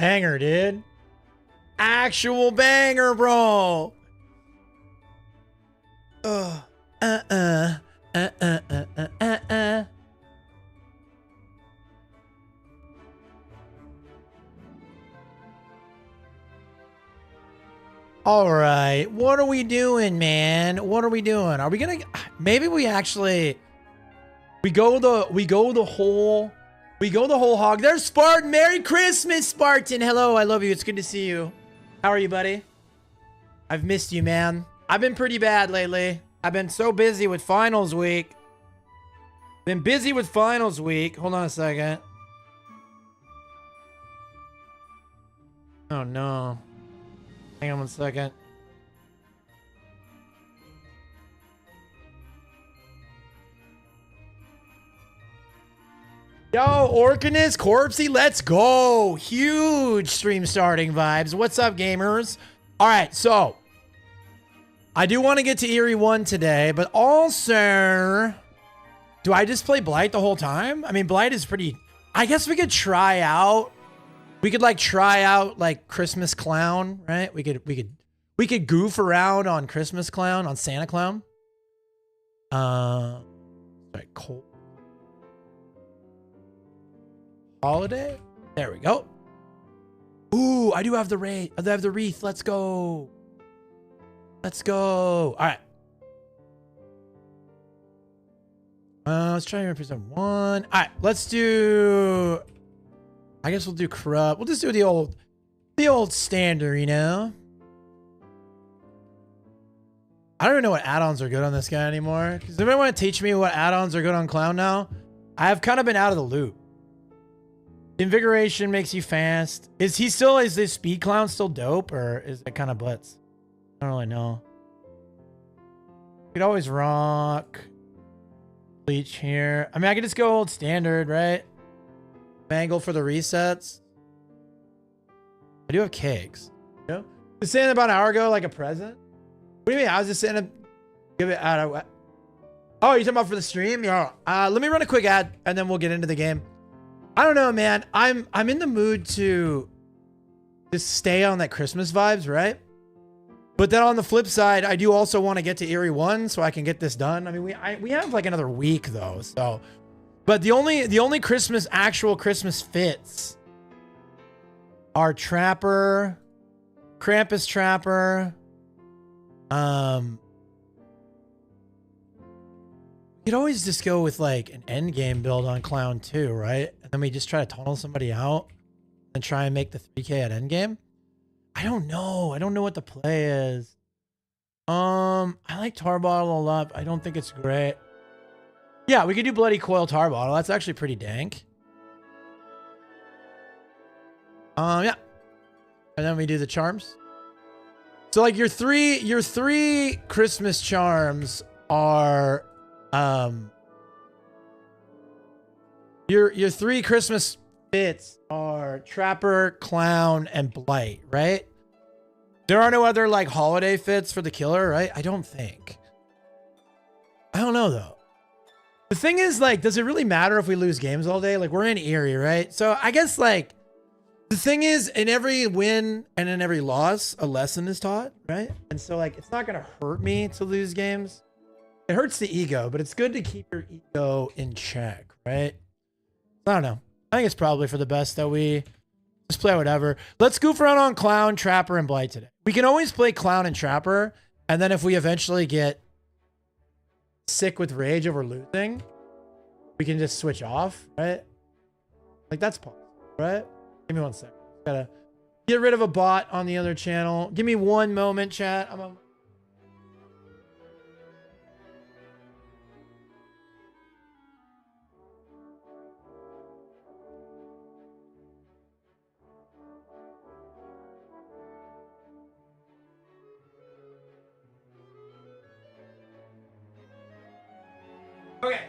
banger, dude. Actual banger, bro. All right, what are we doing, man? What are we doing? Are we gonna? Maybe we actually we go the whole hog. There's Spartan. Merry Christmas, Spartan. Hello, I love you. It's good to see you. How are you, buddy? I've missed you, man. I've been pretty bad lately. I've been so busy with finals week. Been busy with finals week. Hold on a second. Oh no. Hang on one second. Yo, Orcanus, Corpsey, let's go. Huge stream starting vibes. What's up, gamers? All right, so I do want to get to Eerie 1 today, but also, do I just play Blight the whole time? I mean, Blight is pretty, I guess we could try out. We could like try out like Christmas Clown, right? We could goof around on Christmas Clown, on Santa Clown. Sorry, cold. Holiday? There we go. Ooh, I do have the wreath. I have the wreath. Let's go. Let's go. All right. Let's try and represent one. All right, let's do, I guess we'll do corrupt. We'll just do the old standard, you know? I don't even know what add-ons are good on this guy anymore. Does anybody want to teach me what add-ons are good on Clown now? I've kind of been out of the loop. Invigoration makes you fast. Is this speed clown still dope, or is it kind of butts? I don't really know. You could always rock bleach here. I mean, I could just go old standard, right? Mangle for the resets. I do have cakes. You know? Just saying about an hour ago, like a present. What do you mean? I was just saying to give it out. Oh, you talking about for the stream? Yeah. Let me run a quick ad and then we'll get into the game. I don't know, man. I'm in the mood to just stay on that Christmas vibes, right? But then on the flip side, I do also want to get to Eerie 1 so I can get this done. I mean, we have like another week though, so. But the only Christmas, actual Christmas fits are Trapper, Krampus Trapper. You could always just go with like an end game build on Clown too, right? And then we just try to tunnel somebody out and try and make the 3K at end game. I don't know. I don't know what the play is. I like Tar Bottle a lot. I don't think it's great. Yeah, we could do Bloody Coil Tar Bottle. That's actually pretty dank. Yeah. And then we do the charms. So like your three Christmas charms are your three Christmas fits are Trapper, Clown, and Blight, right? There are no other like holiday fits for the killer, right? I don't think. I don't know though. The thing is, like, does it really matter if we lose games all day? Like, we're in Eerie, right? So I guess like the thing is, in every win and in every loss, a lesson is taught, right? And so like it's not gonna hurt me to lose games. It hurts the ego, but it's good to keep your ego in check, right? I don't know. I think it's probably for the best that we just play whatever. Let's goof around on Clown, Trapper, and Blight today. We can always play Clown and Trapper, and then if we eventually get sick with rage over losing, we can just switch off, right? Like that's possible, right? Give me one second. Gotta get rid of a bot on the other channel. Give me one moment, chat. Okay.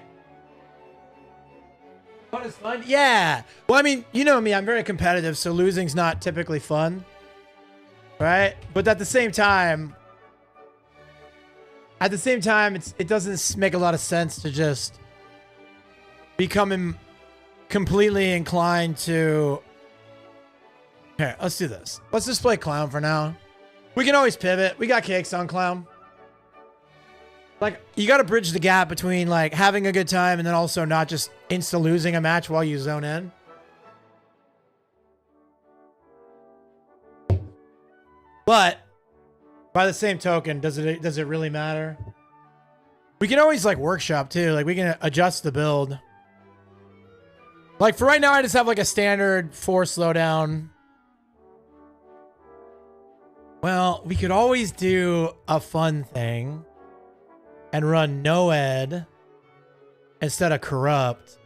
Fun is fun? Yeah. Well, I mean, you know me, I'm very competitive, so losing's not typically fun. Right? But at the same time, it doesn't make a lot of sense to just become completely inclined to Here, let's do this. Let's just play clown for now. We can always pivot. We got cakes on clown. Like, you got to bridge the gap between, like, having a good time and then also not just insta-losing a match while you zone in. But, by the same token, does it really matter? We can always, like, workshop, too. Like, we can adjust the build. Like, for right now, I just have, like, a standard 4 slowdown. Well, we could always do a fun thing and run Noed instead of Corrupt.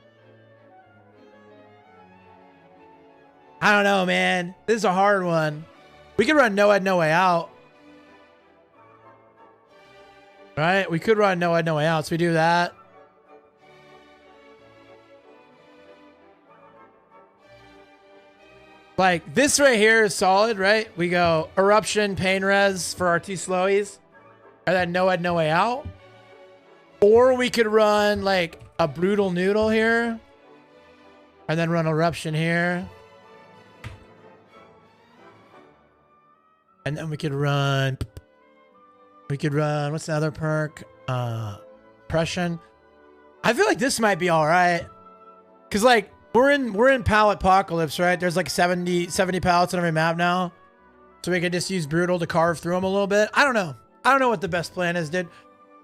I don't know, man. This is a hard one. We could run Noed, No Way Out. Right? We could run Noed, No Way Out. So we do that. Like, this right here is solid, right? We go Eruption, Pain Res for our 2 slowies. And then Noed, No Way Out. Or we could run, like, a Brutal Noodle here. And then run Eruption here. And then we could run... what's the other perk? Depression. I feel like this might be all right. Because, like, we're in pallet apocalypse, right? There's like 70 pallets on every map now. So we could just use Brutal to carve through them a little bit. I don't know. I don't know what the best plan is, dude.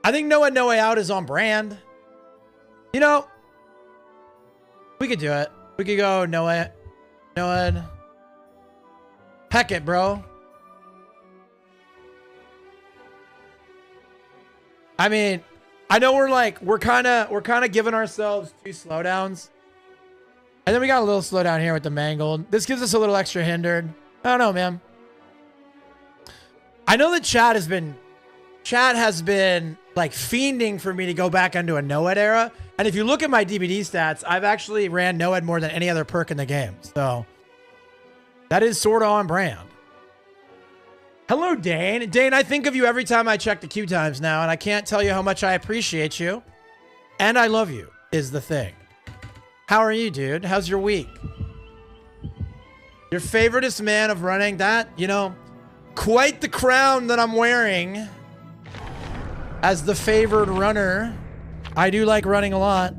I think Noed, No Way Out is on brand. You know, we could do it. We could go Noed. Heck it, bro. I mean, I know we're kind of giving ourselves 2 slowdowns. And then we got a little slowdown here with the Mangled. This gives us a little extra hindered. I don't know, man. I know that chat has been like fiending for me to go back into a Noed era. And if you look at my DBD stats, I've actually ran Noed more than any other perk in the game. So that is sort of on brand. Hello, Dane. Dane, I think of you every time I check the queue times now, and I can't tell you how much I appreciate you. And I love you, is the thing. How are you, dude? How's your week? Your favoriteest man of running that, you know, quite the crown that I'm wearing as the favored runner. I do like running a lot.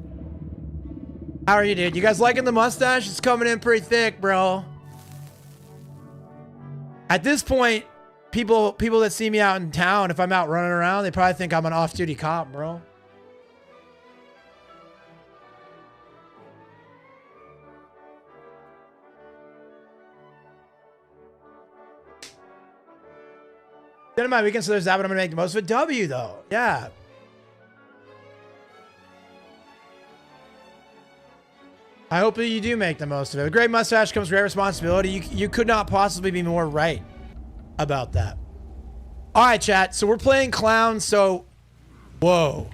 How are you, dude? You guys liking the mustache? It's coming in pretty thick, bro. At this point, people that see me out in town, if I'm out running around, they probably think I'm an off-duty cop, bro. Then in my weekend, so there's that, but I'm gonna make the most of it. W though, yeah. I hope that you do make the most of it. With great mustache comes great responsibility. You could not possibly be more right about that. All right, chat. So we're playing clown. So, whoa,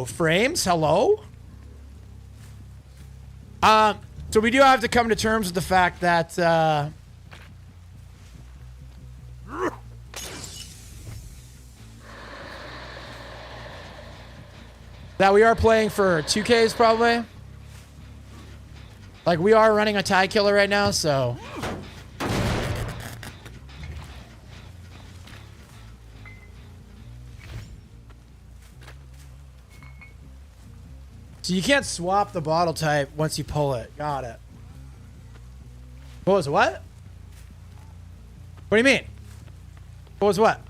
frames. Hello. So we do have to come to terms with the fact that that we are playing for 2Ks probably. Like, we are running a tie killer right now, so. So you can't swap the bottle type once you pull it. Got it. What was what? What do you mean? What was what?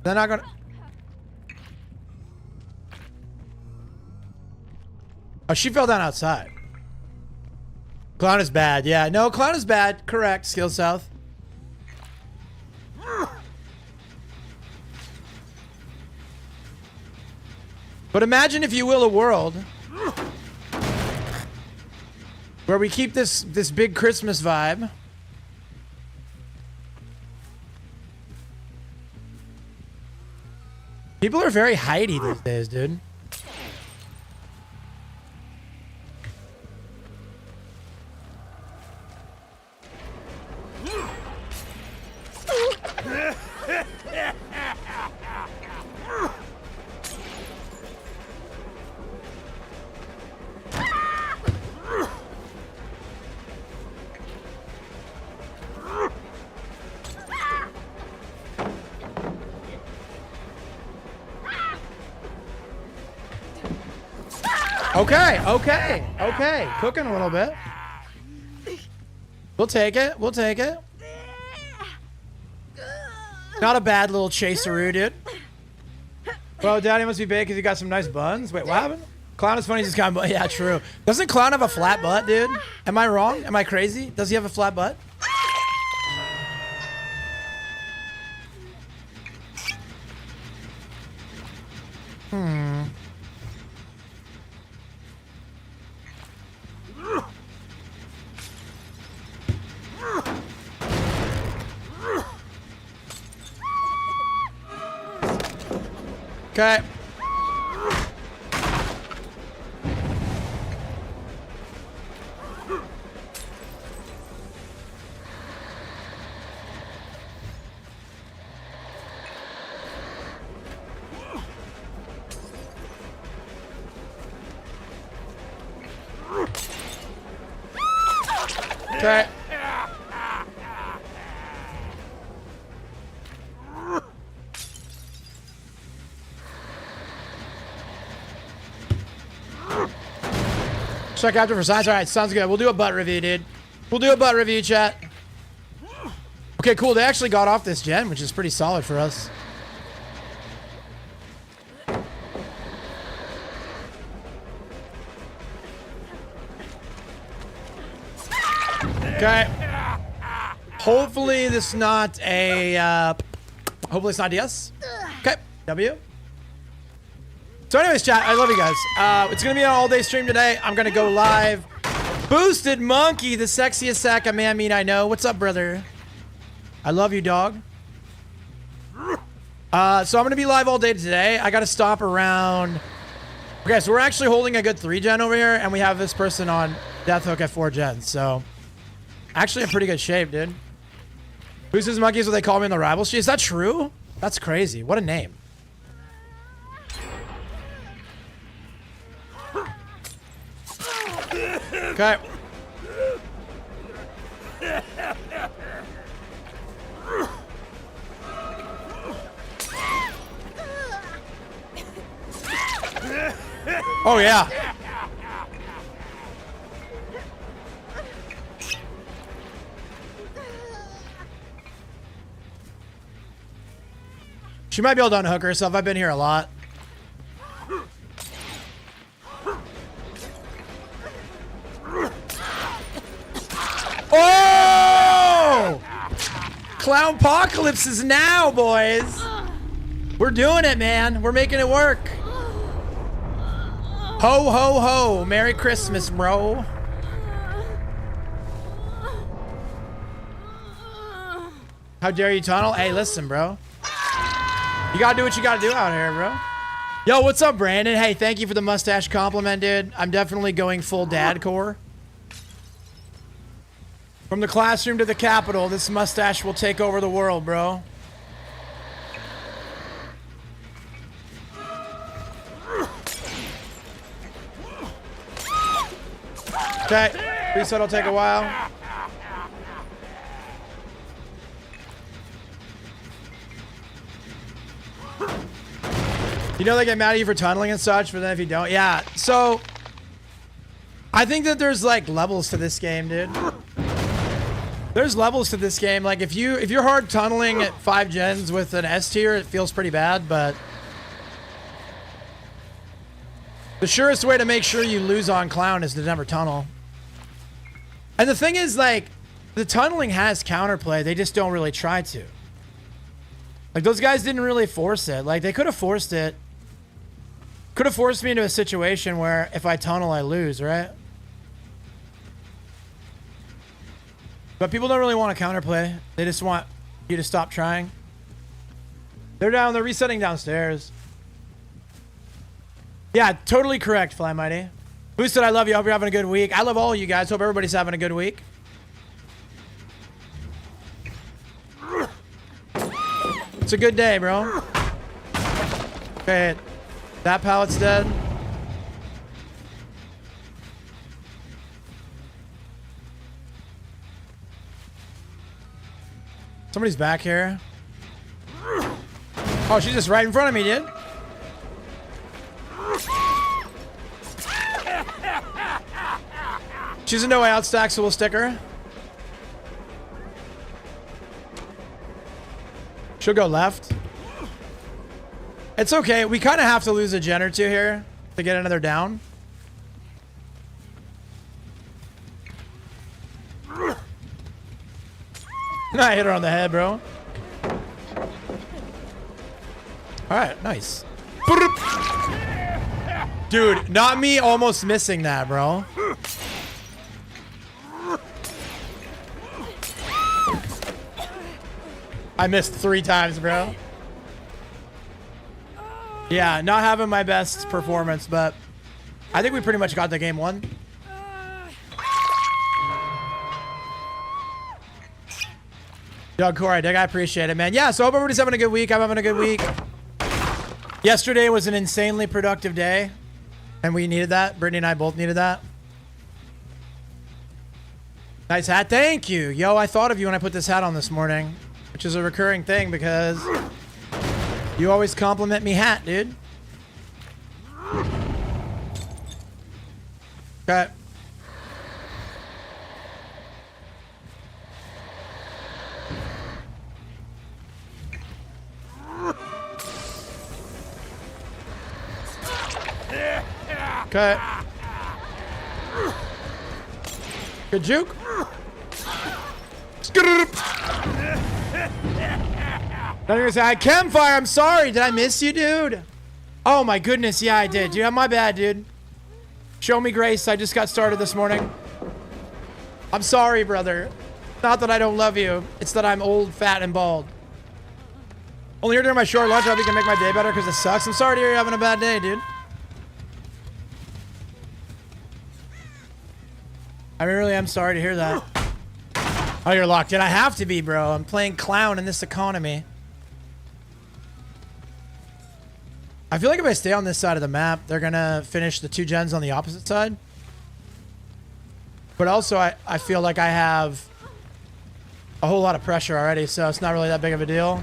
They're not gonna... Oh, she fell down outside. Clown is bad. Yeah, no, clown is bad. Correct. Skill South. But imagine, if you will, a world where we keep this big Christmas vibe. People are very Heidi these days, dude. Okay, okay, okay. Cooking a little bit. We'll take it. We'll take it. Not a bad little chaseroo, dude. Well, Daddy must be big because he got some nice buns. Wait, what happened? Clown is funny. He's just kind of, yeah, true. Doesn't Clown have a flat butt, dude? Am I wrong? Am I crazy? Does he have a flat butt? Okay. Okay. Check after for signs. All right, sounds good. We'll do a butt review, dude. We'll do a butt review, chat. Okay, cool. They actually got off this gen, which is pretty solid for us. Okay. Hopefully this is not a, hopefully it's not DS. Okay, W. So anyways, chat, I love you guys. It's going to be an all-day stream today. I'm going to go live. Boosted Monkey, the sexiest sack of man meat I know. What's up, brother? I love you, dog. So I'm going to be live all day today. I got to stop around. Okay, so we're actually holding a good 3-gen over here, and we have this person on Death Hook at 4 gens. So actually in pretty good shape, dude. Boosted Monkey is what they call me in the rival street. Is that true? That's crazy. What a name. Okay. Oh, yeah. She might be able to unhook herself. I've been here a lot. Oh! Clownpocalypse is now, boys. We're doing it, man. We're making it work. Ho, ho, ho. Merry Christmas, bro. How dare you tunnel? Hey, listen, bro. You gotta do what you gotta do out here, bro. Yo, what's up, Brandon? Hey, thank you for the mustache compliment, dude. I'm definitely going full dad core. From the classroom to the Capitol, this mustache will take over the world, bro. Okay, reset will take a while. You know they get mad at you for tunneling and such, but then if you don't, yeah. So, I think that there's like levels to this game, dude. There's levels to this game. Like if you're hard tunneling at 5 gens with an S tier, it feels pretty bad, but the surest way to make sure you lose on Clown is to never tunnel. And the thing is, like, the tunneling has counterplay. They just don't really try to. Like, those guys didn't really force it. Like, they could have forced it. Could have forced me into a situation where if I tunnel, I lose, right? But people don't really want to counterplay. They just want you to stop trying. They're down. They're resetting downstairs. Yeah, totally correct, Fly Mighty. Boosted, I love you. I hope you're having a good week. I love all of you guys. Hope everybody's having a good week. It's a good day, bro. Okay, that pallet's dead. Somebody's back here. Oh, she's just right in front of me, dude. She's a no way out stack, so we'll stick her. She'll go left. It's okay. We kind of have to lose a gen or two here to get another down. I hit her on the head, bro. All right, nice. Dude, not me almost missing that, bro. I missed 3 times, bro. Yeah, not having my best performance, but I think we pretty much got the game won. Doug Corey, Doug, I appreciate it, man. Yeah, so hope everybody's having a good week. I'm having a good week. Yesterday was an insanely productive day, and we needed that. Brittany and I both needed that. Nice hat. Thank you. Yo, I thought of you when I put this hat on this morning, which is a recurring thing because you always compliment me hat, dude. Okay. Okay. Good juke. I campfire. I'm sorry. Did I miss you, dude? Oh my goodness. Yeah, I did. Dude, my bad, dude. Show me grace. I just got started this morning. I'm sorry, brother. Not that I don't love you. It's that I'm old, fat, and bald. Only here during my short lunch. I hope you can make my day better because it sucks. I'm sorry to hear you're having a bad day, dude. I really am sorry to hear that. Oh, you're locked in. I have to be, bro. I'm playing clown in this economy. I feel like if I stay on this side of the map, they're going to finish the 2 gens on the opposite side. But also, I feel like I have a whole lot of pressure already, so it's not really that big of a deal.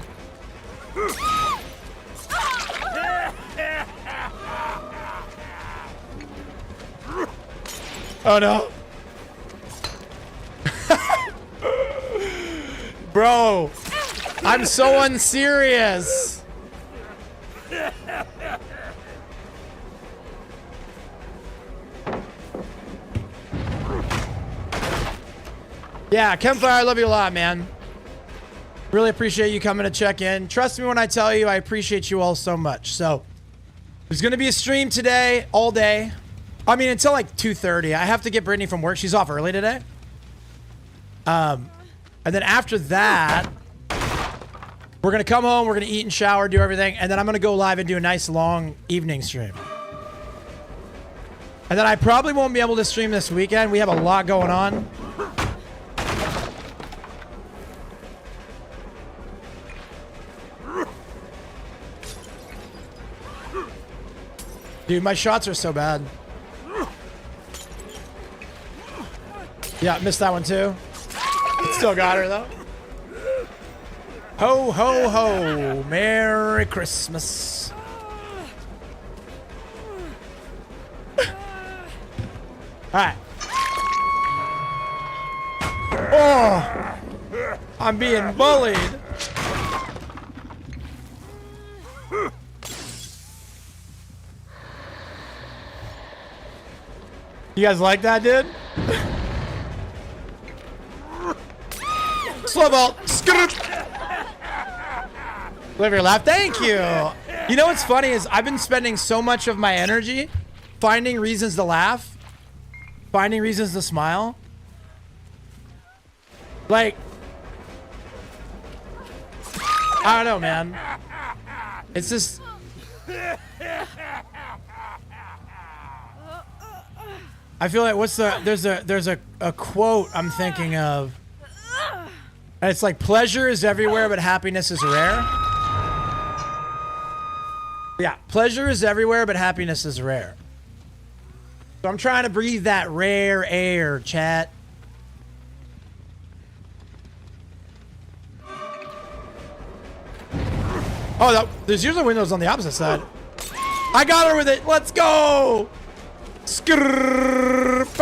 Oh, no. Bro, I'm so unserious. Yeah, Campfire, I love you a lot, man. Really appreciate you coming to check in. Trust me when I tell you, I appreciate you all so much. So, there's going to be a stream today, all day. I mean, until like 2:30. I have to get Brittany from work. She's off early today. And then after that, we're going to come home, we're going to eat and shower, do everything, and then I'm going to go live and do a nice long evening stream. And then I probably won't be able to stream this weekend. We have a lot going on. Dude, my shots are so bad. Yeah, missed that one too. Still got her though. Ho, ho, ho. Merry Christmas. Alright. Oh! I'm being bullied. You guys like that, dude? Slow ball. Live your laugh. Thank you. You know what's funny is I've been spending so much of my energy finding reasons to laugh, finding reasons to smile. Like, I don't know, man. It's just... I feel like there's a quote I'm thinking of. And it's like, pleasure is everywhere, but happiness is rare. Yeah, pleasure is everywhere, but happiness is rare. So I'm trying to breathe that rare air, chat. Oh, there's usually windows on the opposite side. I got her with it. Let's go. Skrrrpa.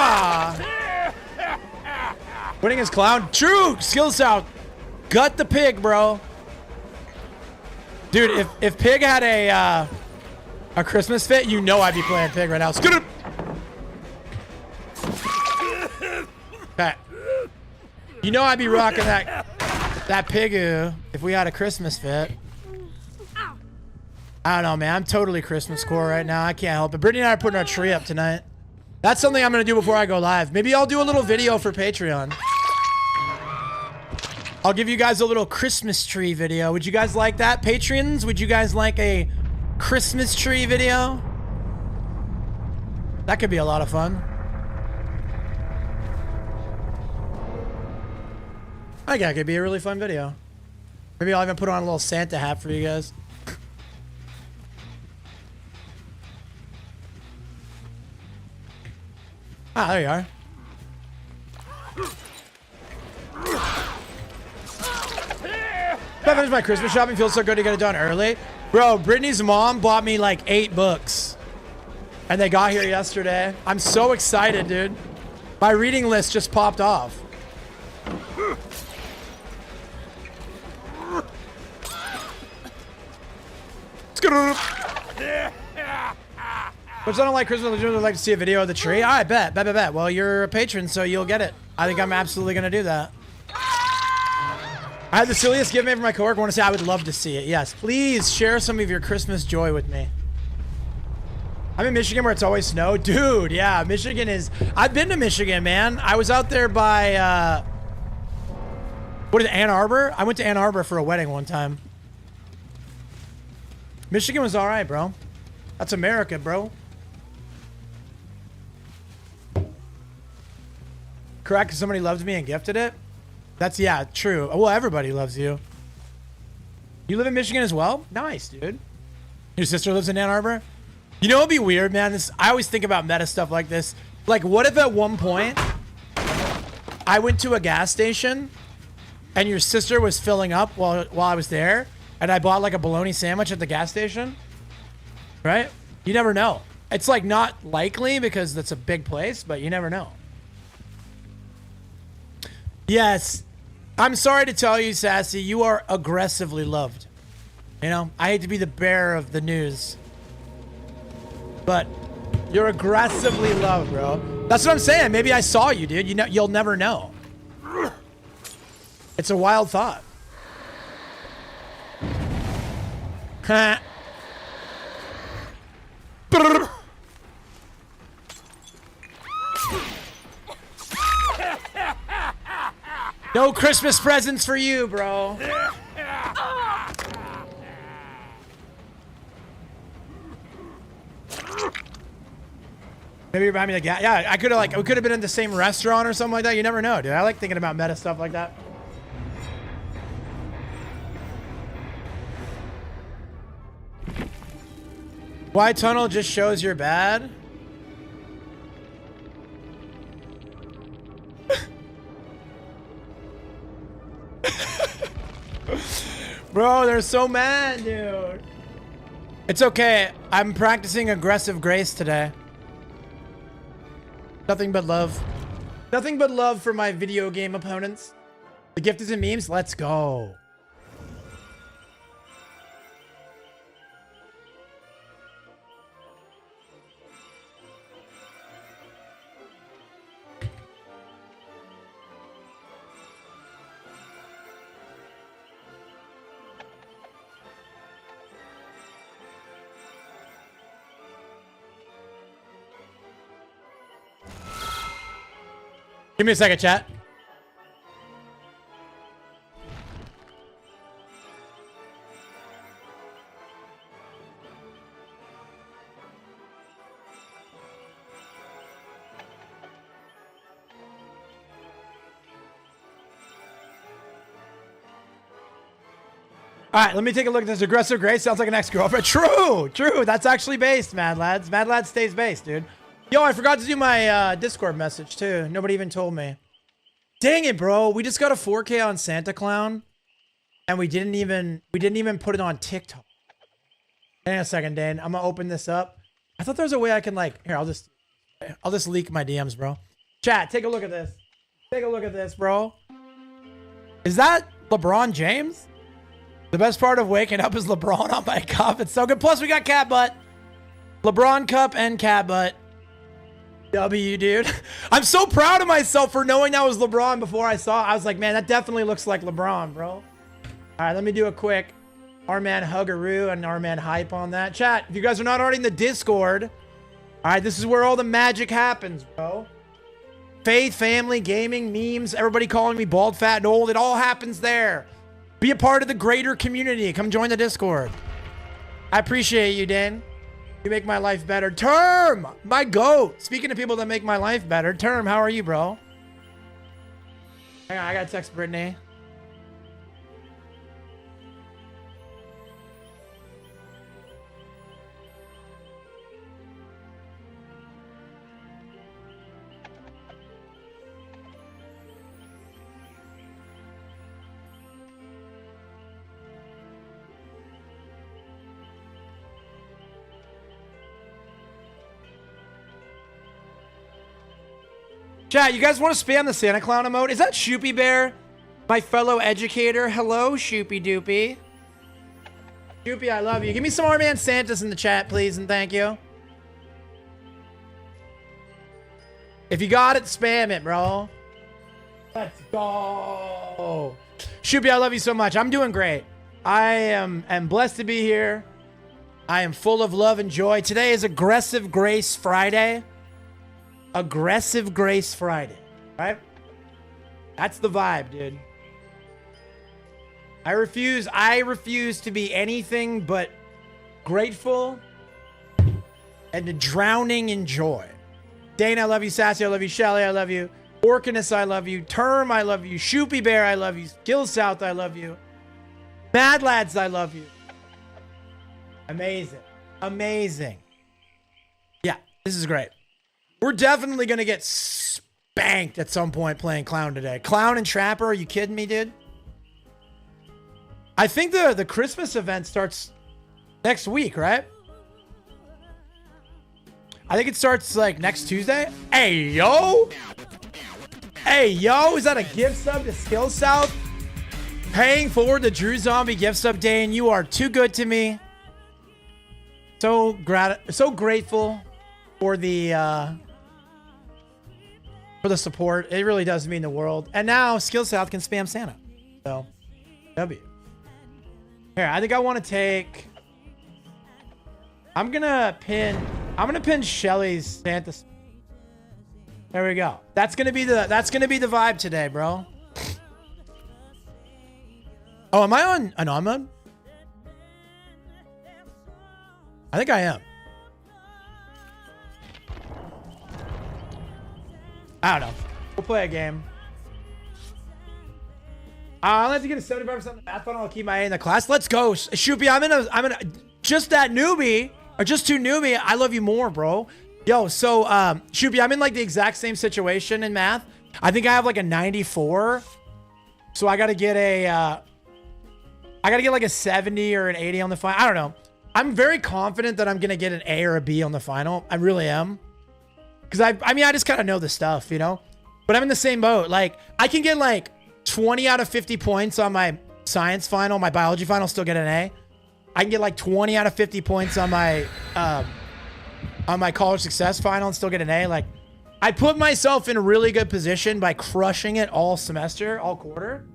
Winning is clown. True. Skills out. Gut the pig, bro. Dude, if Pig had a Christmas fit, you know I'd be playing Pig right now. Scoot. Okay. You know I'd be rocking that Pigoo if we had a Christmas fit. I don't know, man. I'm totally Christmas core right now. I can't help it. Brittany and I are putting our tree up tonight. That's something I'm going to do before I go live. Maybe I'll do a little video for Patreon. I'll give you guys a little Christmas tree video. Would you guys like that? Patrons, would you guys like a Christmas tree video? That could be a lot of fun. I think that could be a really fun video. Maybe I'll even put on a little Santa hat for you guys. Ah, there you are. I finished my Christmas shopping. Feels so good to get it done early. Bro, Brittany's mom bought me like 8 books. And they got here yesterday. I'm so excited, dude. My reading list just popped off. But I don't like Christmas. I'd like to see a video of the tree. I bet. Well, you're a patron, so you'll get it. I think I'm absolutely going to do that. I had the silliest gift made for my coworker. I want to say I would love to see it. Yes, please share some of your Christmas joy with me. I'm in Michigan where it's always snow. Dude, yeah, Michigan is... I've been to Michigan, man. I was out there by... what is it, Ann Arbor? I went to Ann Arbor for a wedding one time. Michigan was all right, bro. That's America, bro. Correct, because somebody loved me and gifted it? That's, yeah, true. Well, everybody loves you. You live in Michigan as well? Nice, dude. Your sister lives in Ann Arbor? You know what'd be weird, man? I always think about meta stuff like this. Like, what if at one point I went to a gas station and your sister was filling up while I was there and I bought like a bologna sandwich at the gas station? Right? You never know. It's like not likely because that's a big place, but you never know. Yes. I'm sorry to tell you, Sassy, you are aggressively loved. You know, I hate to be the bearer of the news, but you're aggressively loved, bro. That's what I'm saying. Maybe I saw you, dude. You know, you'll never know. It's a wild thought. No Christmas presents for you, bro. Maybe you're behind me like, yeah, I could have we could have been in the same restaurant or something like that. You never know, dude. I like thinking about meta stuff like that. Why tunnel just shows you're bad? Bro, they're so mad, dude. It's okay. I'm practicing aggressive grace today. Nothing but love. Nothing but love for my video game opponents. The gift is in memes. Let's go. Give me a second, chat. All right, let me take a look at this. Aggressive Grace sounds like an ex-girlfriend. True. That's actually based, Mad Lads. Mad Lads stays based, dude. Yo, I forgot to do my Discord message too. Nobody even told me. Dang it, bro. We just got a 4K on Santa Clown, and we didn't even put it on TikTok. Hang on a second, Dane. I'm gonna open this up. I thought there was a way I can like here. I'll just leak my DMs, bro. Chat, take a look at this. Take a look at this, bro. Is that LeBron James? The best part of waking up is LeBron on my cup. It's so good. Plus, we got cat butt. LeBron cup and cat butt. W, dude. I'm so proud of myself for knowing that was LeBron before I saw it. I was like, man, that definitely looks like LeBron, bro. All right, let me do a quick our man Huggaroo and our man Hype on that. Chat, if you guys are not already in the Discord, all right, this is where all the magic happens, bro. Faith, family, gaming, memes, everybody calling me bald, fat, and old. It all happens there. Be a part of the greater community. Come join the Discord. I appreciate you, Dan. You make my life better. Term, my goat. Speaking of people that make my life better, Term, how are you, bro? Hang on, I gotta text Brittany. Chat, you guys want to spam the Santa Clown emote? Is that Shoopy Bear? My fellow educator? Hello, Shoopy Doopy. Shoopy, I love you. Give me some more Man Santas in the chat, please, and thank you. If you got it, spam it, bro. Let's go. Shoopy, I love you so much. I'm doing great. I am blessed to be here. I am full of love and joy. Today is Aggressive Grace Friday. Aggressive Grace Friday, right? That's the vibe, dude. I refuse to be anything but grateful and drowning in joy. Dane, I love you. Sassy, I love you. Shelly, I love you. Orkinus, I love you. Term, I love you. Shoopy Bear, I love you. Skill South, I love you. Mad Lads, I love you. Amazing. Amazing. Yeah, this is great. We're definitely going to get spanked at some point playing Clown today. Clown and Trapper, are you kidding me, dude? I think the Christmas event starts next week, right? I think it starts like next Tuesday. Hey, yo! Hey, yo! Is that a gift sub to Skill South? Paying forward the Drew Zombie gift sub, Dane. You are too good to me. So grateful for the support. It really does mean the world. And now Skill South can spam Santa. So, W. Here, I think I want to take... I'm gonna pin Shelly's Santa. There we go. That's gonna be the vibe today, bro. Oh, am I on anon mode? I think I am. I don't know. We'll play a game. I'll have to get a 75% in the math final. I'll keep my A in the class. Let's go. Shoopy, I'm in a, just that newbie, or just too newbie. I love you more, bro. Yo, so, Shoopy, I'm in like the exact same situation in math. I think I have like a 94. So I gotta get like a 70 or an 80 on the final. I don't know. I'm very confident that I'm gonna get an A or a B on the final. I really am. Because I mean, I just kind of know the stuff, you know? But I'm in the same boat. Like, I can get like 20 out of 50 points on my science final, my biology final, still get an A. I can get like 20 out of 50 points on my college success final and still get an A. Like, I put myself in a really good position by crushing it all semester, all quarter.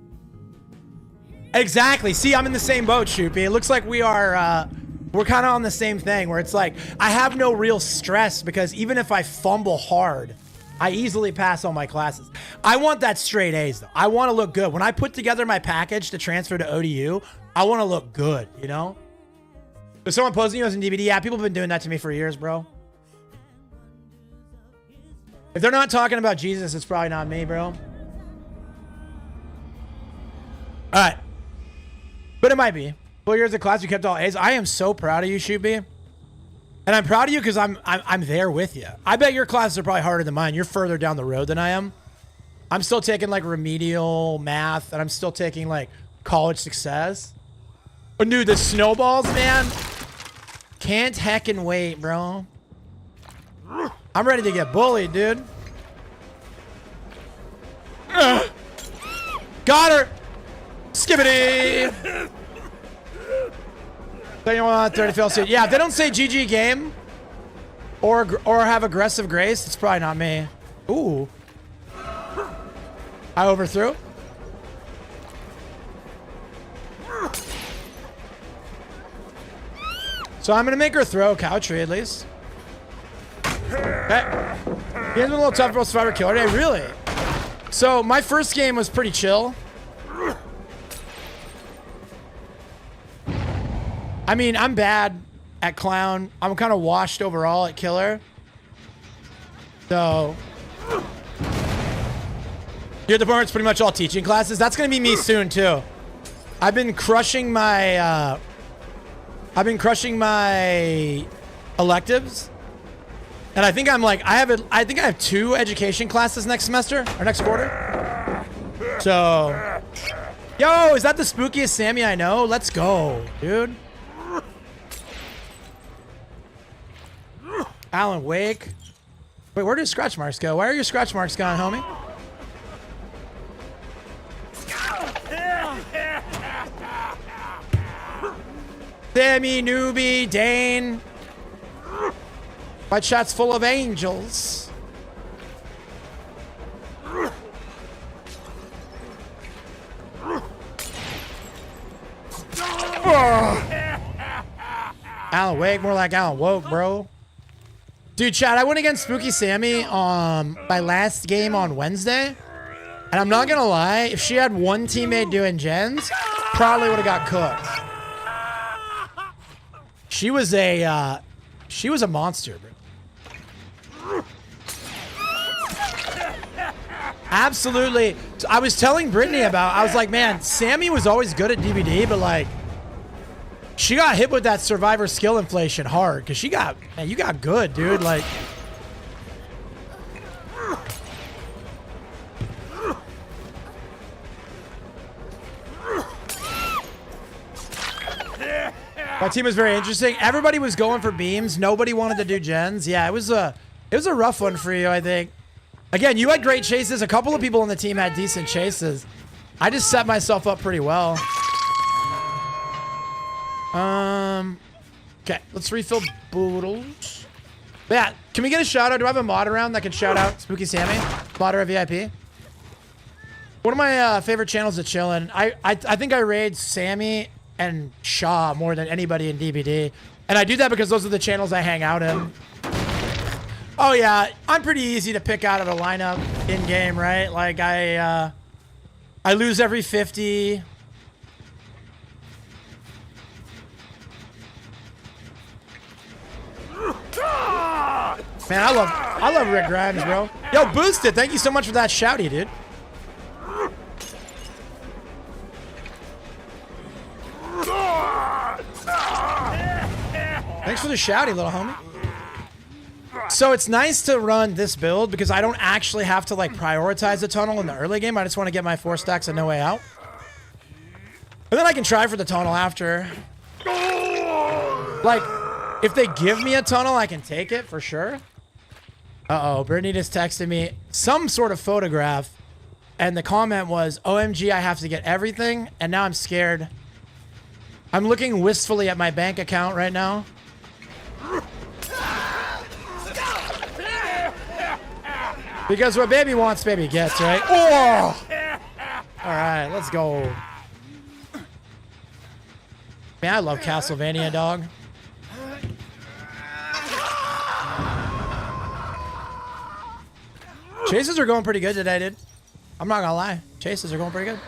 Exactly. See, I'm in the same boat, Shoopy. It looks like we are... we're kind of on the same thing where it's like, I have no real stress because even if I fumble hard, I easily pass all my classes. I want that straight A's though. I want to look good. When I put together my package to transfer to ODU, I want to look good, you know? Is someone posting you as in DVD? Yeah, people have been doing that to me for years, bro. If they're not talking about Jesus, it's probably not me, bro. All right. But it might be. 4 years of class, you kept all A's. I am so proud of you, Shoopy. And I'm proud of you because I'm there with you. I bet your classes are probably harder than mine. You're further down the road than I am. I'm still taking like remedial math, and I'm still taking like college success. Oh, dude, the snowballs, man. Can't heckin' wait, bro. I'm ready to get bullied, dude. Got her. Skibbity. So you want 30 fail suit. Yeah, if they don't say GG game or have aggressive grace, it's probably not me. Ooh. I overthrew. So I'm going to make her throw cow tree at least. Okay. Game's been a little tough for Survivor Killer Day. Really? So my first game was pretty chill. I mean, I'm bad at clown. I'm kind of washed overall at killer. So your department's pretty much all teaching classes. That's going to be me soon too. I've been crushing my electives. And I think I'm like, I think I have 2 education classes next semester or next quarter. So, yo, is that the spookiest Sammy I know? Let's go, dude. Alan Wake. Wait, where do scratch marks go? Why are your scratch marks gone, homie? Sammy, Newbie, Dane. My chat's full of angels. Alan Wake, more like Alan Woke, bro. Dude, chat, I went against Spooky Sammy my last game on Wednesday. And I'm not gonna lie, if she had one teammate doing gens, probably would have got cooked. She was a monster, bro. Absolutely. So I was telling Brittany I was like, man, Sammy was always good at DBD, but like, she got hit with that survivor skill inflation hard because you got good, dude. Like, my team was very interesting. Everybody was going for beams. Nobody wanted to do gens. Yeah, it was a rough one for you, I think. Again, you had great chases. A couple of people on the team had decent chases. I just set myself up pretty well. Okay, let's refill boodles. Yeah, can we get a shout out? Do I have a mod around that can shout out Spooky Sammy? Modder at VIP. One of my favorite channels to chill in. I think I raid Sammy and Shaw more than anybody in DBD. And I do that because those are the channels I hang out in. Oh yeah, I'm pretty easy to pick out of the lineup in game, right? Like I lose every 50. Man, I love Rick Grimes, bro. Yo, Boosted, thank you so much for that shouty, dude. Thanks for the shouty, little homie. So it's nice to run this build because I don't actually have to like prioritize the tunnel in the early game. I just want to get my 4 stacks of No Way Out. And then I can try for the tunnel after. Like, if they give me a tunnel, I can take it for sure. Uh-oh, Brittany just texted me some sort of photograph. And the comment was, OMG, I have to get everything. And now I'm scared. I'm looking wistfully at my bank account right now. Because what baby wants, baby gets, right? Oh! All right, let's go. Man, I love Castlevania, dog. Chases are going pretty good today, dude. I'm not gonna lie. Chases are going pretty good.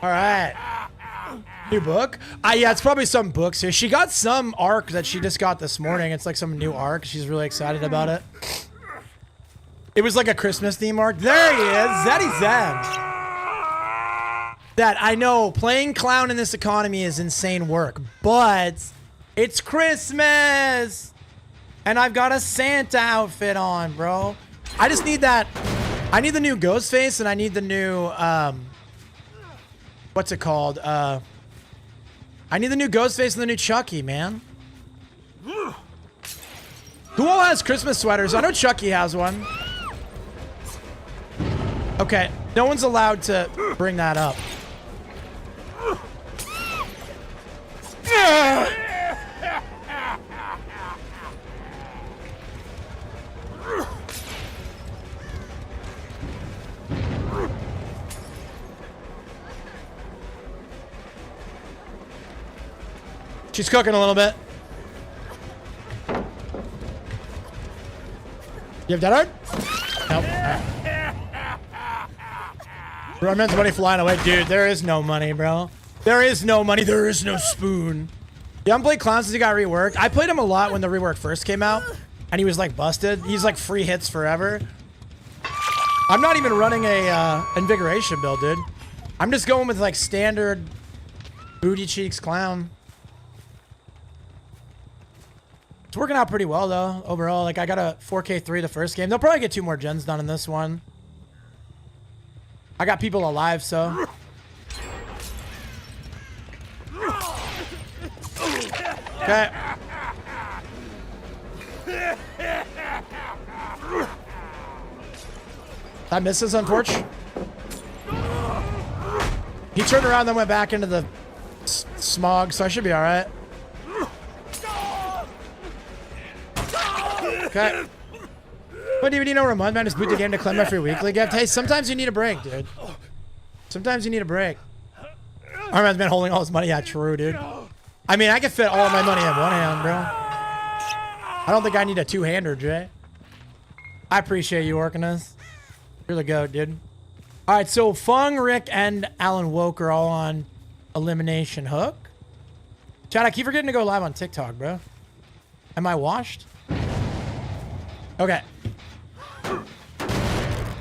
All right. New book? Yeah, it's probably some books here. She got some arc that she just got this morning. It's like some new arc. She's really excited about it. It was like a Christmas theme arc. There he is. Zeddy Zed. That I know playing clown in this economy is insane work, but it's Christmas and I've got a Santa outfit on, bro. I just need that I need the new Ghostface and I need the new, what's it called? I need the new Ghostface and the new Chucky, man. Who all has Christmas sweaters? I know Chucky has one. Okay, no one's allowed to bring that up. She's cooking a little bit. You have dead hard? Nope. Right. Bro, I meant money flying away. Dude, there is no money, bro. There is no money. There is no spoon. You haven't played Clown since he got reworked. I played him a lot when the rework first came out. And he was like busted. He's like free hits forever. I'm not even running a invigoration build, dude. I'm just going with like standard booty cheeks Clown. It's working out pretty well though, overall. Like I got a 4K3 the first game. They'll probably get 2 more gens done in this one. I got people alive, so. Okay. I missed this on torch. He turned around then went back into the smog, so I should be all right. Okay. What do you know? Ramon man just boot the game to claim every weekly gift. Hey, sometimes you need a break, dude. Sometimes you need a break. Arman's been holding all his money. Yeah, true, dude. I mean, I can fit all of my money in one hand, bro. I don't think I need a two-hander, Jay. I appreciate you working this. You're the goat, dude. All right, so Fung, Rick, and Alan Woke are all on Elimination Hook. Chad, I keep forgetting to go live on TikTok, bro. Am I washed? Okay.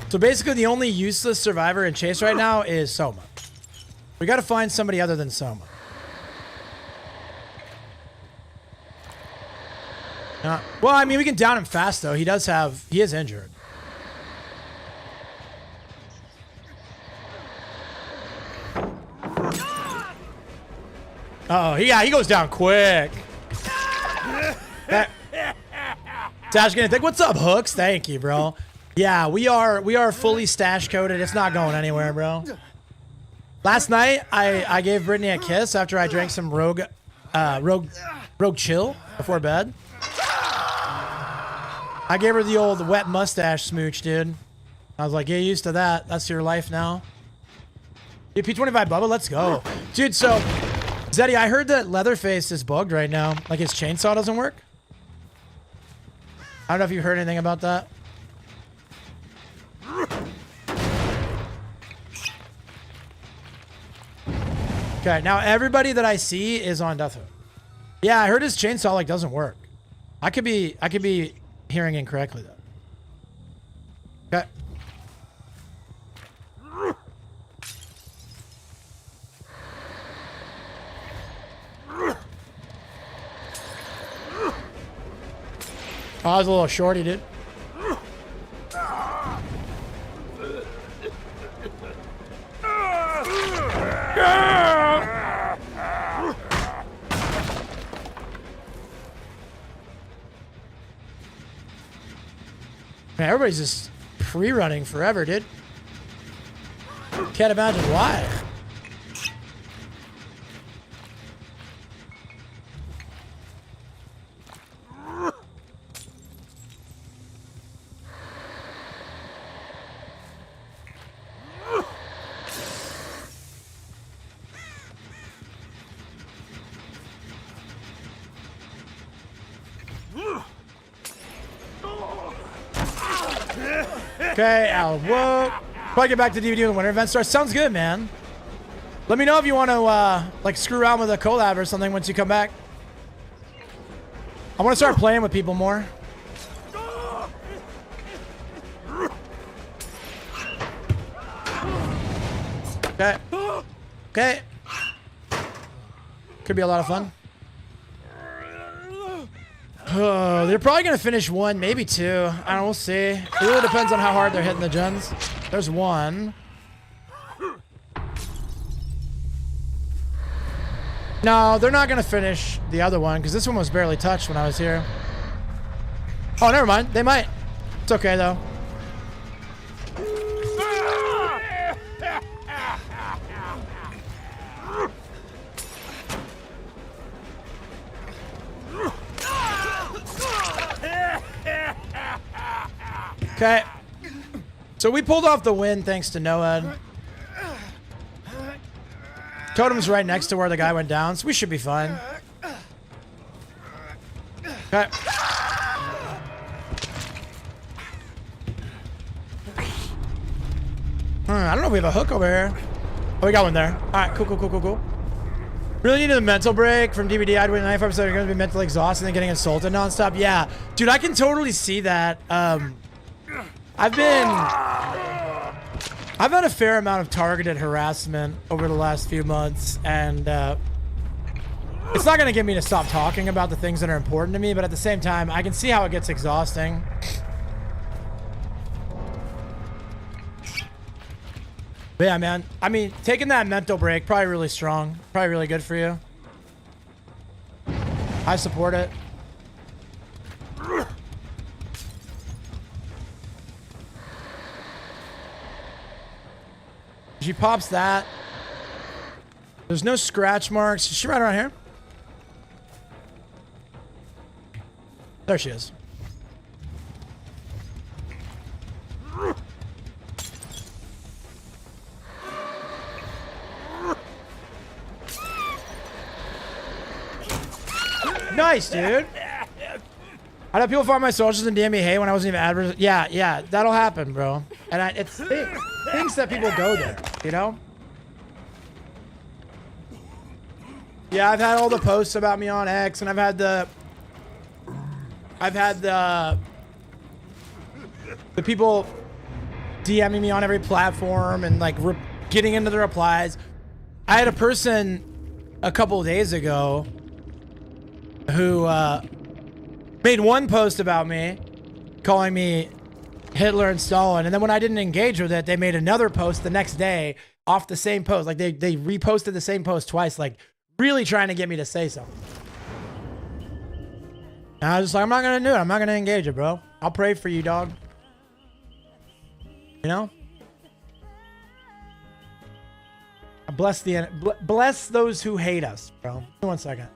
So basically the only useless survivor in Chase right now is Soma. We got to find somebody other than Soma. Well, I mean, we can down him fast though. He is injured. Oh, yeah, he goes down quick. Stash gonna think, what's up, Hooks? Thank you, bro. Yeah, we are fully stash coded. It's not going anywhere, bro. Last night, I gave Brittany a kiss after I drank some Rogue Chill before bed. I gave her the old wet mustache smooch, dude. I was like, get used to that. That's your life now. Dude, P25 Bubba, let's go. Dude, so, Zeddy, I heard that Leatherface is bugged right now. Like his chainsaw doesn't work. I don't know if you heard anything about that. Okay, now everybody that I see is on Death Hook. Yeah, I heard his chainsaw like doesn't work. I could be hearing incorrectly though. Okay. Oh, I was a little shorty, dude. Man, everybody's just pre-running forever, dude. Can't imagine why. Okay, Alan Woke. Probably get back to DVD when the winter event starts. Sounds good, man. Let me know if you want to like screw around with a collab or something once you come back. I want to start playing with people more. Okay. Okay. Could be a lot of fun. Oh, they're probably gonna finish one, maybe two. I don't know, we'll see. It really depends on how hard they're hitting the gens. There's one. No, they're not gonna finish the other one because this one was barely touched when I was here. Oh, never mind. They might. It's okay though. Okay. So we pulled off the win thanks to Noed. Totem's right next to where the guy went down, so we should be fine. Okay. I don't know if we have a hook over here. Oh, we got one there. All right, cool. Really needed a mental break from DVD. I'd win 95%. You're going to be mentally exhausted and getting insulted nonstop. Yeah, dude, I can totally see that. I've had a fair amount of targeted harassment over the last few months, and it's not going to get me to stop talking about the things that are important to me, but at the same time, I can see how it gets exhausting. But yeah, man, I mean, taking that mental break, probably really strong, probably really good for you. I support it. She pops that. There's no scratch marks. Is she right around here? There she is. Nice, dude. I know people find my socials and DM me, hey, when I wasn't even advertising. Yeah, that'll happen, bro. And it thinks that people go there, you know? Yeah, I've had all the posts about me on X, and I've had the people DMing me on every platform and like getting into the replies. I had a person a couple of days ago who made one post about me, calling me Hitler and Stalin, and then when I didn't engage with it, they made another post the next day off the same post. Like they reposted the same post twice, like really trying to get me to say something. And I was just like, I'm not gonna do it. I'm not gonna engage it, bro. I'll pray for you, dog. You know? Bless those who hate us, bro. 1 second.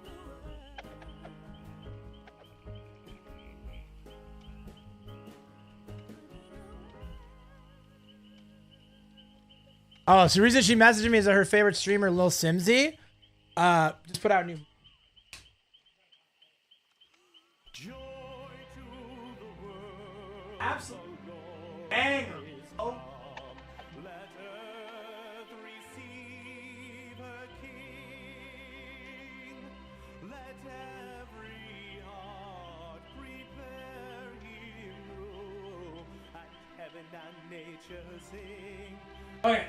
Oh, so the reason she messaged me is that her favorite streamer, Lil Simsy, just put out new. Absolutely. Angry. Oh. Okay.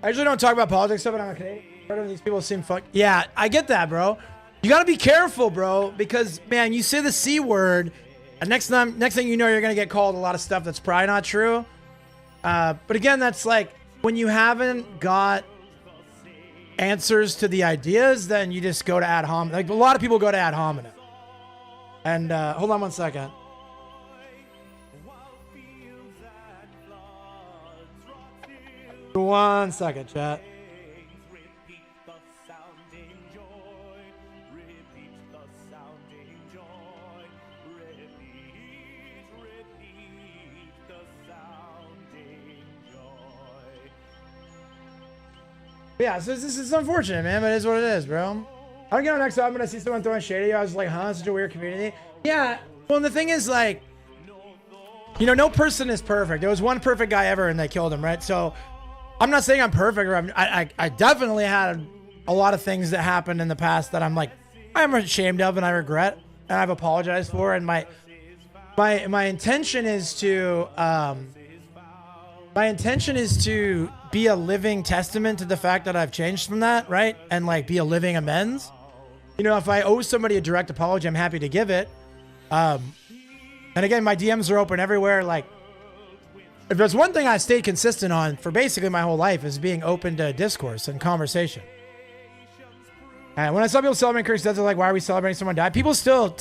I usually don't talk about politics stuff, but I'm okay. Part of these people seem fuck. Yeah, I get that, bro. You gotta be careful, bro, because man, you say the C word, and next thing you know, you're gonna get called a lot of stuff that's probably not true. But again, that's like when you haven't got answers to the ideas, then you just go to ad hominem. Like a lot of people go to ad hominem. And hold on 1 second. One second, chat. Yeah, so this is unfortunate, man, but it is what it is, bro. I don't get on next time, I'm gonna see someone throwing shade at you. I was like, huh, it's such a weird community. Yeah, well, and the thing is, like, you know, no person is perfect. There was one perfect guy ever, and they killed him, right? So I'm not saying I'm perfect, or I definitely had a lot of things that happened in the past that I'm like, I'm ashamed of and I regret and I've apologized for. And my intention is to, be a living testament to the fact that I've changed from that, right? And like be a living amends. You know, if I owe somebody a direct apology, I'm happy to give it. And again, my DMs are open everywhere. Like, if there's one thing I stayed consistent on for basically my whole life is being open to discourse and conversation. And when I saw people celebrating Kirk's death, they're like, why are we celebrating someone died? People still,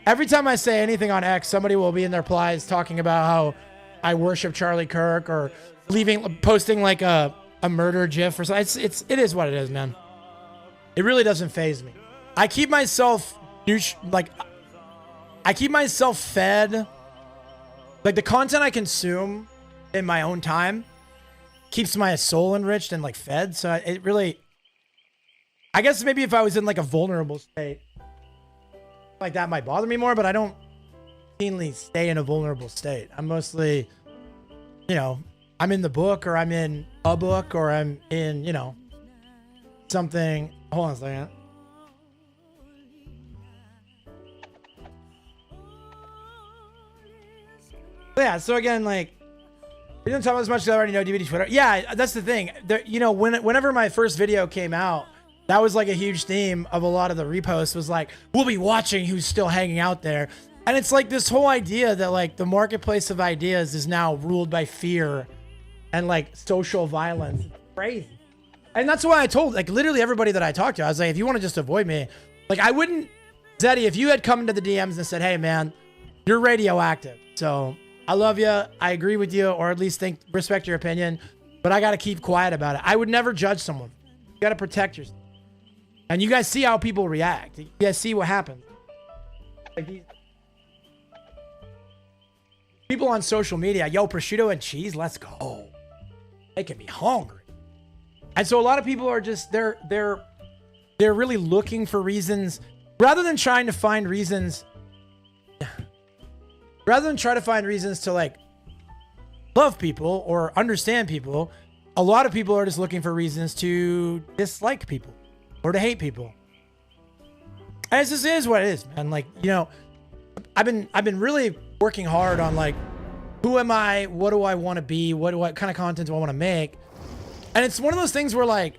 every time I say anything on X, somebody will be in their replies talking about how I worship Charlie Kirk or posting like a murder gif or something. It is what it is, man. It really doesn't faze me. I keep myself I keep myself fed. Like, the content I consume in my own time keeps my soul enriched and like fed. So it really, I guess maybe if I was in like a vulnerable state like that might bother me more, but I don't routinely stay in a vulnerable state. I'm mostly, you know, I'm in the book or I'm in a book or I'm in, you know, something. Hold on a second. Yeah, so again, like, we didn't talk about as much as I already know DVD Twitter. Yeah, that's the thing. There, you know, whenever my first video came out, that was like a huge theme of a lot of the reposts was like, we'll be watching who's still hanging out there. And it's like this whole idea that like the marketplace of ideas is now ruled by fear and like social violence. It's crazy. And that's why I told like literally everybody that I talked to, I was like, if you want to just avoid me, like I wouldn't, Zeddy, if you had come into the DMs and said, hey man, you're radioactive. So I love you. I agree with you, or at least respect your opinion, but I got to keep quiet about it. I would never judge someone. You got to protect yourself. And you guys see how people react. You guys see what happens. Like these people on social media, yo, prosciutto and cheese, let's go. They can be hungry. And so a lot of people are just, they're really looking for reasons, rather than trying to find reasons, rather than try to find reasons to like love people or understand people, a lot of people are just looking for reasons to dislike people or to hate people. And this is what it is, man. Like, you know, I've been really working hard on like, who am I? What do I want to be? What kind of content do I want to make? And it's one of those things where like,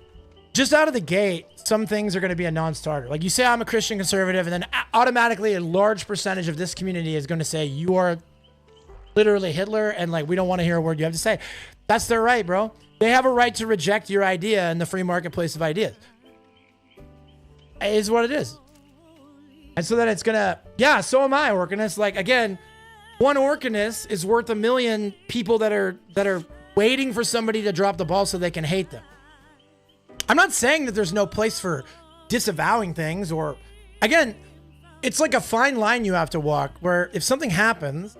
just out of the gate, some things are going to be a non-starter. Like you say, I'm a Christian conservative, and then automatically a large percentage of this community is going to say you are literally Hitler, and like, we don't want to hear a word you have to say. That's their right, bro. They have a right to reject your idea in the free marketplace of ideas. It is what it is. And so then it's going to, yeah, so am I, Orcanus. Like, again, one Orcanus is worth 1 million people that are waiting for somebody to drop the ball so they can hate them. I'm not saying that there's no place for disavowing things, or again, it's like a fine line you have to walk where if something happens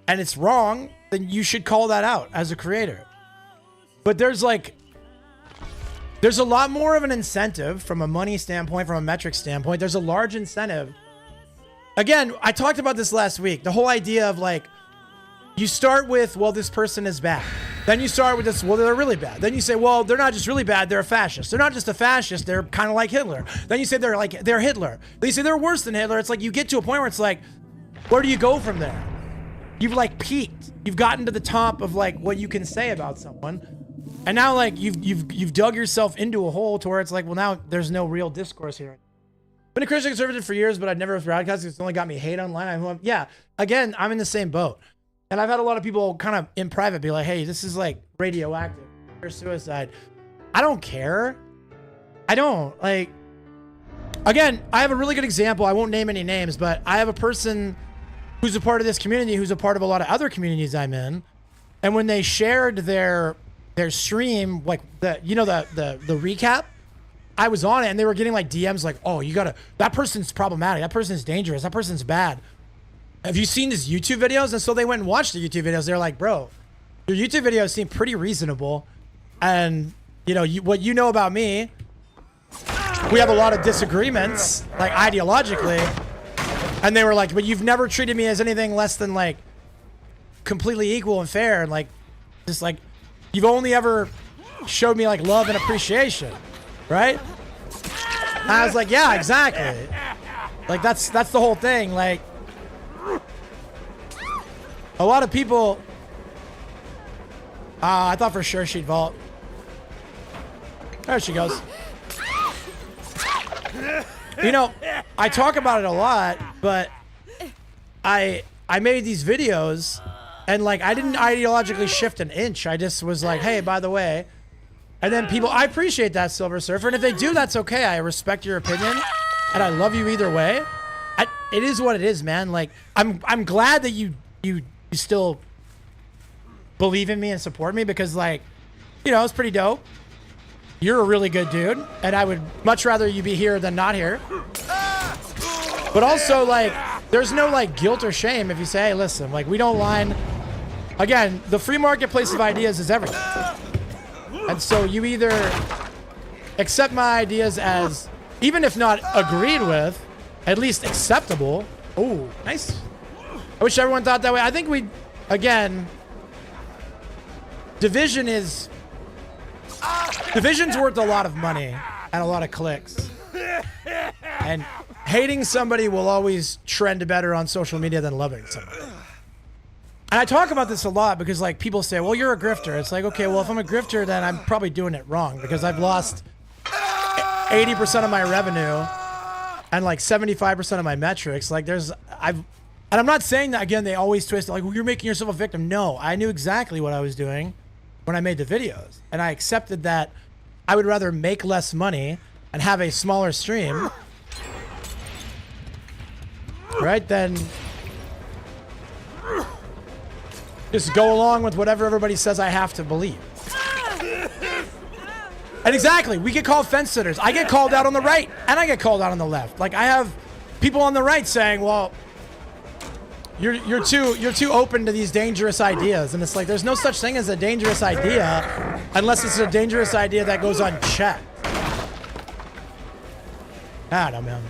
and it's wrong, then you should call that out as a creator. But there's a lot more of an incentive from a money standpoint, from a metric standpoint. There's a large incentive. Again, I talked about this last week. The whole idea of like, you start with, well, this person is bad. Then you start with this, well, they're really bad. Then you say, well, they're not just really bad, they're a fascist. They're not just a fascist, they're kind of like Hitler. Then you say they're Hitler. Then you say they're worse than Hitler. It's like you get to a point where it's like, where do you go from there? You've like peaked. You've gotten to the top of like what you can say about someone. And now like you've dug yourself into a hole to where it's like, well, now there's no real discourse here. I've been a Christian conservative for years, but I've never broadcast. It's only got me hate online. Yeah, again, I'm in the same boat. And I've had a lot of people kind of in private be like, hey, this is like radioactive or suicide. I don't care. I don't. Like, again, I have a really good example. I won't name any names, but I have a person who's a part of this community, who's a part of a lot of other communities I'm in. And when they shared their stream, like the recap, I was on it and they were getting like DMs like, oh, that person's problematic. That person's dangerous. That person's bad. Have you seen his YouTube videos? And so they went and watched the YouTube videos. They're like, bro, your YouTube videos seem pretty reasonable. And you know, what you know about me, we have a lot of disagreements, like ideologically. And they were like, but you've never treated me as anything less than like completely equal and fair. And like, just like, you've only ever showed me like love and appreciation, right? And I was like, yeah, exactly. Like that's the whole thing. Like, a lot of people, I thought for sure she'd vault. There she goes. You know, I talk about it a lot, but I made these videos and like I didn't ideologically shift an inch. I just was like, hey, by the way. And then people, I appreciate that, Silver Surfer. And if they do, that's okay. I respect your opinion and I love you either way. It is what it is, man. Like I'm glad that you still believe in me and support me because like, you know, it's pretty dope. You're a really good dude, and I would much rather you be here than not here. But also, like, there's no, like, guilt or shame if you say, hey, listen, like, we don't line. Again, the free marketplace of ideas is everything. And so you either accept my ideas as, even if not agreed with, at least acceptable. Oh, nice. I wish everyone thought that way. I think we, again, Division's worth a lot of money and a lot of clicks. And hating somebody will always trend better on social media than loving somebody. And I talk about this a lot because like people say, well, you're a grifter. It's like, okay, well, if I'm a grifter, then I'm probably doing it wrong because I've lost 80% of my revenue and like 75% of my metrics. Like and I'm not saying that, again, they always twist it like, well, you're making yourself a victim. No, I knew exactly what I was doing when I made the videos. And I accepted that I would rather make less money and have a smaller stream, right, than just go along with whatever everybody says I have to believe. And exactly, we get called fence sitters. I get called out on the right, and I get called out on the left. Like I have people on the right saying, "Well, you're too open to these dangerous ideas," and it's like there's no such thing as a dangerous idea unless it's a dangerous idea that goes unchecked. I don't know, man.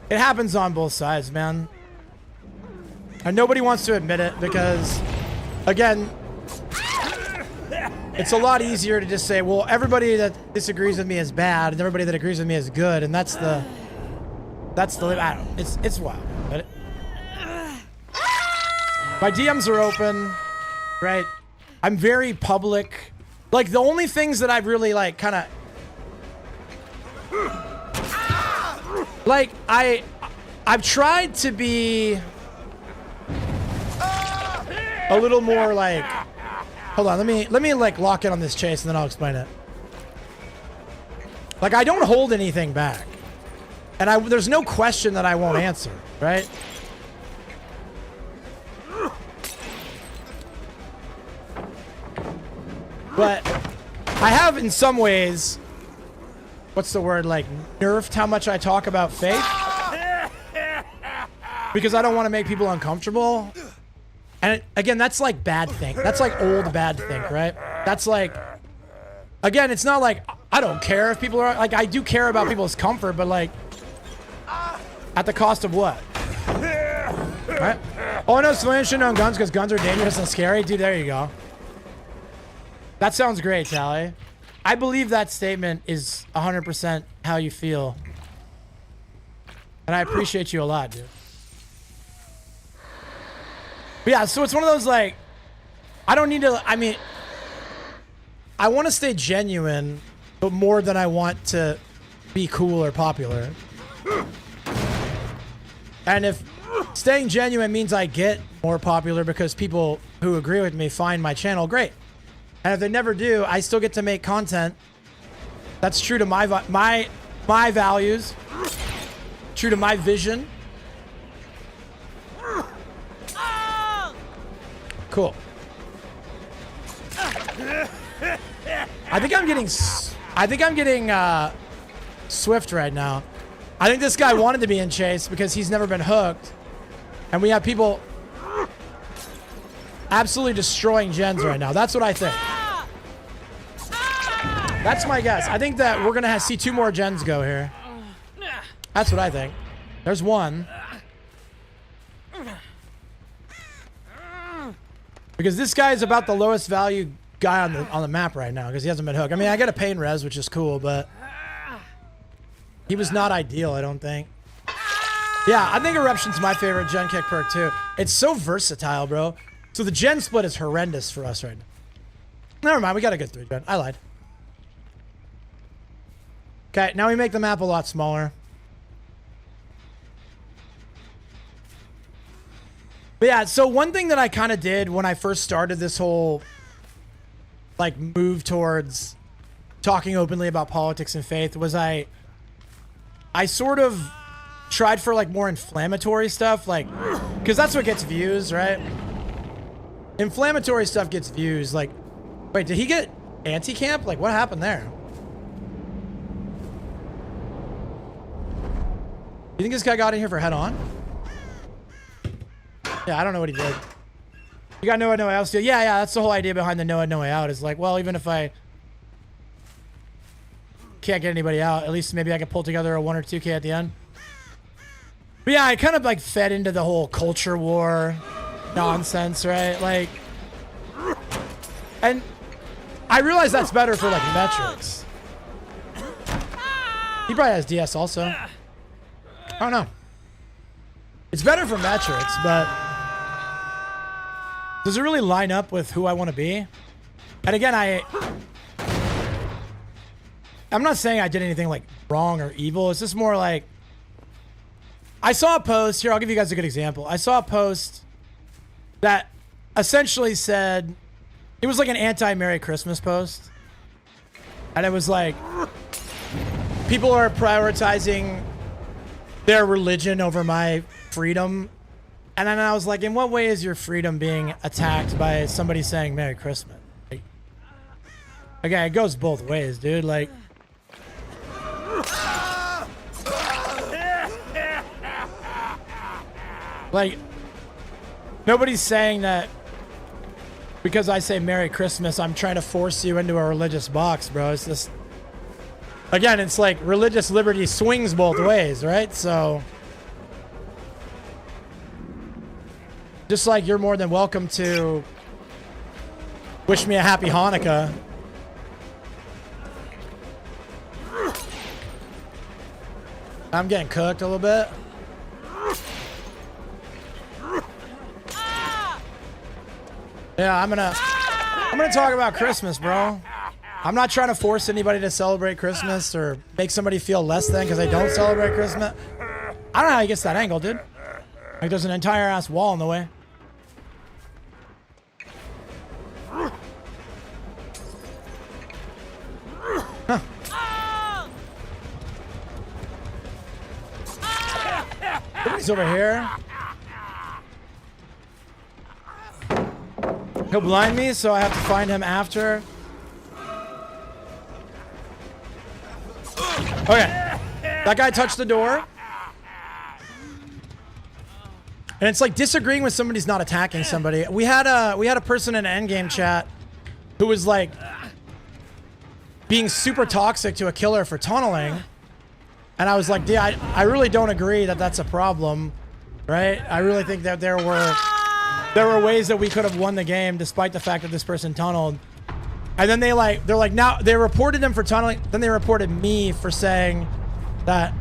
It happens on both sides, man. And nobody wants to admit it because, again, it's a lot easier to just say, well, everybody that disagrees with me is bad and everybody that agrees with me is good. And that's the, I don't know. It's wild. But my DMs are open, right? I'm very public. Like the only things that I've really like kind of, like I've tried to be a little more like, hold on, let me like lock in on this chase and then I'll explain it. Like I don't hold anything back. And there's no question that I won't answer, right? But I have in some ways, what's the word, like nerfed how much I talk about faith. Because I don't want to make people uncomfortable. And again, that's like bad think. That's like old bad think, right? That's like, again, it's not like I don't care if people are, like I do care about people's comfort, but like at the cost of what? Right? Oh no, civilians shouldn't own guns because guns are dangerous and scary. Dude, there you go. That sounds great, Tally. I believe that statement is 100% how you feel. And I appreciate you a lot, dude. But yeah, so it's one of those like, I don't need to, I mean, I want to stay genuine, but more than I want to be cool or popular. And if staying genuine means I get more popular because people who agree with me find my channel, great. And if they never do, I still get to make content that's true to my values, true to my vision. Cool. I think I'm getting swift right now. I think this guy wanted to be in chase because he's never been hooked. And we have people absolutely destroying gens right now. That's what I think. That's my guess. I think that we're going to see 2 more gens go here. That's what I think. There's one. Because this guy is about the lowest value guy on the map right now because he hasn't been hooked. I mean, I get a pain res, which is cool, but he was not ideal, I don't think. Yeah, I think Eruption's my favorite gen kick perk too. It's so versatile, bro. So the gen split is horrendous for us right now. Never mind, we got a good 3 gen. I lied. Okay, now we make the map a lot smaller. But yeah, so one thing that I kind of did when I first started this whole like move towards talking openly about politics and faith was I sort of tried for like more inflammatory stuff, like, because that's what gets views, right? Inflammatory stuff gets views. Like, wait, did he get anti-camp? Like, what happened there? You think this guy got in here for head on? Yeah, I don't know what he did. You got Noah, No Way Out still? Yeah, that's the whole idea behind the Noah, No Way Out is like, well, even if I can't get anybody out, at least maybe I can pull together a 1 or 2K at the end. But yeah, I kind of like fed into the whole culture war nonsense, right? Like, and I realize that's better for like metrics. He probably has DS also. I don't know. It's better for metrics, but does it really line up with who I want to be? And again, I'm not saying I did anything like wrong or evil. It's just more like, I saw a post here. I'll give you guys a good example. I saw a post that essentially said, it was like an anti-Merry Christmas post. And it was like, people are prioritizing their religion over my freedom. And then I was like, in what way is your freedom being attacked by somebody saying Merry Christmas? Like, okay, it goes both ways, dude. Like, nobody's saying that because I say Merry Christmas, I'm trying to force you into a religious box, bro. It's just, again, it's like religious liberty swings both ways, right? So, just like you're more than welcome to wish me a happy Hanukkah. I'm getting cooked a little bit. Yeah, I'm gonna talk about Christmas, bro. I'm not trying to force anybody to celebrate Christmas or make somebody feel less than because they don't celebrate Christmas. I don't know how he gets that angle, dude. Like, there's an entire ass wall in the way. Huh. Somebody's over here. He'll blind me, so I have to find him after. Okay. That guy touched the door. And it's like disagreeing with somebody's not attacking somebody. We had a person in an endgame chat who was like being super toxic to a killer for tunneling. And I was like, yeah, I really don't agree that that's a problem, right? I really think that there were ways that we could have won the game despite the fact that this person tunneled. And then they're like, now they reported him for tunneling. Then they reported me for saying that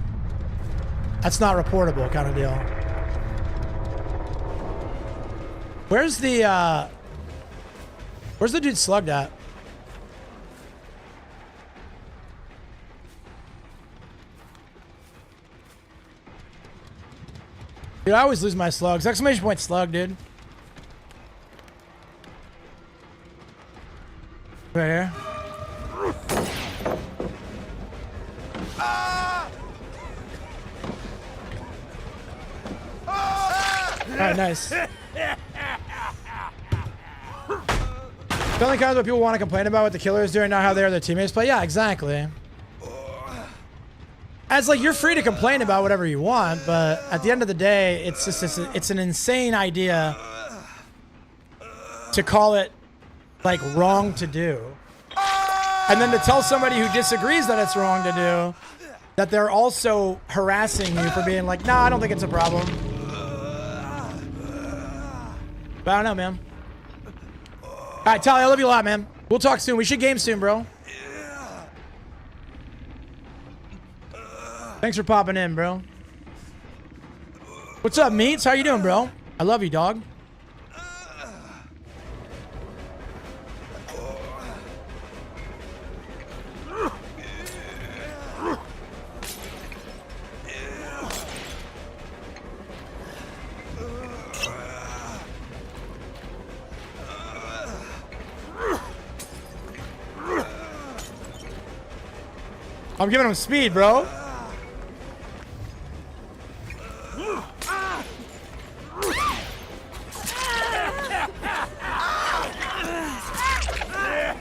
that's not reportable kind of deal. Where's the dude slugged at? Dude, I always lose my slugs. Exclamation point slug, dude. Right here. Alright, nice. Telling kind of what people want to complain about what the killer is doing, not how they are their teammates play. Yeah, exactly. It's like, you're free to complain about whatever you want, but at the end of the day, it's just it's an insane idea to call it like wrong to do. And then to tell somebody who disagrees that it's wrong to do that they're also harassing you for being like, nah, I don't think it's a problem. But I don't know, man. All right, Tally, I love you a lot, man. We'll talk soon. We should game soon, bro. Thanks for popping in, bro. What's up, Meats? How you doing, bro? I love you, dog. I'm giving him speed, bro.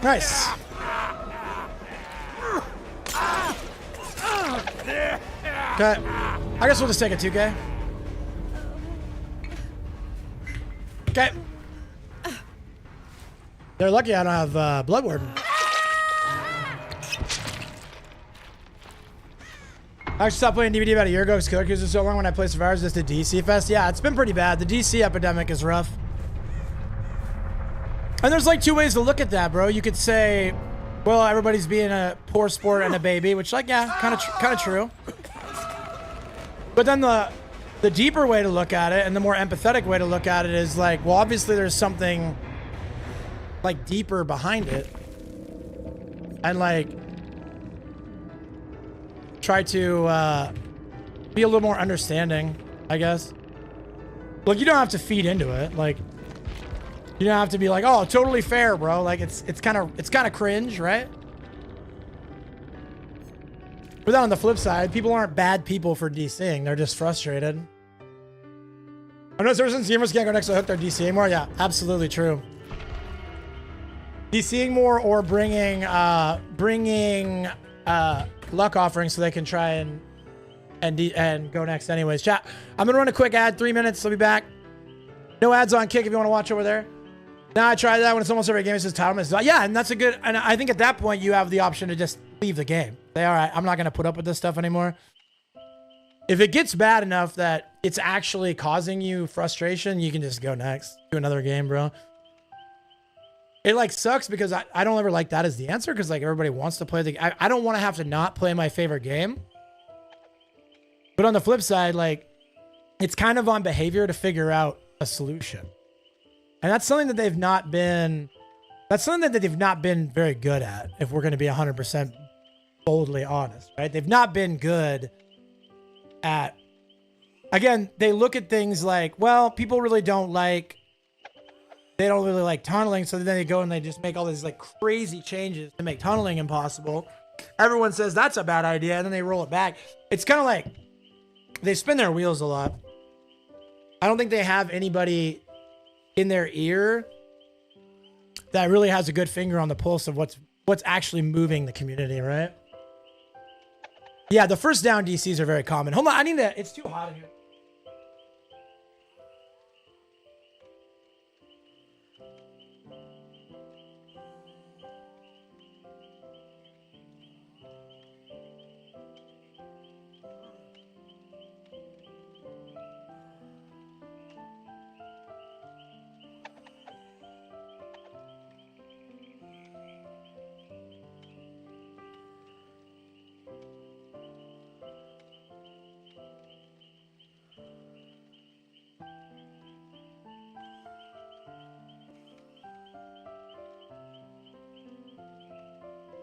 Nice. Okay. I guess we'll just take a 2K. Okay. They're lucky I don't have Blood Warden. I actually stopped playing DVD about a year ago because Killer Queues was so long when I played Survivors just did DC Fest. Yeah, it's been pretty bad. The DC epidemic is rough. And there's like two ways to look at that, bro. You could say, well, everybody's being a poor sport and a baby, which like, yeah, kind of true. But then the deeper way to look at it and the more empathetic way to look at it is like, well, obviously there's something like deeper behind it. And like, try to be a little more understanding, I guess. Look, you don't have to feed into it. Like, you don't have to be like, oh, totally fair, bro. Like, it's kind of cringe, right? But then on the flip side, people aren't bad people for DCing. They're just frustrated. I know since gamers can't go next to hook, they're DCing more. Yeah, absolutely true. DCing more or bringing luck offerings so they can try and go next anyways. Chat, I'm gonna run a quick ad, 3 minutes. I'll be back. No ads on Kick if you want to watch over there. Now I tried that when it's almost every game. It says entitlement. Yeah, and that's a good. And I think at that point you have the option to just leave the game. Say, all right, I'm not gonna put up with this stuff anymore. If it gets bad enough that it's actually causing you frustration, you can just go next to another game, bro. It like sucks because I don't ever like that as the answer because like everybody wants to play I don't want to have to not play my favorite game. But on the flip side, like it's kind of on behavior to figure out a solution. And that's something that they've not been very good at, if we're going to be 100% boldly honest, right? They've not been good at, again, they look at things like, well, people really don't like tunneling, so then they go and they just make all these like crazy changes to make tunneling impossible. Everyone says that's a bad idea, and then they roll it back. It's kind of like they spin their wheels a lot. I don't think they have anybody in their ear that really has a good finger on the pulse of what's actually moving the community, right? Yeah, the first down DCs are very common. Hold on, it's too hot in here.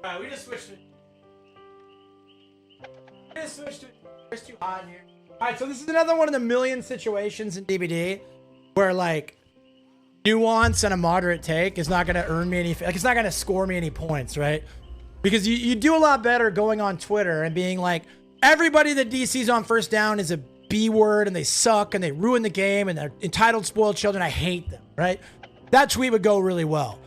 All right, we just switched it. It's too hot in here. All right, so this is another one of the million situations in DBD where like nuance and a moderate take is not going to earn me any, like it's not going to score me any points, right? Because you do a lot better going on Twitter and being like, everybody that DC's on first down is a B word and they suck and they ruin the game and they're entitled, spoiled children. I hate them, right? That tweet would go really well.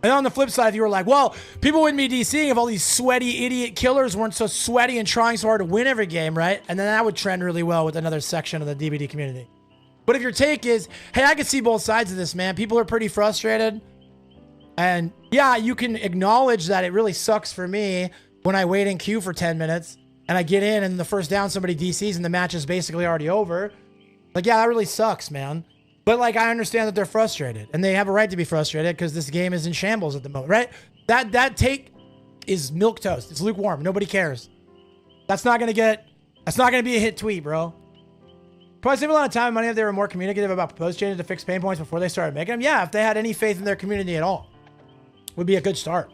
And on the flip side, if you were like, well, people wouldn't be DCing if all these sweaty idiot killers weren't so sweaty and trying so hard to win every game, right? And then that would trend really well with another section of the DBD community. But if your take is, hey, I can see both sides of this, man. People are pretty frustrated. And yeah, you can acknowledge that it really sucks for me when I wait in queue for 10 minutes and I get in and the first down somebody DCs and the match is basically already over. Like, yeah, that really sucks, man. But like, I understand that they're frustrated and they have a right to be frustrated because this game is in shambles at the moment, right? That take is milquetoast. It's lukewarm. Nobody cares. That's not going to be a hit tweet, bro. Probably save a lot of time and money if they were more communicative about proposed changes to fix pain points before they started making them. Yeah, if they had any faith in their community at all, would be a good start.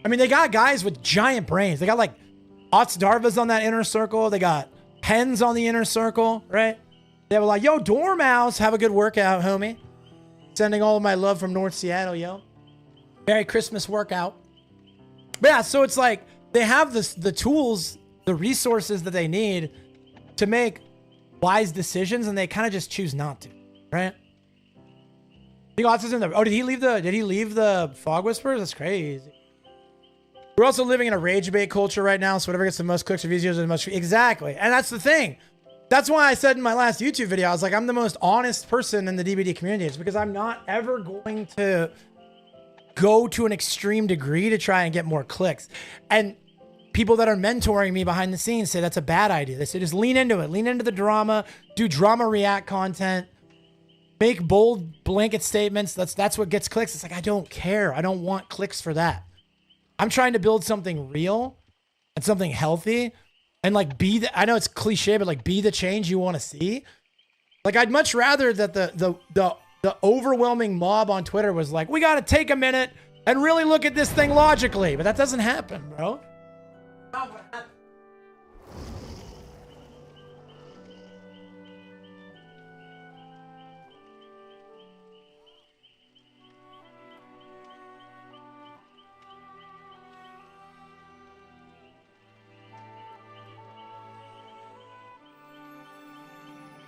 I mean, they got guys with giant brains. They got like Ots Darvas on that inner circle. They got Hens on the inner circle, right? They were like, yo, Dormouse, have a good workout, homie. Sending all of my love from North Seattle, yo. Merry Christmas workout. But yeah, so it's like, they have the tools, the resources that they need to make wise decisions, and they kind of just choose not to, right? Big autism. Oh, did he leave the Fog Whispers? That's crazy. We're also living in a rage bait culture right now, so whatever gets the most clicks or views is the most. Exactly, and that's the thing. That's why I said in my last YouTube video, I was like, I'm the most honest person in the DBD community. It's because I'm not ever going to go to an extreme degree to try and get more clicks. And people that are mentoring me behind the scenes say that's a bad idea. They say just lean into it, lean into the drama, do drama react content, make bold blanket statements. That's what gets clicks. It's like, I don't care. I don't want clicks for that. I'm trying to build something real and something healthy, and like I know it's cliche, but like be the change you want to see. Like I'd much rather that the overwhelming mob on Twitter was like, we got to take a minute and really look at this thing logically, but that doesn't happen, bro.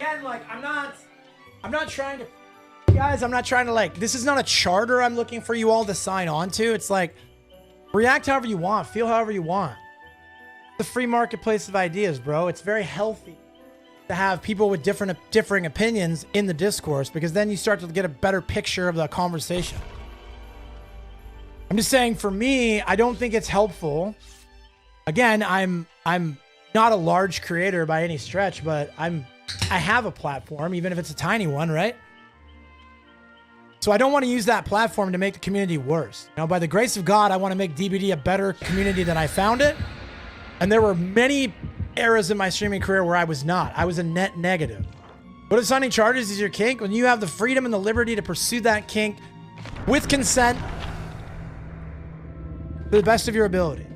Again, like I'm not trying to, guys, I'm not trying to like, this is not a charter I'm looking for you all to sign on to. It's like, react however you want, feel however you want. It's a free marketplace of ideas, bro. It's very healthy to have people with differing opinions in the discourse, because then you start to get a better picture of the conversation. I'm just saying, for me, I don't think it's helpful. Again, I'm not a large creator by any stretch, but I have a platform, even if it's a tiny one, right? So I don't want to use that platform to make the community worse. You know, by the grace of God, I want to make DBD a better community than I found it. And there were many eras in my streaming career where I was not. I was a net negative. What if signing charges is your kink? When you have the freedom and the liberty to pursue that kink with consent to the best of your ability.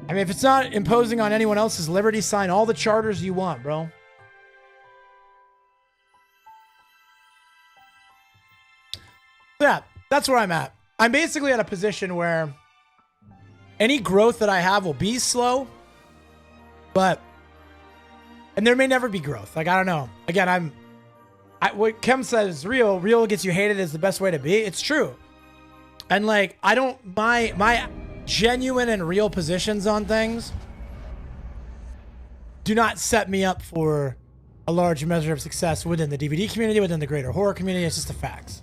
I mean, if it's not imposing on anyone else's liberty, sign all the charters you want, bro. Yeah, that's where I'm at. I'm basically at a position where any growth that I have will be slow, and there may never be growth. Like, I don't know. Again, what Kem says, real gets you hated is the best way to be. It's true. And like, my genuine and real positions on things do not set me up for a large measure of success within the DVD community, within the greater horror community. It's just the facts.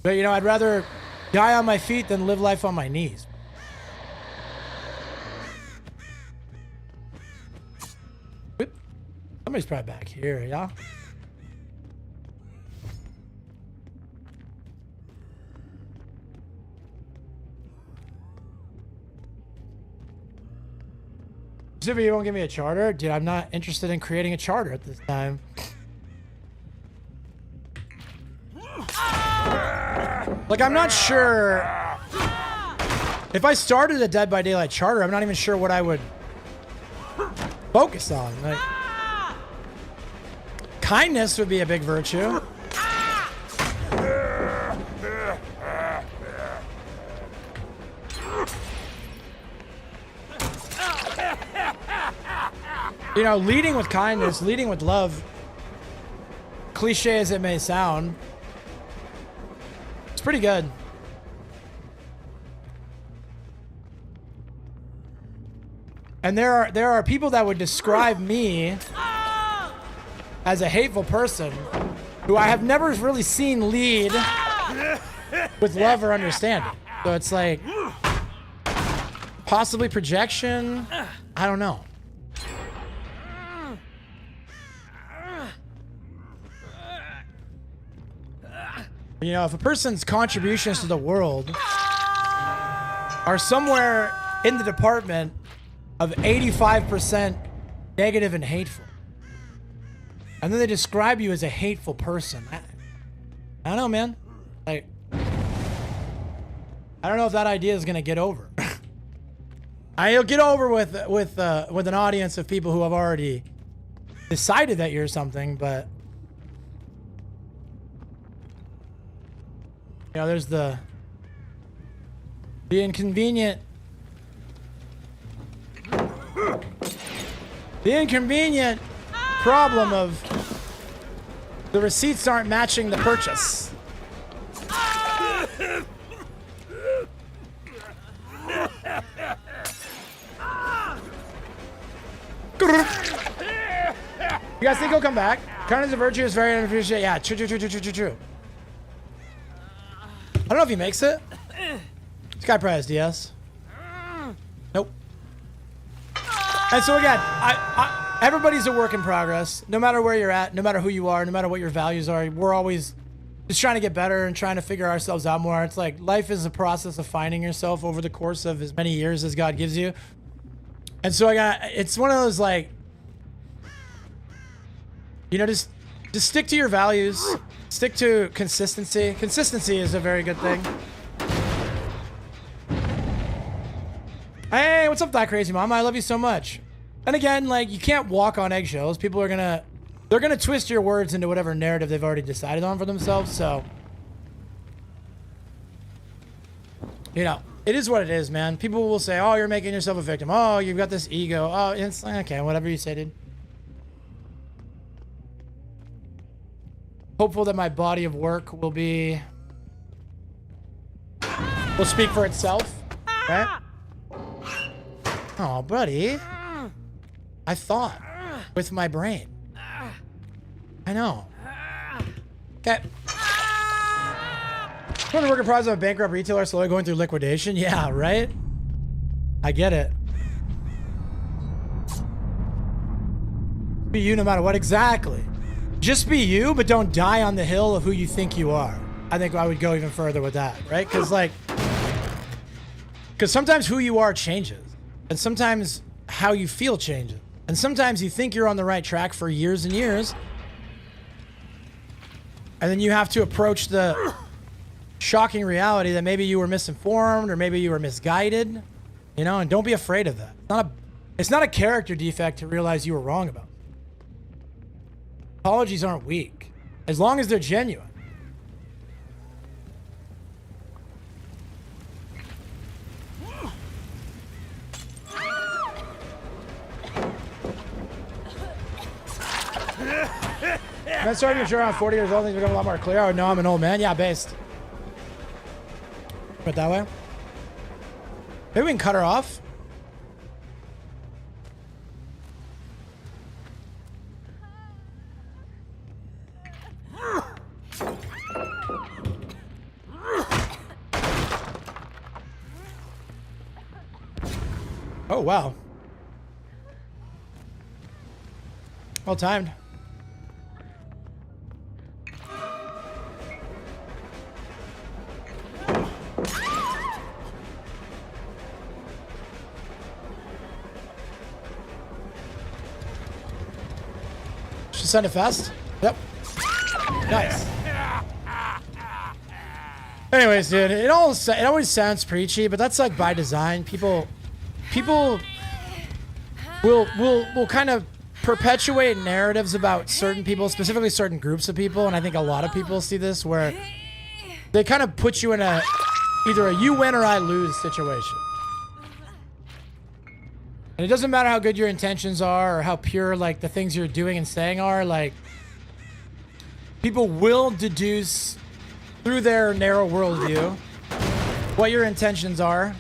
But, you know, I'd rather die on my feet than live life on my knees. Somebody's probably back here, yeah? Zippy, you won't give me a charter? Dude, I'm not interested in creating a charter at this time. Like, I'm not sure if I started a Dead by Daylight charter. I'm not even sure what I would focus on. Like, kindness would be a big virtue. You know, leading with kindness, leading with love, cliche as it may sound, it's pretty good. And there are people that would describe me as a hateful person who I have never really seen lead with love or understanding. So it's like, possibly projection, I don't know. You know, if a person's contributions to the world are somewhere in the department of 85% negative and hateful, and then they describe you as a hateful person, I don't know, man. Like, I don't know if that idea is gonna get over. I'll get over with an audience of people who have already decided that you're something, but You know, there's the inconvenient problem of the receipts aren't matching the purchase. You guys think he'll come back? Kindness of virtue is very unappreciated. Yeah, true. I don't know if he makes it. This guy probably has DS. Nope. And so again, everybody's a work in progress. No matter where you're at, no matter who you are, no matter what your values are, we're always just trying to get better and trying to figure ourselves out more. It's like life is a process of finding yourself over the course of as many years as God gives you. And so it's one of those like, you know, just stick to your values, stick to consistency. Consistency is a very good thing. Hey, what's up, that crazy mom? I love you so much. And again, like, you can't walk on eggshells. People are they're gonna twist your words into whatever narrative they've already decided on for themselves. So, you know, it is what it is, man. People will say, oh, you're making yourself a victim. Oh, you've got this ego. Oh, it's okay, whatever you say, dude. Hopeful that my body of work will speak for itself, right? Oh, buddy. I thought with my brain. I know. Okay. Want to work in progress of a bankrupt retailer slowly going through liquidation? Yeah, right? I get it. Be you no matter what. Exactly. Just be you, but don't die on the hill of who you think you are. I think I would go even further with that, right? Because sometimes who you are changes. And sometimes how you feel changes. And sometimes you think you're on the right track for years and years. And then you have to approach the shocking reality that maybe you were misinformed or maybe you were misguided. You know, and don't be afraid of that. It's not a character defect to realize you were wrong about it. Apologies aren't weak, as long as they're genuine. I'm starting to mature around 40 years old, things become a lot more clear. Oh no, I'm an old man. Yeah, based. Put it that way. Maybe we can cut her off. Oh, wow. Well timed. Should send it fast. Yep. Nice. Anyways, dude, it always sounds preachy, but that's like by design. People will kind of perpetuate narratives about certain people, specifically certain groups of people, and I think a lot of people see this where they kind of put you in either a you win or I lose situation. And it doesn't matter how good your intentions are or how pure like the things you're doing and saying are, like people will deduce through their narrow worldview what your intentions are.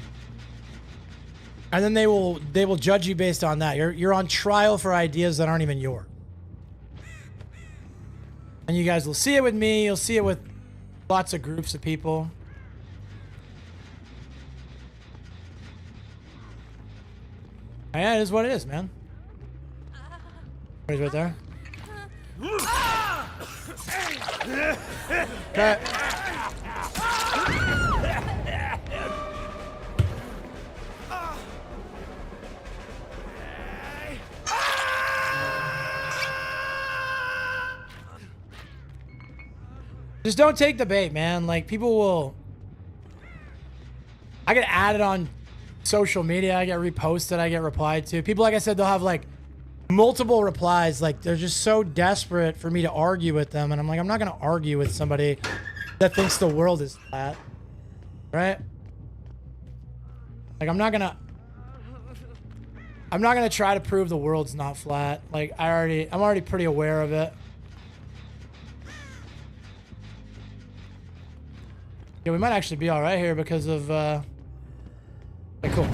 And then they will judge you based on that. You're on trial for ideas that aren't even yours. And you guys will see it with me. You'll see it with lots of groups of people. Yeah, it is what it is, man. He's right there. Okay. Just don't take the bait, man. Like, people will... I get added on social media. I get reposted. I get replied to. People, like I said, they'll have, like, multiple replies. Like, they're just so desperate for me to argue with them. And I'm like, I'm not going to argue with somebody that thinks the world is flat, right? Like I'm not gonna try to prove the world's not flat. Like I'm already pretty aware of it. Yeah, we might actually be all right here because of okay, cool.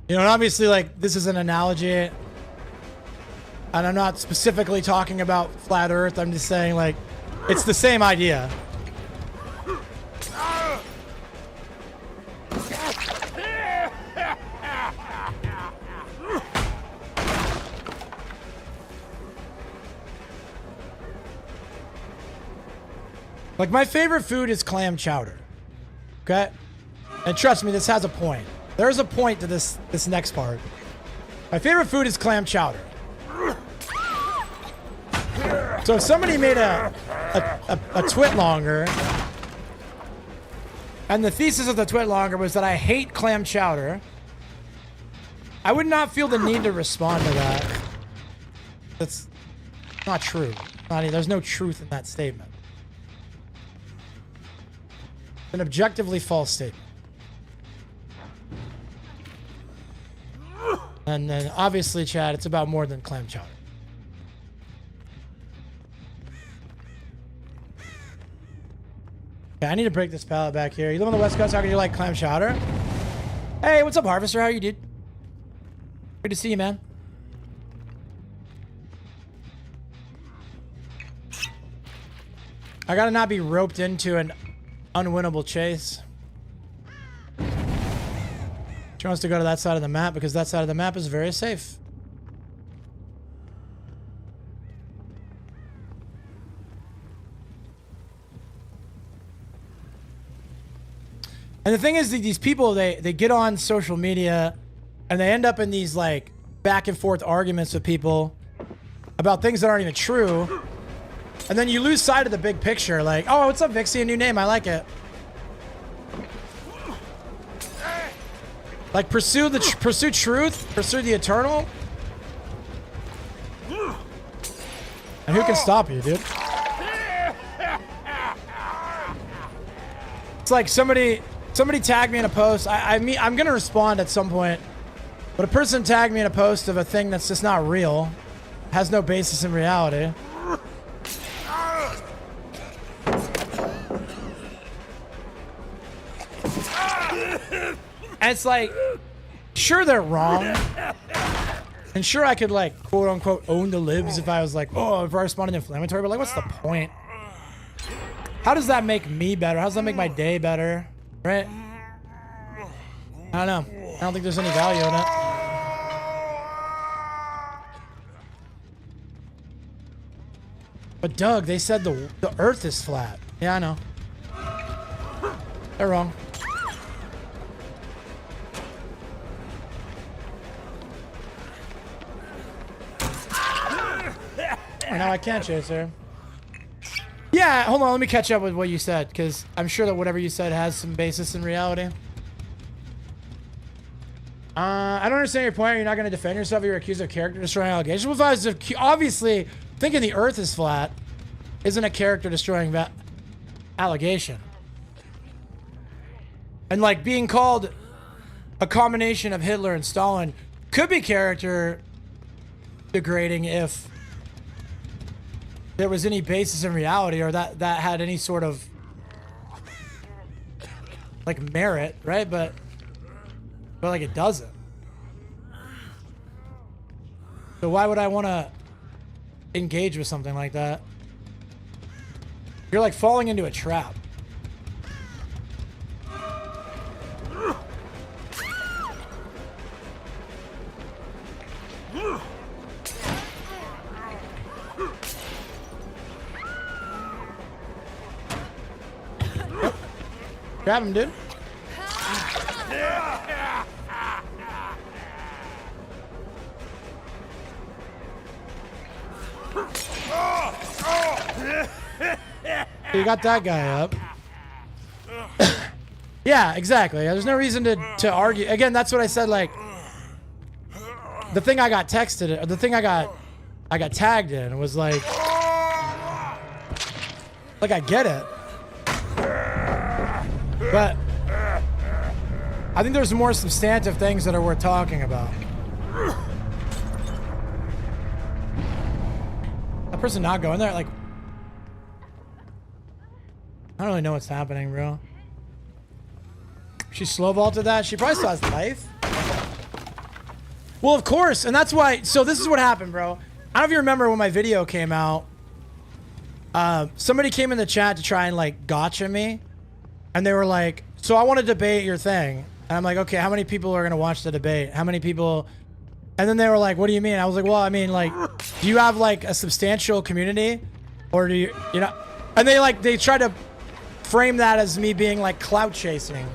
You know, and obviously, like, this is an analogy, and I'm not specifically talking about flat Earth. I'm just saying, like, it's the same idea. Like, my favorite food is clam chowder. Okay? And trust me, this has a point. There's a point to this next part. My favorite food is clam chowder. So if somebody made a Twitlonger, and the thesis of the Twitlonger was that I hate clam chowder, I would not feel the need to respond to that. That's not true. There's no truth in that statement. It's an objectively false statement. And then, obviously, Chad, it's about more than clam chowder. Okay, I need to break this pallet back here. You live on the West Coast, how can you like clam chowder? Hey, what's up, Harvester? How are you, dude? Good to see you, man. I gotta not be roped into an unwinnable chase. She wants to go to that side of the map because that side of the map is very safe. And the thing is, these people, they get on social media and they end up in these like back and forth arguments with people about things that aren't even true. And then you lose sight of the big picture. Like, oh, what's up, Vixie? A new name. I like it. Like, pursue truth, pursue the eternal. And who can stop you, dude? It's like somebody tagged me in a post. I'm gonna respond at some point, but a person tagged me in a post of a thing that's just not real, has no basis in reality. And it's like, sure they're wrong, and sure I could like quote unquote own the libs if I was like, oh, if I responded inflammatory, but like, what's the point? How does that make me better? How does that make my day better? Right? I don't know. I don't think there's any value in it. But Doug, they said the Earth is flat. Yeah, I know. They're wrong. Now I can't chase her. Yeah, hold on. Let me catch up with what you said, because I'm sure that whatever you said has some basis in reality. I don't understand your point. You're not going to defend yourself if you're accused of character destroying allegations. Well, if I was obviously thinking the Earth is flat isn't a character destroying allegation. And like being called a combination of Hitler and Stalin could be character degrading if there was any basis in reality, or that had any sort of like merit, right? But like it doesn't. So why would I want to engage with something like that? You're like falling into a trap. Grab him, dude. You got that guy up. Yeah, exactly. There's no reason to argue. Again, that's what I said. Like, the thing I got texted, or the thing I got tagged in was like, Like, I get it. But I think there's more substantive things that are worth talking about. That person not going there? Like, I don't really know what's happening, bro. She slow vaulted that. She probably still has life. Well, of course. And that's why. So this is what happened, bro. I don't know if you remember when my video came out. Somebody came in the chat to try and like gotcha me. And they were like, so I want to debate your thing. And I'm like, okay, how many people are going to watch the debate? How many people? And then they were like, what do you mean? I was like, well, I mean, like, do you have like a substantial community? Or do you know? And they tried to frame that as me being like clout chasing.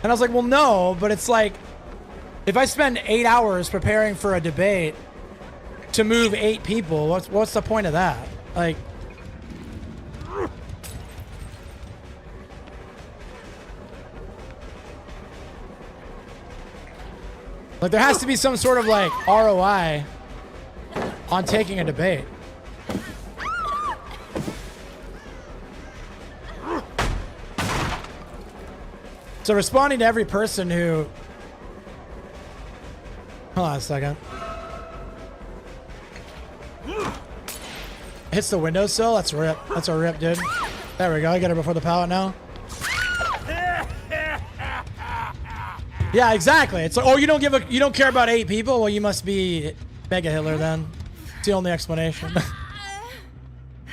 And I was like, well, no, but it's like, if I spend 8 hours preparing for a debate to move 8 people, what's the point of that? Like, there has to be some sort of like ROI on taking a debate. So responding to every person who... Hold on a second. Hits the windowsill? That's a rip. That's a rip, dude. There we go. I get her before the pallet now. Yeah, exactly. It's like, oh, you don't care about 8 people? Well, you must be Mega Hitler then. It's the only explanation.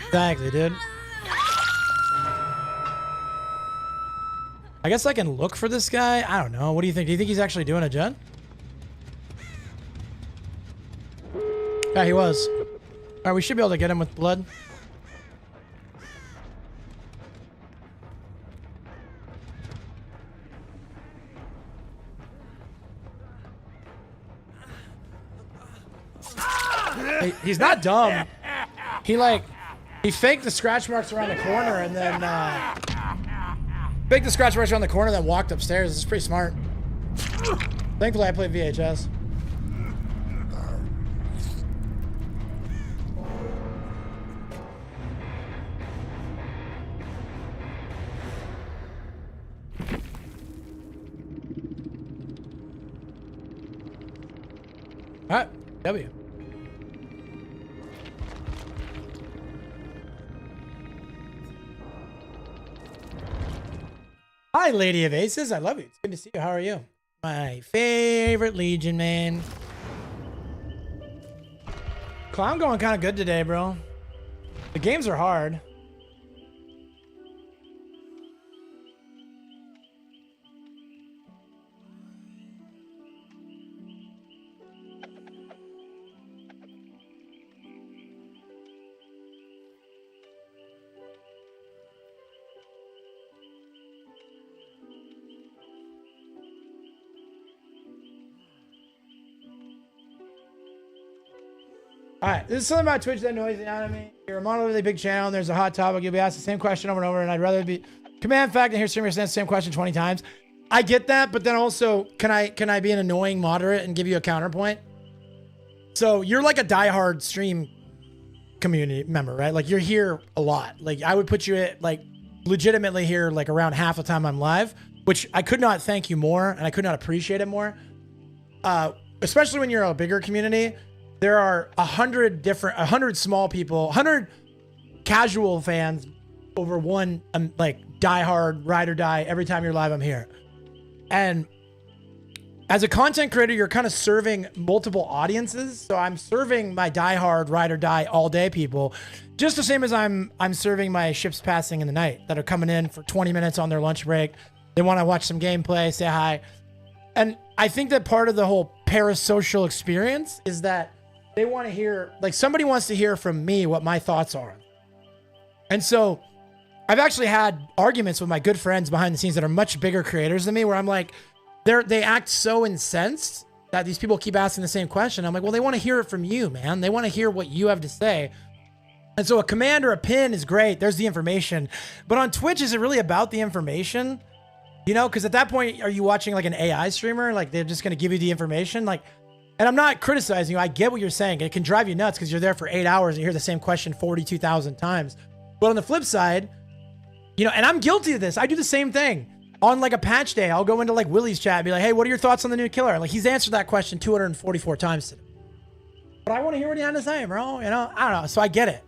Exactly, dude. I guess I can look for this guy. I don't know. What do you think? Do you think he's actually doing a gen? Yeah, he was. All right, we should be able to get him with blood. He's not dumb. He faked the scratch marks around the corner and then faked the scratch marks around the corner, then walked upstairs. This is pretty smart. Thankfully, I played VHS. All right, W. Hi, Lady of Aces. I love you. It's good to see you. How are you? My favorite Legion, man. Clown going kind of good today, bro. The games are hard. All right, this is something about Twitch that annoys the out of me. You're a monolithically big channel, and there's a hot topic. You'll be asked the same question over and over, and I'd rather be command fact and hear streamers answer the same question 20 times. I get that, but then also, can I be an annoying moderate and give you a counterpoint? So you're like a diehard stream community member, right? Like you're here a lot. Like I would put you at like legitimately here like around half the time I'm live, which I could not thank you more, and I could not appreciate it more. Especially when you're a bigger community. There are 100 small people, 100 casual fans over one like diehard ride or die. Every time you're live, I'm here. And as a content creator, you're kind of serving multiple audiences. So I'm serving my diehard ride or die all day people, just the same as I'm serving my ships passing in the night that are coming in for 20 minutes on their lunch break. They want to watch some gameplay, say hi. And I think that part of the whole parasocial experience is that they want to hear, like somebody wants to hear from me what my thoughts are. And so I've actually had arguments with my good friends behind the scenes that are much bigger creators than me, where I'm like, they act so incensed that these people keep asking the same question. I'm like, well, they want to hear it from you, man. They want to hear what you have to say. And so a command or a pin is great. There's the information. But on Twitch, is it really about the information? You know, because at that point, are you watching like an AI streamer? Like they're just going to give you the information? Like, and I'm not criticizing you. I get what you're saying. It can drive you nuts because you're there for 8 hours and you hear the same question 42,000 times. But on the flip side, you know, and I'm guilty of this. I do the same thing. On like a patch day, I'll go into like Willie's chat and be like, hey, what are your thoughts on the new killer? Like he's answered that question 244 times today. But I want to hear what he had to say, bro. You know, I don't know. So I get it.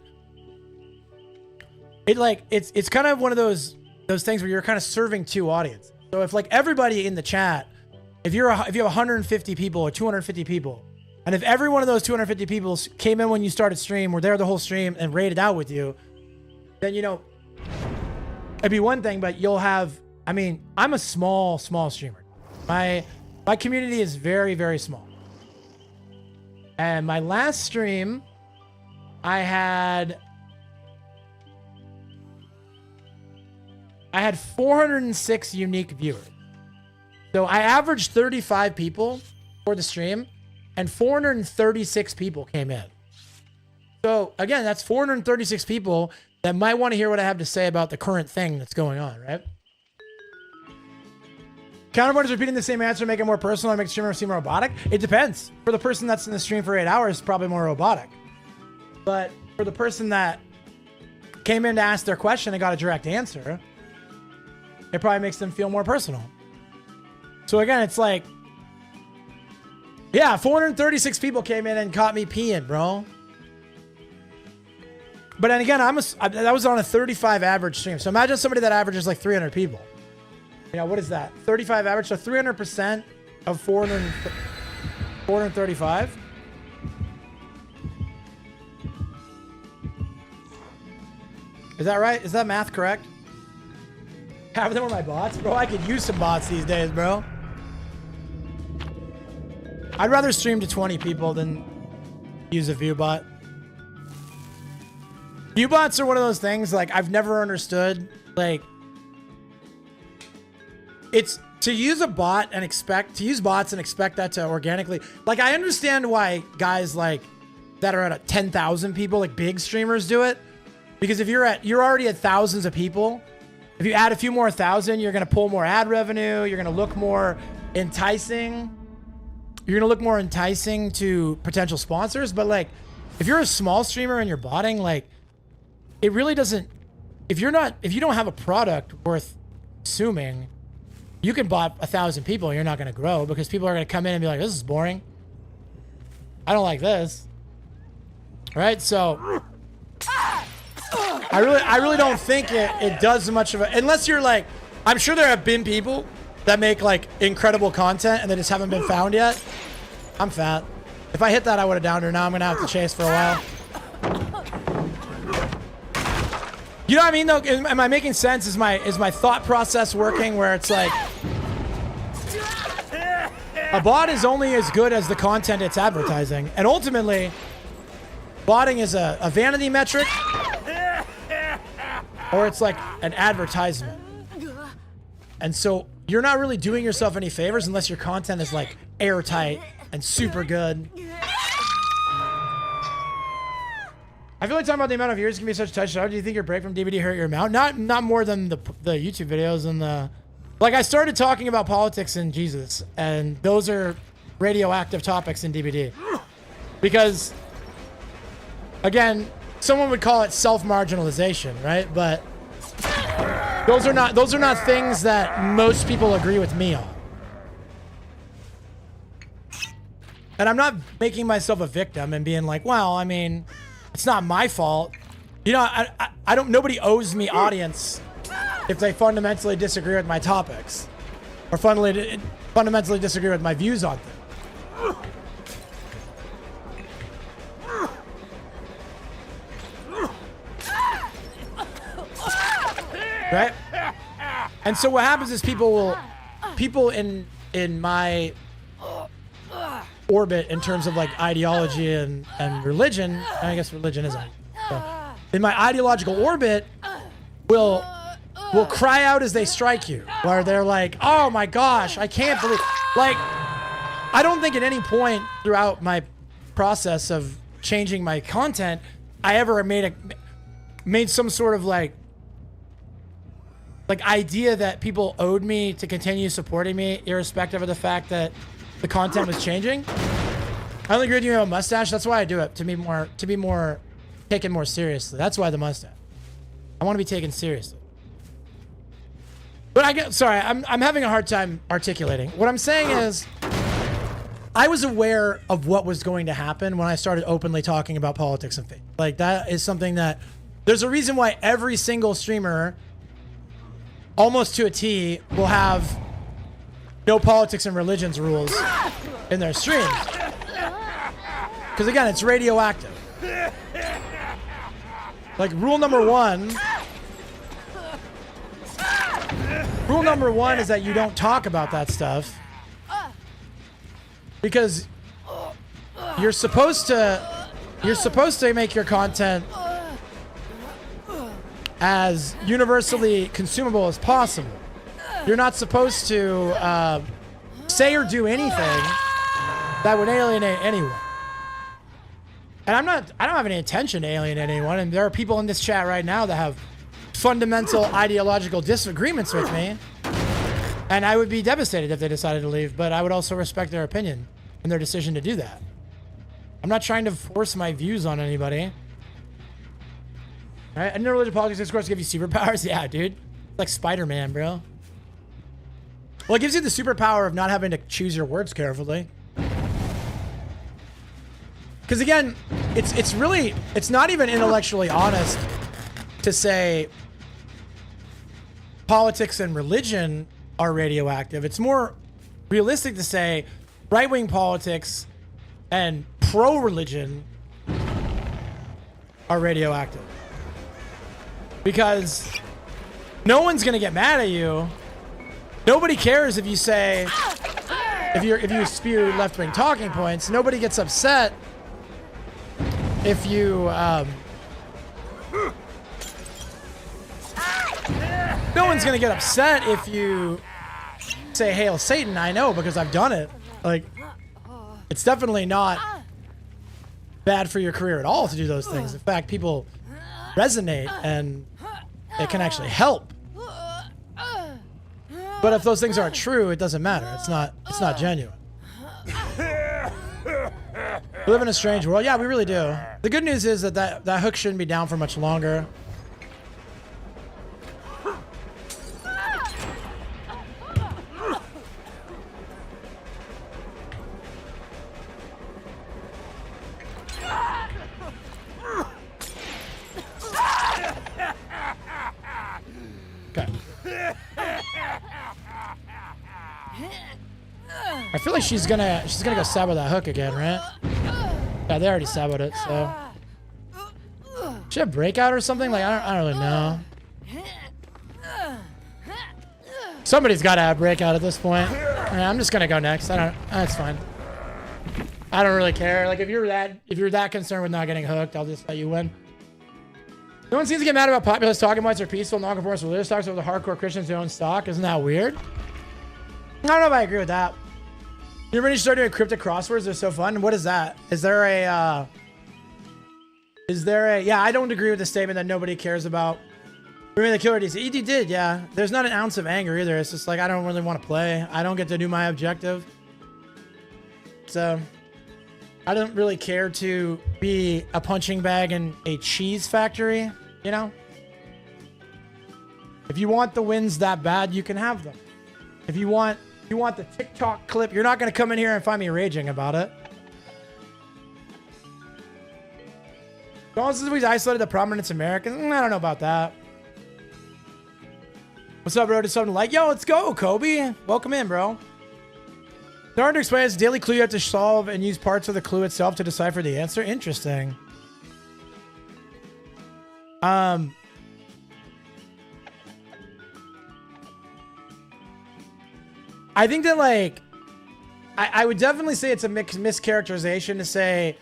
It's kind of one of those things where you're kind of serving two audiences. So if like everybody in the chat, if you have 150 people or 250 people, and if every one of those 250 people came in when you started stream, were there the whole stream and raided out with you, then, you know, it'd be one thing, but you'll have, I mean, I'm a small streamer. My community is very, very small. And my last stream, I had 406 unique viewers. So I averaged 35 people for the stream, and 436 people came in. So again, that's 436 people that might want to hear what I have to say about the current thing that's going on, right? Counterpoint is repeating the same answer, make it more personal, and make the streamer seem robotic. It depends. For the person that's in the stream for 8 hours, probably more robotic. But for the person that came in to ask their question and got a direct answer, it probably makes them feel more personal. So again, it's like, yeah, 436 people came in and caught me peeing, bro. But then again, that was on a 35 average stream. So imagine somebody that averages like 300 people. You know, what is that? 35 average, so 300% of 435. Is that right? Is that math correct? Half of them were my bots? Bro, I could use some bots these days, bro. I'd rather stream to 20 people than use a view bot. View bots are one of those things, like, I've never understood. Like, it's to use a bot and expect that to organically, like, I understand why guys like that are at 10,000 people, like big streamers, do it. Because if you're already at thousands of people, if you add a few more thousand, you're going to pull more ad revenue. You're going to look more enticing. You're going to look more enticing to potential sponsors. But like, if you're a small streamer and you're botting, like, it really doesn't, if you don't have a product worth consuming, you can bot 1,000 people and you're not going to grow, because people are going to come in and be like, this is boring. I don't like this. Right? So I really don't think it does much of a, unless you're like, I'm sure there have been people that make like incredible content and they just haven't been found yet. I'm fat. If I hit that, I would have downed her. Now I'm going to have to chase for a while. You know what I mean, though? Am I making sense? Is my thought process working, where it's like, a bot is only as good as the content it's advertising, and ultimately, botting is a vanity metric, or it's like an advertisement. And so you're not really doing yourself any favors unless your content is like airtight and super good. I feel like talking about the amount of viewers can be such a touchdown. Do you think your break from DBD hurt your amount? Not more than the YouTube videos and the, like, I started talking about politics and Jesus, and those are radioactive topics in DBD. Because, again, someone would call it self-marginalization, right? But those are not things that most people agree with me on. And I'm not making myself a victim and being like, well, I mean, it's not my fault. You know, I don't, nobody owes me audience if they fundamentally disagree with my topics or fundamentally disagree with my views on things. Right? And so what happens is people in my orbit, in terms of like ideology and religion, and I guess religion isn't, so in my ideological orbit, will cry out as they strike you, where they're like, oh my gosh, I can't believe, like, I don't think at any point throughout my process of changing my content I ever made some sort of like idea that people owed me to continue supporting me irrespective of the fact that the content was changing. I only agree with you about a mustache. That's why I do it, to be more taken more seriously. That's why the mustache. I want to be taken seriously. But I get, sorry, I'm having a hard time articulating. What I'm saying is, I was aware of what was going to happen when I started openly talking about politics and faith. Like, that is something that, there's a reason why every single streamer, almost to a T, will have no politics and religions rules in their streams. Because again, it's radioactive. Like, rule number one is that you don't talk about that stuff. Because you're supposed to make your content as universally consumable as possible. You're not supposed to say or do anything that would alienate anyone. And I don't have any intention to alienate anyone. And there are people in this chat right now that have fundamental ideological disagreements with me. And I would be devastated if they decided to leave, but I would also respect their opinion and their decision to do that. I'm not trying to force my views on anybody. All right? And religious politics discourse give you superpowers? Yeah, dude. It's like Spider-Man, bro. Well, it gives you the superpower of not having to choose your words carefully. Because again, it's not even intellectually honest to say politics and religion are radioactive. It's more realistic to say right-wing politics and pro-religion are radioactive. Because no one's gonna get mad at you. Nobody cares if you say, if you spew left-wing talking points. Nobody gets upset if you, no one's gonna get upset if you say Hail Satan. I know, because I've done it. Like, it's definitely not bad for your career at all to do those things. In fact, people resonate and it can actually help. But if those things aren't true, it doesn't matter. It's not genuine. We live in a strange world. Yeah, we really do. The good news is that hook shouldn't be down for much longer. Okay. I feel like she's gonna go sabo that hook again, right? Yeah, they already saboed it, so. Should have breakout or something? Like, I don't really know. Somebody's got to have breakout at this point. Yeah, I'm just gonna go next. That's fine. I don't really care. Like, if you're that concerned with not getting hooked, I'll just let you win. No one seems to get mad about populist talking points or peaceful, non-conformist religious talks over the hardcore Christians who own stock. Isn't that weird? I don't know if I agree with that. You ever start doing cryptic crosswords? They're so fun. What is that? Is there a, yeah, I don't agree with the statement that nobody cares about Remy the Killer DC. ED did, yeah. There's not an ounce of anger either. It's just like, I don't really want to play. I don't get to do my objective. So, I don't really care to be a punching bag in a cheese factory, you know? If you want the wins that bad, you can have them. If you want the TikTok clip, you're not going to come in here and find me raging about it. We've isolated the prominence Americans. I don't know about that. What's up, bro? Just something like, yo, let's go, Kobe. Welcome in, bro. It's hard to explain. It's a daily clue you have to solve and use parts of the clue itself to decipher the answer. Interesting. I think that, like, I would definitely say it's a mischaracterization to say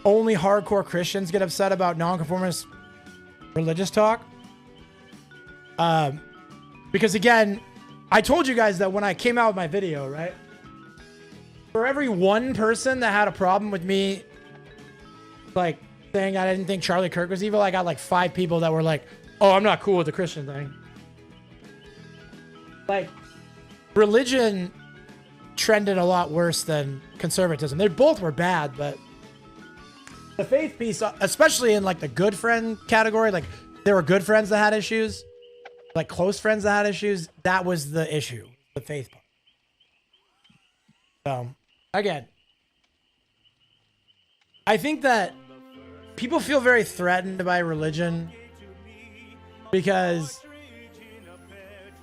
only hardcore Christians get upset about nonconformist religious talk. Because, again, I told you guys that when I came out with my video, right? For every one person that had a problem with me, like, saying I didn't think Charlie Kirk was evil, I got, like, 5 people that were like, oh, I'm not cool with the Christian thing. Like, religion trended a lot worse than conservatism. They both were bad, but the faith piece, especially in like the good friend category, like there were good friends that had issues, like close friends that had issues. That was the issue, the faith part. So, again, I think that people feel very threatened by religion because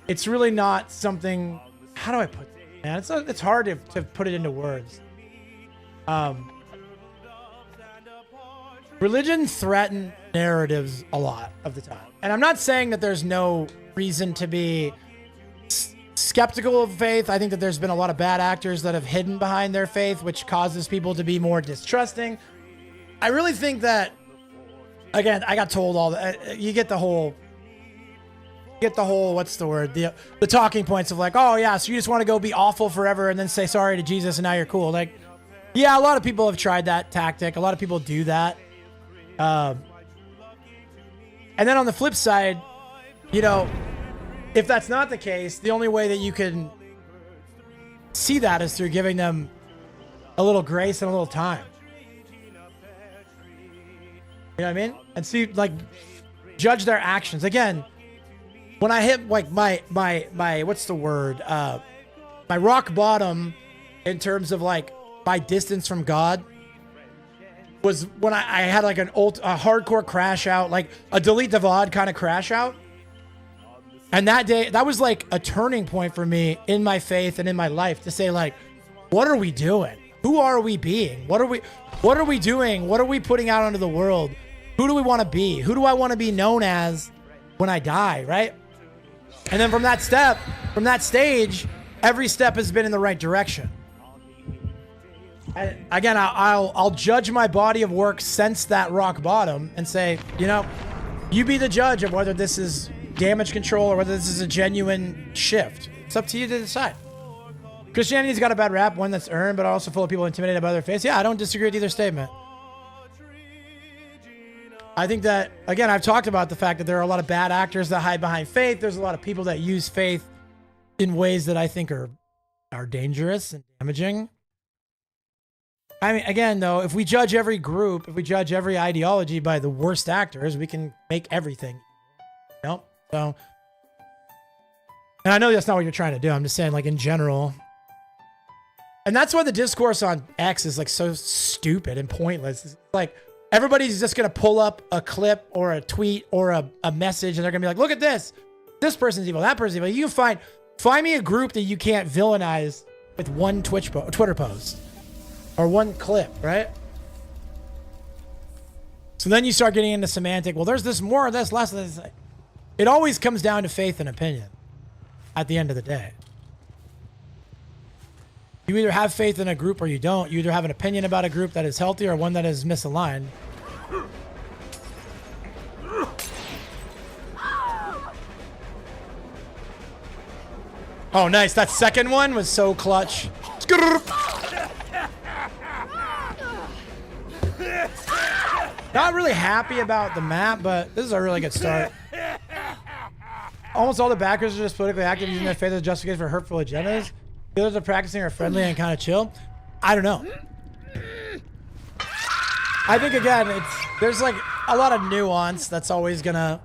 it's really not something. How do I put it, man? It's hard to put it into words. Religion threatens narratives a lot of the time. And I'm not saying that there's no reason to be skeptical of faith. I think that there's been a lot of bad actors that have hidden behind their faith, which causes people to be more distrusting. I really think that, again, I got told all that. You get the whole, what's the word? The talking points of like, oh yeah, so you just want to go be awful forever and then say sorry to Jesus and now you're cool. Like, yeah, a lot of people have tried that tactic. A lot of people do that. And then on the flip side, you know, if that's not the case, the only way that you can see that is through giving them a little grace and a little time. You know what I mean? And see, like, judge their actions. Again, when I hit like my what's the word? My rock bottom in terms of like my distance from God was when I had like a hardcore crash out, like a delete the VOD kind of crash out. And that day, that was like a turning point for me in my faith and in my life to say like, what are we doing? Who are we being? What are we doing? What are we putting out into the world? Who do we want to be? Who do I want to be known as when I die, right? And then from that stage, every step has been in the right direction. And again, I'll judge my body of work since that rock bottom and say, you know, you be the judge of whether this is damage control or whether this is a genuine shift. It's up to you to decide. Christianity's got a bad rap, one that's earned, but also full of people intimidated by their faith. Yeah, I don't disagree with either statement. I think that, again, I've talked about the fact that there are a lot of bad actors that hide behind faith. There's a lot of people that use faith in ways that I think are dangerous and damaging. I mean, again, though, if we judge every group, if we judge every ideology by the worst actors, we can make everything. You know? So, and I know that's not what you're trying to do. I'm just saying, like, in general. And that's why the discourse on X is, like, so stupid and pointless. It's like, everybody's just going to pull up a clip or a tweet or a message, and they're going to be like, look at this. This person's evil. That person's evil. You can find me a group that you can't villainize with one Twitter post. Or one clip, right? So then you start getting into semantic. Well, there's this more, this less. This. It always comes down to faith and opinion at the end of the day. You either have faith in a group or you don't. You either have an opinion about a group that is healthy or one that is misaligned. Oh, nice. That second one was so clutch. Not really happy about the map, but this is a really good start. Almost all the backers are just politically active, using their faith as justification for hurtful agendas. The others are practicing are friendly and kind of chill. I don't know. I think, again, there's like a lot of nuance that's always gonna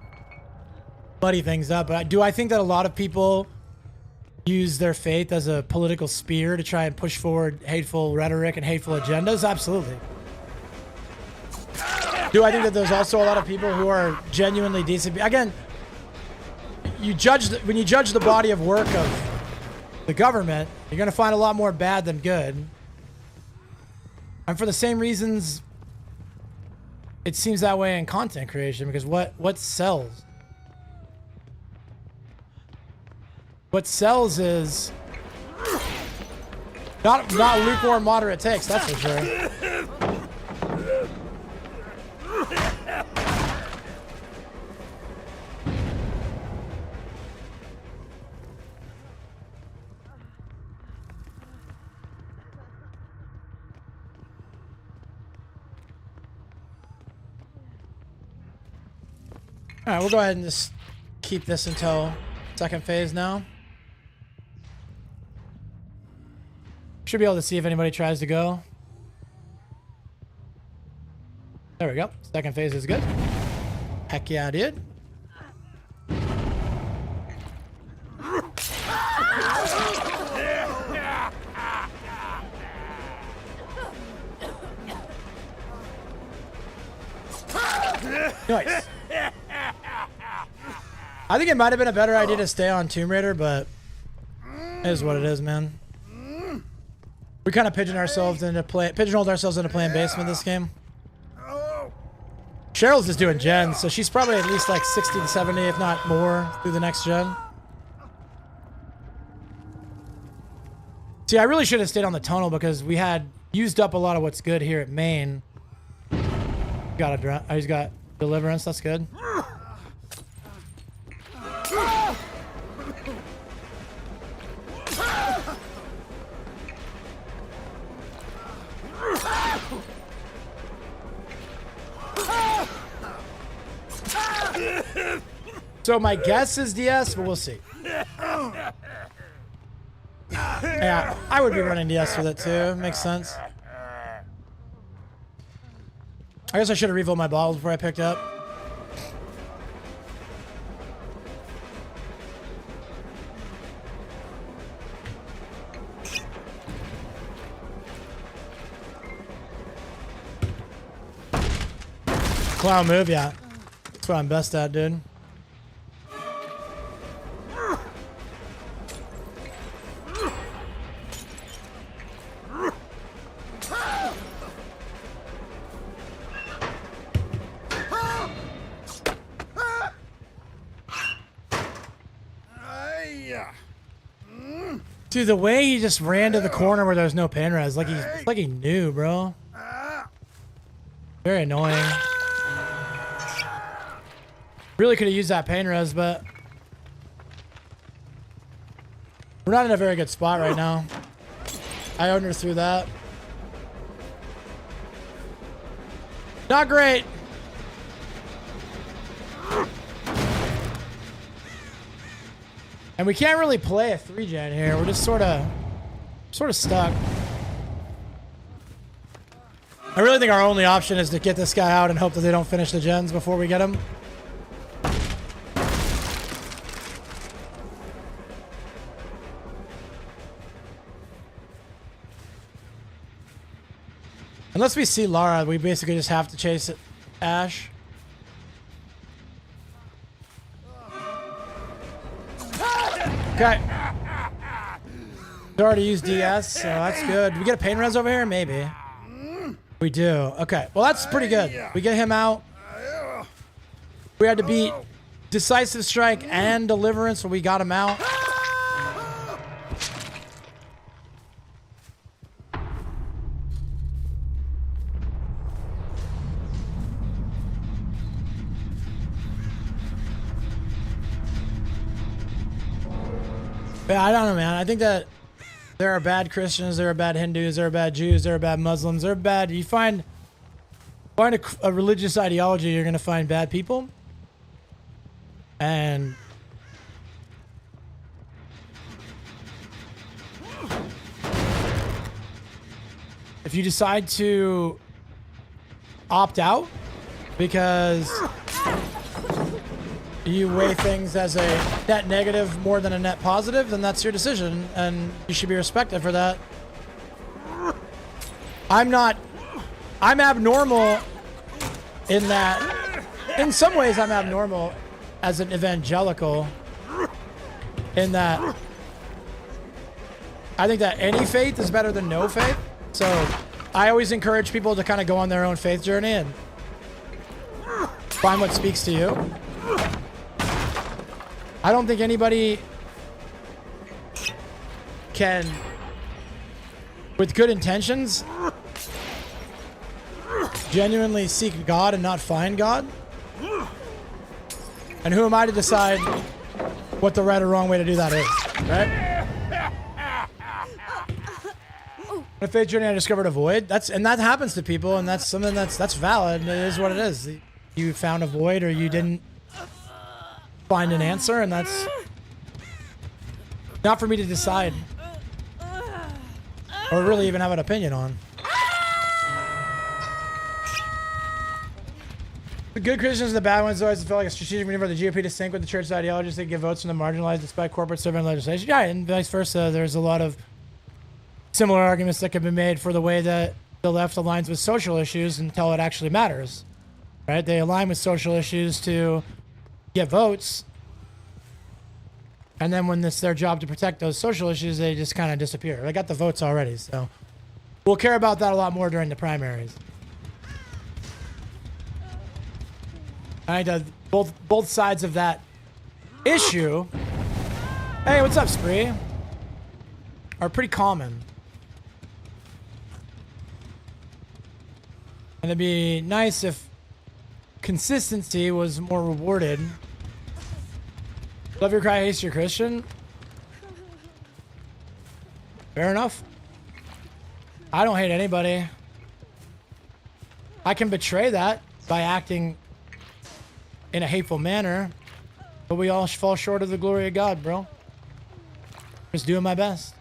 muddy things up. But do I think that a lot of people use their faith as a political spear to try and push forward hateful rhetoric and hateful agendas? Absolutely. Do I think that there's also a lot of people who are genuinely decent? Again, when you judge the body of work of the government, you're going to find a lot more bad than good. And for the same reasons, it seems that way in content creation, because what sells? What sells is not lukewarm moderate takes, that's for sure. All right, we'll go ahead and just keep this until second phase now. Should be able to see if anybody tries to go. There we go. Second phase is good. Heck yeah, dude. Nice. I think it might have been a better idea to stay on Tomb Raider, but it is what it is, man. We kind of pigeonholed ourselves into playing basement this game. Cheryl's just doing gens, so she's probably at least like 60 to 70, if not more, through the next gen. See, I really should have stayed on the tunnel because we had used up a lot of what's good here at Maine. He's got Deliverance, that's good. So my guess is DS, but we'll see. Yeah, I would be running DS with it too. Makes sense. I guess I should have refilled my bottles before I picked up. Clown move, yeah. That's what I'm best at, dude. Dude, the way he just ran to the corner where there's no pain res, like he knew, bro. Very annoying. Really could have used that pain res, but we're not in a very good spot right now. I under through that. Not great. And we can't really play a 3-gen here. We're just sort of stuck. I really think our only option is to get this guy out and hope that they don't finish the gens before we get him. Unless we see Lara, we basically just have to chase it. Ash. Okay. We already used DS, so that's good. Do we get a pain res over here? Maybe. We do. Okay. Well, that's pretty good. We get him out. We had to beat Decisive Strike and Deliverance, so we got him out. Yeah, I don't know, man. I think that there are bad Christians, there are bad Hindus, there are bad Jews, there are bad Muslims, there are bad... You find a religious ideology, you're going to find bad people. And... if you decide to opt out because you weigh things as a net negative more than a net positive, then that's your decision, and you should be respected for that. I'm abnormal in that, in some ways I'm abnormal as an evangelical in that I think that any faith is better than no faith. So I always encourage people to kind of go on their own faith journey and find what speaks to you. I don't think anybody can, with good intentions, genuinely seek God and not find God. And who am I to decide what the right or wrong way to do that is, right? In a faith journey, I discovered a void. And that happens to people, and that's something that's valid. It is what it is. You found a void, or you didn't find an answer, and that's not for me to decide or really even have an opinion on. The good Christians and the bad ones always felt like a strategic maneuver for the GOP to sync with the church's ideologies. They give votes from the marginalized despite corporate serving legislation. Yeah, and vice versa. There's a lot of similar arguments that can be made for the way that the left aligns with social issues until it actually matters. right? They align with social issues to get votes. And then when it's their job to protect those social issues, they just kind of disappear. They got the votes already, so we'll care about that a lot more during the primaries. I think both sides of that issue. Hey, what's up, Spree? Are pretty common. And it'd be nice if consistency was more rewarded. Love your cry, haste your Christian. Fair enough. I don't hate anybody. I can betray that by acting in a hateful manner, but we all fall short of the glory of God, bro. Just doing my best.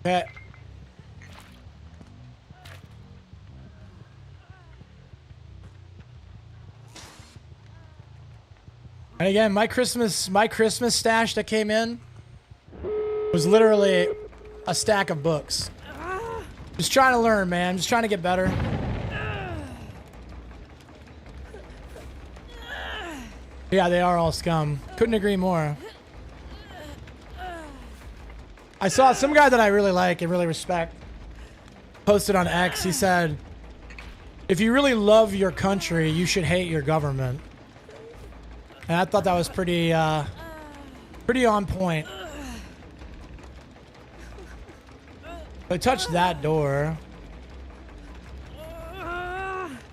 Okay. And again, my Christmas stash that came in was literally a stack of books. Just trying to learn, man. Just trying to get better. Yeah, they are all scum. Couldn't agree more. I saw some guy that I really like and really respect posted on X. He said, if you really love your country, you should hate your government. And I thought that was pretty on point. If I touch that door,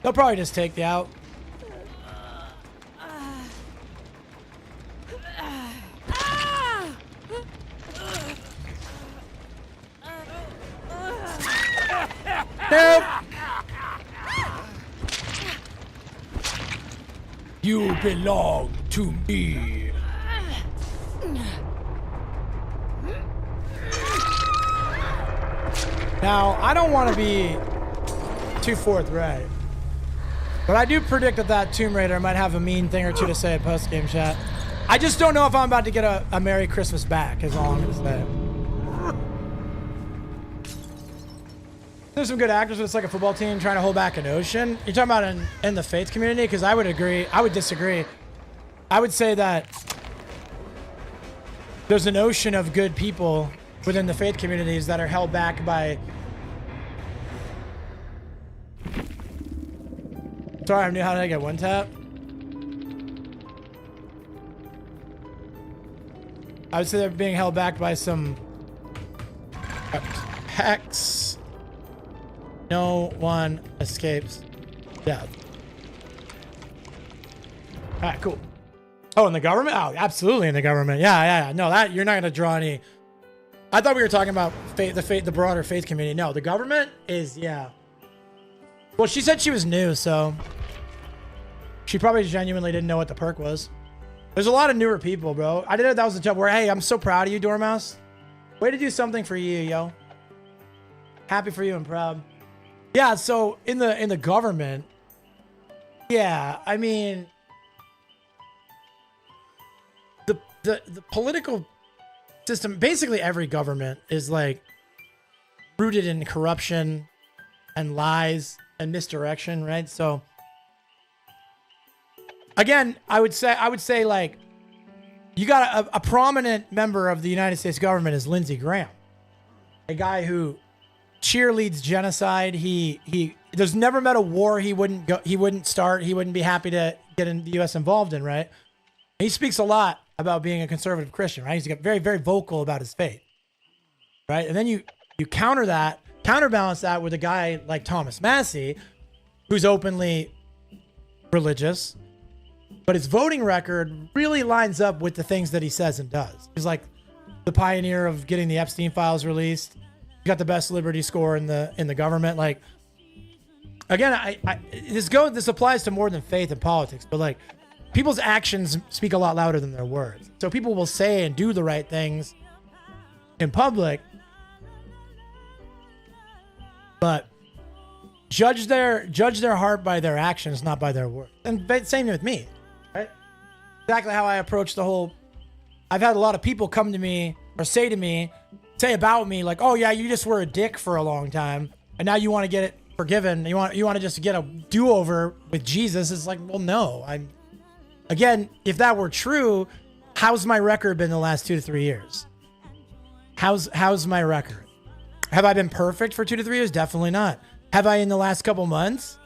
they'll probably just take you out. Nope. You belong to me. Now, I don't want to be too forthright, but I do predict that Tomb Raider might have a mean thing or two to say at post-game chat. I just don't know if I'm about to get a Merry Christmas back, is all I'm going to say. There's some good actors, but it's like a football team trying to hold back an ocean. You're talking about in the faith community? Because I would agree. I would disagree. I would say that there's an ocean of good people within the faith communities that are held back by... Sorry, I knew how to get one tap. I would say they're being held back by some hex. No one escapes death. All right, cool. Oh, in the government? Oh, absolutely in the government. Yeah. No, that you're not going to draw any. I thought we were talking about the broader faith community. No, the government is, yeah. Well, she said she was new, so she probably genuinely didn't know what the perk was. There's a lot of newer people, bro. I did it. That was the job where, hey, I'm so proud of you, Dormouse. Way to do something for you, yo. Happy for you and proud. Yeah, so in the government, yeah, I mean, the political system, basically every government is like rooted in corruption and lies and misdirection, right? So again, I would say like you got a prominent member of the United States government is Lindsey Graham, a guy who cheerleads genocide. He there's never met a war he wouldn't start. He wouldn't be happy to get the U.S. involved in, right? He speaks a lot about being a conservative Christian, right? He's very, very vocal about his faith, right? And then you counterbalance that with a guy like Thomas Massey, who's openly religious, but his voting record really lines up with the things that he says and does. He's like the pioneer of getting the Epstein files released. He got the best Liberty score in the government. Like, again, this applies to more than faith and politics, but like people's actions speak a lot louder than their words. So people will say and do the right things in public, but judge their heart by their actions, not by their words. And same with me, right? Exactly how I approach the whole. I've had a lot of people come to me or say about me like, oh yeah, you just were a dick for a long time. and now you want to get it forgiven. You want to just get a do-over with Jesus. It's like, well, no. Again, if that were true, how's my record been the last 2 to 3 years? How's my record? Have I been perfect for 2 to 3 years? Definitely not. Have I in the last couple months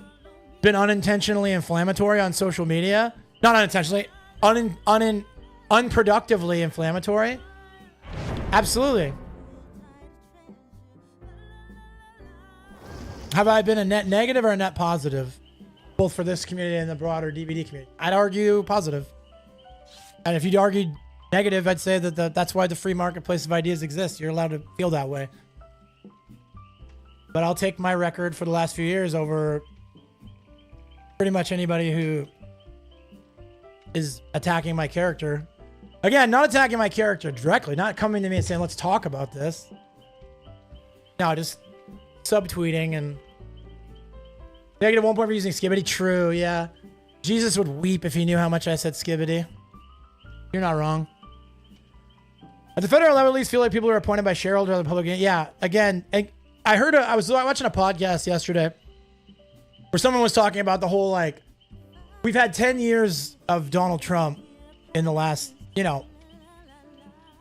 been unintentionally inflammatory on social media? Not unintentionally, unproductively inflammatory? Absolutely. Have I been a net negative or a net positive? Both for this community and the broader DVD community. I'd argue positive. And if you'd argue negative, I'd say that that's why the free marketplace of ideas exists. You're allowed to feel that way. But I'll take my record for the last few years over pretty much anybody who is attacking my character. Again, not attacking my character directly, not coming to me and saying, let's talk about this. No, just subtweeting and negative 1 point for using Skibidi. True, yeah. Jesus would weep if he knew how much I said Skibidi. You're not wrong. At the federal level, at least feel like people are appointed by shareholders of the public. Yeah, again, I was watching a podcast yesterday where someone was talking about the whole, like, we've had 10 years of Donald Trump in the last,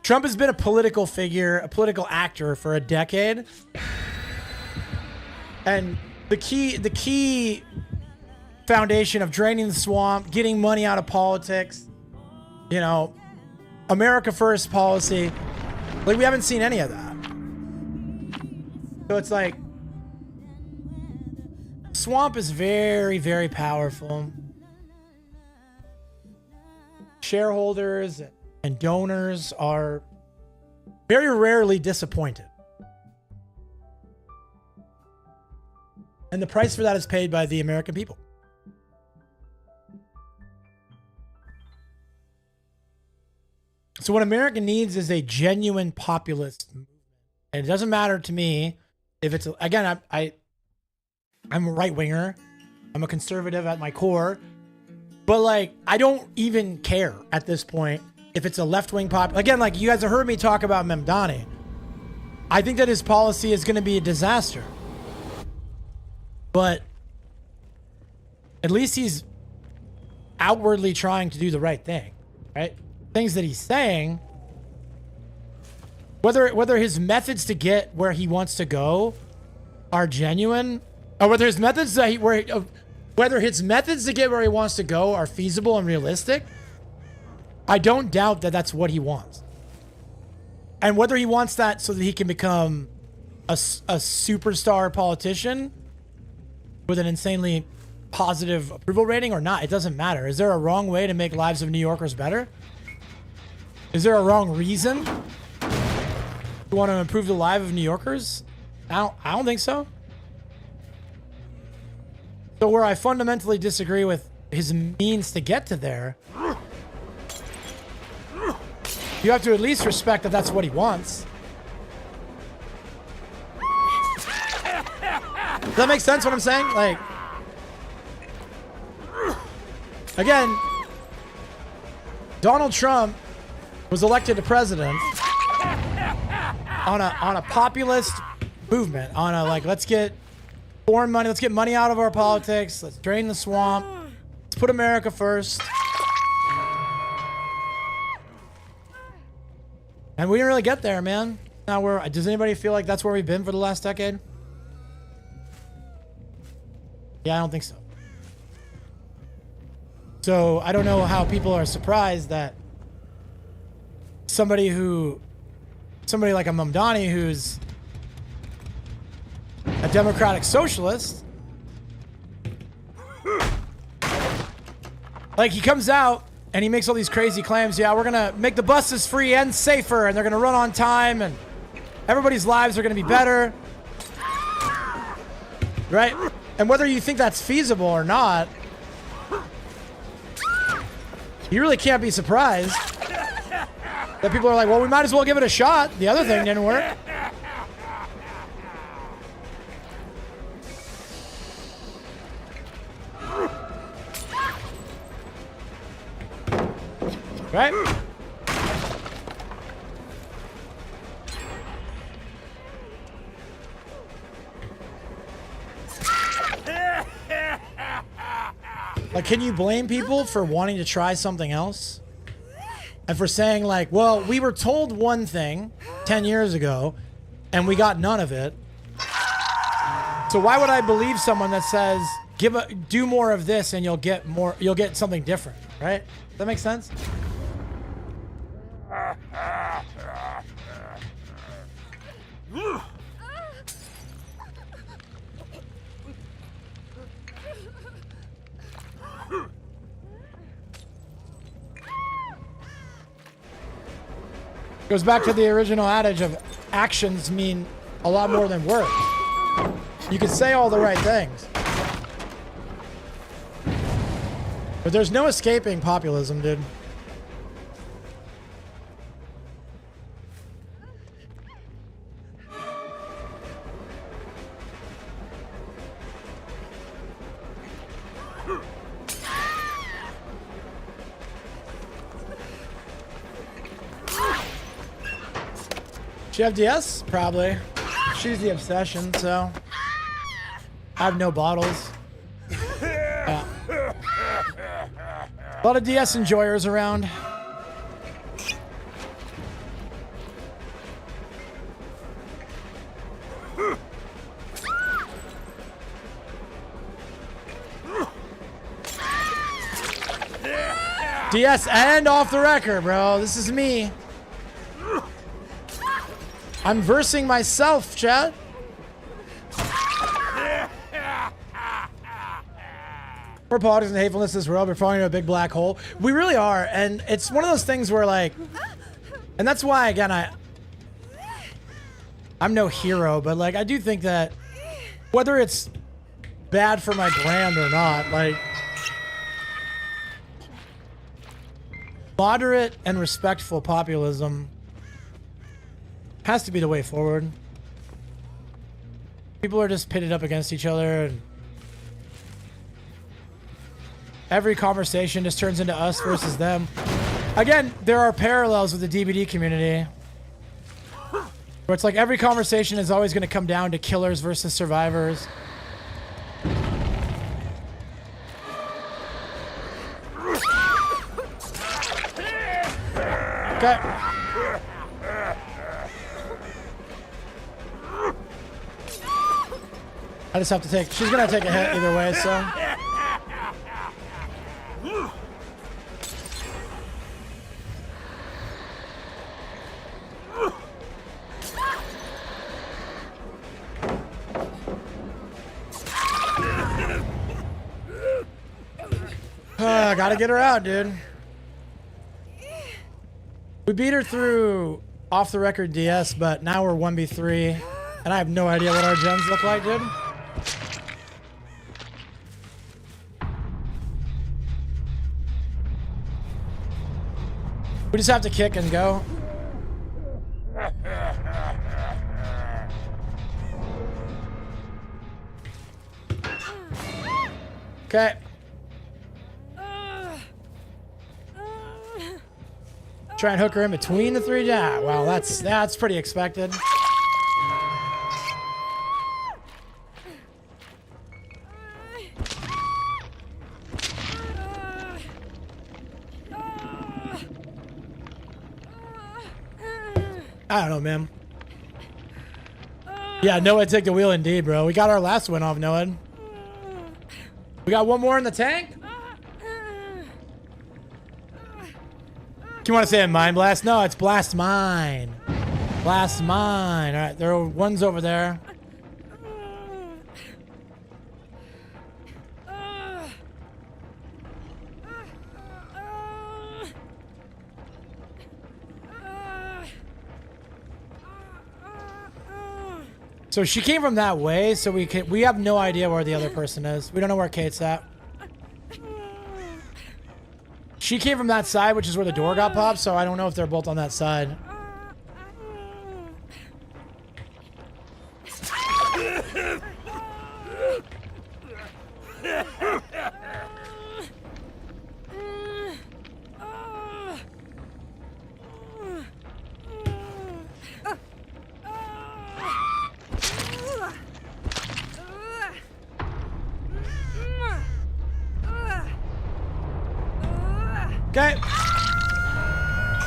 Trump has been a political figure, a political actor for a decade. And the key foundation of draining the swamp, getting money out of politics, America First policy, like, we haven't seen any of that. So it's like, swamp is very, very powerful. Shareholders and donors are very rarely disappointed. And the price for that is paid by the American people. So what America needs is a genuine populist movement. And it doesn't matter to me if it's, again, I'm a right winger. I'm a conservative at my core. But, like, I don't even care at this point if it's a left-wing pop. Again, like, you guys have heard me talk about Mamdani. I think that his policy is going to be a disaster. But at least he's outwardly trying to do the right thing, right? Things that he's saying, whether his methods to get where he wants to go are genuine, or whether his methods to get where he wants to go are feasible and realistic, I don't doubt that that's what he wants. And whether he wants that so that he can become a superstar politician with an insanely positive approval rating or not, it doesn't matter. Is there a wrong way to make lives of New Yorkers better? Is there a wrong reason you want to improve the life of New Yorkers? I don't think so. So where I fundamentally disagree with his means to get to there, you have to at least respect that that's what he wants. Does that make sense what I'm saying? Like, again, Donald Trump was elected to president on a populist movement, on a, like, let's get foreign money, let's get money out of our politics, let's drain the swamp, let's put America first. And we didn't really get there, man. Now does anybody feel like that's where we've been for the last decade? Yeah, I don't think so. So I don't know how people are surprised that somebody like a Mamdani, who's a democratic socialist, like, he comes out and he makes all these crazy claims. Yeah, we're gonna make the buses free and safer, and they're gonna run on time, and everybody's lives are gonna be better, right? And whether you think that's feasible or not, you really can't be surprised that people are like, well, we might as well give it a shot. The other thing didn't work. Right? Like, can you blame people for wanting to try something else? And for saying like, well, we were told one thing 10 years ago and we got none of it. So why would I believe someone that says, do more of this and you'll get something different, right? Does that make sense? Goes back to the original adage of actions mean a lot more than words. You can say all the right things, but there's no escaping populism, dude. She have DS? Probably. She's the obsession, so I have no bottles. Yeah. A lot of DS enjoyers around. DS and off the record, bro. This is me. I'm versing myself, chat. We're politics and hatefulness in this world. We're falling into a big black hole. We really are. And it's one of those things where, like, and that's why, again, I'm no hero, but, like, I do think that whether it's bad for my brand or not, like, moderate and respectful populism has to be the way forward. People are just pitted up against each other, and every conversation just turns into us versus them. Again, there are parallels with the DBD community, where it's like every conversation is always going to come down to killers versus survivors. Okay. I just have to take... She's going to take a hit either way, so... Gotta get her out, dude. We beat her through off-the-record DS, but now we're 1v3, and I have no idea what our gens look like, dude. We just have to kick and go. Okay. Try and hook her in between the three. Yeah, well, that's pretty expected. I don't know, man. Yeah, Noah, take the wheel indeed, bro. We got our last win off, Noah. We got one more in the tank? You want to say a Mind Blast? No, it's Blast Mine. Blast Mine. All right, there are ones over there. So she came from that way, so we have no idea where the other person is. We don't know where Kate's at. She came from that side, which is where the door got popped, so I don't know if they're both on that side.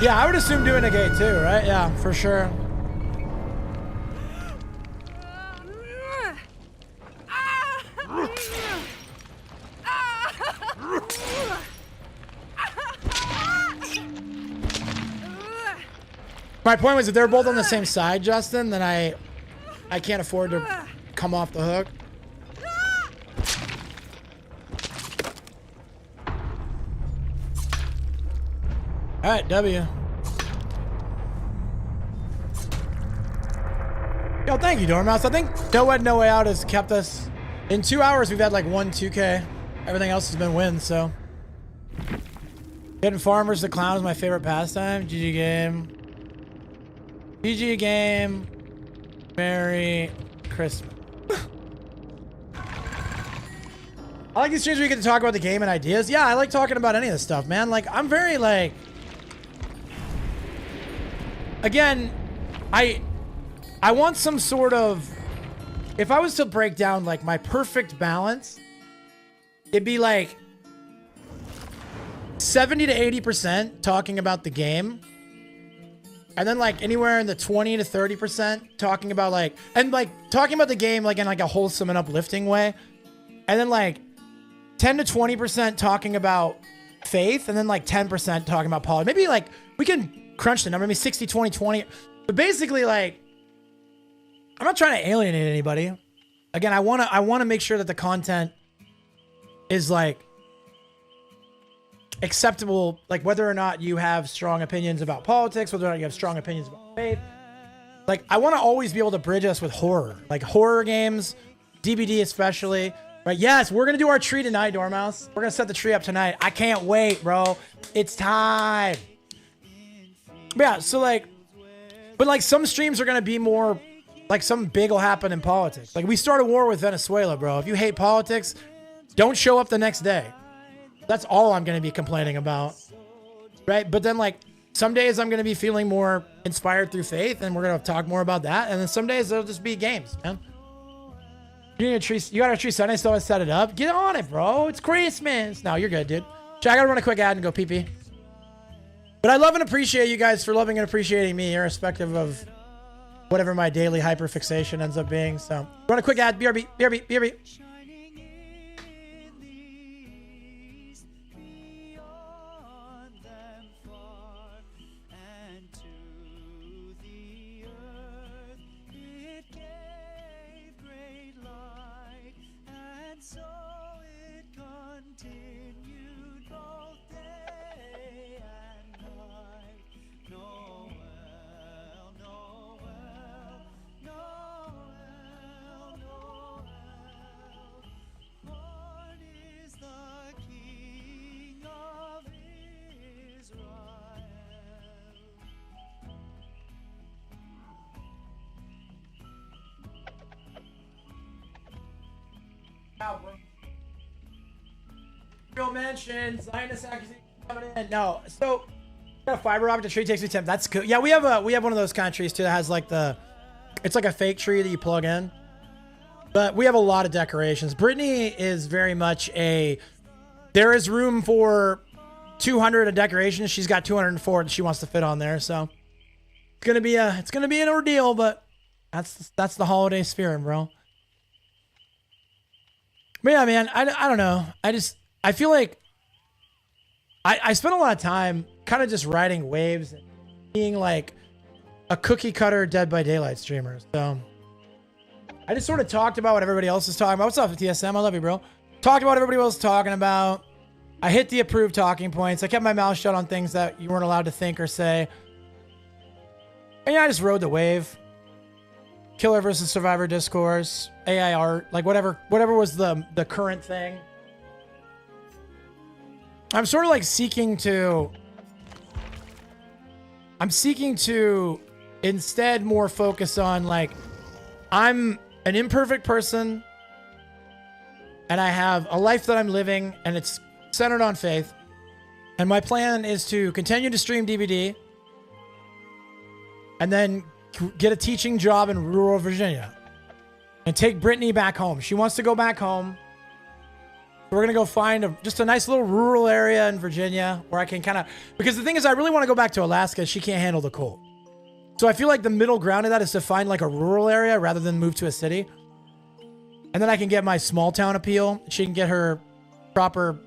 Yeah, I would assume doing a gate too, right? Yeah, for sure. My point was if they're both on the same side, Justin, then I can't afford to come off the hook. All right, W. Yo, thank you, Dormouse. I think No Way, No Way Out has kept us... In 2 hours, we've had like 1 2K. Everything else has been wins, so... Getting Farmers the Clown is my favorite pastime. GG game. GG game. Merry Christmas. I like these streams where you get to talk about the game and ideas. Yeah, I like talking about any of this stuff, man. Like, I'm very, like... Again, I want some sort of... If I was to break down, like, my perfect balance, it'd be, like, 70 to 80% talking about the game. And then, like, anywhere in the 20 to 30% talking about, like... And, like, talking about the game, like, in, like, a wholesome and uplifting way. And then, like, 10 to 20% talking about faith. And then, like, 10% talking about politics. Maybe, like, we can... crunch the number, maybe 60, 20, 20. But basically, like, I'm not trying to alienate anybody. Again, I want to make sure that the content is, like, acceptable, like, whether or not you have strong opinions about politics, whether or not you have strong opinions about faith. Like, I want to always be able to bridge us with horror. Like, horror games, DBD especially. Right, yes, we're going to do our tree tonight, Dormouse. We're going to set the tree up tonight. I can't wait, bro. It's time. Yeah, so like, but like some streams are going to be more, like something big will happen in politics. Like we start a war with Venezuela, bro. If you hate politics, don't show up the next day. That's all I'm going to be complaining about. Right? But then like some days I'm going to be feeling more inspired through faith and we're going to talk more about that. And then some days it'll just be games, man. You need a tree, you got a tree Sunday, still set it up. Get on it, bro. It's Christmas. No, you're good, dude. I got to run a quick ad and go pee-pee. But I love and appreciate you guys for loving and appreciating me, irrespective of whatever my daily hyperfixation ends up being. So, run a quick ad. BRB, BRB, BRB. Real mention, Zionist accusation coming in. No, so got a fiber optic tree takes me 10. That's cool. Yeah, we have one of those kind of trees too that has like it's like a fake tree that you plug in. But we have a lot of decorations. Brittany is very much there is room for 200 of decorations. She's got 204 that she wants to fit on there. So it's gonna be an ordeal, but that's the holiday spirit, bro. But yeah, man, I don't know. I feel like I spent a lot of time kind of just riding waves and being like a cookie cutter Dead by Daylight streamer. So I just sort of talked about what everybody else is talking about. What's up, TSM? I love you, bro. Talked about what everybody else is talking about. I hit the approved talking points. I kept my mouth shut on things that you weren't allowed to think or say. And yeah, I just rode the wave. Killer versus Survivor discourse, AI art, like whatever was the current thing. I'm sort of like seeking to instead more focus on like, I'm an imperfect person and I have a life that I'm living and it's centered on faith. And my plan is to continue to stream DVD and then get a teaching job in rural Virginia and take Brittany back home. She wants to go back home. We're going to go find just a nice little rural area in Virginia where I can kind of, because the thing is, I really want to go back to Alaska. She can't handle the cold. So I feel like the middle ground of that is to find like a rural area rather than move to a city. And then I can get my small town appeal. She can get her proper,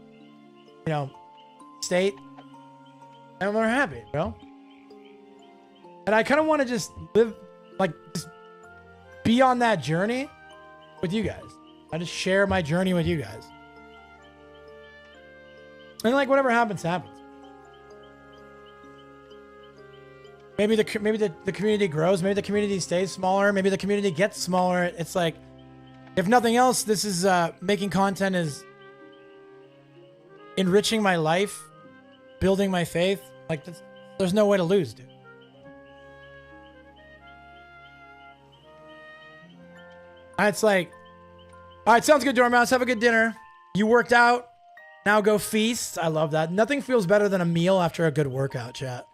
you know, state. And we're happy, bro. And I kind of want to just live, like, just be on that journey with you guys. I just share my journey with you guys. And like whatever happens, happens. Maybe the community grows. Maybe the community stays smaller. Maybe the community gets smaller. It's like, if nothing else, this is making content is enriching my life, building my faith. Like, there's no way to lose, dude. It's like, all right, sounds good, Dormouse. Have a good dinner. You worked out. Now go feast. I love that. Nothing feels better than a meal after a good workout, chat.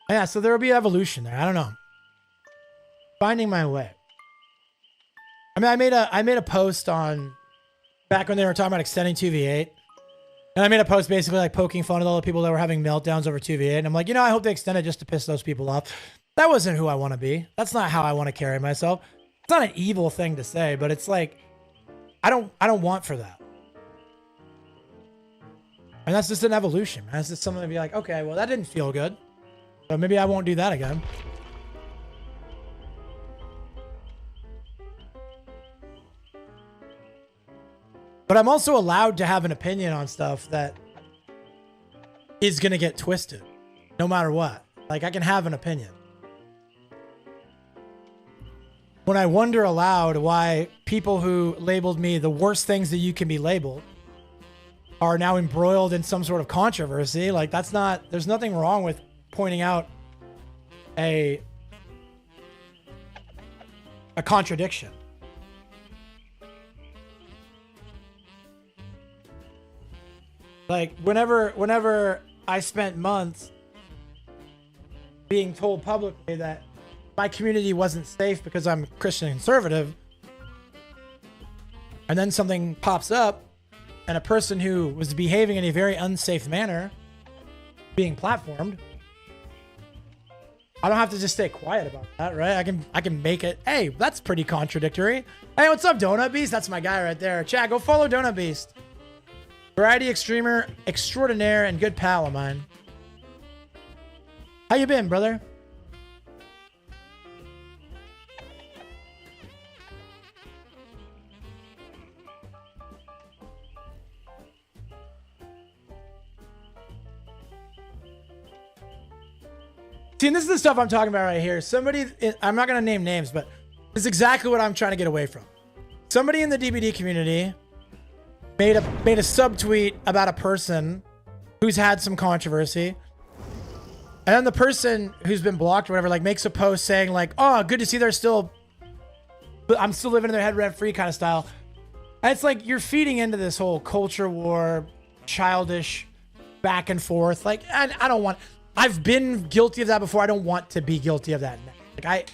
Yeah, so there will be evolution there. I don't know. Finding my way. I mean, I made a post on back when they were talking about extending 2v8. And I made a post basically like poking fun at all the people that were having meltdowns over 2v8. And I'm like, you know, I hope they extend it just to piss those people off. That wasn't who I want to be. That's not how I want to carry myself. It's not an evil thing to say, but it's like, I don't want for that. And that's just an evolution. That's just something to be like, okay, well, that didn't feel good. So maybe I won't do that again. But I'm also allowed to have an opinion on stuff that is going to get twisted no matter what. Like, I can have an opinion. When I wonder aloud why people who labeled me the worst things that you can be labeled are now embroiled in some sort of controversy, like, that's not, there's nothing wrong with pointing out a contradiction. Like, whenever I spent months being told publicly that my community wasn't safe because I'm Christian conservative, and then something pops up and a person who was behaving in a very unsafe manner being platformed, I don't have to just stay quiet about that, right? I can make it, hey, that's pretty contradictory. Hey, what's up, Donut Beast? That's my guy right there. Chat, go follow Donut Beast. Variety extremer extraordinaire and good pal of mine. How you been, brother? See, and this is the stuff I'm talking about right here. Somebody, I'm not going to name names, but this is exactly what I'm trying to get away from. Somebody in the DBD community made a subtweet about a person who's had some controversy. And then the person who's been blocked or whatever, like, makes a post saying like, oh, good to see they're still, I'm still living in their head rent free kind of style. And it's like, you're feeding into this whole culture war, childish back and forth. Like, I don't want, I've been guilty of that before. I don't want to be guilty of that now. Like,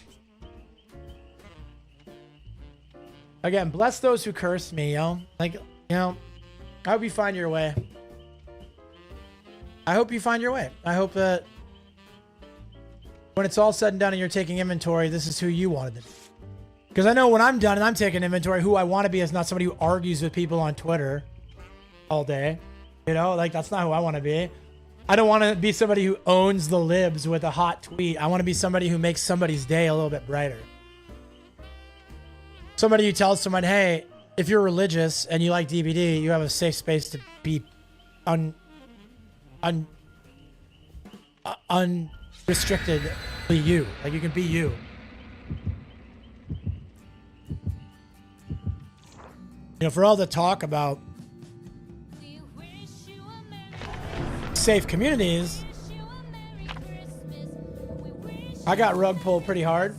again, bless those who curse me, yo. Like, you know, I hope you find your way. I hope you find your way. I hope that when it's all said and done and you're taking inventory, this is who you wanted to be. Because I know when I'm done and I'm taking inventory, who I want to be is not somebody who argues with people on Twitter all day. You know, like, that's not who I want to be. I don't want to be somebody who owns the libs with a hot tweet. I want to be somebody who makes somebody's day a little bit brighter. Somebody who tells someone, hey, if you're religious and you like DBD, you have a safe space to be unrestrictedly you. Like, you can be you. You know, for all the talk about safe communities, I got rug pulled pretty hard.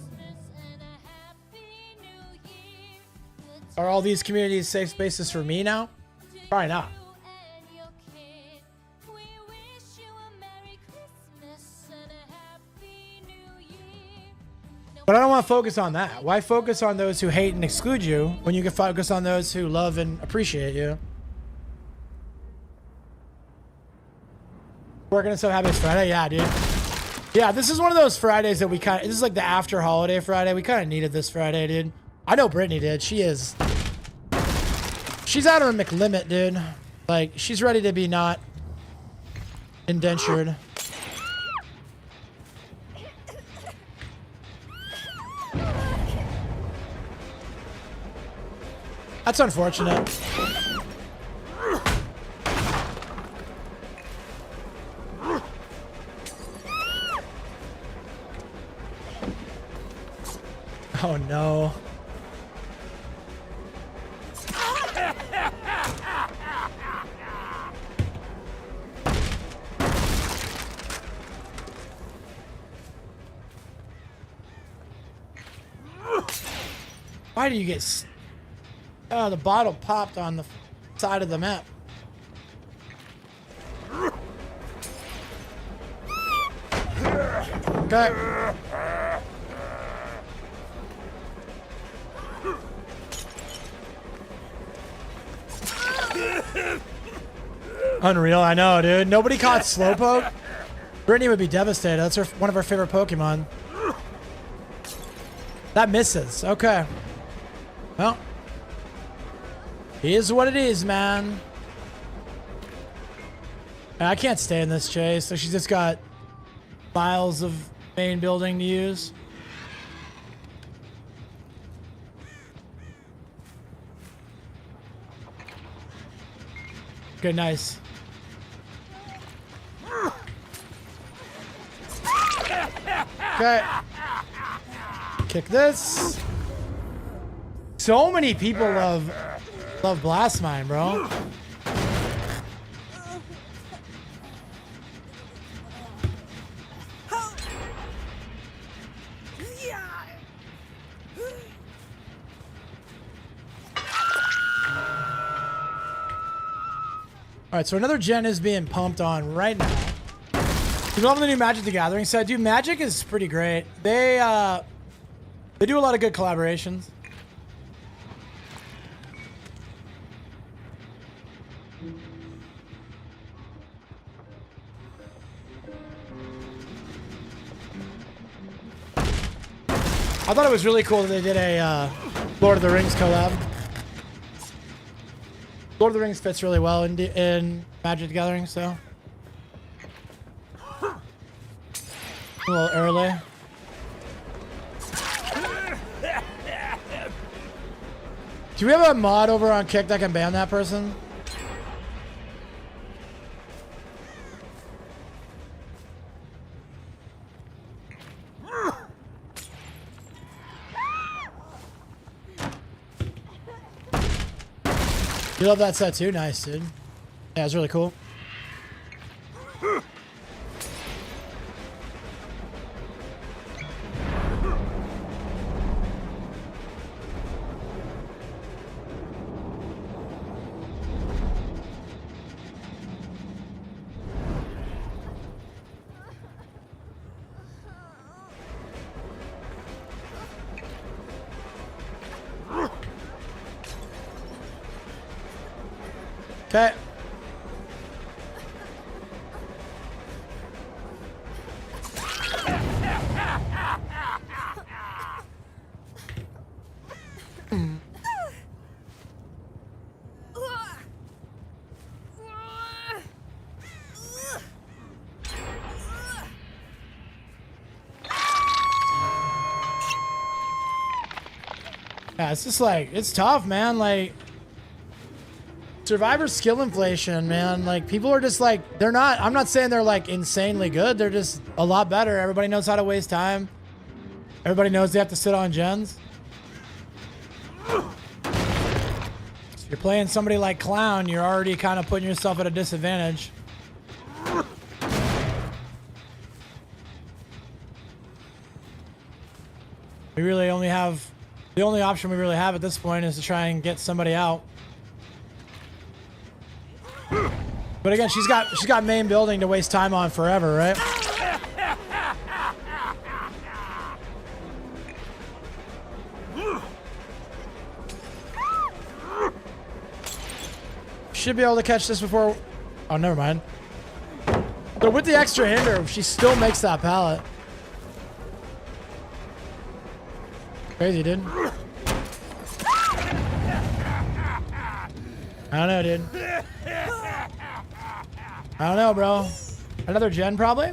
Are all these communities safe spaces for me now? Probably not. But I don't want to focus on that. Why focus on those who hate and exclude you when you can focus on those who love and appreciate you? Working so happy it's Friday? Yeah, dude. Yeah, this is one of those Fridays that we kind of... This is like the after holiday Friday. We kind of needed this Friday, dude. I know Brittany did. She is... She's out of her McLimit, dude. Like, she's ready to be not indentured. That's unfortunate. Oh no. Why do you get... Oh, the bottle popped on the side of the map. Okay. Unreal, I know, dude. Nobody caught Slowpoke. Brittany would be devastated. That's one of her favorite Pokemon. That misses. Okay. Well. Is what it is, man. I can't stay in this chase, so she's just got miles of main building to use. Okay, nice. Okay. Kick this. So many people love Blast Mine, bro. All right, so another gen is being pumped on right now. You love the new Magic the Gathering set, dude. Magic is pretty great. They do a lot of good collaborations. I thought it was really cool that they did a Lord of the Rings collab. Lord of the Rings fits really well in Magic the Gathering, so. A little early. Do we have a mod over on Kick that can ban that person? You love that set too? Nice, dude. Yeah, it's really cool. Okay. Yeah, it's just like, it's tough, man. Like, Survivor skill inflation, man. Like, people are just like, they're not, I'm not saying they're like insanely good. They're just a lot better. Everybody knows how to waste time. Everybody knows they have to sit on gens. If you're playing somebody like Clown, you're already kind of putting yourself at a disadvantage. We really only have, the only option we really have at this point is to try and get somebody out. But again, she's got main building to waste time on forever, right? Should be able to catch this before... Oh, never mind. So with the extra hinder, she still makes that pallet. Crazy, dude. I don't know, dude. I don't know, bro. Another gen, probably?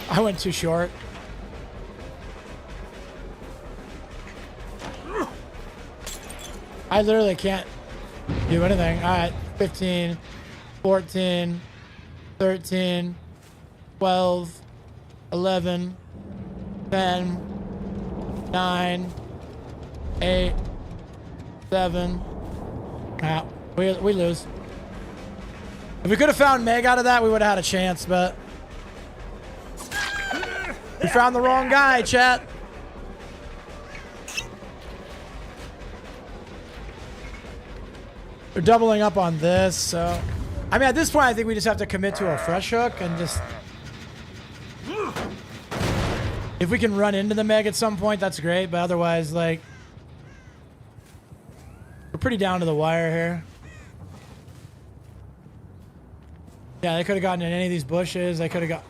I went too short. I literally can't do anything. All right, 15, 14, 13, 12, 11, 10, 9, 8, 7. Ah, we lose. If we could have found Meg out of that, we would have had a chance, but we found the wrong guy, chat. We're doubling up on this, so... I mean, at this point, I think we just have to commit to a fresh hook and just... If we can run into the Meg at some point, that's great, but otherwise, like... We're pretty down to the wire here. Yeah, they could have gotten in any of these bushes. They could have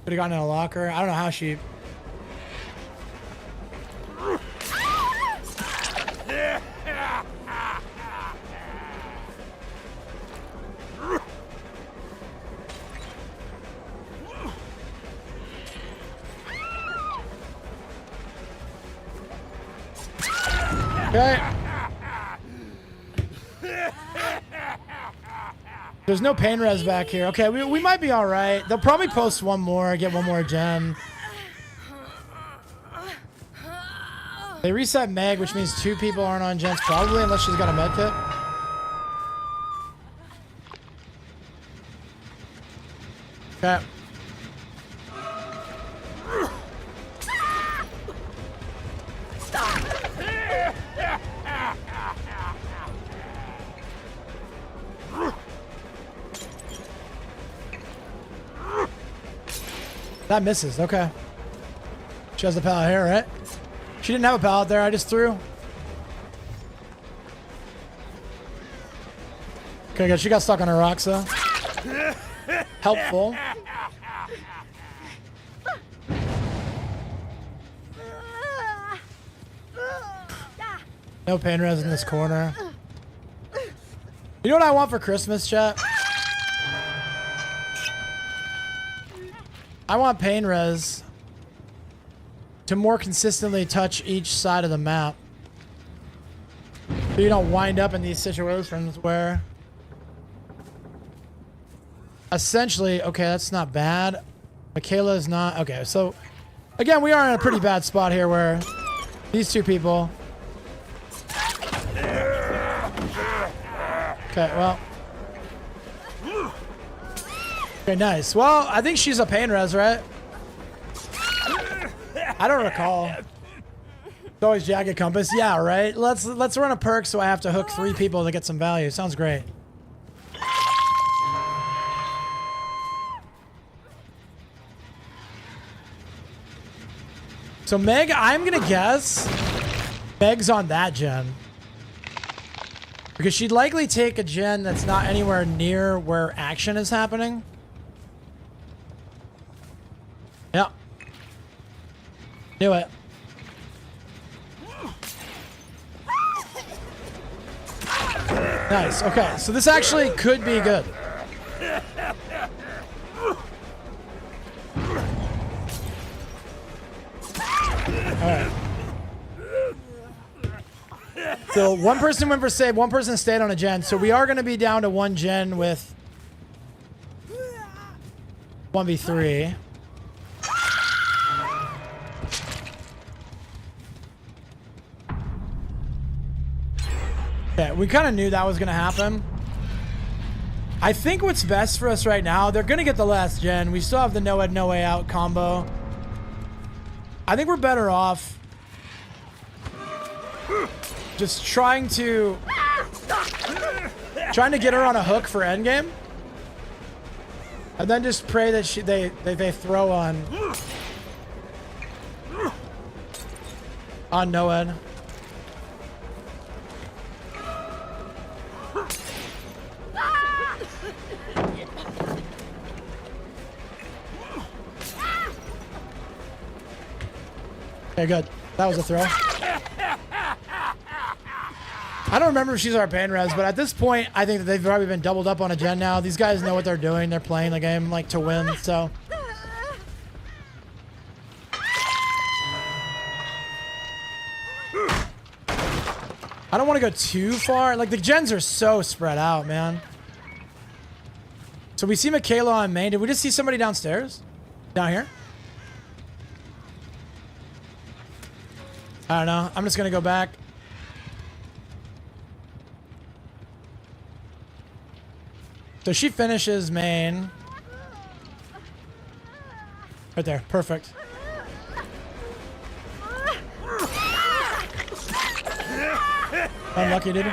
gotten in a locker. I don't know how she... Okay. There's no pain res back here. Okay, we might be all right. They'll probably post one more, get one more gen. They reset Meg, which means 2 people aren't on gens probably, unless she's got a med kit. Okay. That misses. Okay. She has the pallet here, right? She didn't have a pallet there. I just threw. Okay, good. She got stuck on her rocks, though. Helpful. No pain res in this corner. You know what I want for Christmas, chat? I want pain res to more consistently touch each side of the map. So you don't wind up in these situations where essentially, okay, that's not bad. Michaela is not, okay, so again, we are in a pretty bad spot here where these 2 people. Okay, well. Okay, nice. Well, I think she's a pain res, right? I don't recall. It's always Jagged Compass. Yeah, right? Let's run a perk so I have to hook 3 people to get some value. Sounds great. So Meg, I'm gonna guess Meg's on that gen. Because she'd likely take a gen that's not anywhere near where action is happening. Yeah. Do it. Nice. Okay, so this actually could be good. Alright. So 1 person went for save, 1 person stayed on a gen. So we are going to be down to 1 gen with 1v3. Okay, we kind of knew that was going to happen. I think what's best for us right now, they're going to get the last gen. We still have the no head, no way out combo. I think we're better off just trying to get her on a hook for endgame. And then just pray that they throw on On NOED. Okay, good. That was a throw. I don't remember if she's our pain res, but at this point, I think that they've probably been doubled up on a gen now. These guys know what they're doing. They're playing the game like to win, so. I don't want to go too far. Like, the gens are so spread out, man. So we see Michaela on main. Did we just see somebody downstairs? Down here? I don't know. I'm just going to go back. So she finishes main. Right there. Perfect. Unlucky, dude.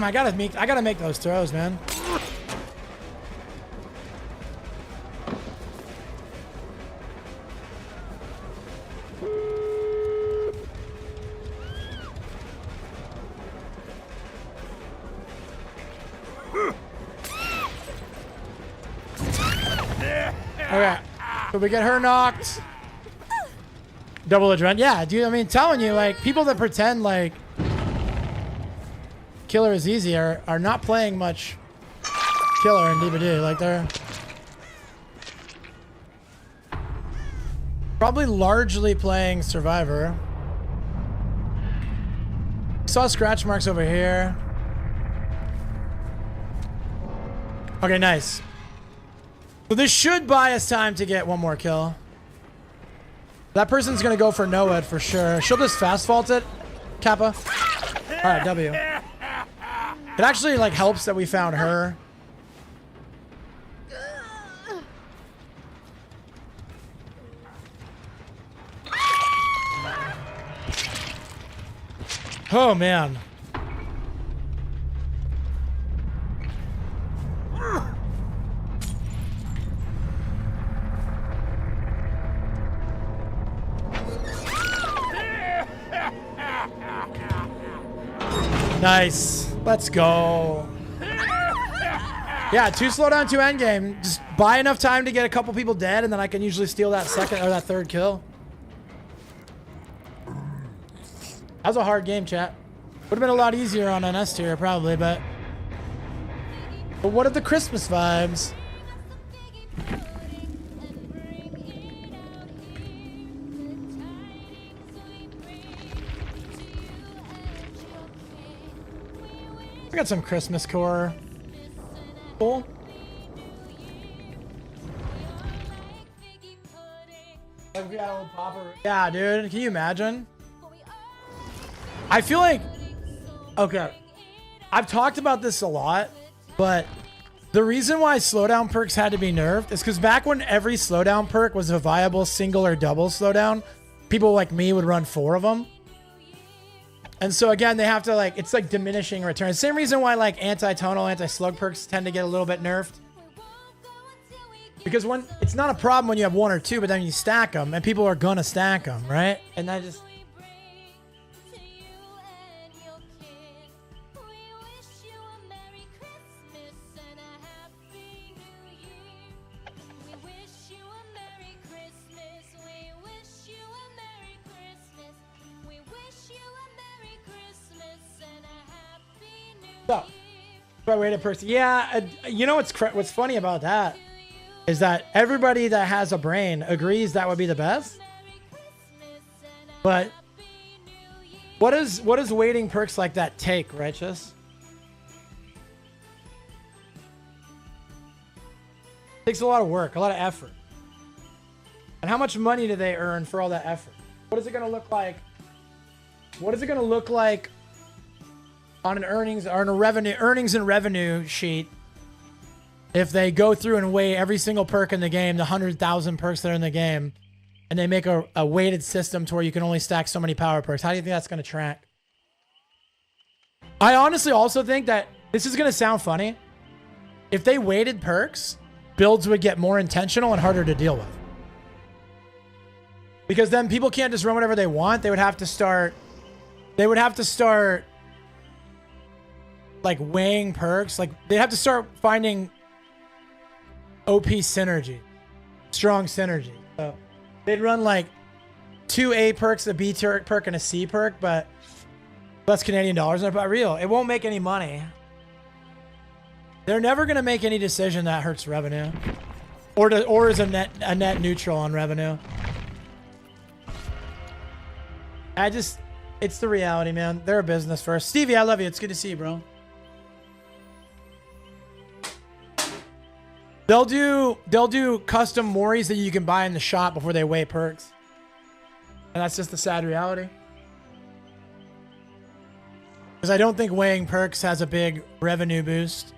I gotta make those throws, man. Okay, so we get her knocked. Double adrenaline. Yeah, dude, I mean, telling you, like, people that pretend like killer is easy are not playing much killer in DVD. Like, they're probably largely playing survivor. Saw scratch marks over here. Okay, nice. So this should buy us time to get one more kill. That person's gonna go for NOED for sure. She'll just fast fault it. Kappa. All right, W. It actually like helps that we found her. Oh man. Nice. Let's go. Yeah, 2 slowdown, 2 end game. Just buy enough time to get a couple people dead, and then I can usually steal that second or that third kill. That was a hard game, chat. Would have been a lot easier on an S tier, probably, but what are the Christmas vibes? I got some Christmas core. Cool. Yeah, dude. Can you imagine? I feel like... Okay. I've talked about this a lot, but the reason why slowdown perks had to be nerfed is because back when every slowdown perk was a viable single or double slowdown, people like me would run 4 of them. And so again, they have to like, it's like diminishing returns. Same reason why like anti-tonal, anti-slug perks tend to get a little bit nerfed. Because when it's not a problem when you have 1 or 2, but then you stack them and people are gonna stack them, right? And that just... So, rated person. Yeah, you know what's funny about that is that everybody that has a brain agrees that would be the best. But what does weighting perks like that take, Righteous? It takes a lot of work, a lot of effort. And how much money do they earn for all that effort? What is it going to look like? What is it going to look like on an earnings and revenue sheet if they go through and weigh every single perk in the game, the 100,000 perks that are in the game, and they make a weighted system to where you can only stack so many power perks? How do you think that's going to track? I honestly also think that this is going to sound funny. If they weighted perks, builds would get more intentional and harder to deal with. Because then people can't just run whatever they want. They would have to start like weighing perks. Like they have to start finding OP synergy, strong synergy. So they'd run like 2 A perks, a B perk, and a C perk, but less Canadian dollars. But real, it won't make any money. They're never going to make any decision that hurts revenue, or is a net neutral on revenue. It's the reality, man. They're a business first. Stevie, I love you. It's good to see you, bro. They'll do custom Moris that you can buy in the shop before they weigh perks. And that's just the sad reality. Because I don't think weighing perks has a big revenue boost.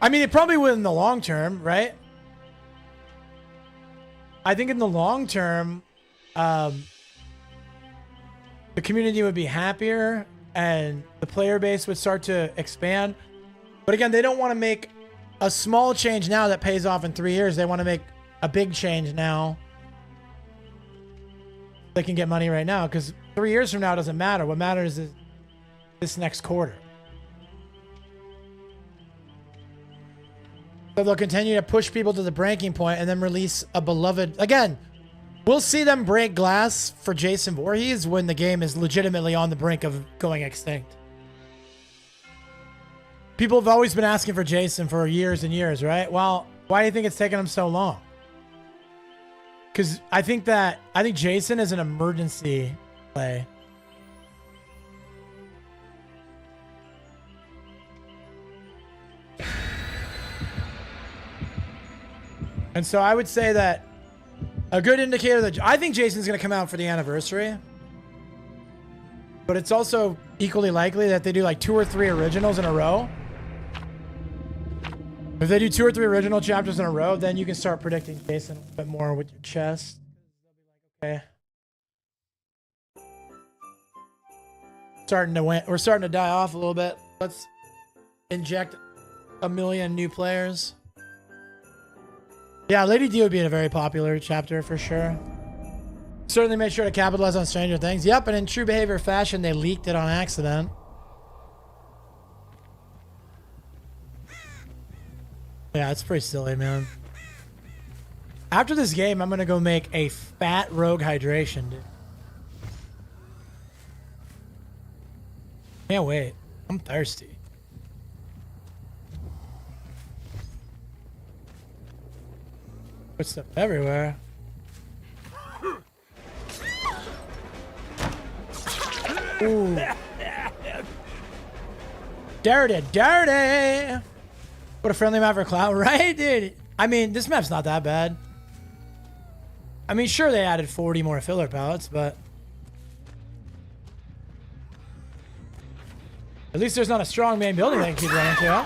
I mean, it probably would in the long term, right? I think in the long term, the community would be happier and the player base would start to expand. But again, they don't want to make a small change now that pays off in 3 years. They want to make a big change now. They can get money right now because 3 years from now doesn't matter. What matters is this next quarter. So they'll continue to push people to the breaking point and then release a beloved... Again, we'll see them break glass for Jason Voorhees when the game is legitimately on the brink of going extinct. People have always been asking for Jason for years and years, right? Well, why do you think it's taken them so long? Because I think Jason is an emergency play. And so I would say that a good indicator that I think Jason's going to come out for the anniversary. But it's also equally likely that they do like 2 or 3 originals in a row. If they do 2 or 3 original chapters in a row, then you can start predicting Jason a little bit more with your chest. Okay. We're starting to die off a little bit. Let's inject 1 million new players. Yeah, Lady D would be in a very popular chapter for sure. Certainly made sure to capitalize on Stranger Things. Yep, and in true behavior fashion, they leaked it on accident. Yeah, it's pretty silly, man. After this game, I'm going to go make a fat rogue hydration, dude. Can't wait. I'm thirsty. Put stuff everywhere. Ooh. Dirty, dirty. What a friendly map for Cloud, right, dude? I mean, this map's not that bad. I mean, sure, they added 40 more filler pallets, but at least there's not a strong main building they can keep running to, huh?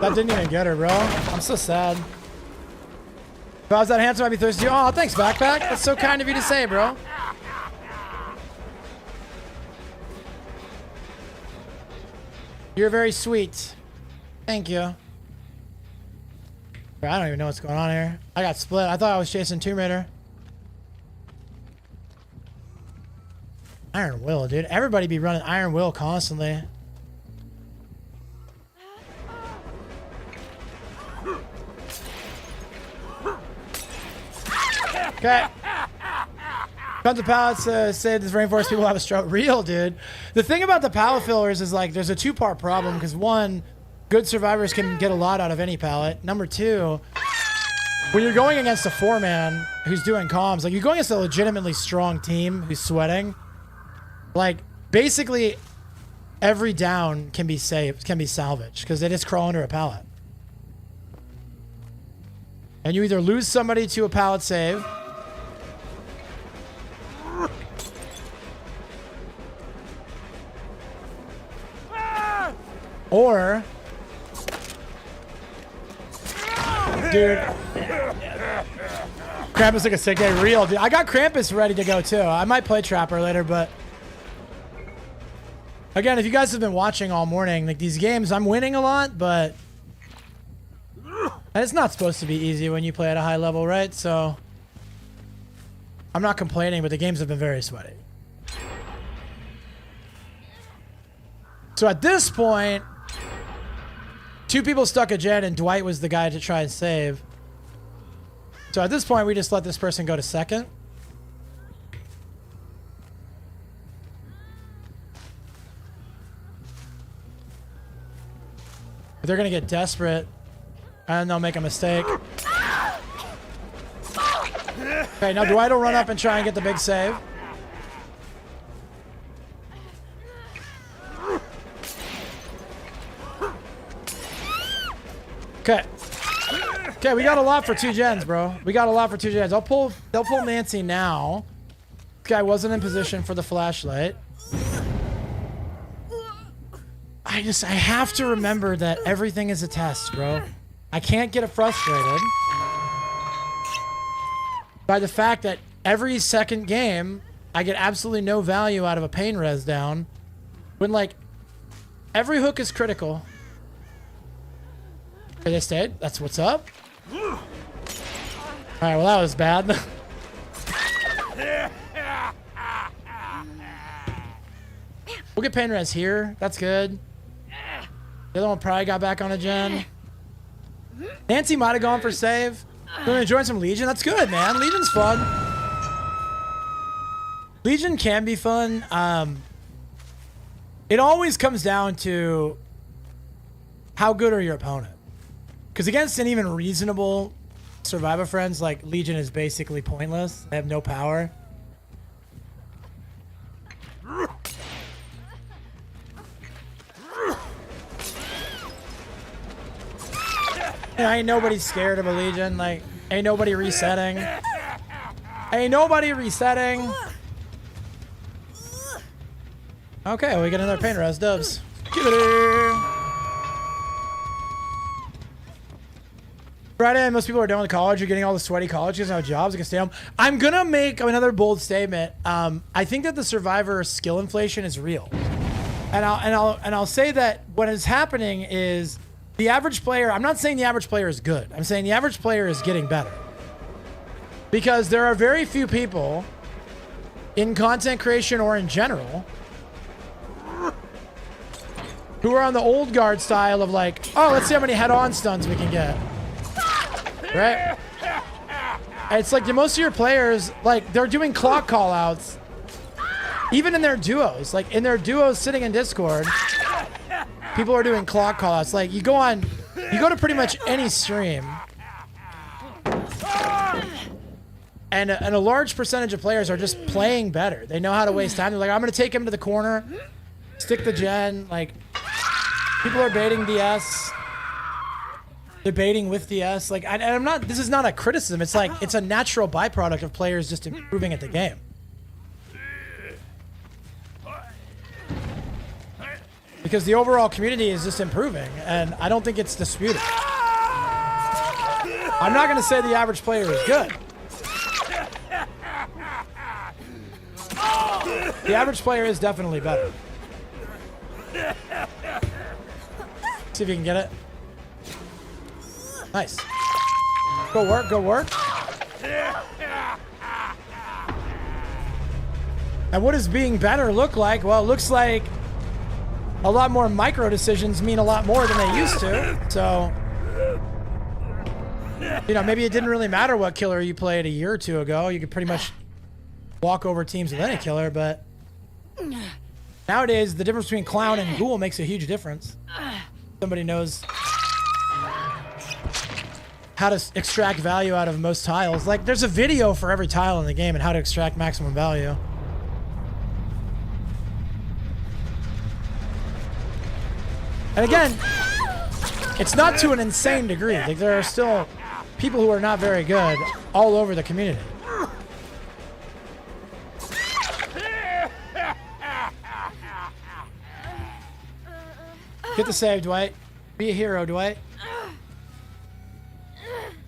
That didn't even get her, bro. I'm so sad. If I was that handsome, I'd be thirsty. Oh, thanks, Backpack. That's so kind of you to say, bro. You're very sweet. Thank you. Bro, I don't even know what's going on here. I got split. I thought I was chasing Tomb Raider. Iron Will, dude. Everybody be running Iron Will constantly. Okay. Tons of pallets say this rainforest people have a stroke. Real, dude. The thing about the pallet fillers is like there's a 2-part problem because 1, good survivors can get a lot out of any pallet. Number 2, when you're going against a 4-man who's doing comms, like you're going against a legitimately strong team who's sweating, like basically every down can be saved, can be salvaged because they just crawl under a pallet. And you either lose somebody to a pallet save, or, dude, Krampus took a sick day. Real, dude. I got Krampus ready to go, too. I might play Trapper later, but... Again, if you guys have been watching all morning, like these games, I'm winning a lot, but... It's not supposed to be easy when you play at a high level, right? So... I'm not complaining, but the games have been very sweaty. So at this point... 2 people stuck a gen, and Dwight was the guy to try and save. So at this point, we just let this person go to second. But they're going to get desperate, and they'll make a mistake. Okay, now Dwight will run up and try and get the big save. Okay. Okay, we got a lot for 2 gens, bro. We got a lot for 2 gens. They'll pull Nancy now. This guy wasn't in position for the flashlight. I have to remember that everything is a test, bro. I can't get frustrated by the fact that every second game, I get absolutely no value out of a pain res down when, like, every hook is critical. Okay, they stayed. That's what's up. All right, well, that was bad. We'll get pain res here. That's good. The other one probably got back on a gen. Nancy might have gone for save. We're gonna join some Legion. That's good, man. Legion's fun. Legion can be fun. It always comes down to how good are your opponent. Because against an even reasonable Survivor friends, like, Legion is basically pointless. They have no power. Yeah, ain't nobody scared of a Legion. Like, ain't nobody resetting. Ain't nobody resetting. Okay, we get another pain res, dubs. Give it. Friday, most people are done with college. You're getting all the sweaty college kids, no jobs. They can stay home. I'm gonna make another bold statement. I think that the Survivor skill inflation is real, and I'll say that what is happening is the average player. I'm not saying the average player is good. I'm saying the average player is getting better because there are very few people in content creation or in general who are on the old guard style of like, oh, let's see how many head-on stuns we can get. Right? It's like most of your players, like, they're doing clock call-outs even in their duos. Like, in their duos sitting in Discord, people are doing clock call-outs. Like, you go to pretty much any stream, and a large percentage of players are just playing better. They know how to waste time. They're like, I'm going to take him to the corner, stick the gen. Like, people are baiting DS. Debating with DS, like, I'm not. This is not a criticism. It's like it's a natural byproduct of players just improving at the game. Because the overall community is just improving, and I don't think it's disputed. I'm not going to say the average player is good. The average player is definitely better. See if you can get it. Nice. Go work, go work. And what does being better look like? Well, it looks like a lot more micro decisions mean a lot more than they used to. So, you know, maybe it didn't really matter what killer you played a year or two ago. You could pretty much walk over teams with any killer, but nowadays the difference between clown and ghoul makes a huge difference. Somebody knows how to extract value out of most tiles. Like, there's a video for every tile in the game and how to extract maximum value. And again, it's not to an insane degree. Like, there are still people who are not very good all over the community. Get the save, Dwight. Be a hero, Dwight.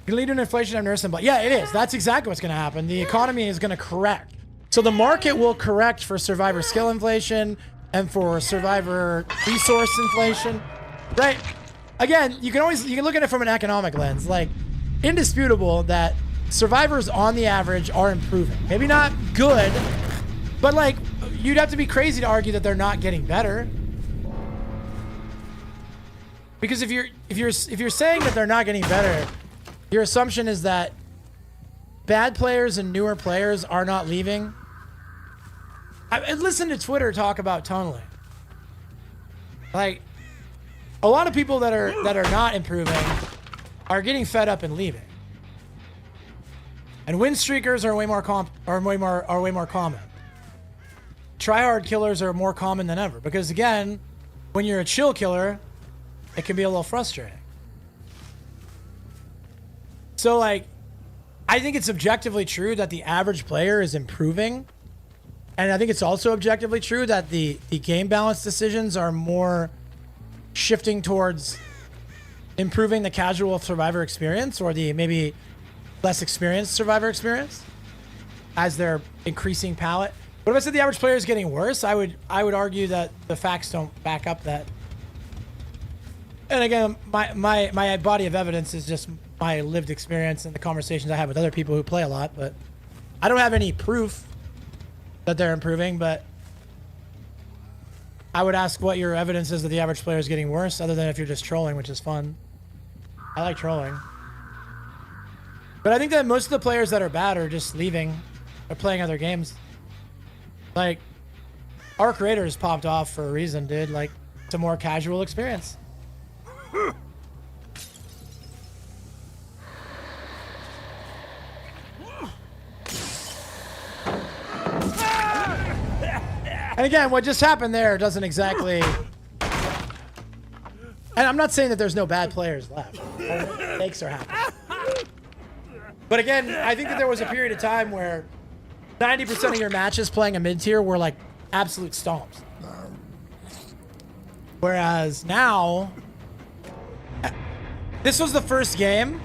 can lead to an inflation of nurse and blood. Yeah, it is. That's exactly what's going to happen. The economy is going to correct. So the market will correct for survivor skill inflation and for survivor resource inflation, right? Again, you can look at it from an economic lens. Like, indisputable that survivors on the average are improving. Maybe not good, but like, you'd have to be crazy to argue that they're not getting better. Because if you're saying that they're not getting better, your assumption is that bad players and newer players are not leaving. I listened to Twitter talk about tunneling. Like, a lot of people that are not improving are getting fed up and leaving. And win streakers are way more common. Tryhard killers are more common than ever because, again, when you're a chill killer, it can be a little frustrating. So, like, I think it's objectively true that the average player is improving. And I think it's also objectively true that the game balance decisions are more shifting towards improving the casual survivor experience or the maybe less experienced survivor experience as their increasing palette. But if I said the average player is getting worse, I would argue that the facts don't back up that. And again, my body of evidence is just my lived experience and the conversations I have with other people who play a lot, but I don't have any proof that they're improving, but I would ask what your evidence is that the average player is getting worse, other than if you're just trolling, which is fun. I like trolling. But I think that most of the players that are bad are just leaving or playing other games. Like, Arc Raiders popped off for a reason, dude. Like, it's a more casual experience. And again, what just happened there doesn't exactly... And I'm not saying that there's no bad players left. Mistakes are happening. But again, I think that there was a period of time where 90% of your matches playing a mid-tier were like absolute stomps. Whereas now, this was the first game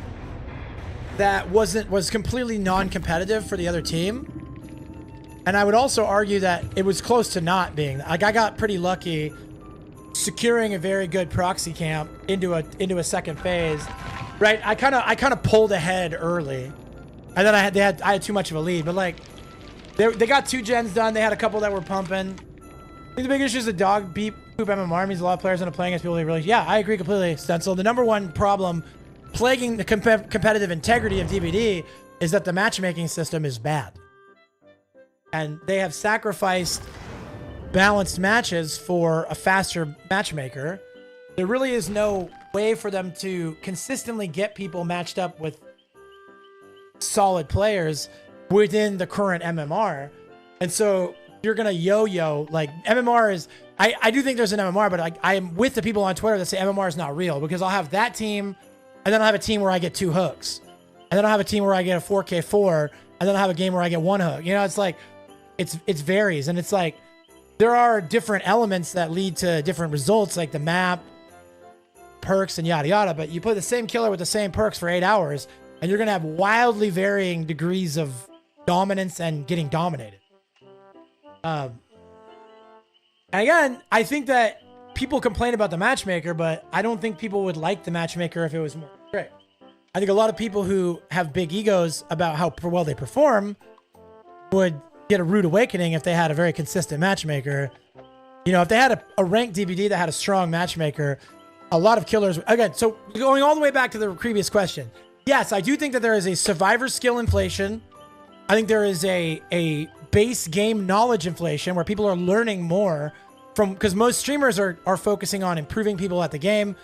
that was completely non-competitive for the other team. And I would also argue that it was close to not being. Like, I got pretty lucky securing a very good proxy camp into a second phase, right? I kind of pulled ahead early, and then I had too much of a lead. But like, they got 2 gens done. They had a couple that were pumping. I think the big issue is the dog beep poop MMR means a lot of players end up playing against people they really. Yeah, I agree completely, Stencil. The number one problem plaguing the competitive integrity of DBD is that the matchmaking system is bad, and they have sacrificed balanced matches for a faster matchmaker. There really is no way for them to consistently get people matched up with solid players within the current MMR. And so you're going to yo-yo. Like, MMR is... I do think there's an MMR, but I am with the people on Twitter that say MMR is not real, because I'll have that team, and then I'll have a team where I get 2 hooks. And then I'll have a team where I get a 4K4, and then I'll have a game where I get 1 hook. You know, it's like... It varies, and it's like... There are different elements that lead to different results, like the map, perks, and yada yada, but you play the same killer with the same perks for 8 hours, and you're going to have wildly varying degrees of dominance and getting dominated. And again, I think that people complain about the matchmaker, but I don't think people would like the matchmaker if it was more strict. I think a lot of people who have big egos about how well they perform would get a rude awakening if they had a very consistent matchmaker. You know, if they had a ranked DBD that had a strong matchmaker, a lot of killers... Again, so going all the way back to the previous question. Yes, I do think that there is a survivor skill inflation. I think there is a base game knowledge inflation where people are learning more from... Because most streamers are focusing on improving people at the game,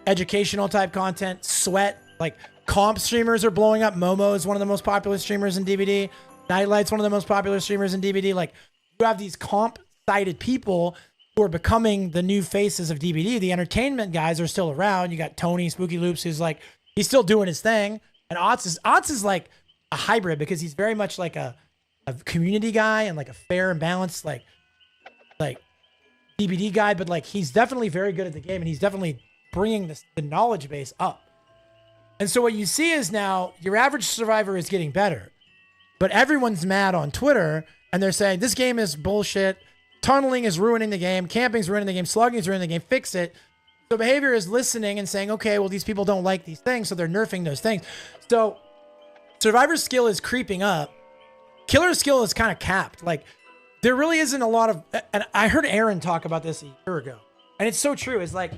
educational type content, sweat. Like, comp streamers are blowing up. Momo is one of the most popular streamers in DBD. Nightlight's one of the most popular streamers in DBD. Like, you have these comp-sided people who are becoming the new faces of DBD. The entertainment guys are still around. You got Tony Spooky Loops, who's like, he's still doing his thing. And Otz is like a hybrid, because he's very much like a community guy and like a fair and balanced like DBD guy. But like, he's definitely very good at the game, and he's definitely bringing the knowledge base up. And so what you see is now your average survivor is getting better, but everyone's mad on Twitter and they're saying this game is bullshit. Tunneling is ruining the game. Camping is ruining the game. Slugging is ruining the game. Fix it. So behavior is listening and saying, okay, well, these people don't like these things, so they're nerfing those things. So survivor skill is creeping up. Killer skill is kind of capped. Like, there really isn't a lot of, and I heard Aaron talk about this a year ago, and it's so true. It's like,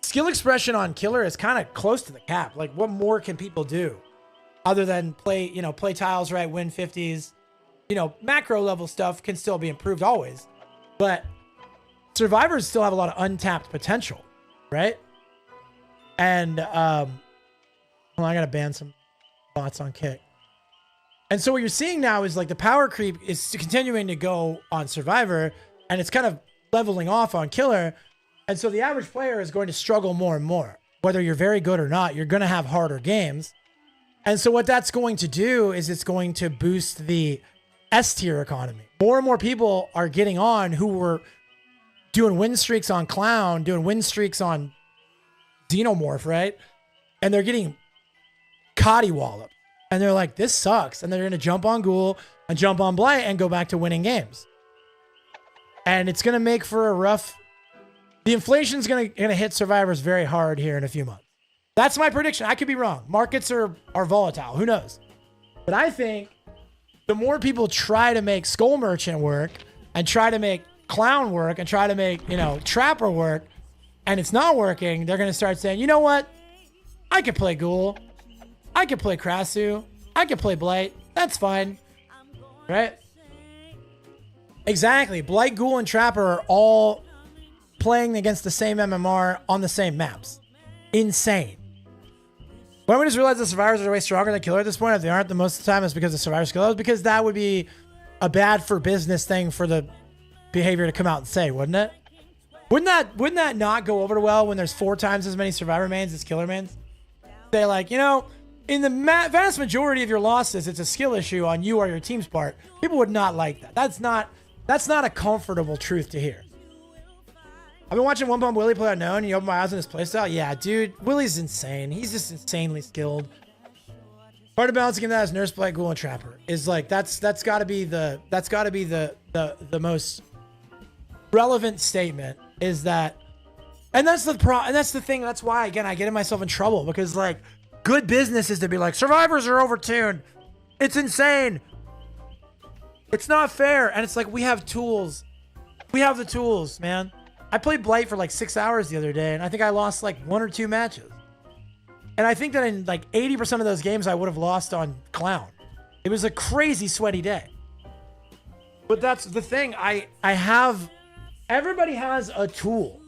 skill expression on killer is kind of close to the cap. Like, what more can people do other than play tiles right, win 50s? Macro level stuff can still be improved always, but survivors still have a lot of untapped potential, right? And I gotta ban some bots on Kick. And so what you're seeing now is like the power creep is continuing to go on survivor, and it's kind of leveling off on killer. And so the average player is going to struggle more and more. Whether you're very good or not, you're going to have harder games. And so what that's going to do is it's going to boost the S tier economy. More and more people are getting on who were doing win streaks on Clown, doing win streaks on Xenomorph, right? And they're getting cottywalloped. And they're like, this sucks. And they're going to jump on Ghoul and jump on Blight and go back to winning games. And it's going to make for a rough... The inflation's going to hit survivors very hard here in a few months. That's my prediction. I could be wrong. Markets are volatile. Who knows? But I think the more people try to make Skull Merchant work and try to make Clown work and try to make, Trapper work, and it's not working, they're going to start saying, you know what? I could play Ghoul. I could play Krasu. I could play Blight. That's fine. Right? Exactly. Blight, Ghoul, and Trapper are all playing against the same MMR on the same maps. Insane. When we just realize the survivors are way stronger than killer at this point, if they aren't, the most of the time it's because of survivor skill. Because that would be a bad for business thing for the behavior to come out and say, wouldn't it? Wouldn't that not go over well when there's 4 times as many survivor mains as killer mains? They're like, in the vast majority of your losses, it's a skill issue on you or your team's part. People would not like that. That's not a comfortable truth to hear. I've been watching One Pump Willie play Unknown, and you open my eyes on his playstyle. Yeah, dude, Willie's insane. He's just insanely skilled. Part of balancing that is Nurse, Blight, Ghoul, and Trapper is like that's got to be the most relevant statement. Is that, and that's the thing. That's why again I get myself in trouble because like good business is to be like survivors are overtuned. It's insane. It's not fair, and it's like we have tools. We have the tools, man. I played Blight for like 6 hours the other day, and I think I lost like 1 or 2 matches. And I think that in like 80% of those games, I would have lost on Clown. It was a crazy sweaty day. But that's the thing. Everybody has a tool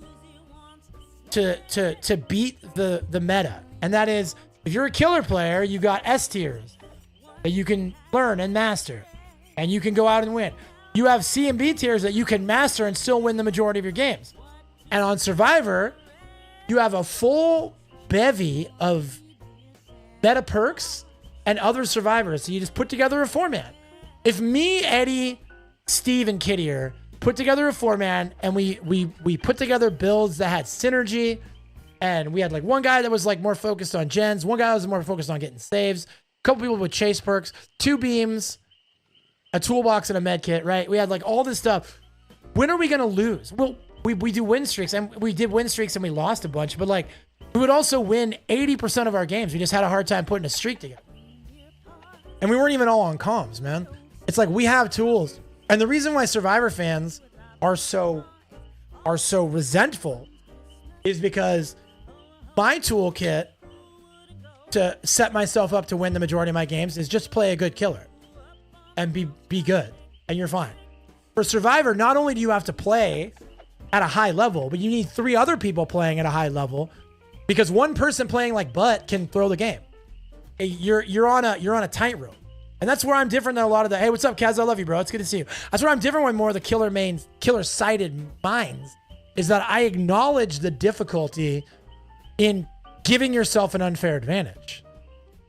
to beat the meta. And that is, if you're a killer player, you got S tiers that you can learn and master. And you can go out and win. You have C and B tiers that you can master and still win the majority of your games. And on Survivor, you have a full bevy of meta perks and other survivors. So you just put together a 4-man. If me, Eddie, Steve, and Kittier put together a 4-man and we put together builds that had synergy, and we had like one guy that was like more focused on gens, one guy that was more focused on getting saves, a couple people with chase perks, 2 beams, a toolbox and a med kit, right? We had like all this stuff. When are we going to lose? Well, we do win streaks, and we did win streaks and we lost a bunch, but like we would also win 80% of our games. We just had a hard time putting a streak together. And we weren't even all on comms, man. It's like we have tools. And the reason why Survivor fans are so resentful is because my toolkit to set myself up to win the majority of my games is just play a good killer. And be good, and you're fine. For Survivor, not only do you have to play at a high level, but you need 3 other people playing at a high level, because one person playing like butt can throw the game. You're on a tightrope, and that's where I'm different than a lot of the. Hey, what's up, Kaz? I love you, bro. It's good to see you. That's where I'm different with more of the killer-sided minds. Is that I acknowledge the difficulty in giving yourself an unfair advantage,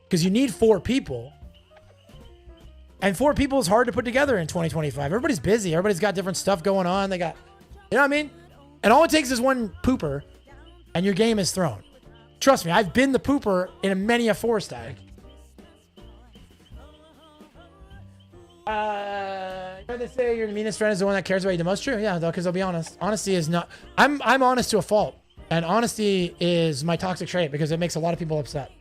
because you need 4 people. And 4 people is hard to put together in 2025. Everybody's busy. Everybody's got different stuff going on. They got, you know what I mean? And all it takes is one pooper, and your game is thrown. Trust me, I've been the pooper in many a 4-stack. They say your meanest friend is the one that cares about you the most. True, yeah, though, because I'll be honest. Honesty is not. I'm honest to a fault, and honesty is my toxic trait because it makes a lot of people upset.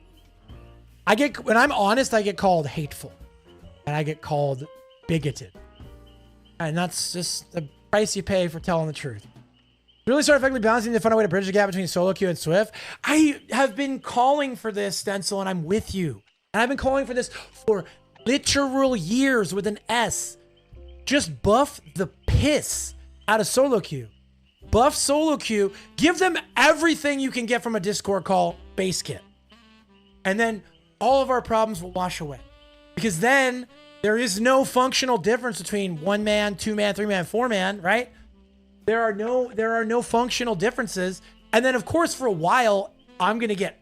When I'm honest, I get called hateful, and I get called bigoted, and that's just the price you pay for telling the truth. Really start effectively balancing to find a way to bridge the gap between solo queue and Swift. I have been calling for this, Stencil, and I'm with you. And I've been calling for this for literal years with an S. Just buff the piss out of solo queue. Buff solo queue. Give them everything you can get from a Discord call base kit. And then all of our problems will wash away. Because then there is no functional difference between 1-man, 2-man, 3-man, 4-man, right? There are no functional differences. And then, of course, for a while, I'm going to get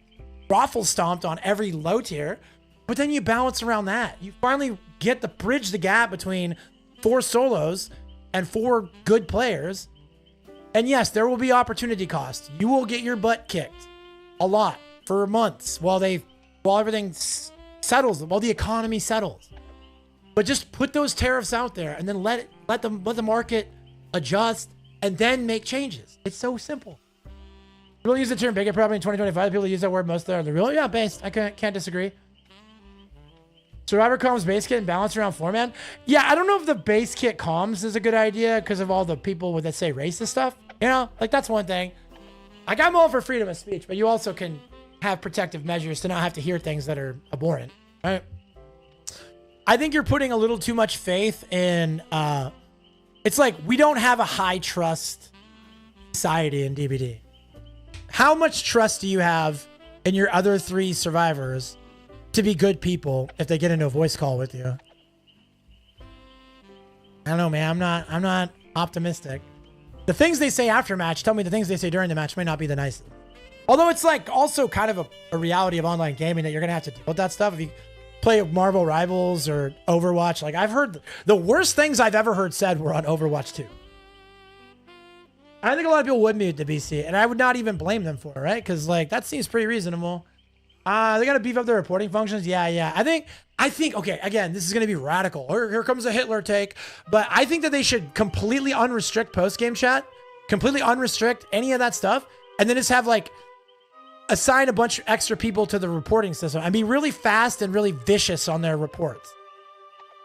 raffle stomped on every low tier. But then you balance around that. You finally get to bridge the gap between 4 solos and 4 good players. And yes, there will be opportunity cost. You will get your butt kicked a lot for months while everything settles, while the economy settles. But just put those tariffs out there and then let the market adjust and then make changes. It's so simple. People use the term bigot probably in 2025. People use that word most of the real. Yeah, based. I can't disagree. Survivor comms base kit and balance around 4-man. Yeah, I don't know if the base kit comms is a good idea because of all the people that say racist stuff. You know, like that's one thing. Like I'm all for freedom of speech, but you also can have protective measures to not have to hear things that are abhorrent, right? I think you're putting a little too much faith in, it's like we don't have a high trust society in DBD. How much trust do you have in your other 3 survivors to be good people if they get into a voice call with you? I don't know, man. I'm not optimistic. The things they say after match tell me the things they say during the match may not be the nicest. Although it's like also kind of a reality of online gaming that you're going to have to deal with that stuff. If you play Marvel Rivals or Overwatch, like I've heard the worst things I've ever heard said were on Overwatch 2. I think a lot of people would mute the BC, and I would not even blame them for it, right? Because like that seems pretty reasonable. They got to beef up their reporting functions. Yeah. I think, okay, again, this is going to be radical. Here comes a Hitler take. But I think that they should completely unrestrict post-game chat, completely unrestrict any of that stuff, and then just have like assign a bunch of extra people to the reporting system and be really fast and really vicious on their reports.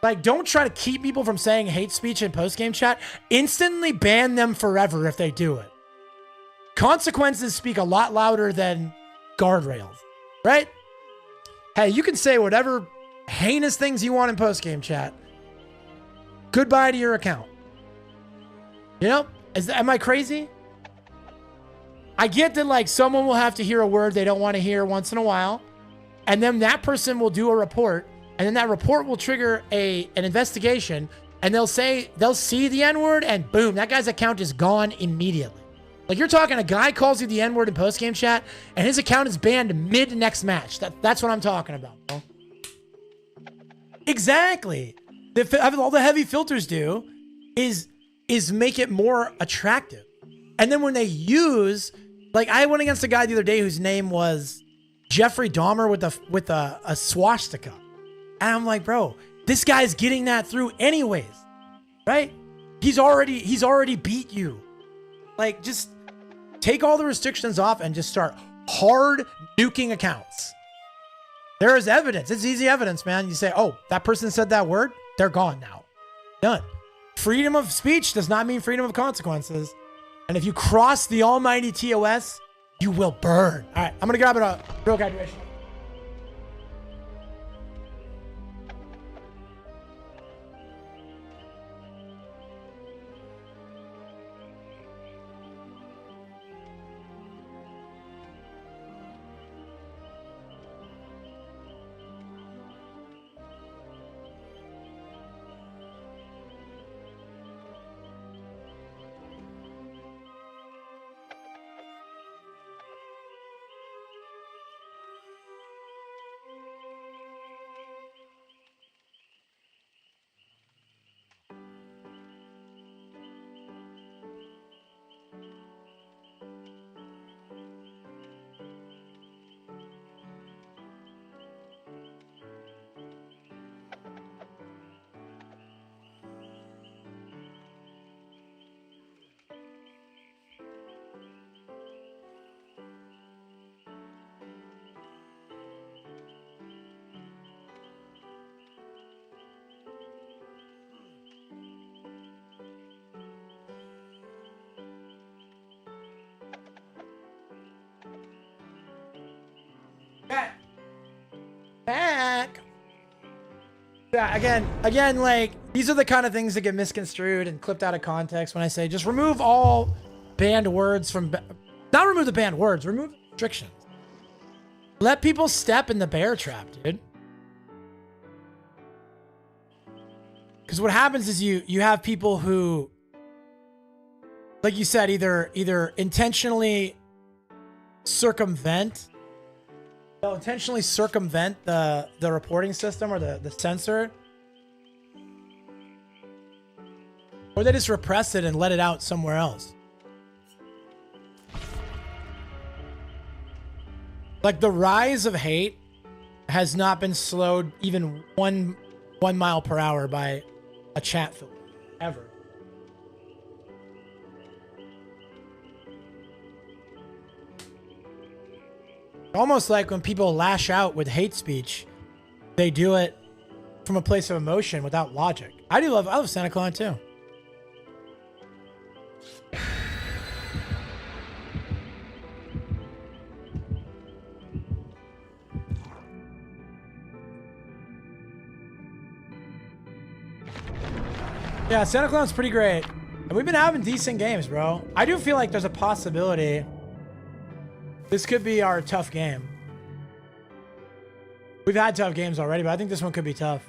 Like, don't try to keep people from saying hate speech in post-game chat. Instantly ban them forever if they do it. Consequences speak a lot louder than guardrails. Right? Hey, you can say whatever heinous things you want in post-game chat. Goodbye to your account. You know? Am I crazy? I get that like someone will have to hear a word they don't want to hear once in a while. And then that person will do a report. And then that report will trigger an investigation. And they'll see the N-word and boom, that guy's account is gone immediately. Like you're talking, a guy calls you the N-word in post-game chat, and his account is banned mid-next match. That's what I'm talking about, bro. Exactly. All the heavy filters do is make it more attractive. And then when they use, like I went against a guy the other day whose name was Jeffrey Dahmer with a swastika, and I'm like, bro, this guy's getting that through anyways, right? He's already beat you. Like just take all the restrictions off and just start hard nuking accounts. There is evidence. It's easy evidence, man. You say, oh, that person said that word. They're gone now. Done. Freedom of speech does not mean freedom of consequences. And if you cross the almighty TOS, you will burn. All right, I'm going to grab it a real graduation. Yeah, again, like, these are the kind of things that get misconstrued and clipped out of context when I say just remove all banned words from... Not remove the banned words, remove the restrictions. Let people step in the bear trap, dude. Because what happens is you have people who, like you said, either intentionally circumvent the reporting system or the censor, or they just repress it and let it out somewhere else. Like, the rise of hate has not been slowed even one mile per hour by a chat filter ever. Almost like when people lash out with hate speech, they do it from a place of emotion without logic. I love Santa Claus too. Yeah, Santa Claus is pretty great. And we've been having decent games, bro. I do feel like there's a possibility this could be our tough game. We've had tough games already, but I think this one could be tough.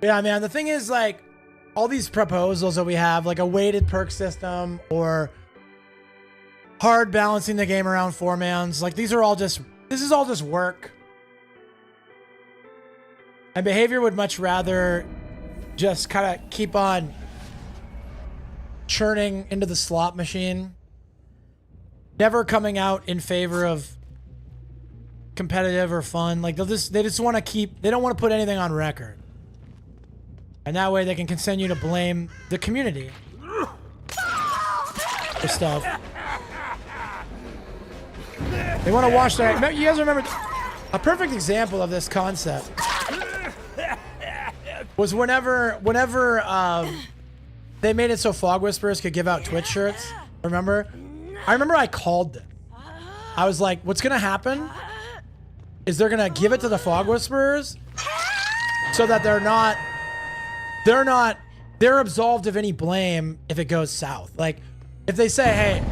Yeah, man, the thing is, like, all these proposals that we have, like a weighted perk system or hard balancing the game around 4-mans, like, this is all just work. And behavior would much rather just kind of keep on churning into the slot machine, never coming out in favor of competitive or fun. Like, they just want to keep, they don't want to put anything on record. And that way they can continue to blame the community for stuff. They want to wash their... You guys remember... A perfect example of this concept was whenever they made it so Fog Whisperers could give out Twitch shirts. Remember? I remember I called them. I was like, what's going to happen is they're going to give it to the Fog Whisperers so that they're absolved of any blame if it goes south. Like, if they say, hey,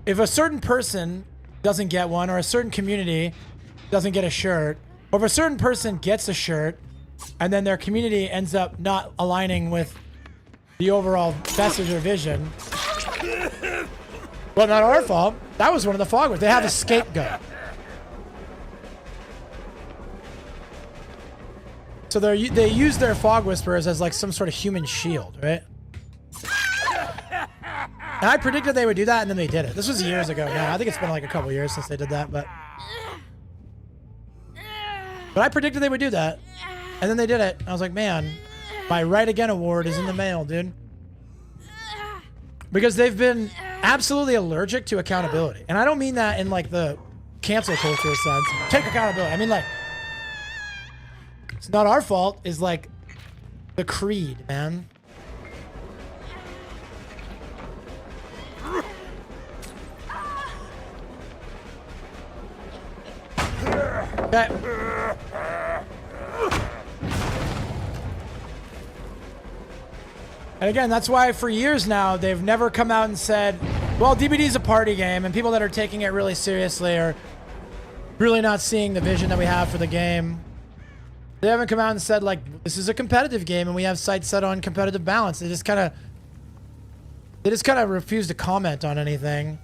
if a certain person doesn't get one, or a certain community doesn't get a shirt, or if a certain person gets a shirt and then their community ends up not aligning with the overall message or vision, well, not our fault. That was one of the Fog Whisperers. They have a scapegoat. So they use their Fog Whisperers as like some sort of human shield, right? And I predicted they would do that, and then they did it. This was years ago now. I think it's been like a couple years since they did that, but I predicted they would do that, and then they did it. I was like, man, my Right Again award is in the mail, dude. Because they've been absolutely allergic to accountability. And I don't mean that in like the cancel culture sense. Take accountability. I mean, like, it's not our fault is like the creed, man. Okay. And again, that's why for years now, they've never come out and said, well, DBD is a party game, and people that are taking it really seriously are really not seeing the vision that we have for the game. They haven't come out and said, like, this is a competitive game and we have sights set on competitive balance. They just kind of refuse to comment on anything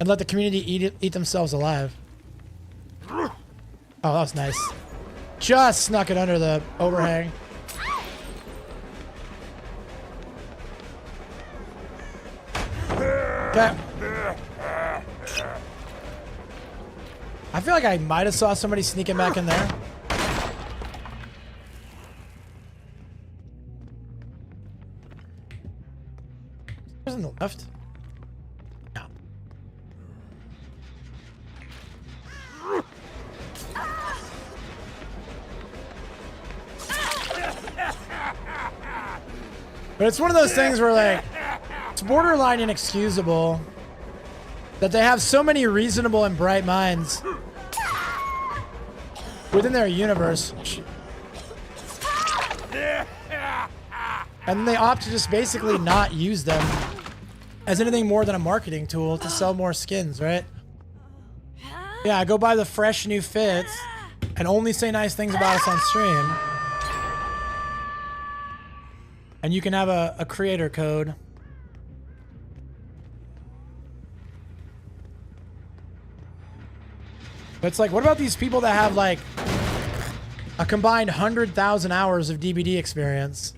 and let the community eat themselves alive. Oh, that was nice. Just snuck it under the overhang. Okay. I feel like I might have saw somebody sneaking back in there. Who's on the left? No. But it's one of those things where, like, it's borderline inexcusable that they have so many reasonable and bright minds within their universe. And they opt to just basically not use them as anything more than a marketing tool to sell more skins, right? Yeah, go buy the fresh new fits and only say nice things about us on stream. And you can have a creator code. But it's like, what about these people that have like a combined 100,000 hours of DBD experience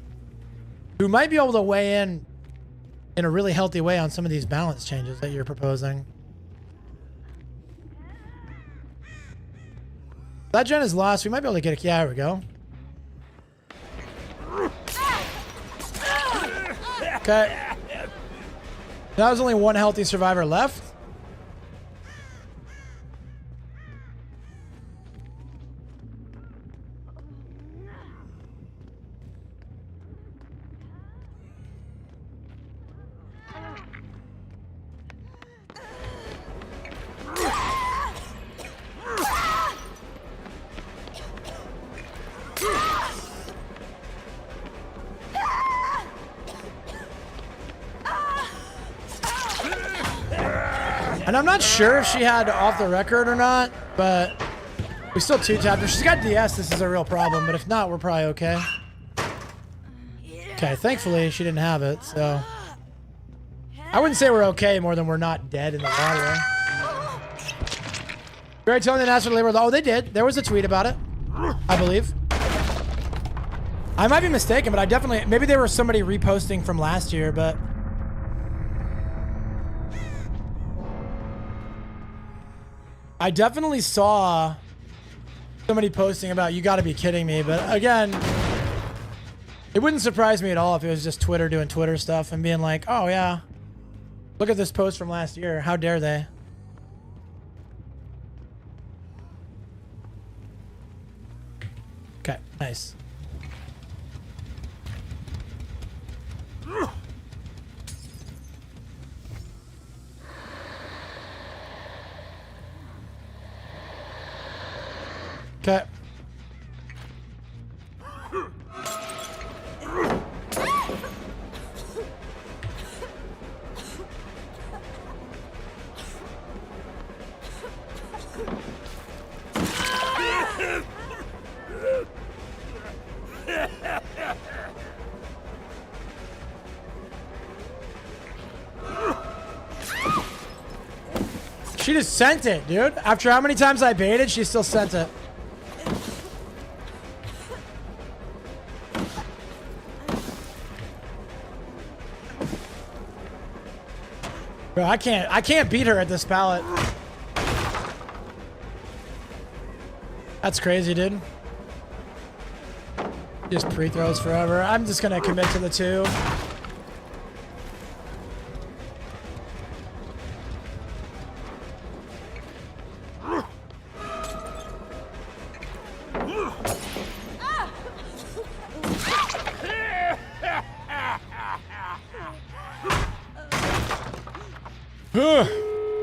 who might be able to weigh in a really healthy way on some of these balance changes that you're proposing? That gen is lost. We might be able to get it. Yeah, there we go. Okay. Now there's only one healthy survivor left. And I'm not sure if she had off the record or not, but we still two-tapped her. She's got DS. This is a real problem, but if not, we're probably okay. Okay, thankfully she didn't have it, so I wouldn't say we're okay more than we're not dead in the water. Very telling the National Labor Law. Oh, they did. There was a tweet about it, I believe. I might be mistaken, but I definitely, maybe they were somebody reposting from last year, but I definitely saw somebody posting about, you gotta be kidding me. But again, it wouldn't surprise me at all if it was just Twitter doing Twitter stuff and being like, oh yeah, look at this post from last year. How dare they? Okay, nice. Okay. She just sent it, dude. After how many times I baited, she still sent it. Bro, I can't beat her at this pallet. That's crazy, dude. Just pre-throws forever. I'm just gonna commit to the two.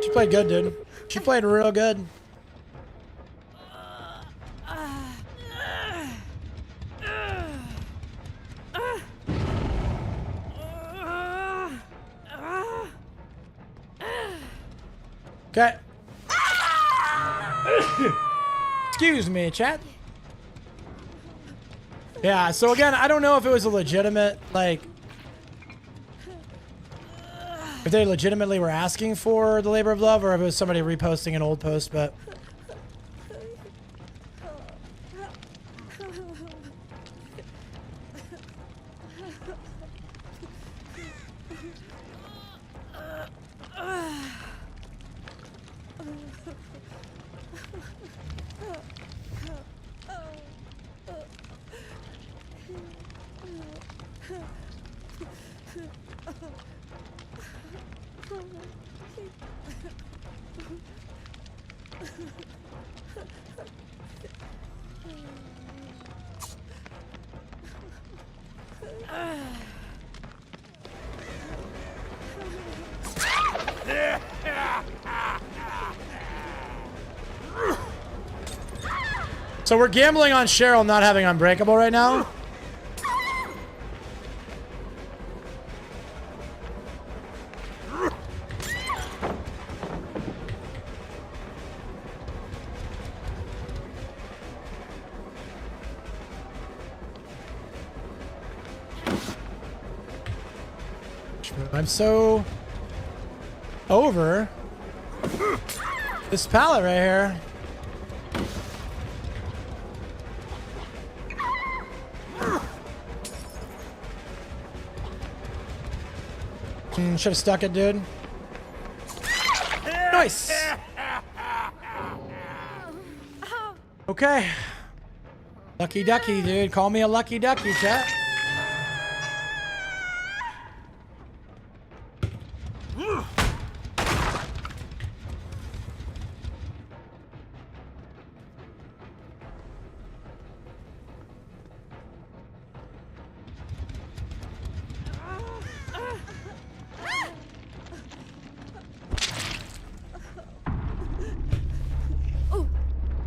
She played good, dude. She played real good. Okay. Excuse me, chat. Yeah, so again, I don't know if it was a legitimate, like, if they legitimately were asking for the labor of love or if it was somebody reposting an old post, but So we're gambling on Cheryl not having Unbreakable right now. I'm so over this pallet right here. Should have stuck it, dude. Nice. Okay. Lucky ducky, dude. Call me a lucky ducky, chat.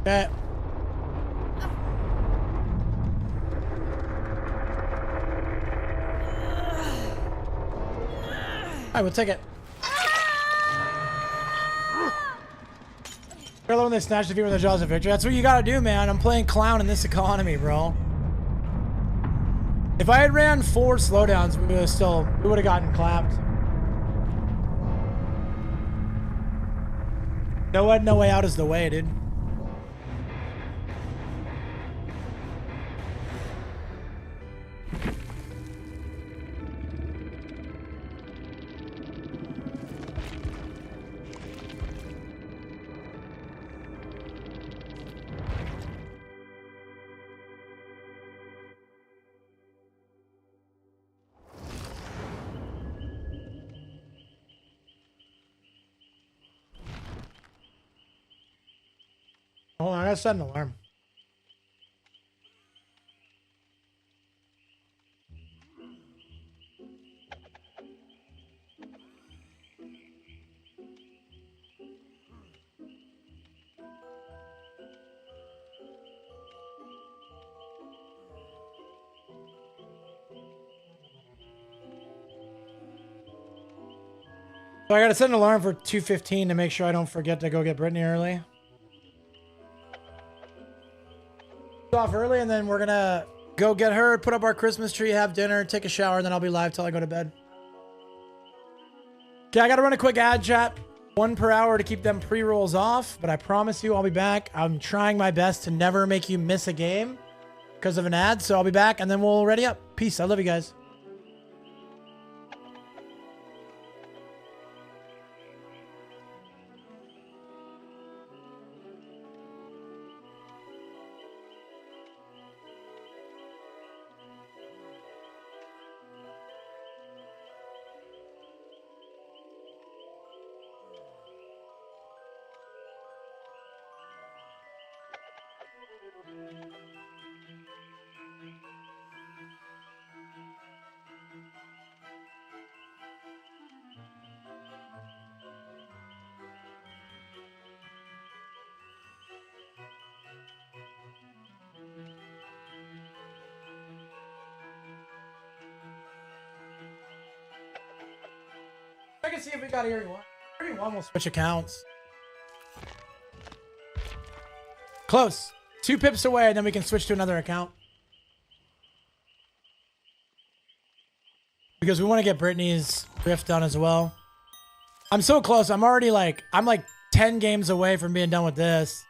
Okay. Alright, we'll take it. Remember when they snatched the feet from the jaws of victory? That's what you gotta do, man. I'm playing clown in this economy, bro. If I had ran 4 slowdowns, we would have gotten clapped. No way out is the way, dude. Hold on, I gotta set an alarm. So I gotta set an alarm for 2:15 to make sure I don't forget to go get Brittany early. Off early, and then we're gonna go get her, put up our Christmas tree, have dinner, take a shower, and then I'll be live till I go to bed. Okay, I gotta run a quick ad, chat. 1 per hour to keep them pre-rolls off, but I promise you I'll be back. I'm trying my best to never make you miss a game because of an ad, so I'll be back, and then we'll ready up. Peace. I love you guys. I can see if we got Eerie 1. Eerie 1 will switch accounts. Close. 2 pips away, and then we can switch to another account. Because we want to get Brittany's rift done as well. I'm so close. I'm like 10 games away from being done with this.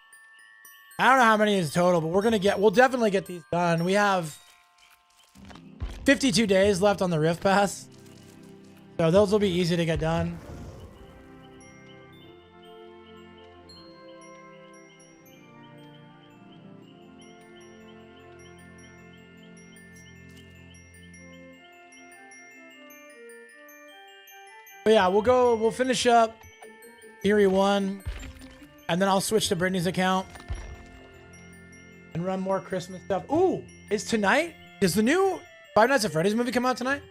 I don't know how many is total, but we'll definitely get these done. We have 52 days left on the Rift Pass. So those will be easy to get done. But yeah, we'll finish up Eerie 1, and then I'll switch to Brittany's account and run more Christmas stuff. Ooh, is tonight? Does the new Five Nights at Freddy's movie come out tonight?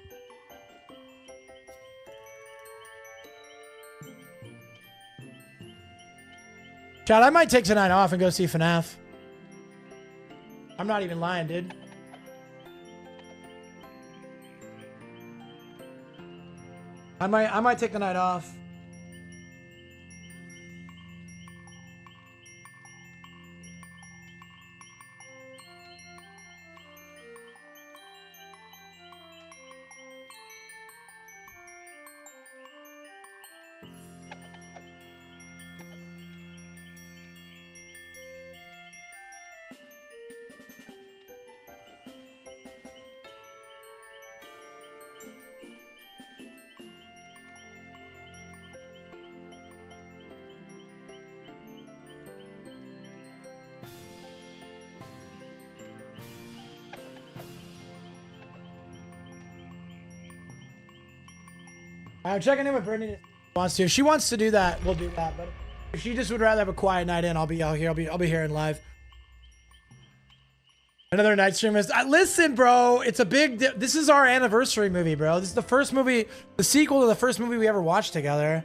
Chad, I might take tonight off and go see FNAF. I'm not even lying, dude. I might take the night off. I'm checking in with Brittany wants to. If she wants to do that, we'll do that. But if she just would rather have a quiet night in, I'll be out here. I'll be here in live. Another night stream is. Listen, bro. It's a big. This is our anniversary movie, bro. This is the first movie, the sequel to the first movie we ever watched together.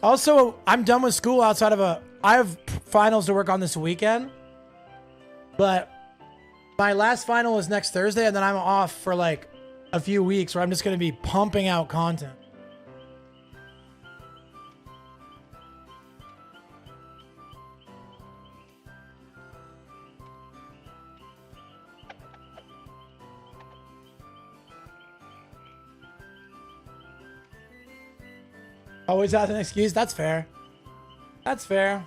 Also, I'm done with school outside of I have finals to work on this weekend, but my last final is next Thursday, and then I'm off for like a few weeks where I'm just going to be pumping out content. Always has an excuse. That's fair. That's fair.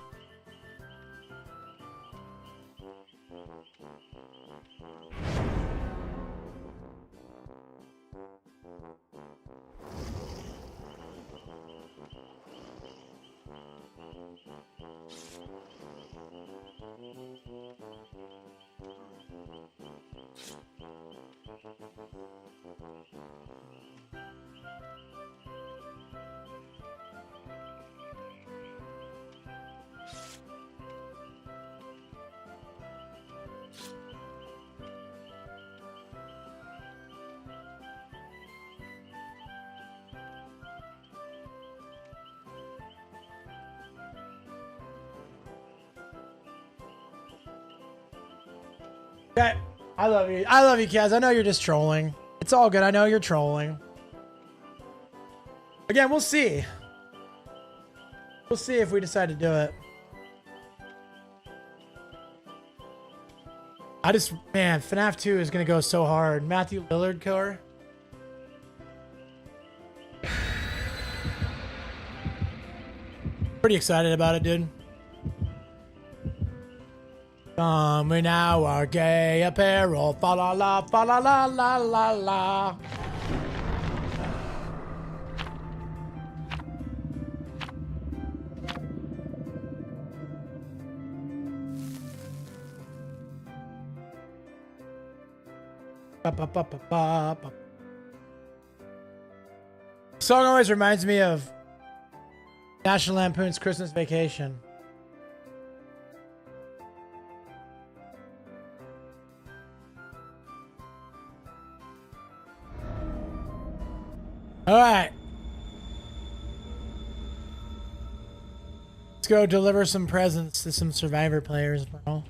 Okay. I love you. I love you, Kaz. I know you're just trolling. It's all good. I know you're trolling. Again, we'll see. We'll see if we decide to do it. Man, FNAF 2 is going to go so hard. Matthew Lillard killer. Pretty excited about it, dude. Come in our gay apparel, fa la la, fa la la la la la. Ba, ba, ba, ba, ba, ba. Song always reminds me of National Lampoon's Christmas Vacation. All right. Let's go deliver some presents to some Survivor players, bro.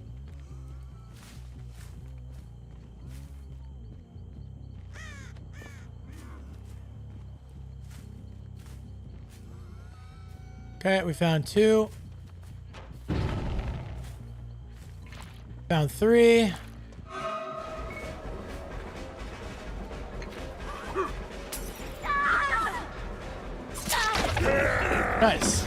Okay, we found 2. Found 3. Nice.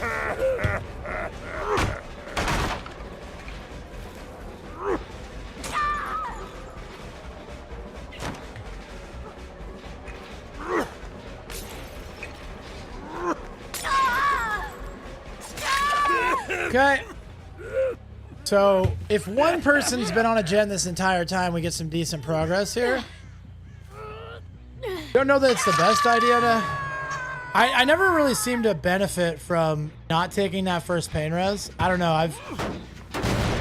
Okay. So, if one person's been on a gen this entire time, we get some decent progress here. Don't know that it's the best idea to... I never really seem to benefit from not taking that first pain res. I don't know.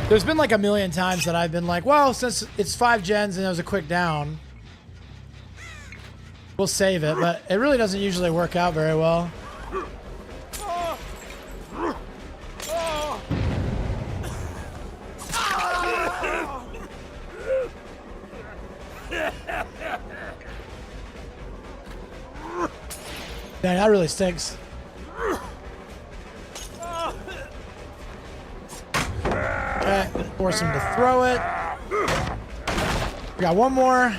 There's been like a million times that I've been like, well, since it's 5 gens and it was a quick down, we'll save it. But it really doesn't usually work out very well. Man, that really stinks. Okay, force him to throw it. We got one more.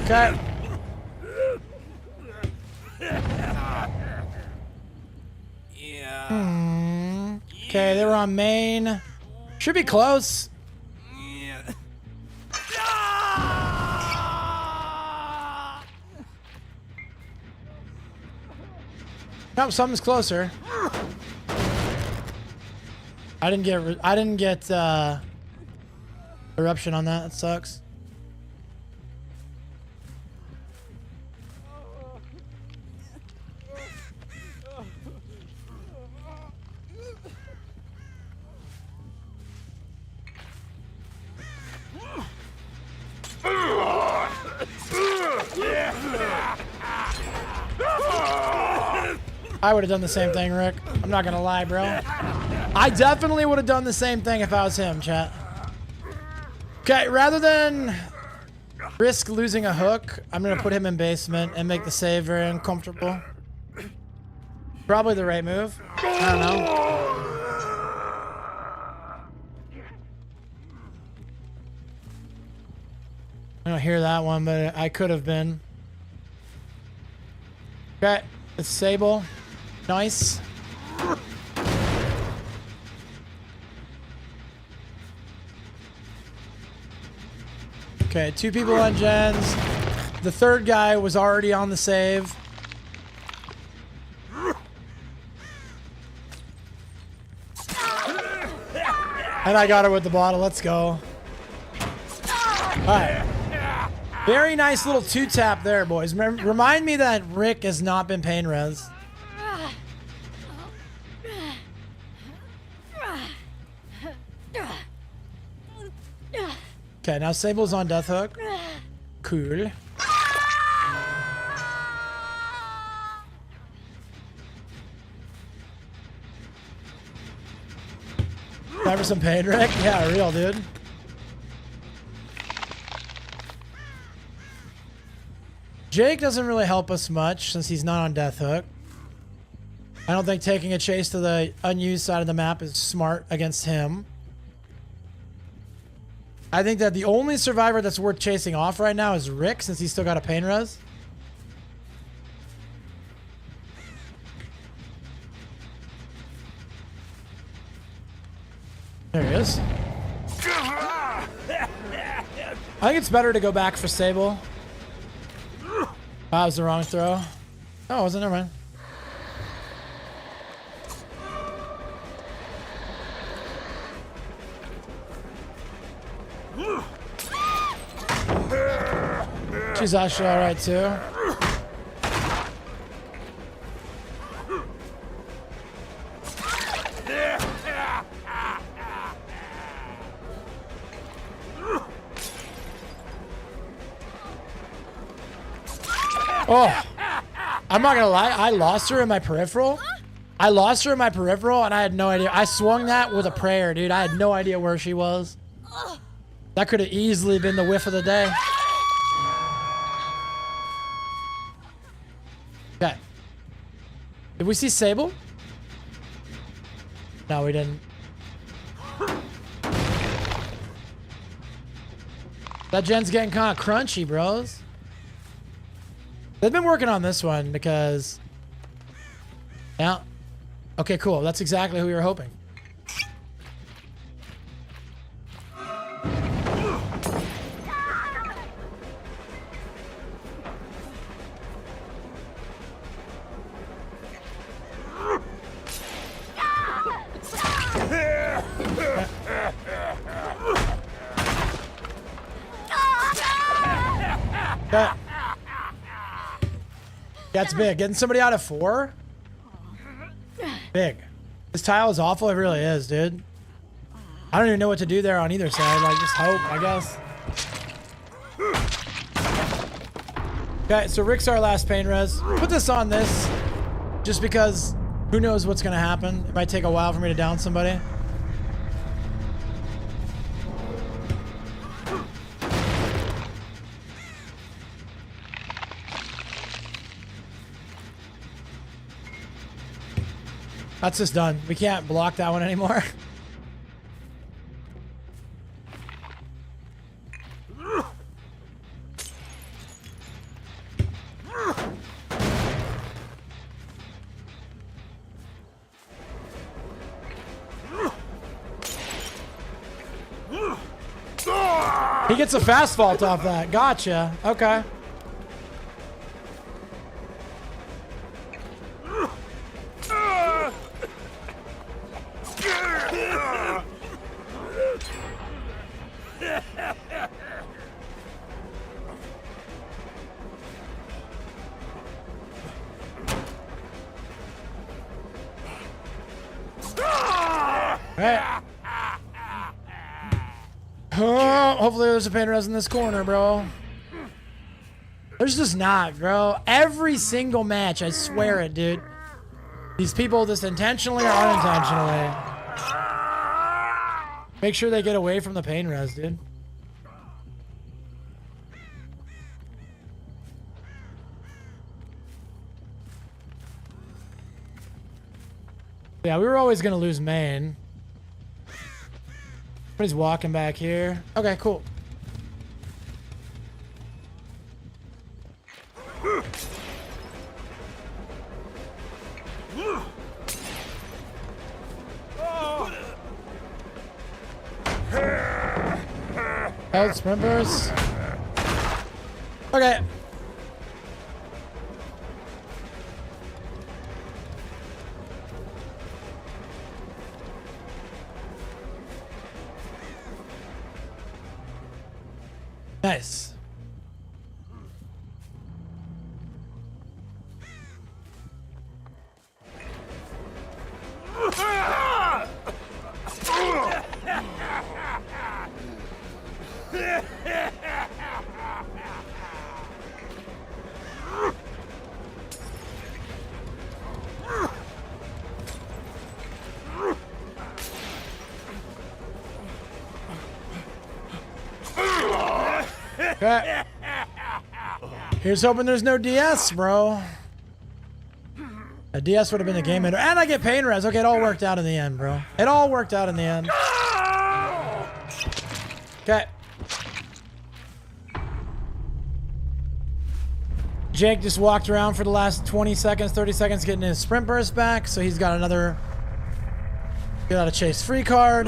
Okay. Okay, they were on main. Should be close. Nope, something's closer. I didn't get eruption on that. It sucks. I would have done the same thing, Rick. I'm not gonna lie, bro. I definitely would have done the same thing if I was him, chat. Okay, rather than risk losing a hook, I'm gonna put him in basement and make the save very uncomfortable. Probably the right move. I don't know. I don't hear that one, but I could have been. Okay, it's Sable. Nice. Okay, 2 people on gens. The third guy was already on the save. And I got her with the bottle. Let's go. Alright. Very nice little 2-tap there, boys. Remind me that Rick has not been pain res. Okay, now Sable's on Death Hook. Cool. Time for some pain, Rick? Yeah, real, dude. Jake doesn't really help us much since he's not on Death Hook. I don't think taking a chase to the unused side of the map is smart against him. I think that the only survivor that's worth chasing off right now is Rick, since he's still got a pain res. There he is. I think it's better to go back for Sable. That was the wrong throw. Oh, it wasn't. Never mind. She's actually alright too. Oh, I'm not gonna lie. I lost her in my peripheral. I lost her in my peripheral and I had no idea. I swung that with a prayer, dude. I had no idea where she was. That could have easily been the whiff of the day. Okay. Did we see Sable? No, we didn't. That gen's getting kind of crunchy, bros. They've been working on this one because... Yeah. Okay, cool. That's exactly who we were hoping. That's big. Getting somebody out of 4? Big. This tile is awful. It really is, dude. I don't even know what to do there on either side. Like, just hope, I guess. Okay, so Rick's our last pain res. Put this on this, just because who knows what's gonna happen. It might take a while for me to down somebody. That's just done. We can't block that one anymore. He gets a fast vault off that. Gotcha. Okay. Right. Oh, hopefully there's a pain res in this corner, bro. There's just not, bro. Every single match, I swear it, dude. These people just intentionally or unintentionally make sure they get away from the pain res, dude. Yeah, we were always gonna lose main. Somebody's walking back here. Okay, cool. Health sprint burst. Okay. Nice. Okay. Here's hoping there's no DS, bro. A DS would have been the game ender. And I get pain res. Okay, it all worked out in the end, bro. It all worked out in the end. Okay. Jake just walked around for the last 20 seconds, 30 seconds getting his sprint burst back. So he's got another get out of chase free card.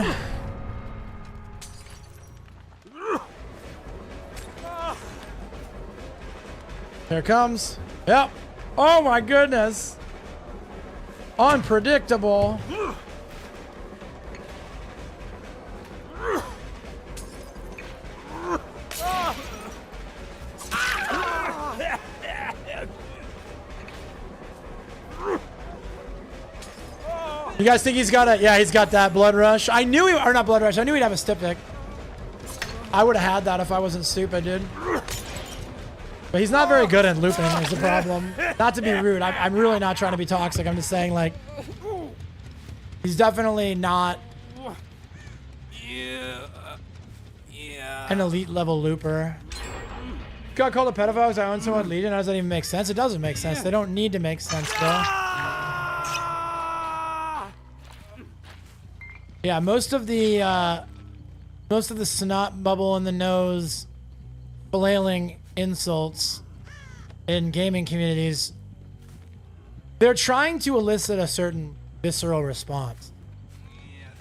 Here it comes. Yep. Oh my goodness. Unpredictable. You guys think he's got a, yeah, he's got that blood rush. I knew he, or not blood rush, I knew he'd have a stip pick. I would have had that if I wasn't stupid, dude. But he's not very good at looping is the problem. Not to be rude, I'm really not trying to be toxic. I'm just saying, like, he's definitely not an elite level looper. Got called a pedophile because I own someone with Legion. How does that even make sense? It doesn't make sense. They don't need to make sense, bro. Yeah, most of the snot bubble in the nose, flailing insults in gaming communities, they're trying to elicit a certain visceral response.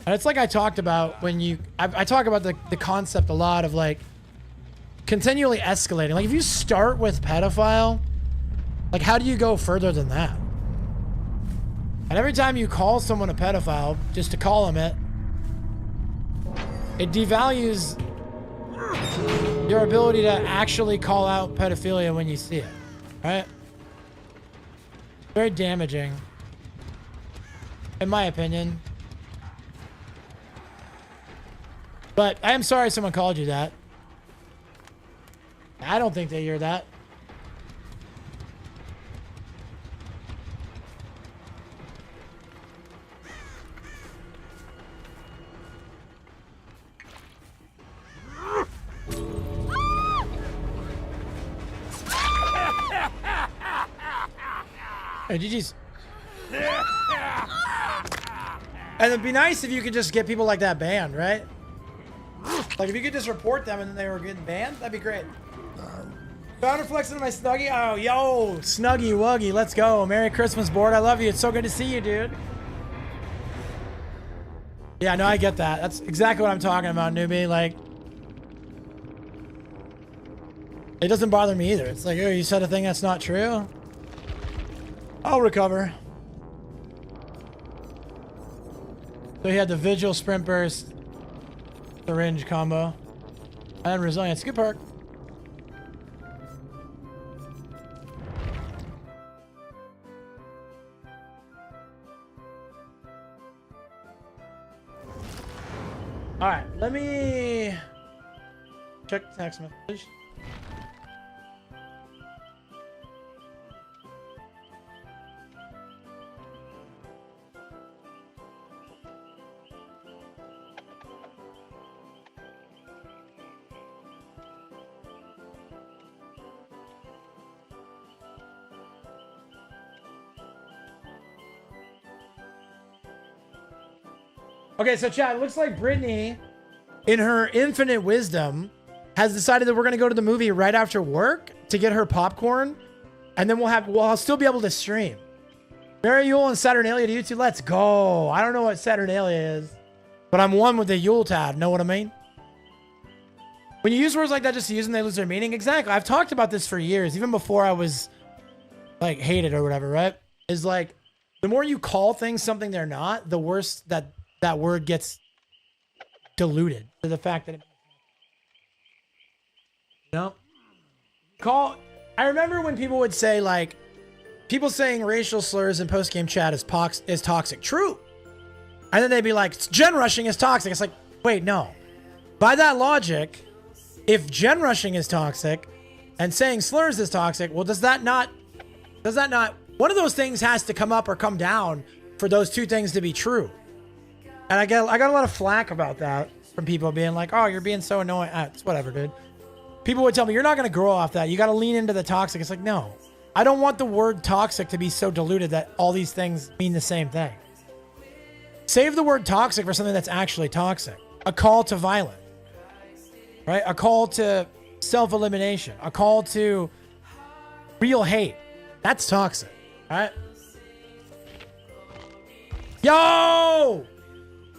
And it's like I talked about when you, I talk about the concept a lot of like continually escalating. Like if you start with pedophile, like how do you go further than that? And every time you call someone a pedophile, just to call them it devalues your ability to actually call out pedophilia when you see it, right? Very damaging. In my opinion. But I am sorry someone called you that. I don't think they hear that. Hey, GG's. And it'd be nice if you could just get people like that banned, right? Like if you could just report them and then they were getting banned, that'd be great. Founder flexing on my Snuggie. Oh, yo, Snuggie Wuggy, let's go. Merry Christmas, board. I love you. It's so good to see you, dude. Yeah, no, I get that. That's exactly what I'm talking about, newbie. Like, it doesn't bother me either. It's like, oh, you said a thing that's not true. I'll recover. So he had the Vigil, Sprint Burst, Syringe combo, and Resilience. Good perk. All right, let me check text message. Okay, so chat, it looks like Brittany, in her infinite wisdom, has decided that we're gonna go to the movie right after work to get her popcorn, and then I'll still be able to stream. Merry Yule and Saturnalia to you two. Let's go. I don't know what Saturnalia is, but I'm one with the Yule Tad. Know what I mean? When you use words like that just to use them, they lose their meaning. Exactly. I've talked about this for years, even before I was like hated or whatever, right? Is like the more you call things something they're not, the worse that word gets diluted to the fact that it, I remember when people would say, like, people saying racial slurs in post-game chat is toxic. True. And then they'd be like, gen rushing is toxic. It's like, wait, no. By that logic, if gen rushing is toxic and saying slurs is toxic, well, does that not, one of those things has to come up or come down for those two things to be true. And I got a lot of flack about that from people being like, oh, you're being so annoying. It's whatever, dude. People would tell me, you're not going to grow off that. You got to lean into the toxic. It's like, no. I don't want the word toxic to be so diluted that all these things mean the same thing. Save the word toxic for something that's actually toxic. A call to violence. Right? A call to self-elimination. A call to real hate. That's toxic. Right? Yo!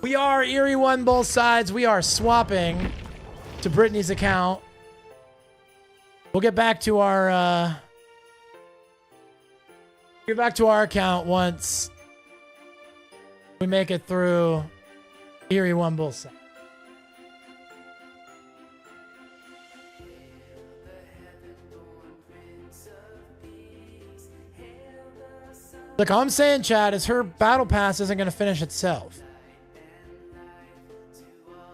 We are Eerie One both sides. We are swapping to Brittany's account. We'll get back to our account once we make it through Eerie One both sides. Look, all I'm saying, Chad, is her battle pass isn't going to finish itself.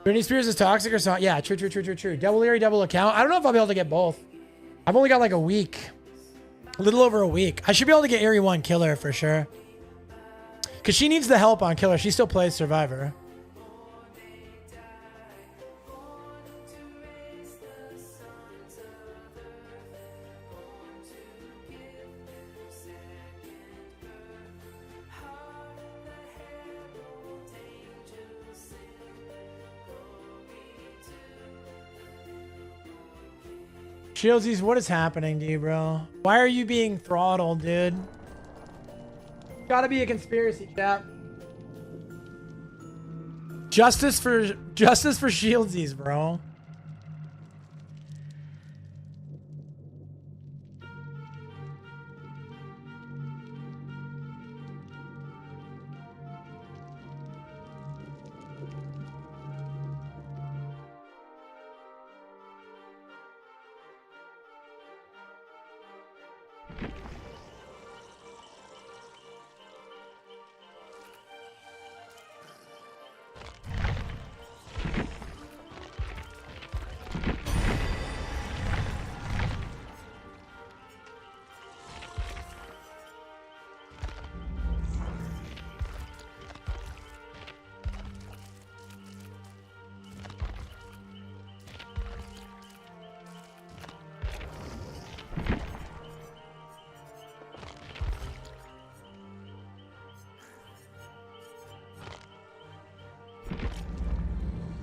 Britney Spears is toxic or something? Yeah, true. Double Eerie, double account. I don't know if I'll be able to get both. I've only got like a week. A little over a week. I should be able to get Eerie One Killer for sure. Because she needs the help on Killer. She still plays Survivor. Shieldsy, what is happening to you, bro? Why are you being throttled, dude? Gotta be a conspiracy, chap. Justice for Shieldsies, bro.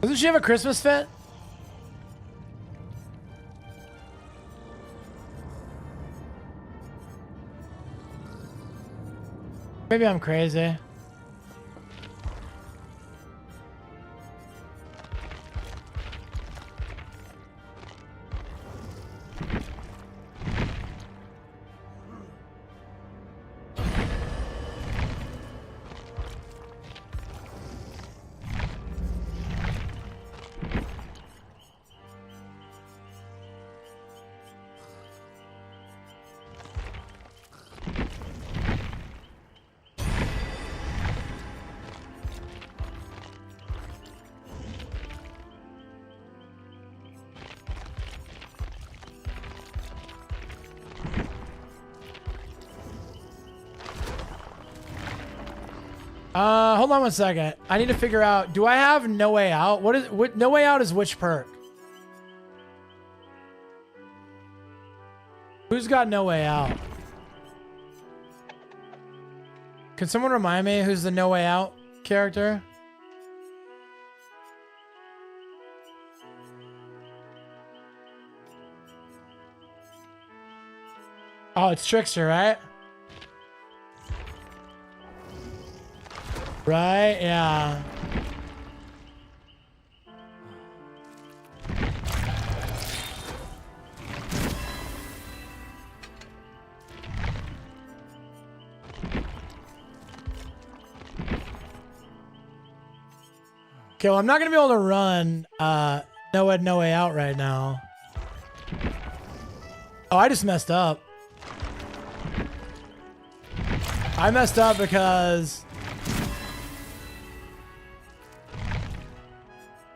Doesn't she have a Christmas fit? Maybe I'm crazy. Hold on one second. I need to figure out, do I have No Way Out? What No Way Out is which perk? Who's got No Way Out? Can someone remind me who's the No Way Out character? Oh, it's Trickster, right? Right, yeah. Okay, well, I'm not gonna be able to run No Way Out right now. Oh, I just messed up. I messed up because...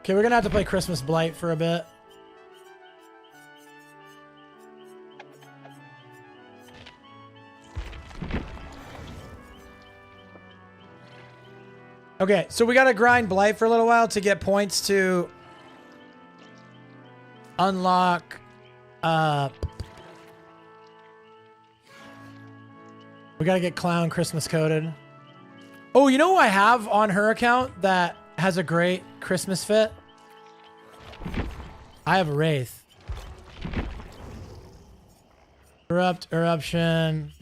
Okay, we're gonna have to play Christmas Blight for a bit. Okay, so we gotta grind Blight for a little while to get points to unlock we gotta get Clown Christmas coded. Oh, you know who I have on her account that has a great Christmas fit? I have Wraith. Corrupt, Eruption,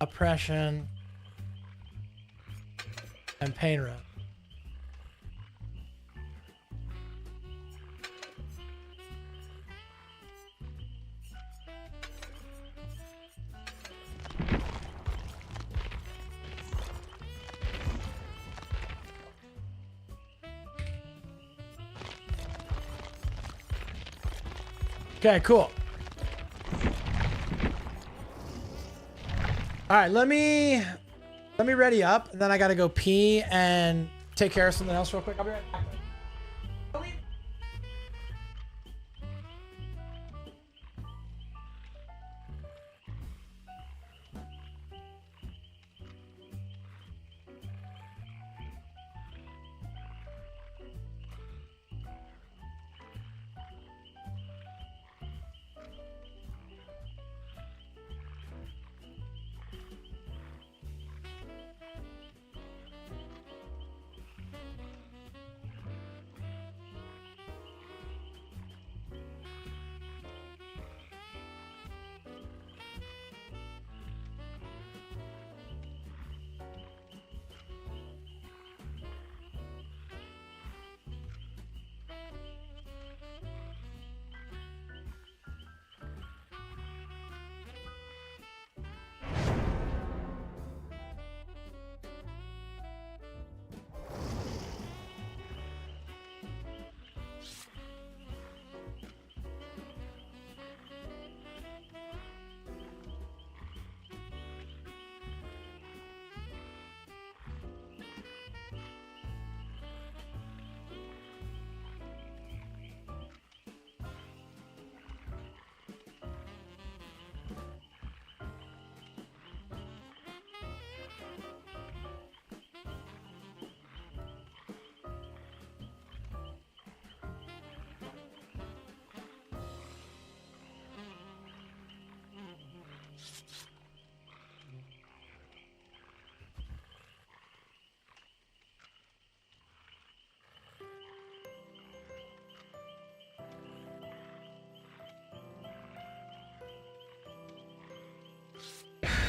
Oppression, and Pain Rep. Okay, cool. All right, let me ready up, and then I gotta go pee and take care of something else real quick. I'll be right back.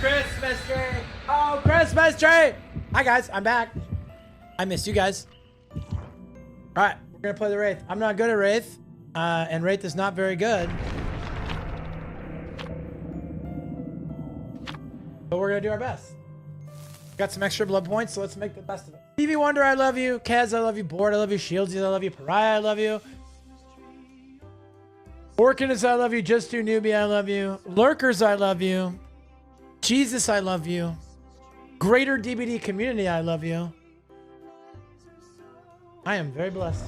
Christmas tree. Oh, Christmas tree. Hi, guys. I'm back. I missed you guys. All right. We're going to play the Wraith. I'm not good at Wraith. And Wraith is not very good. But we're going to do our best. Got some extra blood points, so let's make the best of it. TV Wonder, I love you. Kaz, I love you. Board, I love you. Shields, I love you. Pariah, I love you. Orkinus, I love you. Just Do Newbie, I love you. Lurkers, I love you. Jesus, I love you. Greater DBD community, I love you. I am very blessed.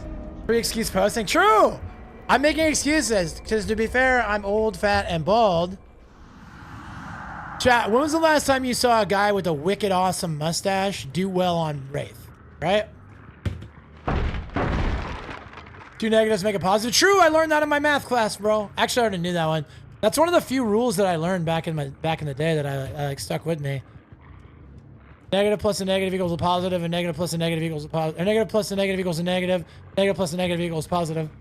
Free excuse posting. True! I'm making excuses, because to be fair, I'm old, fat, and bald. Chat, when was the last time you saw a guy with a wicked awesome mustache do well on Wraith? Right? 2 negatives make a positive. True, I learned that in my math class, bro. Actually, I already knew that one. That's one of the few rules that I learned back in the day that I like stuck with me. Negative plus a negative equals a positive, and negative plus a negative equals a positive. Or negative plus a negative equals a negative. Negative plus a negative equals positive.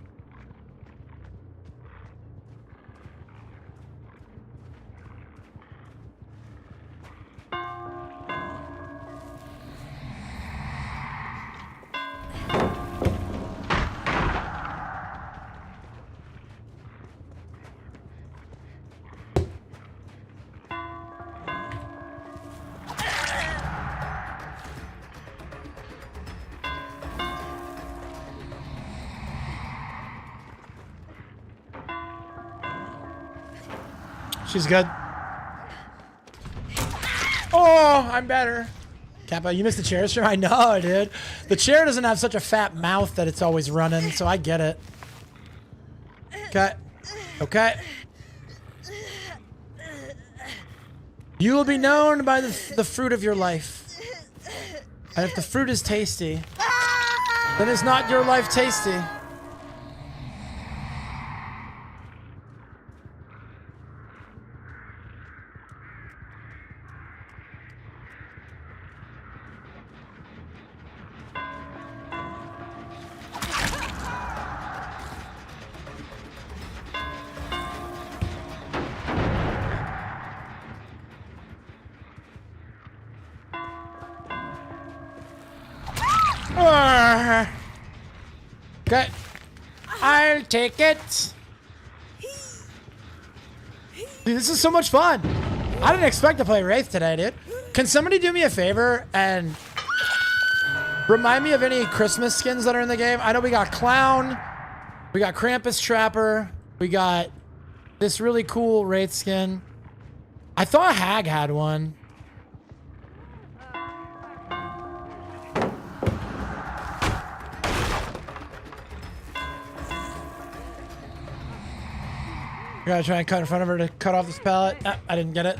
She's good. Oh, I'm better. Kappa, you missed the chair stream? I know, dude. The chair doesn't have such a fat mouth that it's always running, so I get it. Okay. Okay. You will be known by the fruit of your life. And if the fruit is tasty, then is not your life tasty? Okay. I'll take it. Dude, this is so much fun. I didn't expect to play Wraith today, dude. Can somebody do me a favor and remind me of any Christmas skins that are in the game? I know we got Clown, we got Krampus Trapper, we got this really cool Wraith skin. I thought Hag had one. I gotta try and cut in front of her to cut off this pallet. Ah, I didn't get it.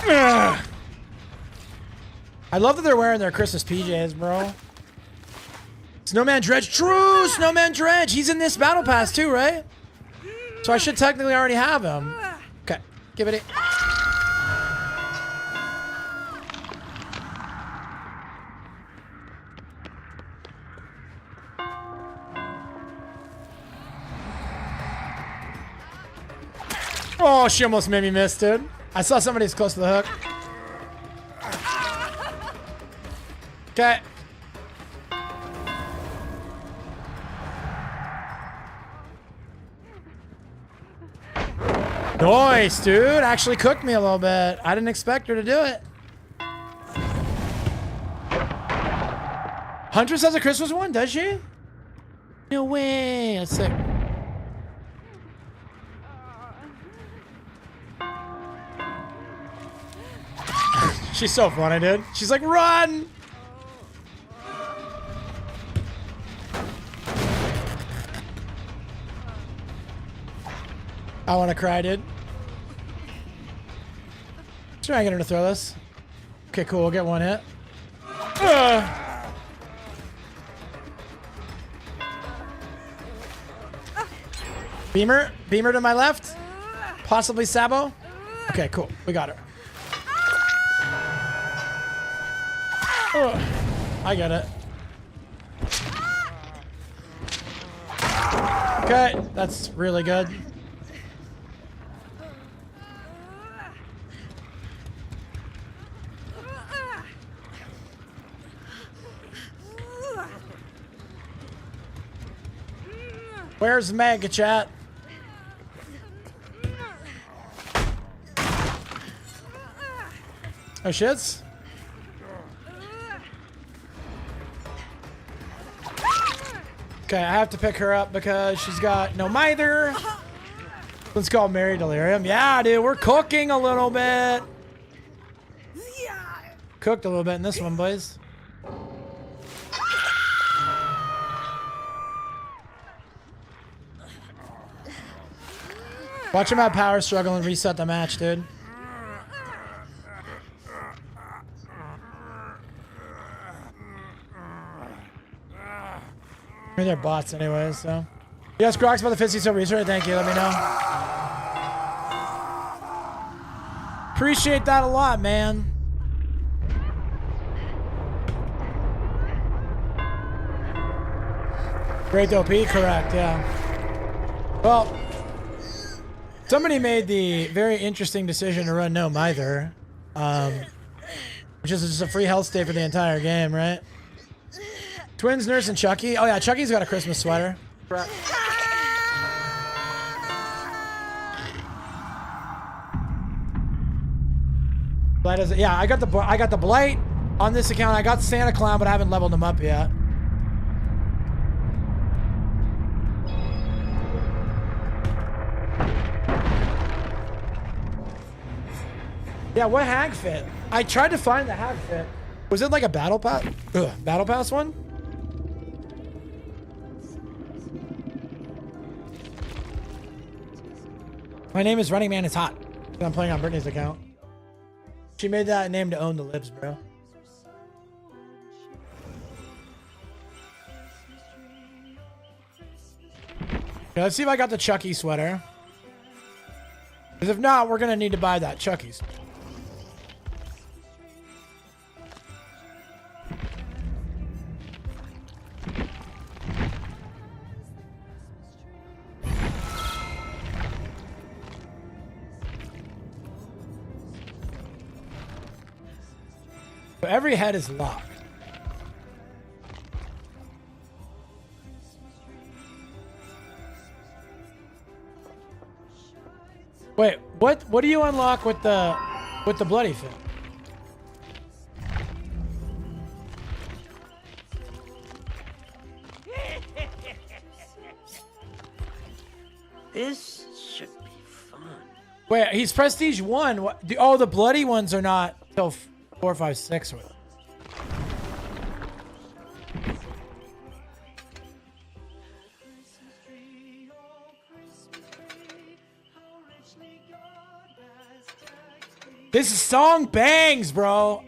Ugh. I love that they're wearing their Christmas PJs, bro. Snowman Dredge. True! Snowman Dredge. He's in this battle pass too, right? So I should technically already have him. Okay. Give it a... Oh, she almost made me miss, dude. I saw somebody as close to the hook. Okay. Nice, dude. Actually cooked me a little bit. I didn't expect her to do it. Huntress has a Christmas one, does she? No way. That's sick. She's so funny, dude. She's like, run! I want to cry, dude. Let's try and get her to throw this. Okay, cool. We'll get one hit. Beamer. Beamer to my left. Possibly Sabo. Okay, cool. We got her. I get it. Okay, that's really good. Where's Mega Chat? Oh, shits. Okay, I have to pick her up because she's got no mither. Let's call Mary Delirium. Yeah, dude, we're cooking a little bit. Cooked a little bit in this one, boys. Watch him have power struggle and reset the match, dude. I mean, they're bots anyway, so. Yes, Grox about the 50 so research. Thank you. Let me know. Appreciate that a lot, man. Great OP, correct, yeah. Well, somebody made the very interesting decision to run no mither, which is just a free health state for the entire game, right? Twins, Nurse, and Chucky. Oh yeah, Chucky's got a Christmas sweater. Right. Blight is, yeah, I got the Blight on this account. I got Santa Clown, but I haven't leveled him up yet. Yeah, what hag fit? I tried to find the hag fit. Was it like a battle pass? Battle pass one? My name is Running Man. It's hot. I'm playing on Brittany's account. She made that name to own the libs, bro. Okay, let's see if I got the Chucky sweater. Because if not, we're going to need to buy that Chucky's. But every head is locked. Wait, what do you unlock with the bloody fit? This should be fun. Wait, he's prestige 1. What, oh, the bloody ones are not till 4, 5, 6. This song bangs, bro.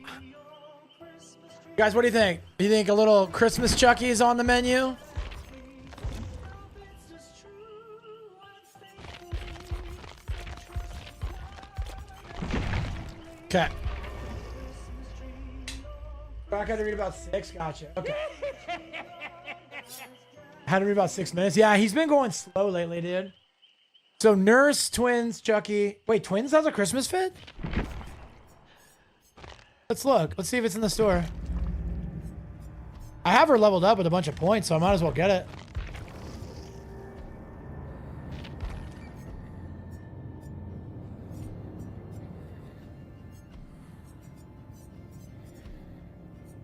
Guys, what do you think? Do you think a little Christmas Chucky is on the menu? Okay. I had to read about 6. Gotcha. Okay. I had to read about 6 minutes. Yeah, he's been going slow lately, dude. So Nurse, Twins, Chucky. Wait, Twins has a Christmas fit? Let's look. Let's see if it's in the store. I have her leveled up with a bunch of points, so I might as well get it.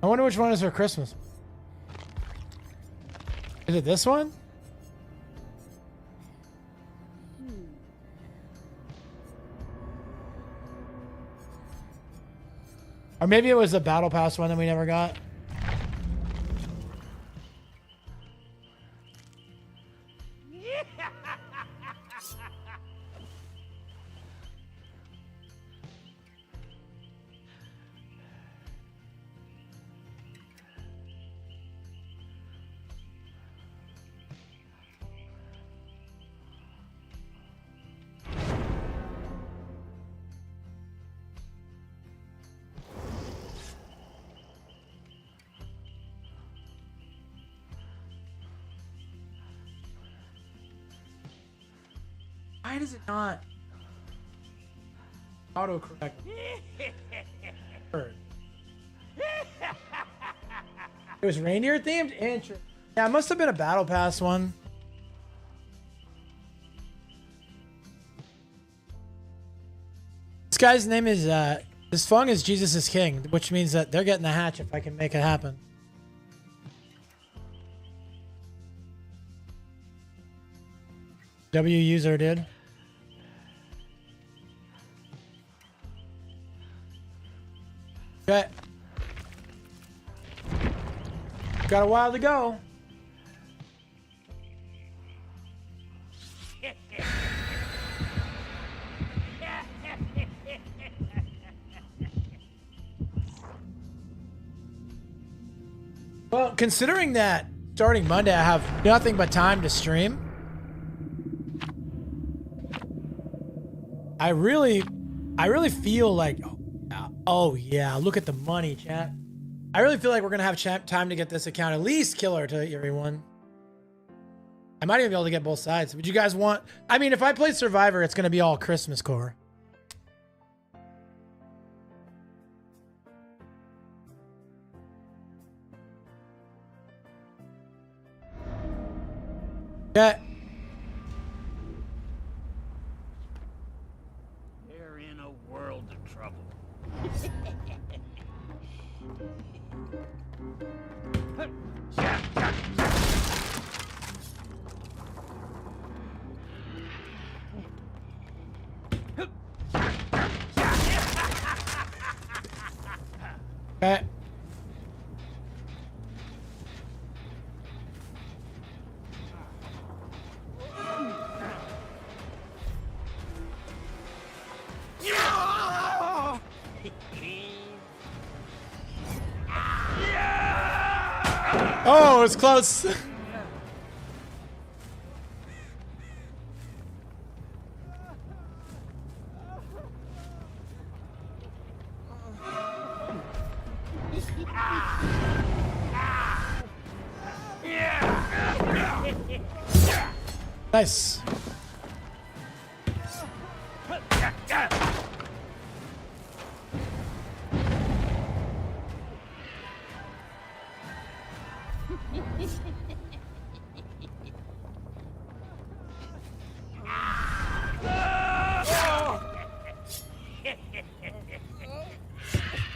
I wonder which one is her Christmas. Is it this one? Or maybe it was the Battle Pass one that we never got. Why does it not autocorrect? It was reindeer themed? Interesting. Yeah, it must have been a battle pass one. This guy's name is, this Fung is Jesus is King, which means that they're getting the hatch if I can make it happen. W user did. Okay. Got a while to go. Well, considering that starting Monday I have nothing but time to stream, I really feel like, oh yeah, look at the money, chat. I really feel like we're gonna have time to get this account at least killer to everyone. I might even be able to get both sides. Would you guys want? I mean, if I play Survivor, it's gonna be all Christmas core. Yeah. They're in a world of trouble. Okay. Oh, it's close. Nice.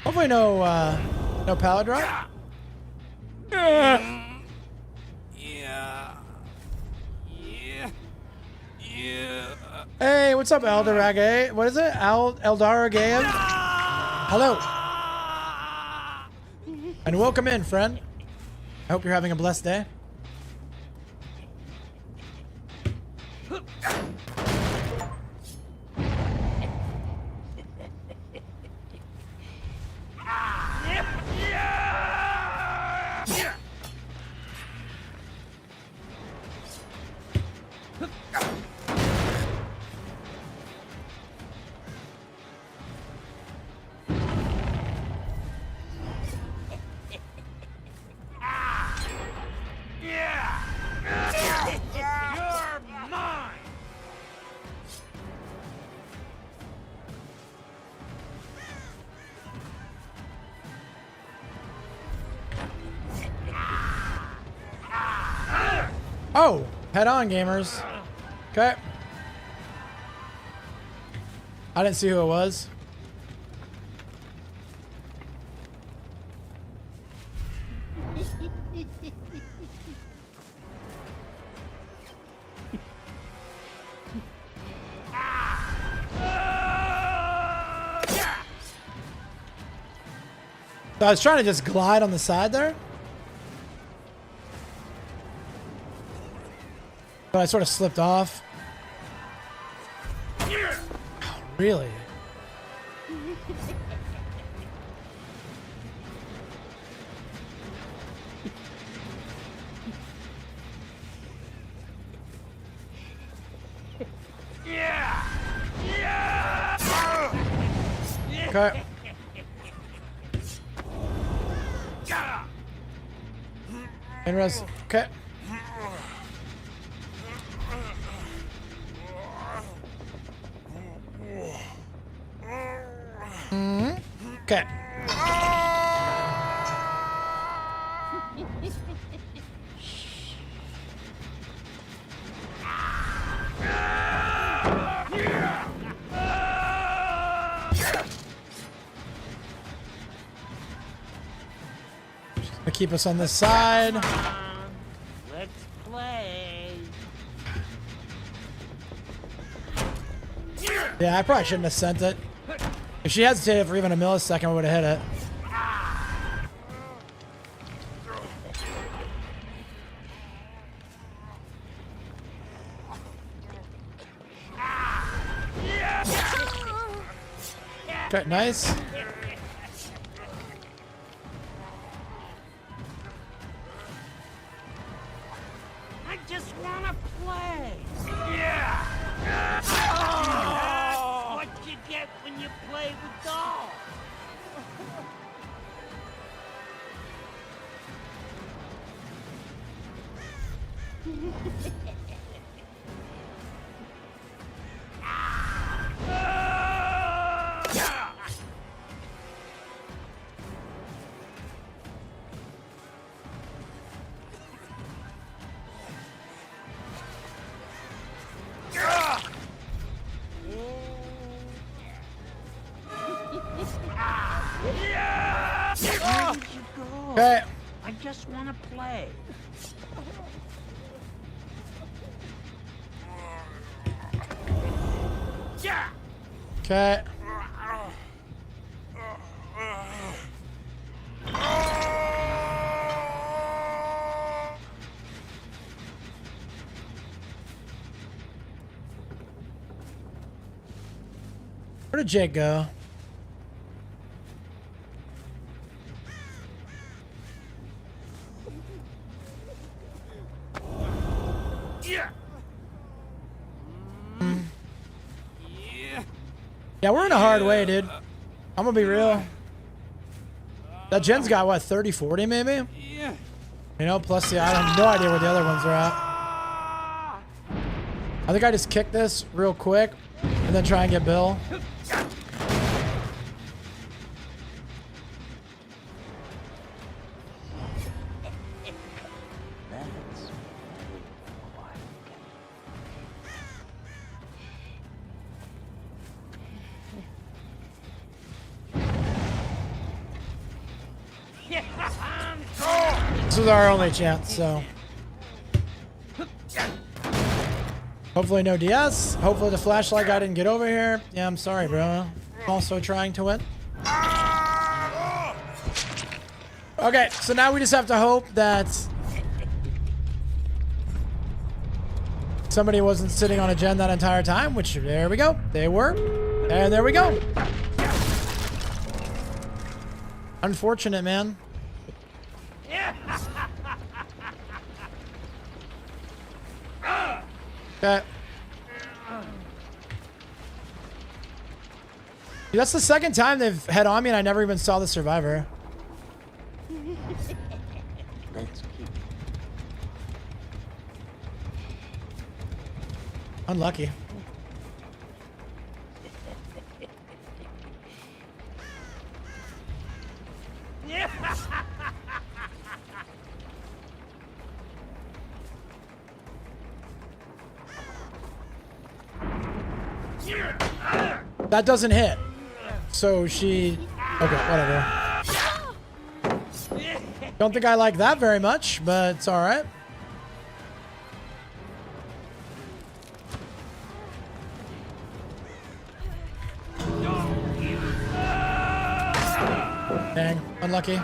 Hopefully no pallet drop. Hey, what's up, Eldarage? What is it? Eldarage? Hello. And welcome in, friend. I hope you're having a blessed day. Oh, head on, gamers. Okay. I didn't see who it was. So I was trying to just glide on the side there. But I sort of slipped off. Oh, really? Okay. Okay. Okay. To keep us on this side. Come on, let's play. Yeah, I probably shouldn't have sent it. If she hesitated for even a millisecond, I would have hit it. Okay, nice. I just want to play. What you get when you play with dolls. Where did you go? Okay. I just want to play. Okay. Where did Jake go? Yeah, we're in a hard way, dude. I'm gonna be real. That gen's got, what, 30, 40 maybe? You know, plus I have no idea where the other ones are at. I think I just kick this real quick and then try and get Bill. This is our only chance, so. Hopefully no DS. Hopefully the flashlight guy didn't get over here. Yeah, I'm sorry, bro. I'm also trying to win. Okay, so now we just have to hope that somebody wasn't sitting on a gen that entire time, which, there we go. They were. And there we go. Unfortunate, man. Okay. Dude, that's the second time they've had on me and I never even saw the survivor. Let's keep. Unlucky. That doesn't hit. So she... Okay, whatever. Don't think I like that very much, but it's alright. Dang, unlucky.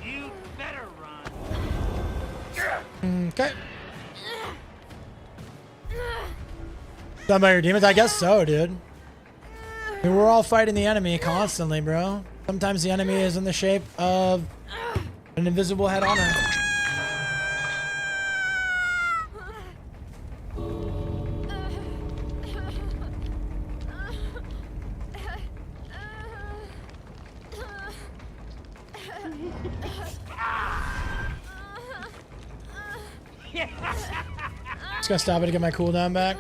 You better run. Okay. Done by your demons? I guess so, dude. I mean, we're all fighting the enemy constantly, bro. Sometimes the enemy is in the shape of an invisible head on her. Just gonna stop it to get my cooldown back.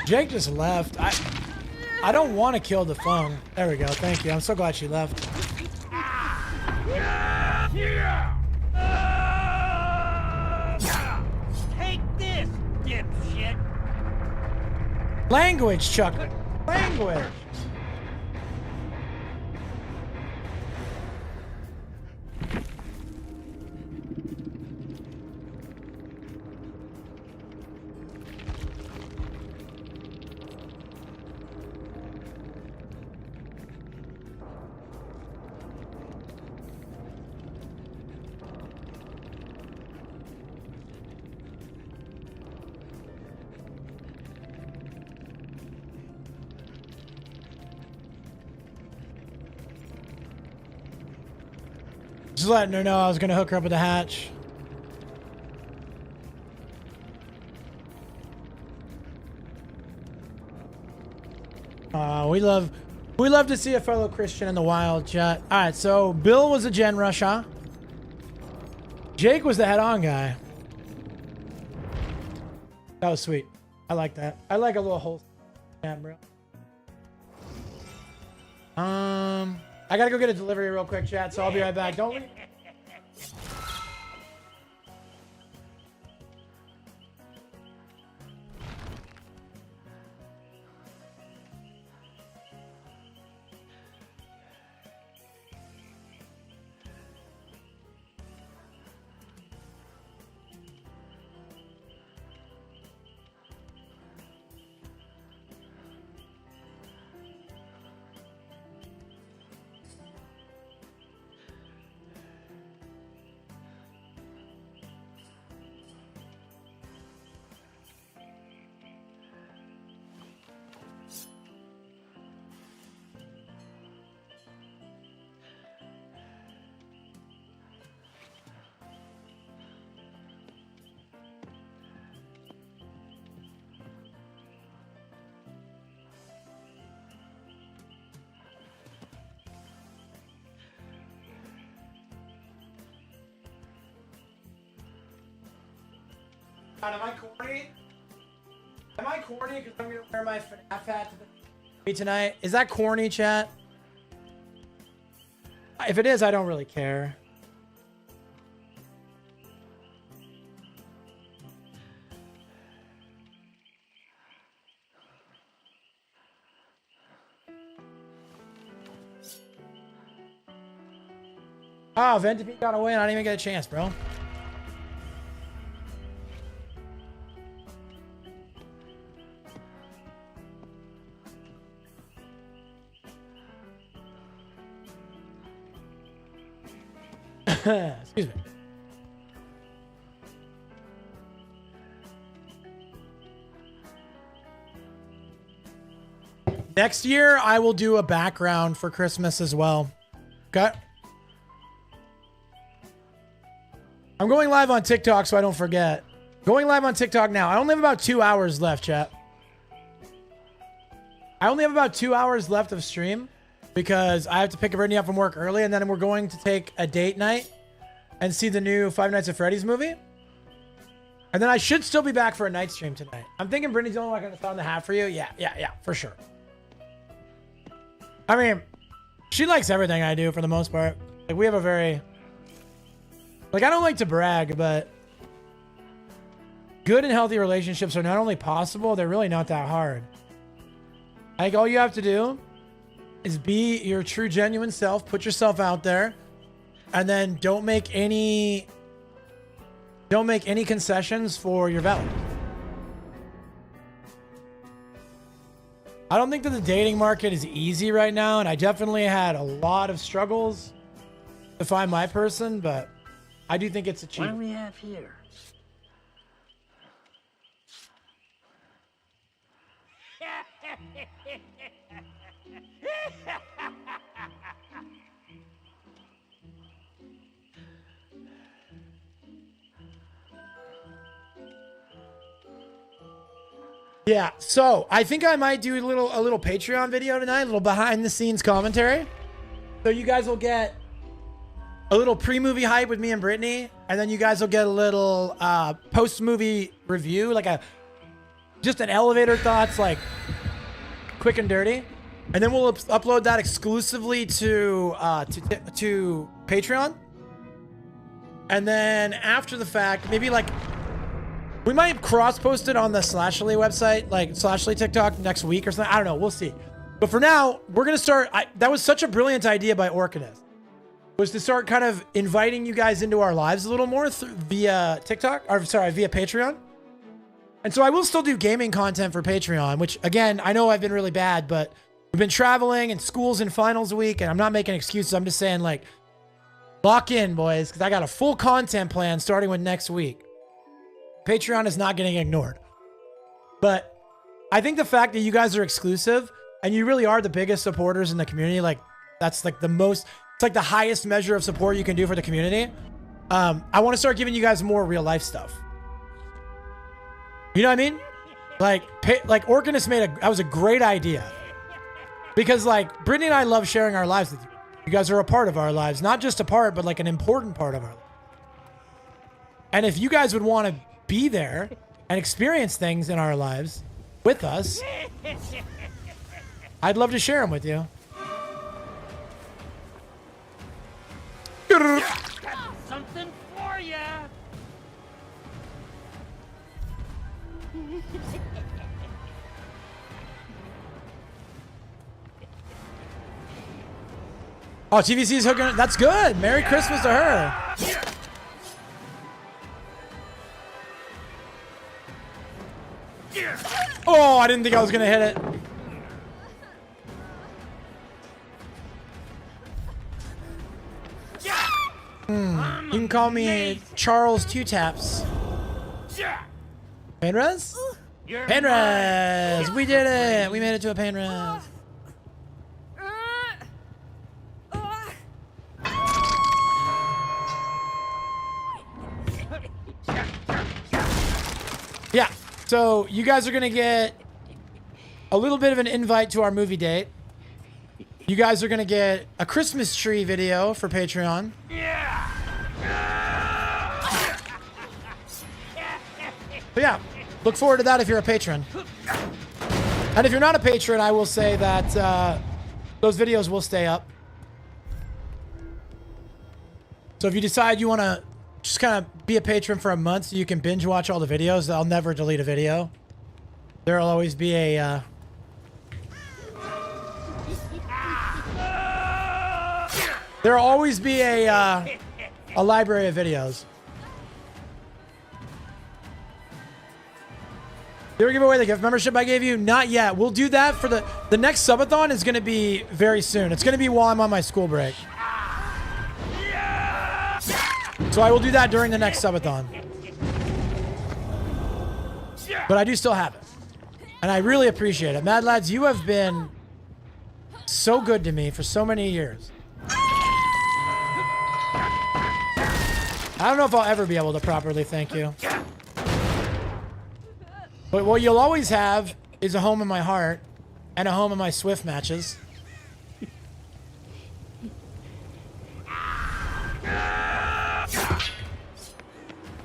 Jake just left. I don't want to kill the Fung. There we go. Thank you. I'm so glad she left. Take this, dipshit. Language, Chuck. Language. Just letting her know I was gonna hook her up with a hatch. We love to see a fellow Christian in the wild, chat. All right, so Bill was a gen rush, huh? Jake was the head-on guy. That was sweet. I like that. I like a little whole. Yeah, bro. I gotta go get a delivery real quick, chat. So I'll be right back. Don't leave. Am I corny? Am I corny because I'm gonna wear my FNAF hat to the tonight? Is that corny, chat? If it is, I don't really care. Oh, Ventipede got away and I didn't even get a chance, bro. Excuse me. Next year, I will do a background for Christmas as well. Okay. I'm going live on TikTok so I don't forget. Going live on TikTok now. I only have about 2 hours left, chat. I only have about 2 hours left of stream because I have to pick Brittany up from work early, and then we're going to take a date night and see the new Five Nights at Freddy's movie. And then I should still be back for a night stream tonight. I'm thinking Brittany's only like an hour and a half for you. Yeah, for sure. I mean, she likes everything I do for the most part. Like, we have a very... Like, I don't like to brag, but good and healthy relationships are not only possible, they're really not that hard. Like, all you have to do is be your true, genuine self, put yourself out there, and then don't make any concessions for your values. I don't think that the dating market is easy right now, and I definitely had a lot of struggles to find my person, but I do think it's achievable. What do we have here? Yeah, so I think I might do a little Patreon video tonight, a little behind the scenes commentary. So you guys will get a little pre-movie hype with me and Brittany, and then you guys will get a little post-movie review, like just an elevator thoughts, like quick and dirty. And then we'll upload that exclusively to Patreon. And then after the fact, maybe like we might cross-post it on the Slashly website, like Slashly TikTok next week or something. I don't know. We'll see. But for now, we're gonna start. That was such a brilliant idea by Orcanist, was to start kind of inviting you guys into our lives a little more via TikTok, or sorry, via Patreon. And so I will still do gaming content for Patreon, which again, I know I've been really bad, but we've been traveling and school's in finals week, and I'm not making excuses. I'm just saying, like, lock in, boys, because I got a full content plan starting with next week. Patreon is not getting ignored. But I think the fact that you guys are exclusive and you really are the biggest supporters in the community, like that's like the most, it's like the highest measure of support you can do for the community. I want to start giving you guys more real life stuff. You know what I mean? Like Orcanist that was a great idea. Because like Brittany and I love sharing our lives with you. You guys are a part of our lives, not just a part, but like an important part of our lives. And if you guys would want to be there and experience things in our lives with us, I'd love to share them with you. Something for ya. Oh, TVC's hooking. That's good. Merry Christmas to her. Oh, I didn't think I was going to hit it. You can call me Charles Two Taps. Painres? Painres! We did it! We made it to a Painres. Yeah, so you guys are going to get a little bit of an invite to our movie date. You guys are going to get a Christmas tree video for Patreon. So yeah, look forward to that if you're a patron. And if you're not a patron, I will say that those videos will stay up. So if you decide you want to just kind of be a patron for a month so you can binge watch all the videos, I'll never delete a video. There'll always be a... there'll always be a library of videos. Did we give away the gift membership I gave you? Not yet. We'll do that for the next subathon is going to be very soon. It's going to be while I'm on my school break. So I will do that during the next subathon. But I do still have it. And I really appreciate it. Mad Lads, you have been so good to me for so many years. I don't know if I'll ever be able to properly thank you. But what you'll always have is a home in my heart and a home in my Swift matches.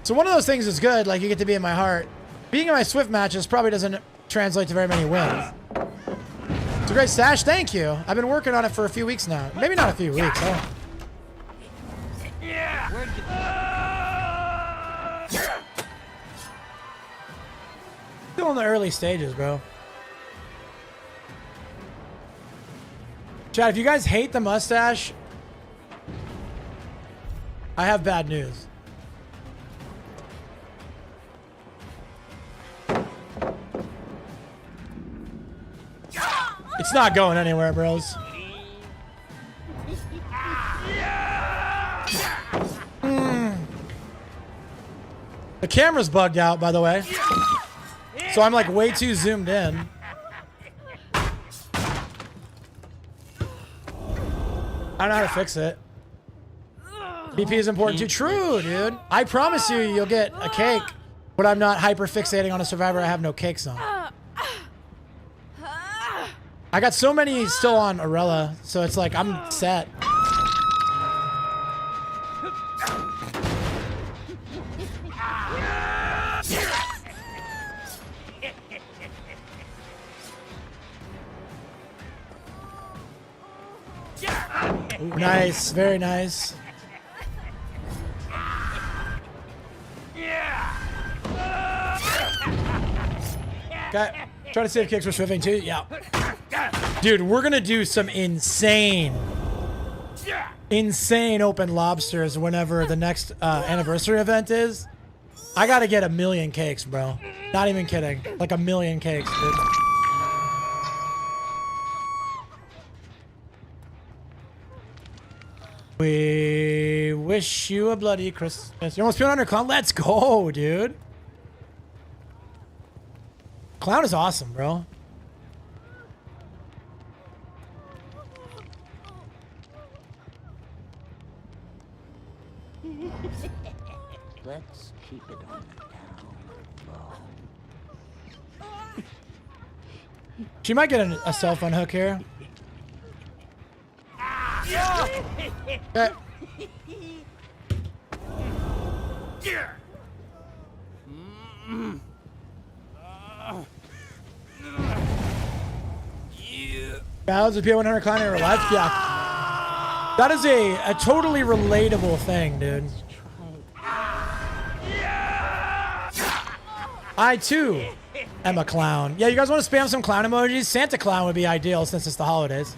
So one of those things is good, like you get to be in my heart. Being in my Swift matches probably doesn't translate to very many wins. It's a great stash, thank you. I've been working on it for a few weeks now. Maybe not a few weeks. Still in the early stages, bro. Chad, if you guys hate the mustache, I have bad news. It's not going anywhere, bros. The camera's bugged out, by the way. So I'm like way too zoomed in. I don't know how to fix it. BP is important too. True, dude. I promise you, you'll get a cake, but I'm not hyper fixating on a survivor I have no cakes on. I got so many still on Arella, so it's like I'm set. Ooh, nice, very nice. Okay, try to save kicks for Swift too. Yeah. Dude, we're gonna do some insane open lobsters whenever the next anniversary event is. I gotta get 1,000,000 cakes, bro. Not even kidding. Like 1,000,000 cakes, dude. We wish you a bloody Christmas. You almost put on her clown? Let's go, dude. Clown is awesome, bro. Let's keep it on the down low. She might get a cell phone hook here. Okay. Battles of P100 clown in her life? Yeah. That is a totally relatable thing, dude. I too am a clown. Yeah, you guys want to spam some clown emojis? Santa Clown would be ideal since it's the holidays.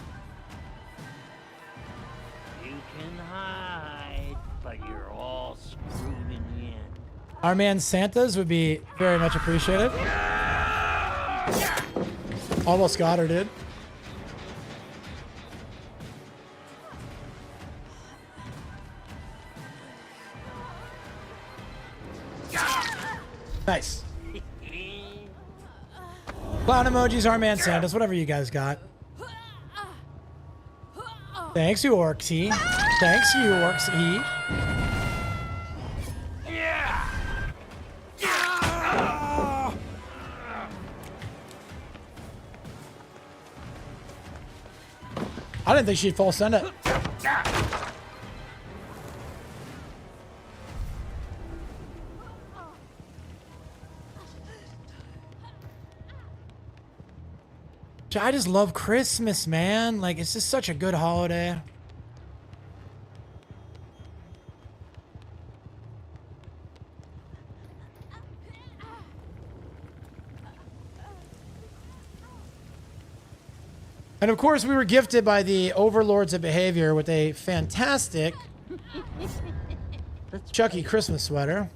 You can hide, but you're all screwed in the end. Our man Santas would be very much appreciated. Almost got her, dude. Nice. Clown emojis, our man Santas, whatever you guys got. Thanks, you Orcsy. Thanks, you Orcsy. I didn't think she'd full send it. I just love Christmas, man. Like, it's just such a good holiday. And of course, we were gifted by the overlords of behavior with a fantastic Chucky Christmas sweater.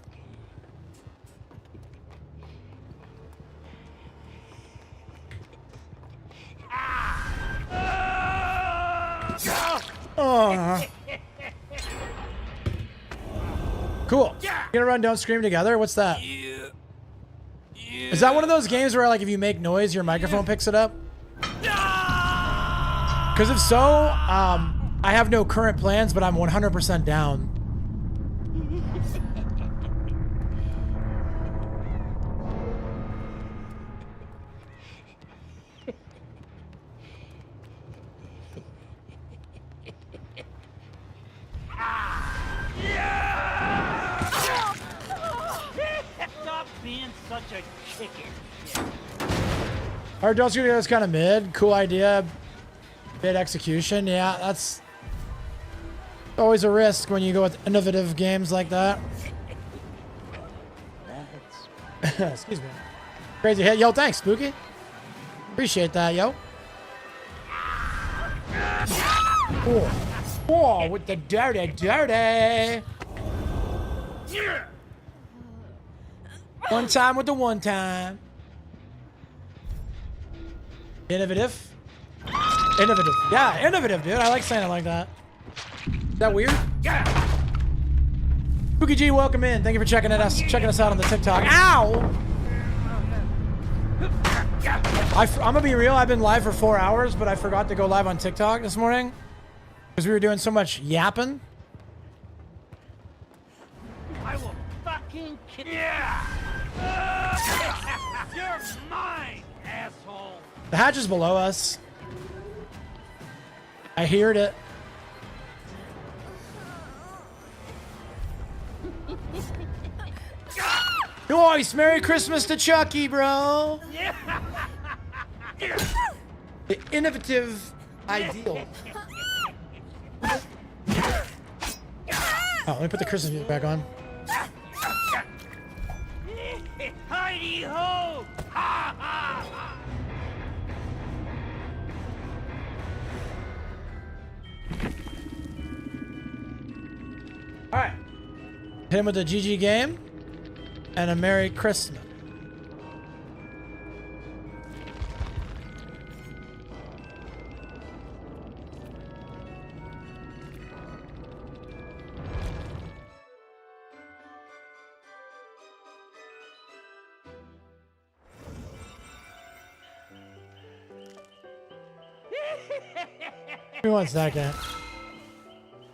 Oh. Cool. Gonna run, don't scream together. What's that? Is that one of those games where, like, if you make noise, your microphone picks it up? Because if so, I have no current plans, but I'm 100% down. Stop being such a chicken. Our Don't Scream Together is kind of mid. Cool idea. Mid execution. Yeah, that's always a risk when you go with innovative games like that. Excuse me. Crazy hit. Yo, thanks, Spooky. Appreciate that, yo. Oh, oh, with the dirty. One time with the one time. Innovative. Innovative. Yeah, innovative, dude. I like saying it like that. Is that weird? Spooky G, welcome in. Thank you for checking us out on the TikTok. Ow! I'm gonna be real. I've been live for 4 hours, but I forgot to go live on TikTok this morning because we were doing so much yapping. I will fucking kill you. You're mine, asshole. The hatch is below us. I heard it. Nice! Merry Christmas to Chucky, bro! The innovative ideal. Oh, let me put the Christmas music back on. Heidi ho! Ha ha ha! Alright. Hit him with a GG game and a Merry Christmas. Give me 1 second.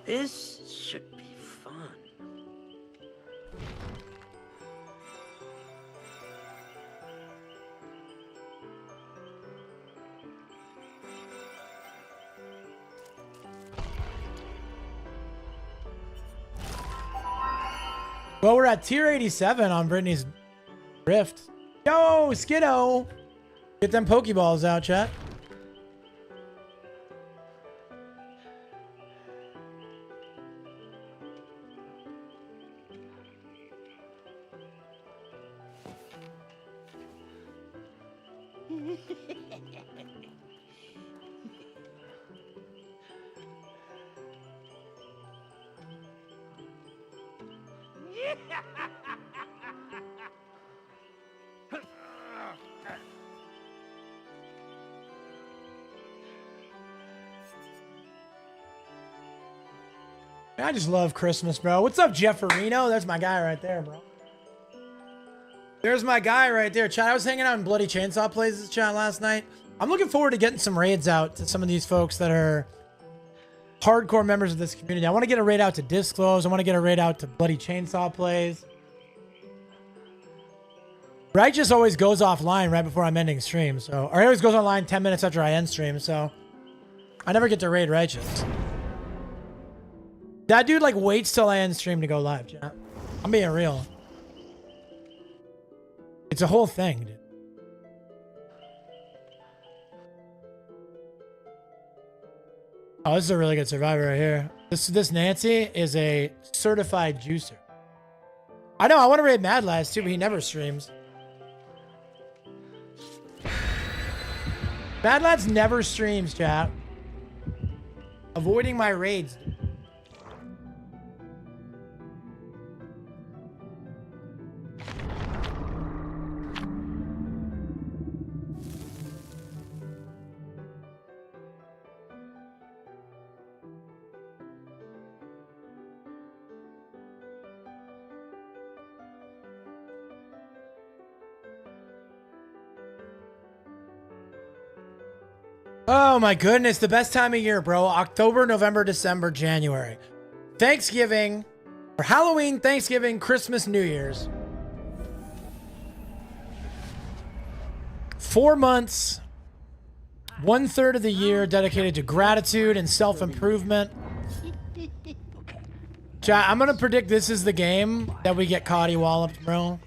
This should be fun. Well, we're at tier 87 on Brittany's Rift. Yo, Skiddo! Get them Pokeballs out, chat. I just love Christmas, bro. What's up, Jefferino? That's my guy right there, bro. There's my guy right there, chat. I was hanging out in Bloody Chainsaw Plays chat last night. I'm looking forward to getting some raids out to some of these folks that are hardcore members of this community. I want to get a raid out to Disclose. I want to get a raid out to Bloody Chainsaw Plays. Righteous always goes offline right before I'm ending stream, so... Or he always goes online 10 minutes after I end stream, so... I never get to raid Righteous. That dude, like, waits till I end stream to go live, chat. I'm being real. It's a whole thing, dude. Oh, this is a really good survivor right here. This Nancy is a certified juicer. I know, I want to raid Mad Lads too, but he never streams. Mad Lads never streams, chat. Avoiding my raids. Oh my goodness, the best time of year, bro. October, November, December, January. Thanksgiving, or Halloween, Thanksgiving, Christmas, New Year's. 4 months, 1/3 of the year dedicated to gratitude and self-improvement. Chat, I'm gonna predict this is the game that we get Cotty walloped, bro.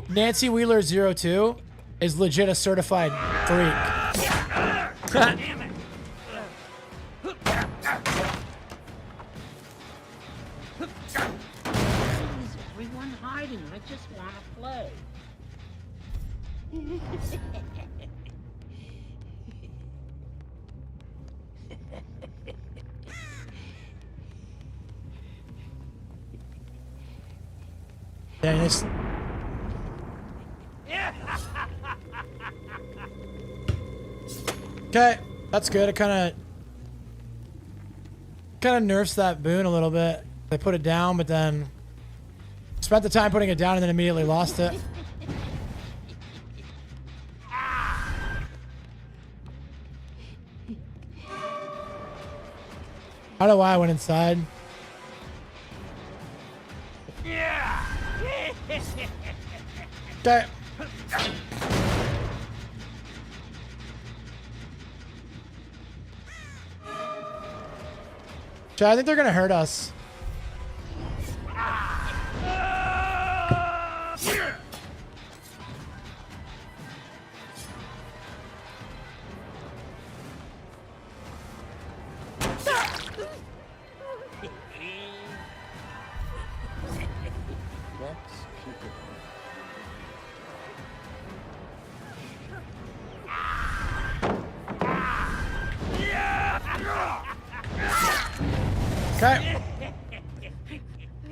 Nancy Wheeler 02 is legit a certified freak. Damn it! Is everyone hiding? I just want to play. Dennis. Okay, that's good. It kind of nerfs that boon a little bit. They put it down, but then spent the time putting it down and then immediately lost it. I don't know why I went inside. Okay. Chat, I think they're gonna hurt us. Okay.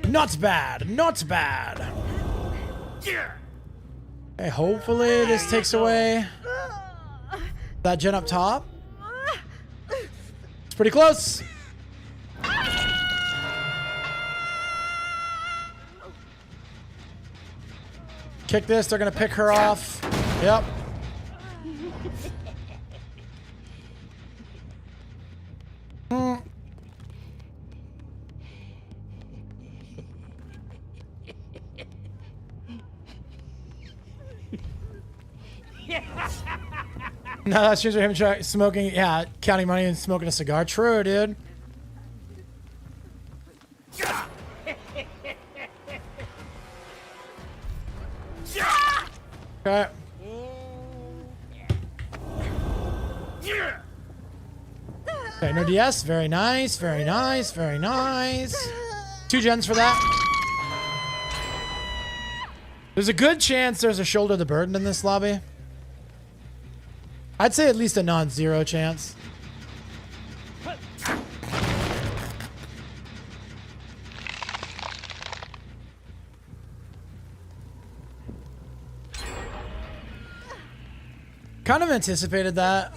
Not bad. Not bad. Okay, hopefully this takes away that gen up top. It's pretty close. Kick this. They're going to pick her off. Yep. No, that's just him smoking, yeah, counting money and smoking a cigar. True, dude. Okay. Okay, no DS. Very nice, very nice, very nice. 2 gens for that. There's a good chance there's a shoulder the burden in this lobby. I'd say at least a non-zero chance. Kind of anticipated that.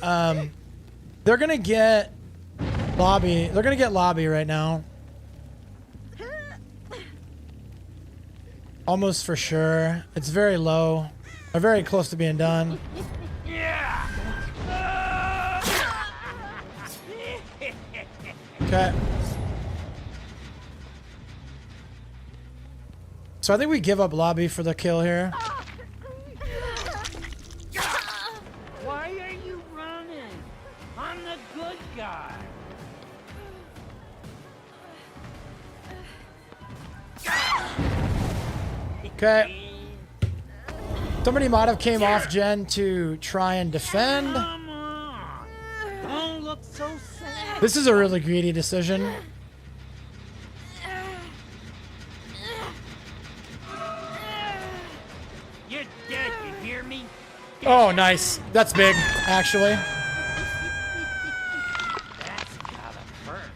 They're gonna get lobby. They're gonna get lobby right now. Almost for sure. It's very low. Or very close to being done. Okay. So I think we give up lobby for the kill here. Why are you running? I'm the good guy. Okay. Somebody might have came off gen to try and defend. Come on. Don't look so sad. This is a really greedy decision. You're dead, you hear me? Oh, nice. That's big, actually. That's gotta hurt.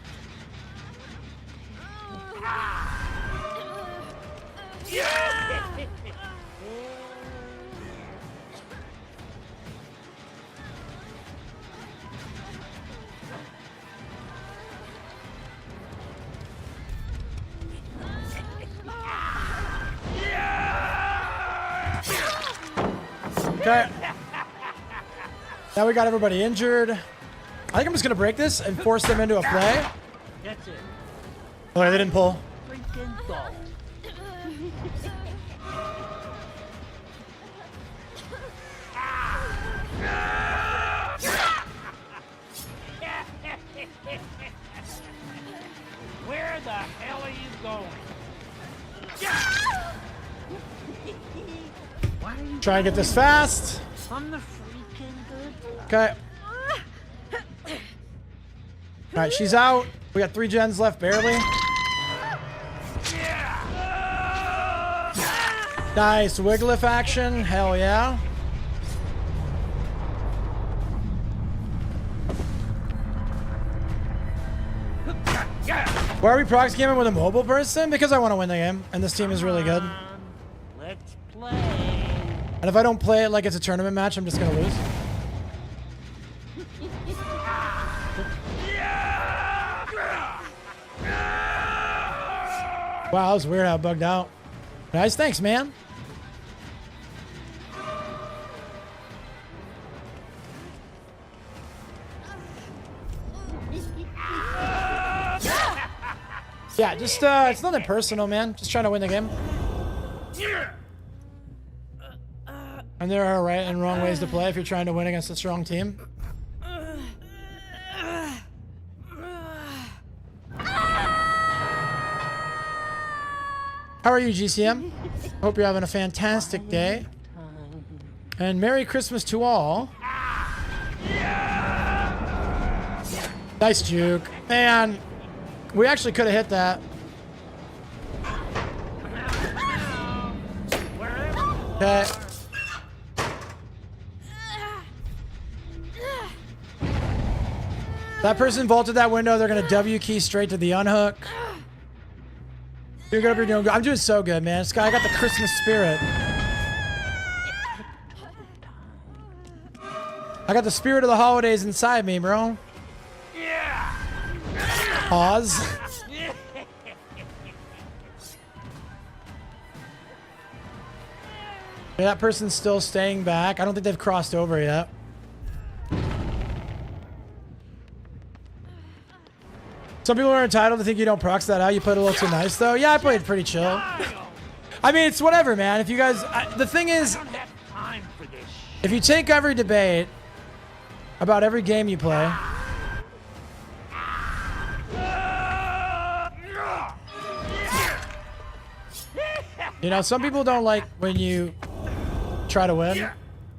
Okay. Now we got everybody injured. I think I'm just gonna break this and force them into a play. That's it. Oh, they didn't pull. Freaking dog. Where the hell are you going? Why are you Try and get this fast. I'm the freaking good Okay. guy. Alright, she's out. We got 3 gens left, barely. Nice Wigglyf action. Hell yeah. Why are we proxy gaming with a mobile person? Because I want to win the game, and this team is really good. Let's play. And if I don't play it like it's a tournament match, I'm just gonna lose. Wow, that was weird how it bugged out. Nice, thanks, man. Yeah, just, it's nothing personal, man. Just trying to win the game. And there are right and wrong ways to play if you're trying to win against a strong team. How are you, GCM? Hope you're having a fantastic day. And Merry Christmas to all. Nice juke. Man, we actually could have hit that. Okay. That person vaulted that window. They're going to W key straight to the unhook. You're doing good. I'm doing so good, man. Sky, I got the Christmas spirit. I got the spirit of the holidays inside me, bro. Pause. Yeah, that person's still staying back. I don't think they've crossed over yet. Some people are entitled to think you don't prox that out. You played a little too nice, though. Yeah, I played pretty chill. I mean, it's whatever, man. If you guys... the thing is, if you take every debate about every game you play... You know, some people don't like when you try to win.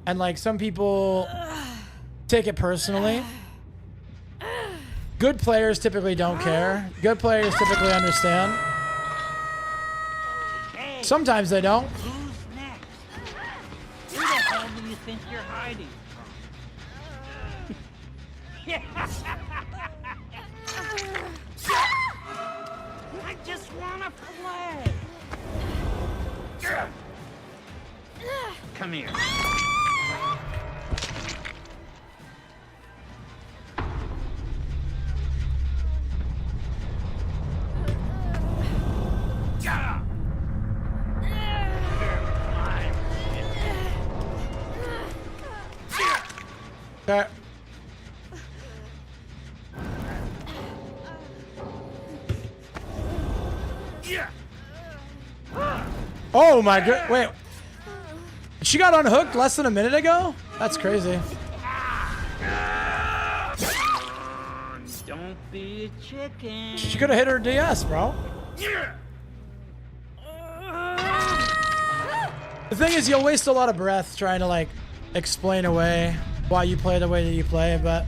And, like, some people take it personally. Good players typically don't care. Good players typically understand. Sometimes they don't. Who's next? Who the hell do you think you're hiding from? I just wanna play. Come here. Okay. Oh my god! Wait, she got unhooked less than a minute ago? That's crazy. Don't be a chicken. She could have hit her DS, bro. The thing is, you'll waste a lot of breath trying to like explain away why you play the way that you play, but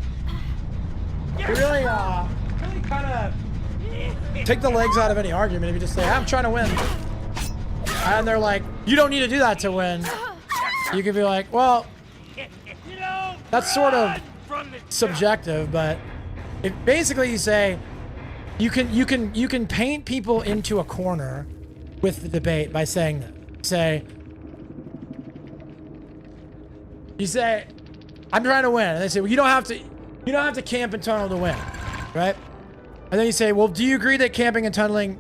you really kind of take the legs out of any argument if you just say, I'm trying to win. And they're like, you don't need to do that to win. You can be like, well, that's sort of subjective, but if basically you say you can paint people into a corner with the debate by saying that. You say, I'm trying to win. And they say, well, you don't have to camp and tunnel to win, right? And then you say, well, do you agree that camping and tunneling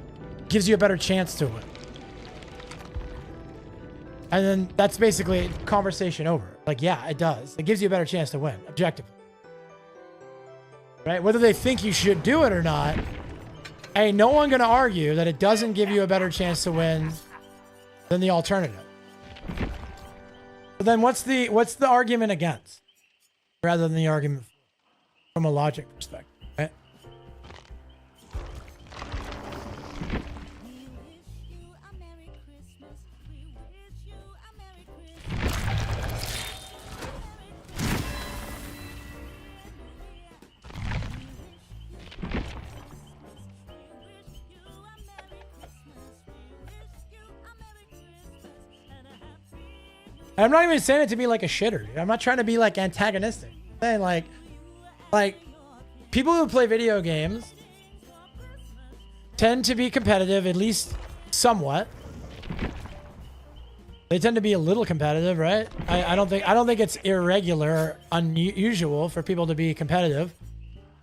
gives you a better chance to win? And then that's basically conversation over. Like, yeah, it does. It gives you a better chance to win, objectively. Right? Whether they think you should do it or not, ain't no one gonna argue that it doesn't give you a better chance to win than the alternative. But then what's the argument against? Rather than the argument from a logic perspective, right? I'm not even saying it to be like a shitter. I'm not trying to be like antagonistic. I'm saying like people who play video games tend to be competitive, at least somewhat. They tend to be a little competitive, right? I don't think it's irregular or unusual for people to be competitive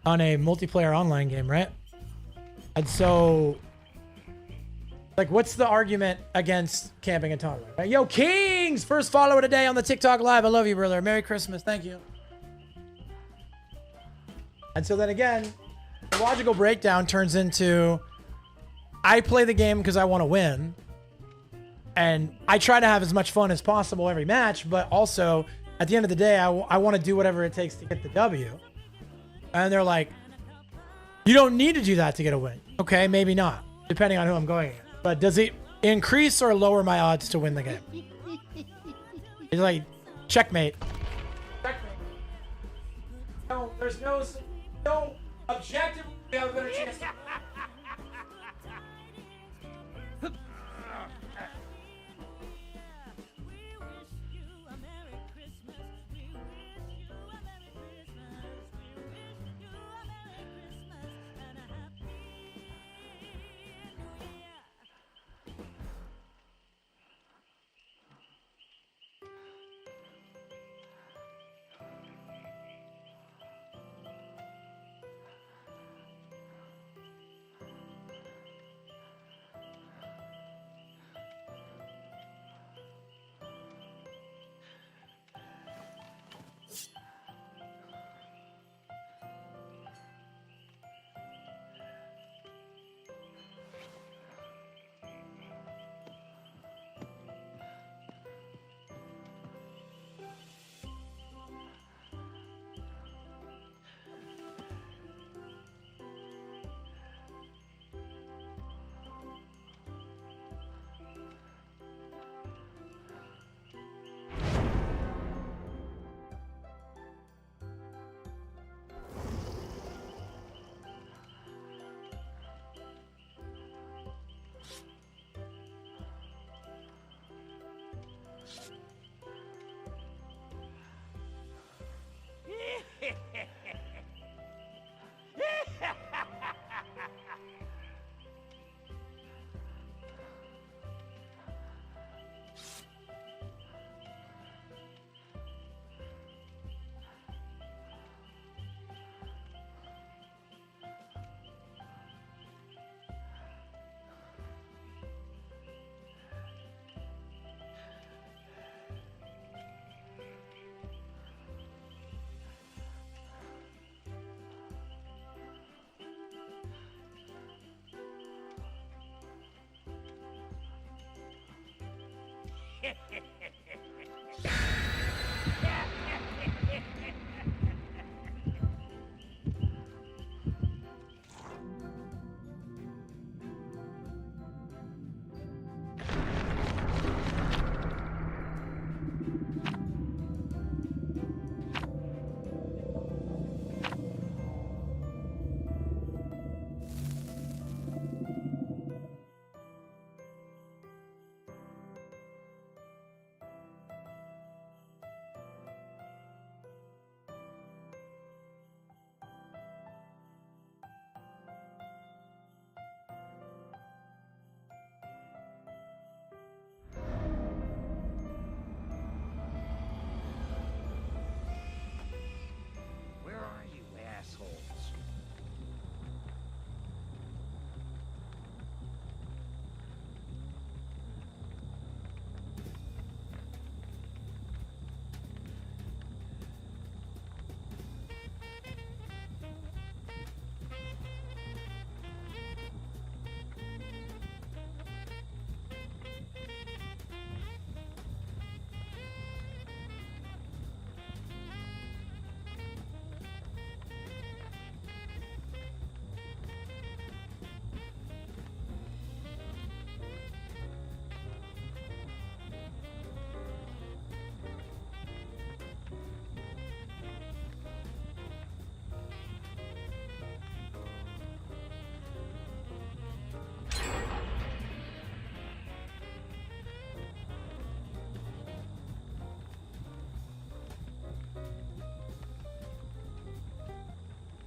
on a multiplayer online game, right? And so, like, what's the argument against camping and tunneling? Right? Yo, Kings! First follower today on the TikTok Live. I love you, brother. Merry Christmas. Thank you. And so then again, the logical breakdown turns into, I play the game because I want to win. And I try to have as much fun as possible every match, but also, at the end of the day, I want to do whatever it takes to get the W. And they're like, you don't need to do that to get a win. Okay, maybe not, depending on who I'm going against. But does it increase or lower my odds to win the game. He's like, checkmate. Checkmate. No, there's no objective. We have a better chance.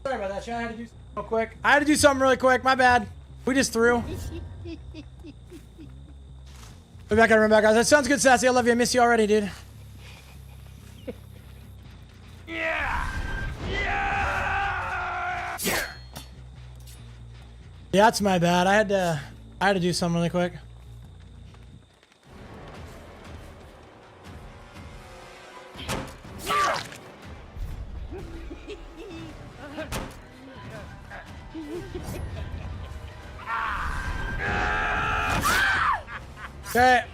Sorry about that, Sean. I had to do something real quick. I had to do something really quick. My bad. We just threw. Rebecca, Rebecca. That sounds good, Sassy. I love you. I miss you already, dude. Yeah, that's my bad. I had to do something really quick. Okay.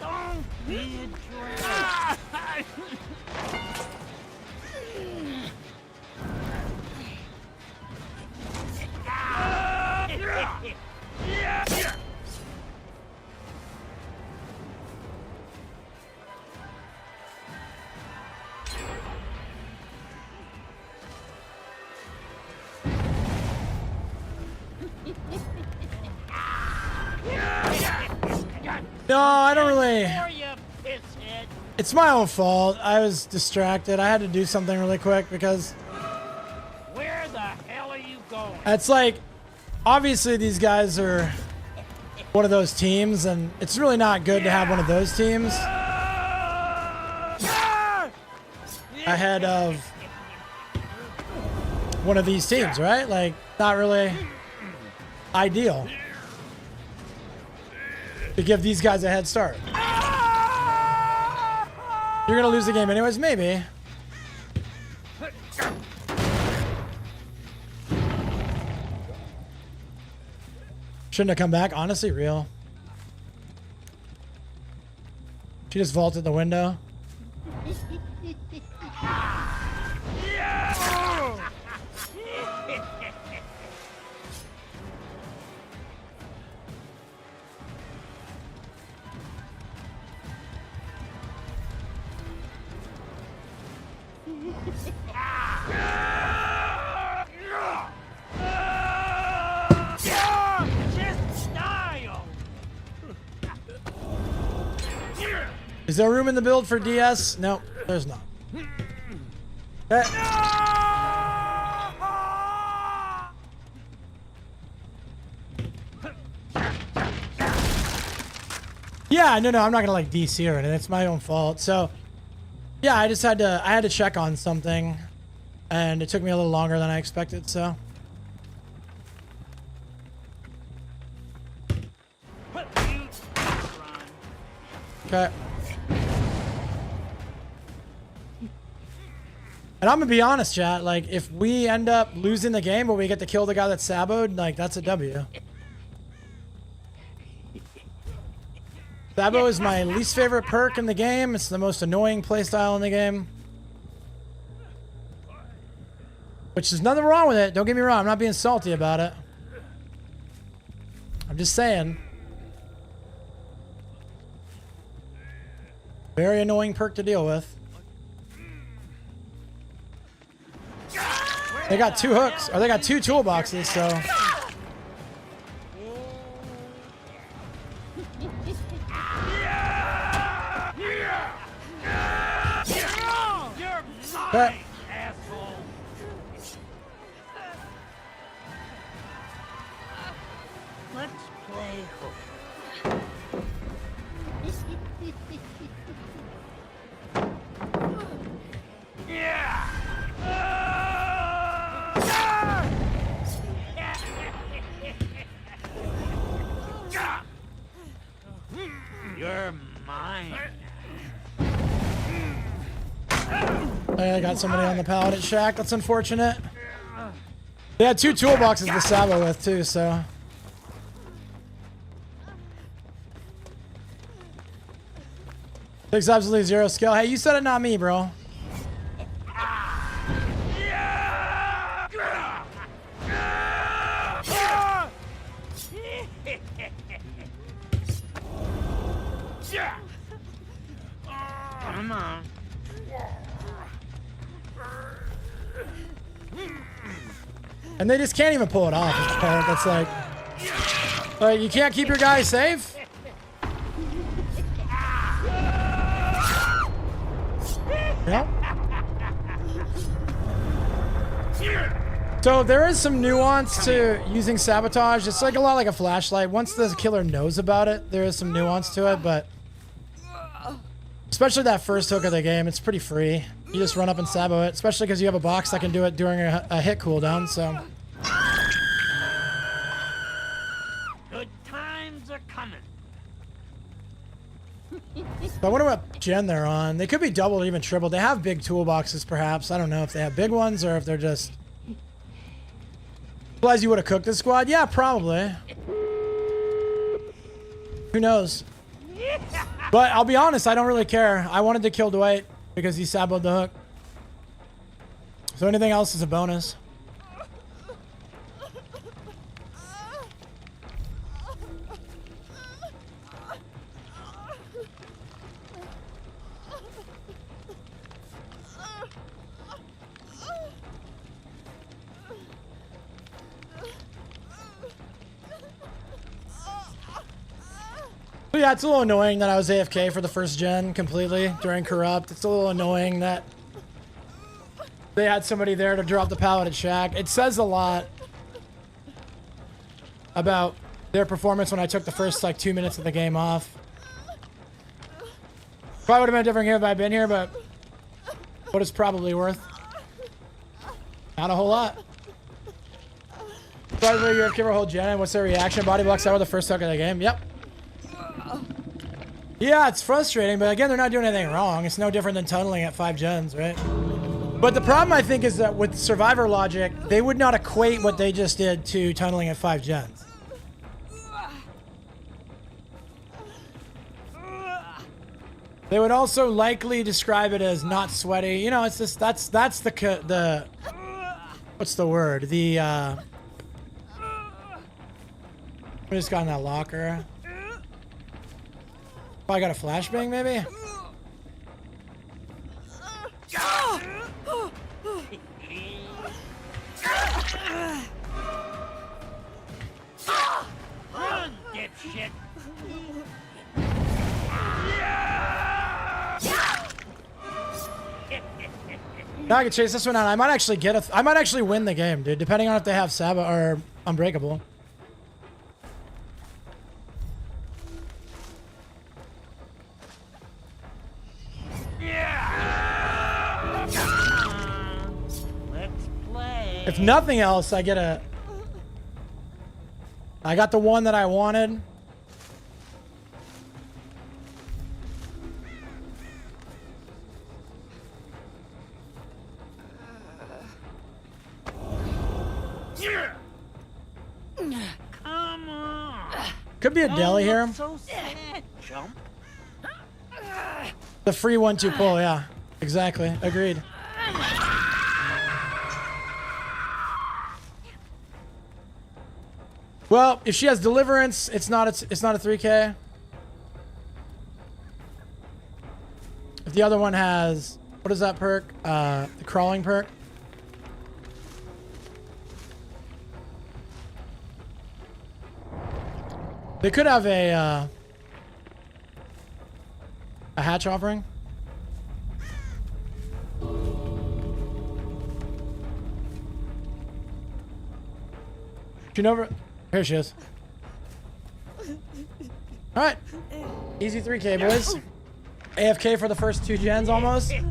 Don't be a drag. No, I don't really. Or you pisshead. It's my own fault. I was distracted. I had to do something really quick because Where the hell are you going? it's like, obviously these guys are one of those teams, and it's really not good to have one of those teams ahead of one of these teams, right? Like, not really ideal to give these guys a head start. You're gonna lose the game anyways, maybe. Shouldn't have come back, honestly, real. She just vaulted the window. Is there room in the build for DS? No, there's not. Okay. Yeah, no, I'm not gonna like DC or anything. It's my own fault. So, yeah, I just had to check on something, and it took me a little longer than I expected. So. Okay. And I'm gonna be honest, chat. Like, if we end up losing the game, but we get to kill the guy that's saboed, like, that's a W. Sabo is my least favorite perk in the game. It's the most annoying playstyle in the game. Which there's nothing wrong with it. Don't get me wrong. I'm not being salty about it. I'm just saying. Very annoying perk to deal with. They got 2 hooks, or they got 2 toolboxes, so. Okay. Let's play hook. You're mine. I got somebody on the Paladin shack. That's unfortunate. They had 2 toolboxes to sabo with too, so. Takes absolutely 0 skill. Hey, you said it, not me, bro. Come on. And they just can't even pull it off. It's part that's like you can't keep your guy safe. Yeah. So there is some nuance to using sabotage. It's like a lot like a flashlight. Once the killer knows about it, there is some nuance to it, but especially that first hook of the game, it's pretty free. You just run up and sabo it, especially because you have a box that can do it during a hit cooldown, so. Good times are coming. So I wonder what gen they're on. They could be double or even triple. They have big toolboxes, perhaps. I don't know if they have big ones or if they're just. Realize you would have cooked this squad? Yeah, probably. Who knows? But I'll be honest, I don't really care. I wanted to kill Dwight because he saboed the hook. So anything else is a bonus. But yeah, it's a little annoying that I was AFK for the first gen completely during Corrupt. It's a little annoying that they had somebody there to drop the pallet at Shack. It says a lot about their performance when I took the first like 2 minutes of the game off. Probably would have been a different game if I'd been here, but what it's probably worth? Not a whole lot. By the way, you're a whole gen. What's their reaction? Body blocks out with the first suck of the game. Yep. Yeah, it's frustrating, but again, they're not doing anything wrong. It's no different than tunneling at 5 gens, right? But the problem, I think, is that with Survivor logic, they would not equate what they just did to tunneling at 5 gens. They would also likely describe it as not sweaty. You know, it's just, that's the what's the word? The, we just got in that locker. Oh, I got a flashbang, maybe? Run, dipshit! Now I can chase this one out. I might actually I might actually win the game, dude, depending on if they have Saba or Unbreakable. Let's play. If nothing else, I got the one that I wanted. Come on. Could be a deli here. So sad, chump. The free 1-2 pull, yeah. Exactly. Agreed. Well, if she has Deliverance, it's not a 3K. If the other one has, what is that perk? The crawling perk. They could have a hatch offering. She never. Here she is. All right, easy 3K, boys. AFK for the first 2 gens almost. Yes,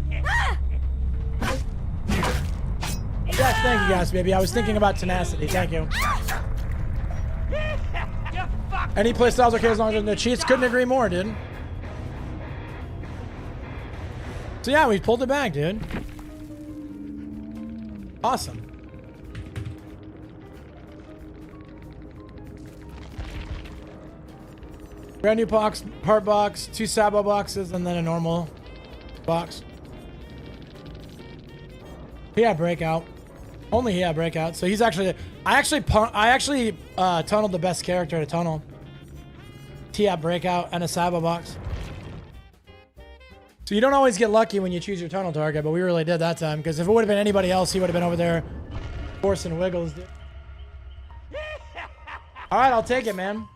thank you guys, baby. I was thinking about tenacity. Thank you. Any play styles okay as long as no cheats. Couldn't agree more, dude. So yeah, we pulled it back, dude. Awesome. Brand new box, heart box, 2 Sabo boxes, and then a normal box. He had breakout. Only he had breakout. So he's actually, I actually tunneled the best character to tunnel. He had breakout and a Sabo box. So you don't always get lucky when you choose your tunnel target, but we really did that time, because if it would have been anybody else, he would have been over there forcing wiggles, dude. All right, I'll take it, man.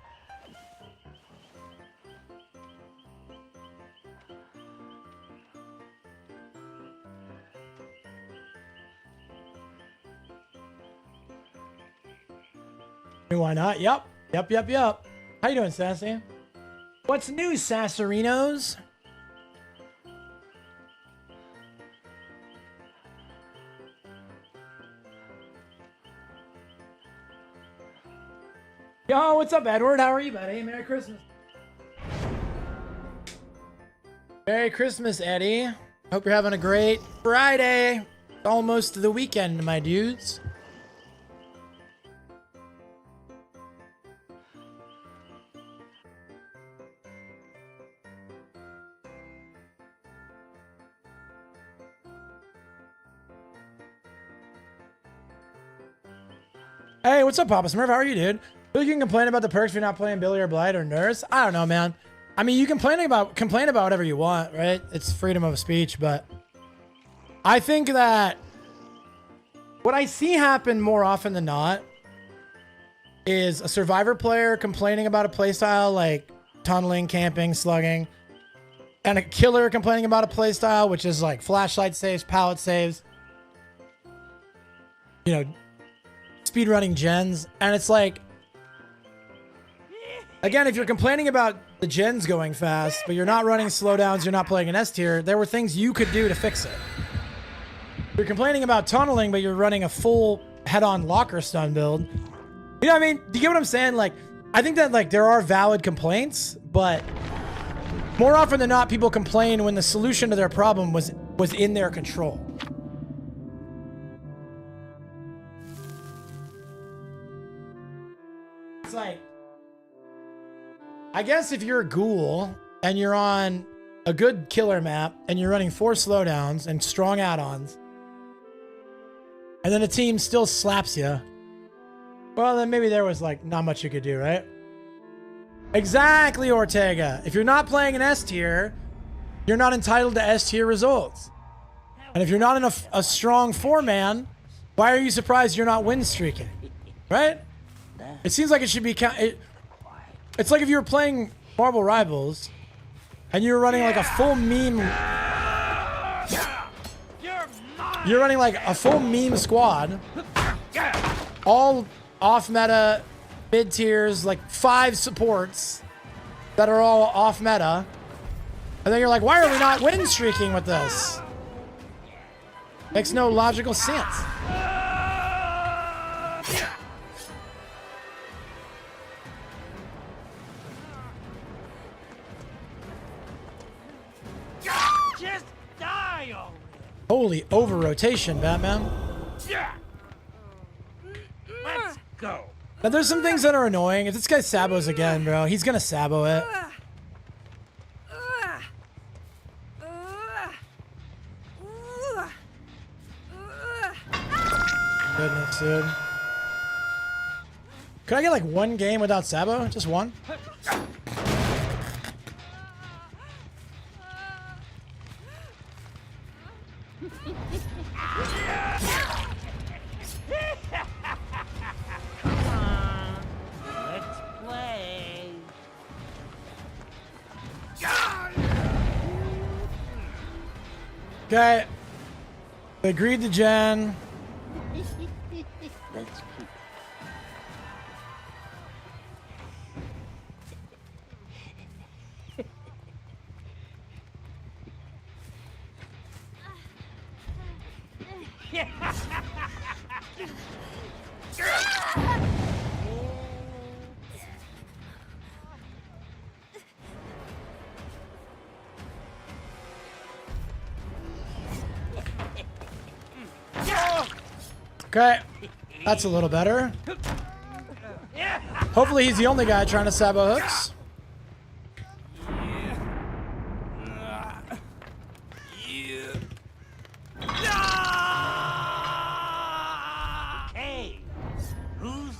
Why not? Yep. How you doing, Sassy? What's new, Sassarinos? Yo, what's up, Edward? How are you, buddy? Merry Christmas. Merry Christmas, Eddie. Hope you're having a great Friday. It's almost the weekend, my dudes. Hey, what's up, Papa Smurf? How are you, dude? You can complain about the perks if you're not playing Billy or Blight or Nurse. I don't know, man. I mean, you complain about whatever you want, right? It's freedom of speech, but I think that what I see happen more often than not is a Survivor player complaining about a playstyle like tunneling, camping, slugging. And a killer complaining about a playstyle, which is like flashlight saves, pallet saves. You know, speedrunning gens. And it's like, again, if you're complaining about the gens going fast, but you're not running slowdowns, you're not playing an S tier, there were things you could do to fix it. You're complaining about tunneling, but you're running a full head-on locker stun build. You know what I mean? Do you get what I'm saying? Like, I think that like there are valid complaints, but more often than not, people complain when the solution to their problem was in their control. It's like, I guess if you're a ghoul and you're on a good killer map and you're running 4 slowdowns and strong add-ons, and then a team still slaps you, well, then maybe there was like not much you could do, right? Exactly, Ortega. If you're not playing an S tier, you're not entitled to S tier results. And if you're not in a strong 4-man, why are you surprised you're not win streaking? Right? It seems like it should be it's like if you were playing Marvel Rivals and you were running like a full meme. You're running like a full meme squad, all off meta, mid tiers, like 5 supports that are all off meta. And then you're like, why are we not win streaking with this? Makes no logical sense. Just die already. Holy over rotation, Batman. Let's go. Now there's some things that are annoying. If this guy sabos again, bro, he's gonna sabo it. Goodness, dude. Could I get like 1 game without sabo? Just 1? Let's play. Okay. They agreed to Jen. Let's keep. Okay. That's a little better. Hopefully he's the only guy trying to sabo hooks. Hey, who's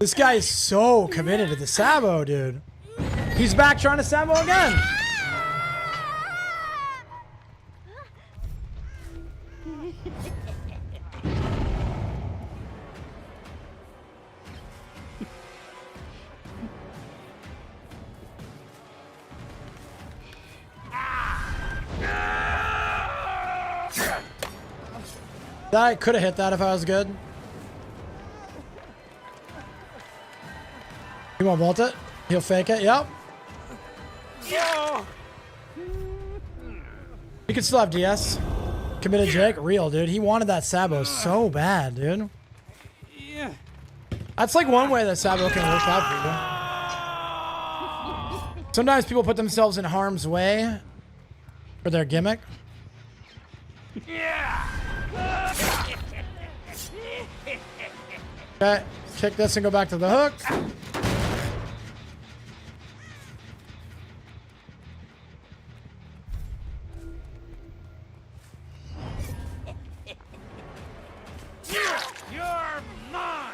This guy is so committed to the sabo, dude. He's back trying to sabo again. I could have hit that if I was good. He won't vault it. He'll fake it. Yep. He could still have DS. Committed Jake. Real, dude. He wanted that sabo so bad, dude. That's like one way that sabo can work out for you. Sometimes people put themselves in harm's way for their gimmick. Okay. Kick this and go back to the hook. You're mine.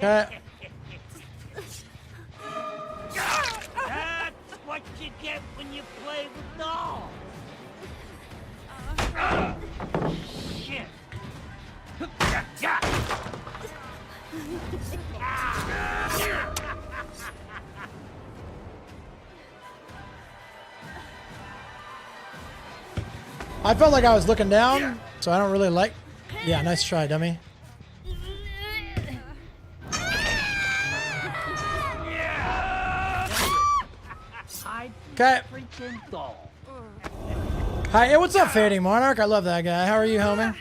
Okay. That's what you get when you play with dolls. Shit. I felt like I was looking down, so I don't really like. Yeah, nice try, dummy. Okay. Freaking doll. Hi, hey, what's up, Fading Monarch? I love that guy. How are you, homie?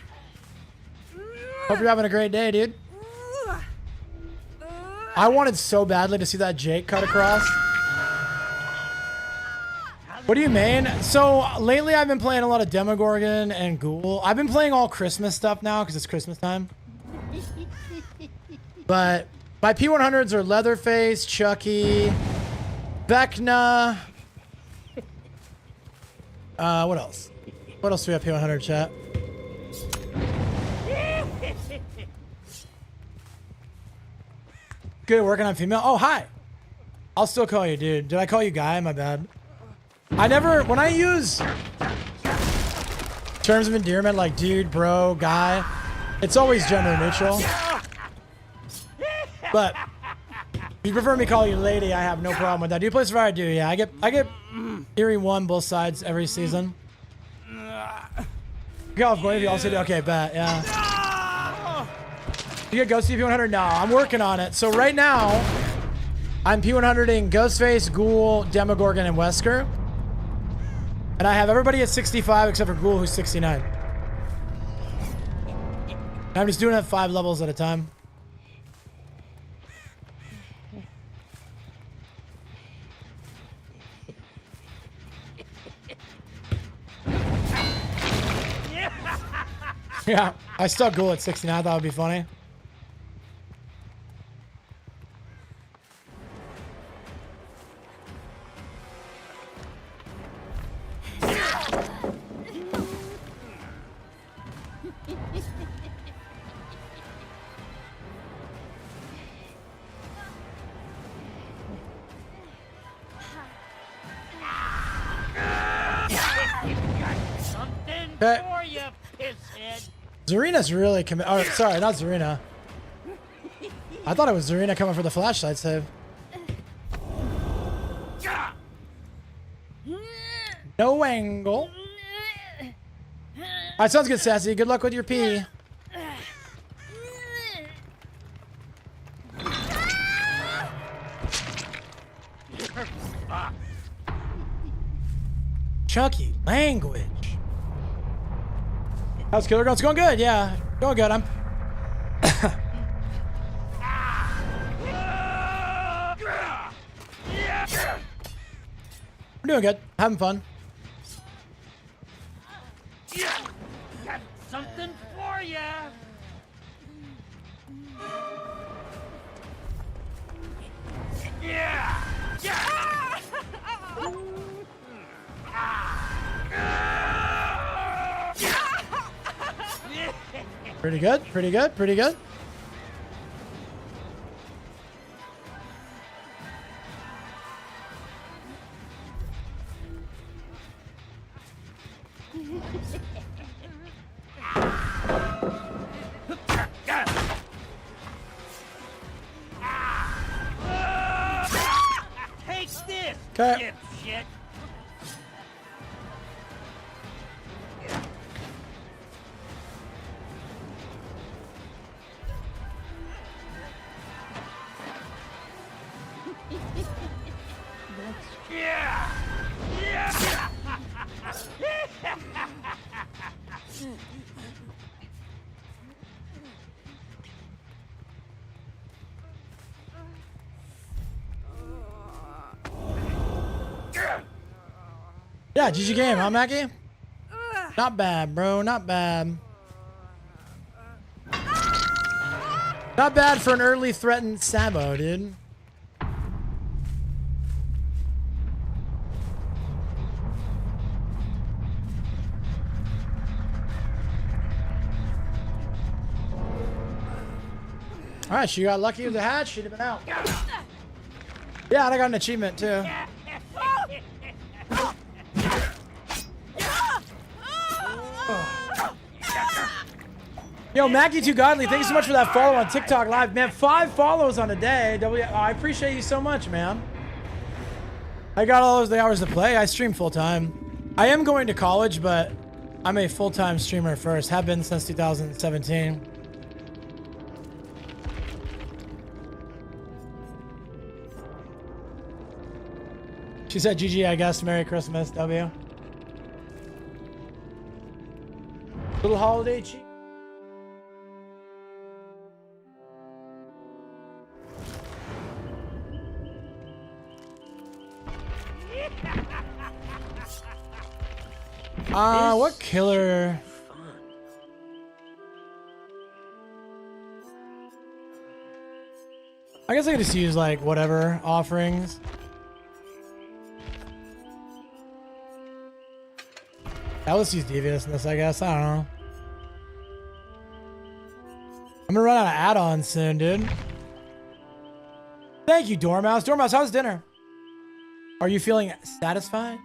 Hope you're having a great day, dude. I wanted so badly to see that Jake cut across. What do you mean? So lately I've been playing a lot of Demogorgon and Ghoul. I've been playing all Christmas stuff now because it's Christmas time. But my P100s are Leatherface, Chucky, Vecna. What else? What else do we have P100 chat? Good, working on female. Oh, hi. I'll still call you, dude. Did I call you guy? My bad. I never, when I use terms of endearment like dude, bro, guy, it's always gender neutral. But if you prefer me call you lady, I have no problem with that. Do you play Survivor? I do, yeah. I get Eerie 1 both sides every season. California, you also do. Okay, bet, yeah. You get Ghosty P100? No, I'm working on it. So right now, I'm P100ing Ghostface, Ghoul, Demogorgon, and Wesker. And I have everybody at 65 except for Ghoul, who's 69. I'm just doing it 5 levels at a time. Yeah, I stuck Ghoul at 69. I thought it would be funny. Something for you, pisshead. Zarina's really oh, sorry, not Zarina. I thought it was Zarina coming for the flashlight save. No angle. Alright, sounds good, Sassy. Good luck with your pee. Chucky, language. How's Killer going? It's going good, yeah. Going good. I'm doing good. Having fun. Got something for you. Yeah. Pretty good, pretty good, pretty good. Take this. Okay. Dipshit. Yeah, GG game, huh, Mackie? Not bad, bro. Not bad. Not bad for an early threatened Sabo, dude. All right, she got lucky with the hatch. She'd have been out. Yeah, and I got an achievement too. Yo, Mackie Too Godly, thank you so much for that follow on TikTok Live. Man, 5 follows on a day. I appreciate you so much, man. I got all those hours to play. I stream full time. I am going to college, but I'm a full-time streamer first. Have been since 2017. She said, GG, I guess. Merry Christmas, W. Little holiday cheat. What killer? I guess I could just use like whatever offerings. Yeah, let's use deviousness, I guess. I don't know. I'm gonna run out of add-ons soon, dude. Thank you, Dormouse. Dormouse, how's dinner? Are you feeling satisfied?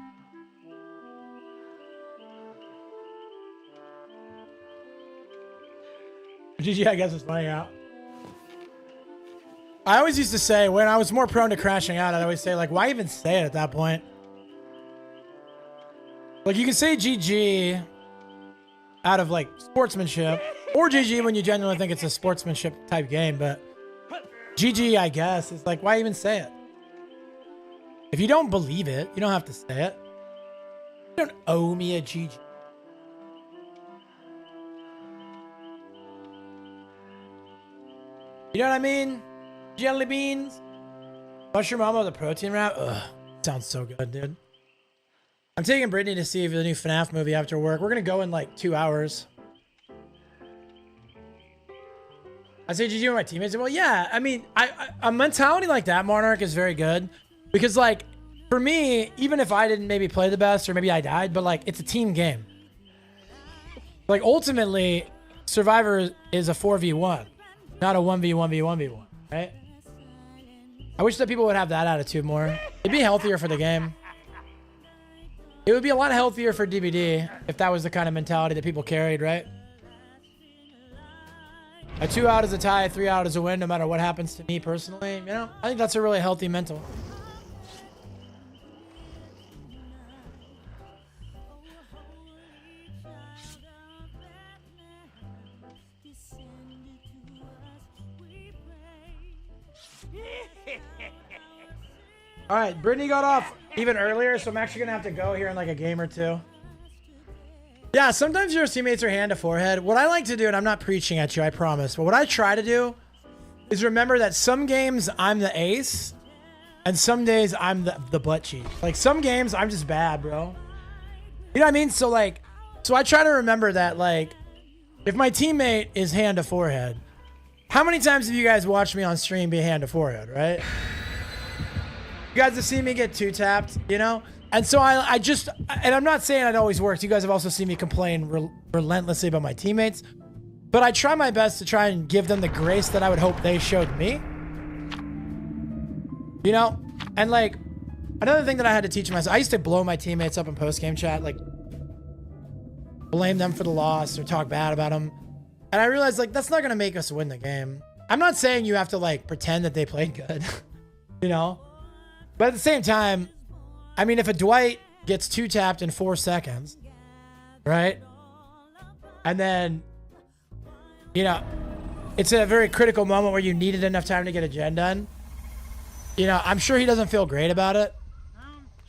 GG, I guess it's running out. I always used to say, when I was more prone to crashing out, I'd always say, like, why even say it at that point? Like, you can say GG out of, like, sportsmanship, or GG when you genuinely think it's a sportsmanship type game, but GG, I guess, is like, why even say it? If you don't believe it, you don't have to say it. You don't owe me a GG. You know what I mean? Jelly beans. Mushroom Mama, the protein wrap. Ugh, sounds so good, dude. I'm taking Brittany to see the new FNAF movie after work. We're gonna go in like 2 hours. I say GG with my teammates. Well, yeah, I mean, a mentality like that, Monarch, is very good. Because like, for me, even if I didn't maybe play the best or maybe I died, but like, it's a team game. Like, ultimately, Survivor is a 4v1. Not a 1v1v1v1, right? I wish that people would have that attitude more. It'd be healthier for the game. It would be a lot healthier for DBD if that was the kind of mentality that people carried, right? A 2 out is a tie, a 3 out is a win, no matter what happens to me personally. You know, I think that's a really healthy mental. All right, Brittany got off even earlier, so I'm actually gonna have to go here in like a game or two. Yeah, sometimes your teammates are hand to forehead. What I like to do, and I'm not preaching at you, I promise, but what I try to do is remember that some games I'm the ace, and some days I'm the butt cheek. Like some games I'm just bad, bro. You know what I mean? So like, so I try to remember that, like, if my teammate is hand to forehead, how many times have you guys watched me on stream be hand to forehead, right? You guys have seen me get 2-tapped, you know? And so I just, and I'm not saying it always works. You guys have also seen me complain relentlessly about my teammates, but I try my best to try and give them the grace that I would hope they showed me. You know? And like, another thing that I had to teach myself, I used to blow my teammates up in post-game chat, like blame them for the loss or talk bad about them. And I realized like, that's not going to make us win the game. I'm not saying you have to like pretend that they played good, you know? But at the same time, I mean, if a Dwight gets 2-tapped in 4 seconds, right? And then, you know, it's a very critical moment where you needed enough time to get a gen done. You know, I'm sure he doesn't feel great about it.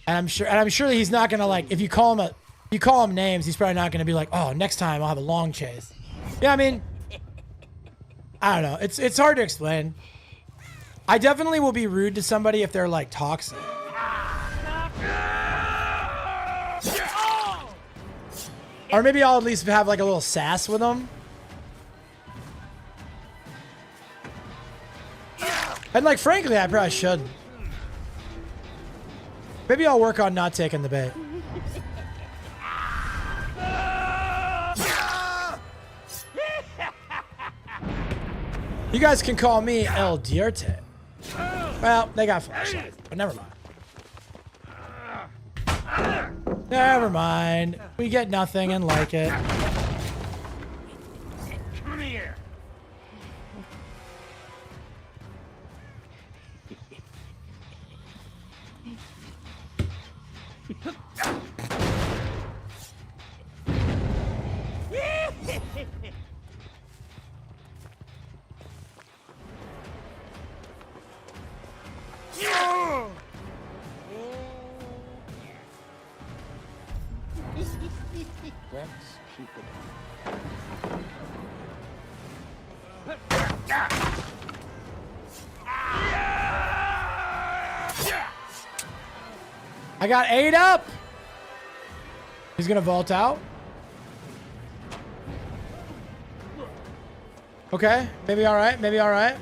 And I'm sure that he's not going to like, if you call him names, he's probably not going to be like, oh, next time I'll have a long chase. Yeah, I mean, I don't know. It's hard to explain. I definitely will be rude to somebody if they're like toxic. Or maybe I'll at least have like a little sass with them. And like, frankly, I probably shouldn't. Maybe I'll work on not taking the bait. You guys can call me El Dierte. Well, they got flashlights, but never mind. Never mind. We get nothing and like it. Come here. Let's keep it. I got 8 up. He's gonna vault out. Okay, maybe all right, maybe all right.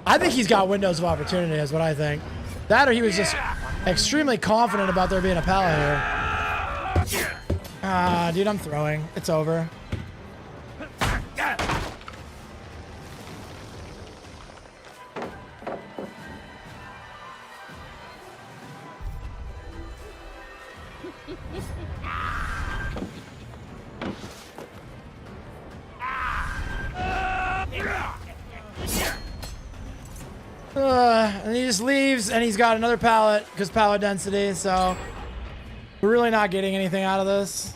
I think he's got windows of opportunity is what I think. That or he was just extremely confident about there being a pallet here. Ah, dude, I'm throwing. It's over. And he just leaves, and he's got another pallet because pallet density. So we're really not getting anything out of this.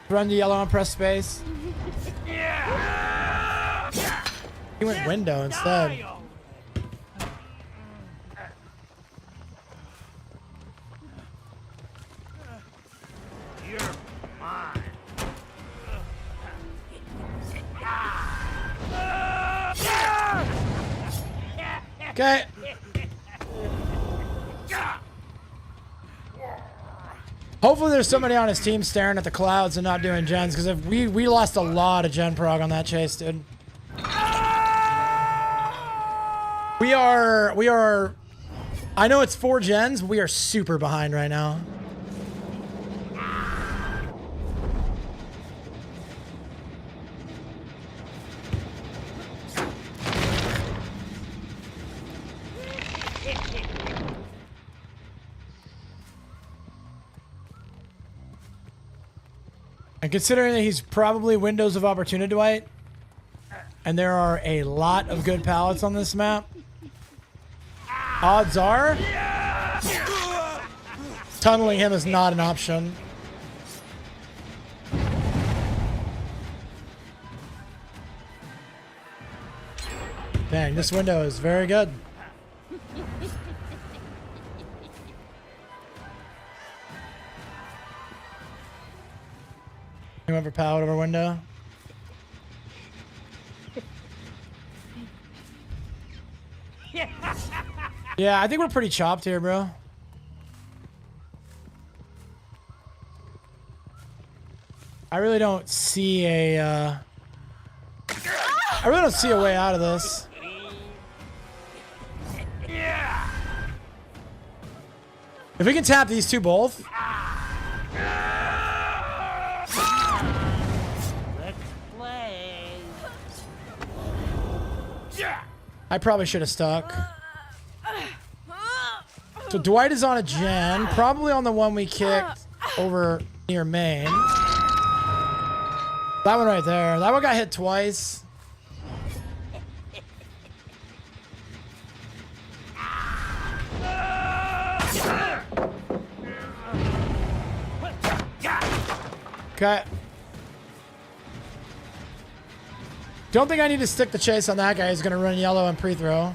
Run to yellow and press space. He went window instead. You're mine. Okay. Hopefully there's somebody on his team staring at the clouds and not doing gens, because if we lost a lot of gen prog on that chase, dude. We are I know it's 4 gens, but we are super behind right now. And considering that he's probably windows of opportunity, Dwight, and there are a lot of good pallets on this map, odds are tunneling him is not an option. Dang, this window is very good. You went for pallet over window. Yeah, I think we're pretty chopped here, bro. I really don't see a I really don't see a way out of this. If we can tap these two both. Let's play. I probably should have stuck. So Dwight is on a gen, probably on the one we kicked over near main. That one right there. That one got hit twice. Okay. Don't think I need to stick the chase on that guy. He's going to run yellow and pre-throw.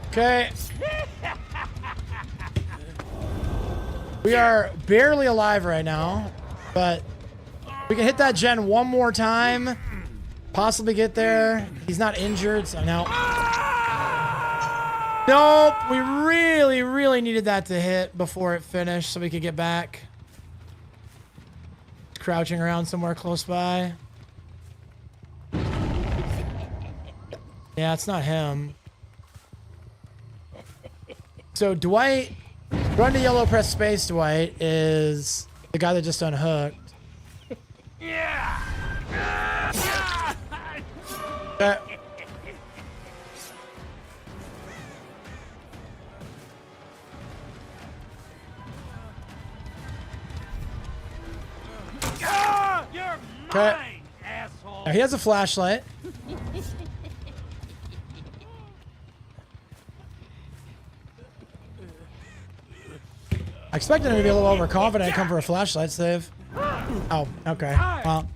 Okay. We are barely alive right now, but we can hit that gen one more time. Possibly get there. He's not injured, so no. Nope. We really, really needed that to hit before it finished so we could get back. crouching around somewhere close by. Yeah, it's not him. So Dwight, run to yellow, press space. Dwight is the guy that just unhooked. Yeah. You're mine, asshole. Now he has a flashlight. I expected him to be a little overconfident and come for a flashlight save. Oh, okay. Well,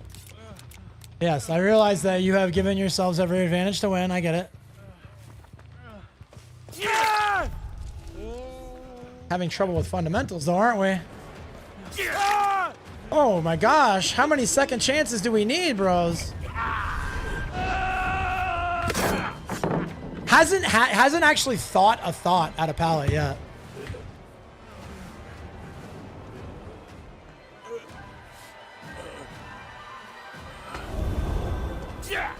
yes, I realize that you have given yourselves every advantage to win. I get it. Having trouble with fundamentals, though, aren't we? Oh my gosh, how many second chances do we need, bros? Hasn't actually thought a thought at a pallet yet. Yeah.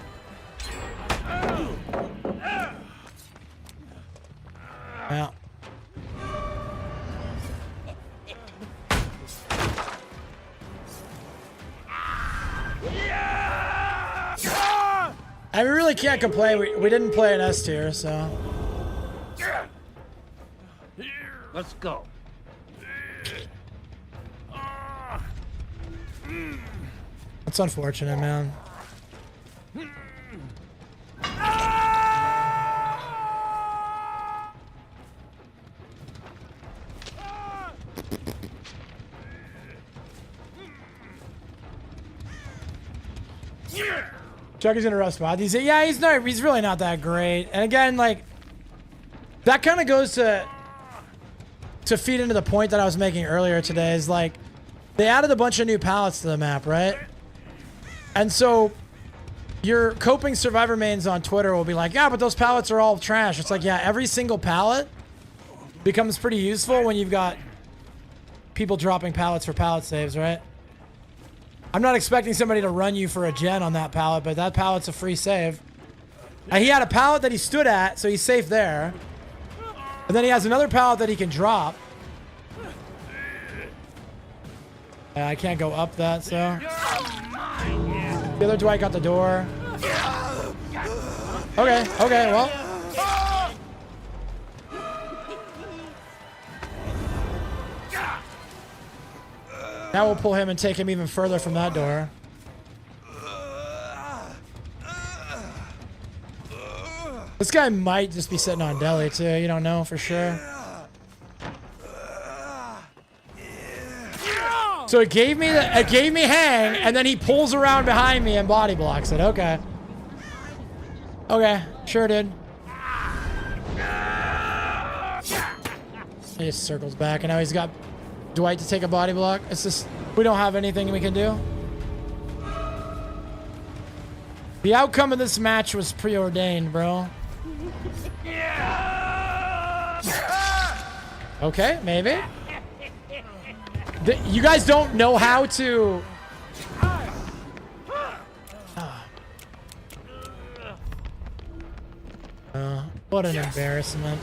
I really can't complain. We didn't play an S tier, so. Let's go. That's unfortunate, man. Chucky's in a rough spot. Yeah, he's really not that great. And again, like, that kind of goes to feed into the point that I was making earlier today, is like, they added a bunch of new pallets to the map, right? And so your coping survivor mains on Twitter will be like, yeah, but those pallets are all trash. It's like, yeah, every single pallet becomes pretty useful when you've got people dropping pallets for pallet saves, right? I'm not expecting somebody to run you for a gen on that pallet, but that pallet's a free save. And he had a pallet that he stood at, so he's safe there. And then he has another pallet that he can drop. I can't go up that, so. The other Dwight got the door. Okay, well. Now we'll pull him and take him even further from that door. This guy might just be sitting on deli too. You don't know for sure. So it gave me hang, and then he pulls around behind me and body blocks it. Okay. Okay, sure did. He just circles back, and now he's got Dwight to take a body block. It's just, we don't have anything we can do. The outcome of this match was preordained, bro. Okay, maybe. You guys don't know how to... What an embarrassment.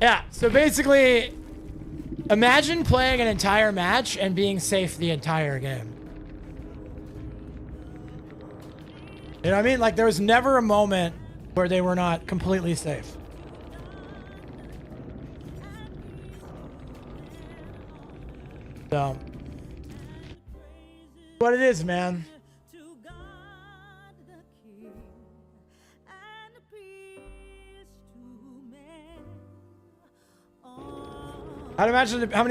Yeah, so basically, imagine playing an entire match and being safe the entire game. You know what I mean? Like, there was never a moment where they were not completely safe. So, what it is, man. I'd imagine how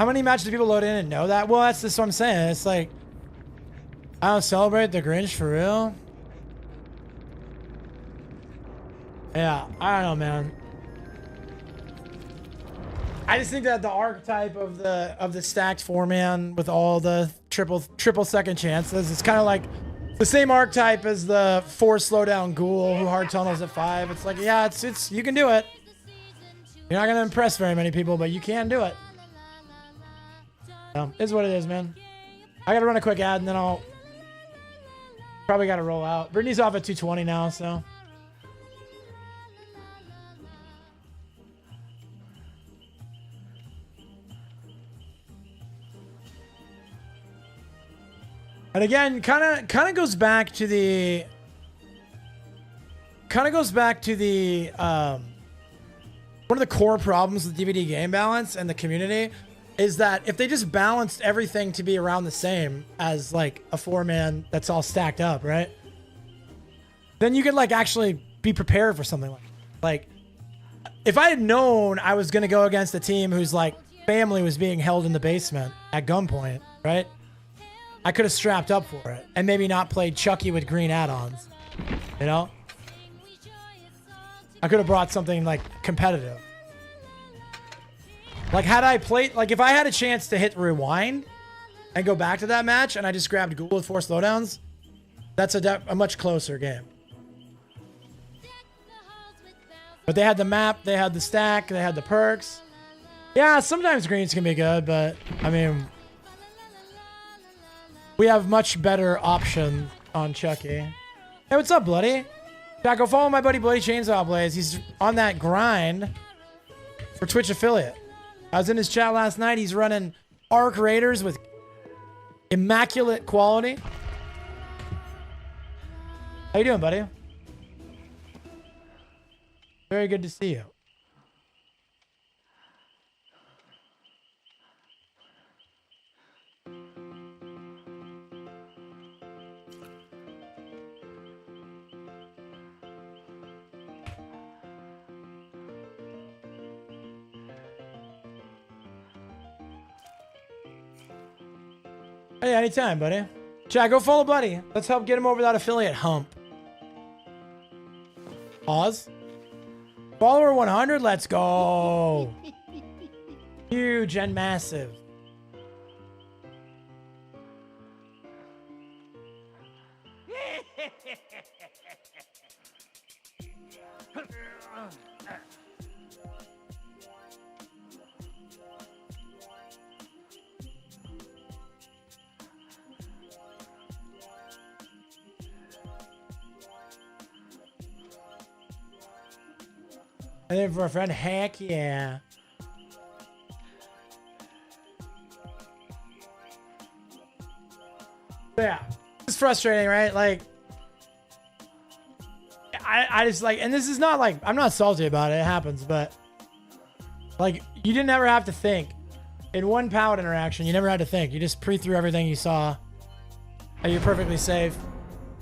many matches do people load in and know that? Well, that's just what I'm saying. It's like, I don't celebrate the Grinch for real. Yeah, I don't know, man. I just think that the archetype of the stacked 4-man with all the triple second chances, it's kind of like the same archetype as the 4 slowdown ghoul who hard tunnels at 5. It's like, yeah, it's you can do it. You're not gonna impress very many people, but you can do it. So, it's what it is, man. I gotta run a quick ad and then I'll probably gotta roll out. Brittany's off at 220 now, so. And again, kind of goes back to the one of the core problems with DVD game balance and the community is that if they just balanced everything to be around the same as like a 4-man that's all stacked up, right? Then you could like actually be prepared for something like if I had known I was going to go against a team whose like family was being held in the basement at gunpoint, right? I could have strapped up for it and maybe not played Chucky with green add-ons, you know? I could have brought something like competitive. Like had I played, like if I had a chance to hit rewind and go back to that match and I just grabbed Ghoul with 4 slowdowns, that's a much closer game. But they had the map, they had the stack, they had the perks. Yeah, sometimes greens can be good, but I mean, we have much better options on Chucky. Hey, what's up, Bloody? Jack, go follow my buddy Bloody Chainsaw Blaze. He's on that grind for Twitch affiliate. I was in his chat last night. He's running Arc Raiders with immaculate quality. How you doing, buddy? Very good to see you. Hey, anytime, buddy. Chat, go follow Buddy. Let's help get him over that affiliate hump. Pause. Follower 100, let's go. Huge and massive. And then for a friend, heck yeah. Yeah, it's frustrating, right? Like, I just like, and this is not like, I'm not salty about it, it happens, but like, you didn't ever have to think. In one pallet interaction, you never had to think. You just pre-threw everything you saw, and you're perfectly safe.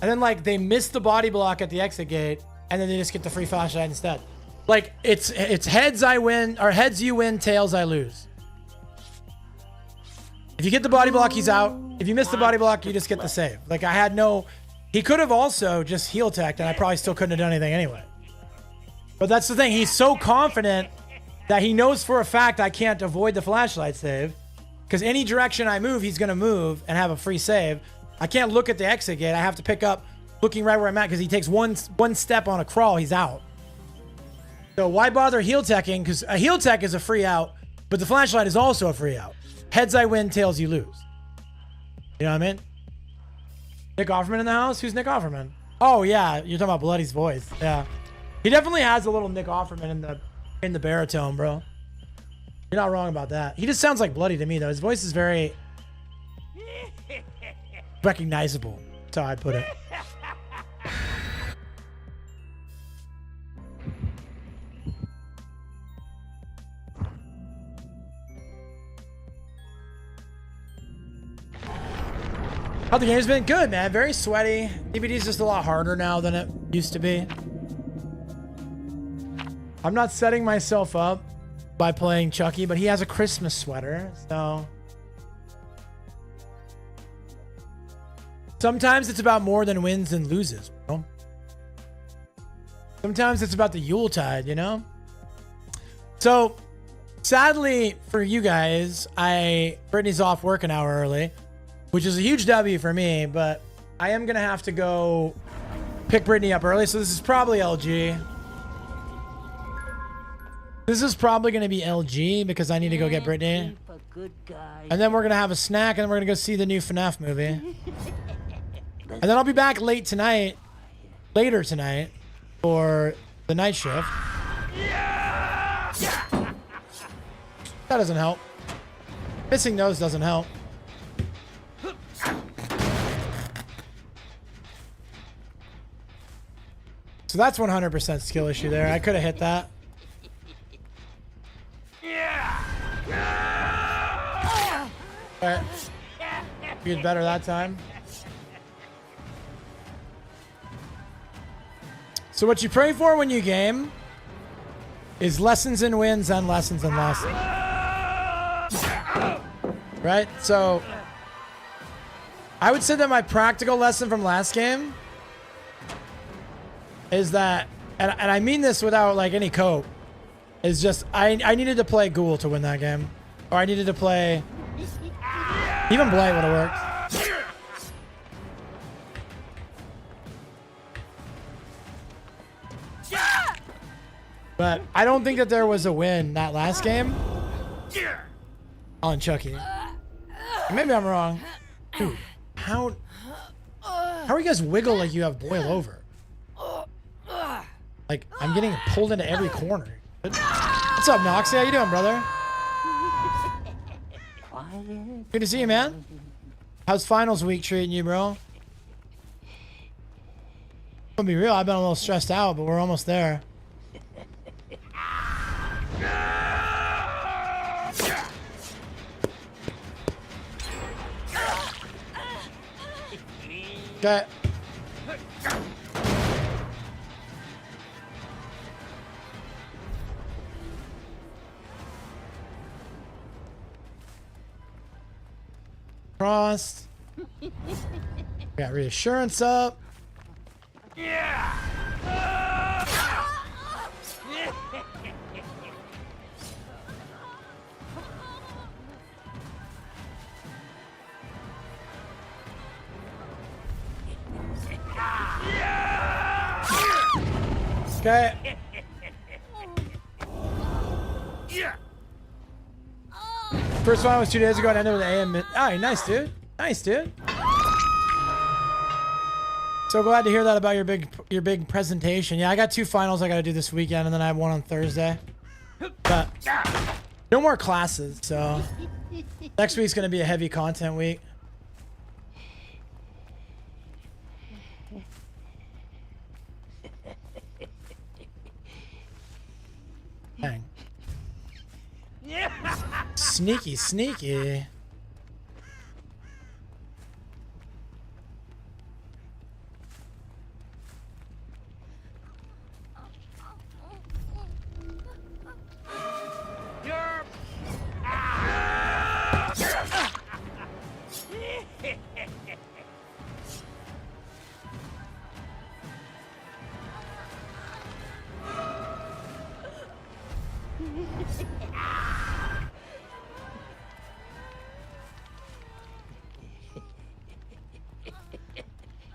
And then like, they missed the body block at the exit gate, and then they just get the free flashlight instead. Like, it's heads I win, or heads you win, tails I lose. If you get the body block, he's out. If you miss the body block, you just get the save. Like, I had no... He could have also just heel teched, and I probably still couldn't have done anything anyway. But that's the thing. He's so confident that he knows for a fact I can't avoid the flashlight save. Because any direction I move, he's going to move and have a free save. I can't look at the exit gate. I have to pick up looking right where I'm at, because he takes one step on a crawl, he's out. So why bother heel teching? Because a heel tech is a free out, but the flashlight is also a free out. Heads I win, tails you lose. You know what I mean? Nick Offerman in the house? Who's Nick Offerman? Oh yeah, you're talking about Bloody's voice. Yeah, he definitely has a little Nick Offerman in the baritone, bro. You're not wrong about that. He just sounds like Bloody to me though. His voice is very recognizable. That's how I'd put it. How the game's been? Good, man. Very sweaty. DVD's just a lot harder now than it used to be. I'm not setting myself up by playing Chucky, but he has a Christmas sweater, so... Sometimes it's about more than wins and loses, bro. Sometimes it's about the Yuletide, you know? So, sadly for you guys, Brittany's off work an hour early, which is a huge W for me, but I am going to have to go pick Brittany up early. So this is probably LG. This is probably going to be LG because I need to go get Brittany. good guy. And then we're gonna have a snack, and then we're gonna go see the new FNAF movie. And then I'll be back later tonight, for the night shift. That doesn't help. Missing those doesn't help. So that's 100% skill issue there. I could have hit that. Alright. You did better that time. So what you pray for when you game is lessons and wins and lessons and losses. Right? So I would say that my practical lesson from last game is that, and I mean this without like any cope, is just I needed to play Ghoul to win that game. Or I needed to play, even Blight would have worked. But I don't think that there was a win that last game on Chucky. Maybe I'm wrong. Dude, how are you guys wiggle like you have boil over? Like, I'm getting pulled into every corner. What's up, Noxy? How you doing, brother? Good to see you, man. How's finals week treating you, bro? To be real, I've been a little stressed out, but we're almost there. Okay. Crossed. Got reassurance up. Yeah. Okay. First one was 2 days ago and ended with an AM. Alright, nice, dude. Nice, dude. So glad to hear that about your big presentation. Yeah, I got 2 finals I got to do this weekend, and then I have one on Thursday. But no more classes, so next week's gonna be a heavy content week. Dang. Sneaky, sneaky.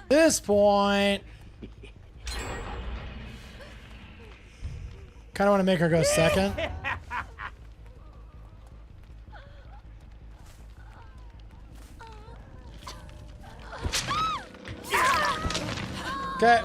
This point, kind of want to make her go second. Okay.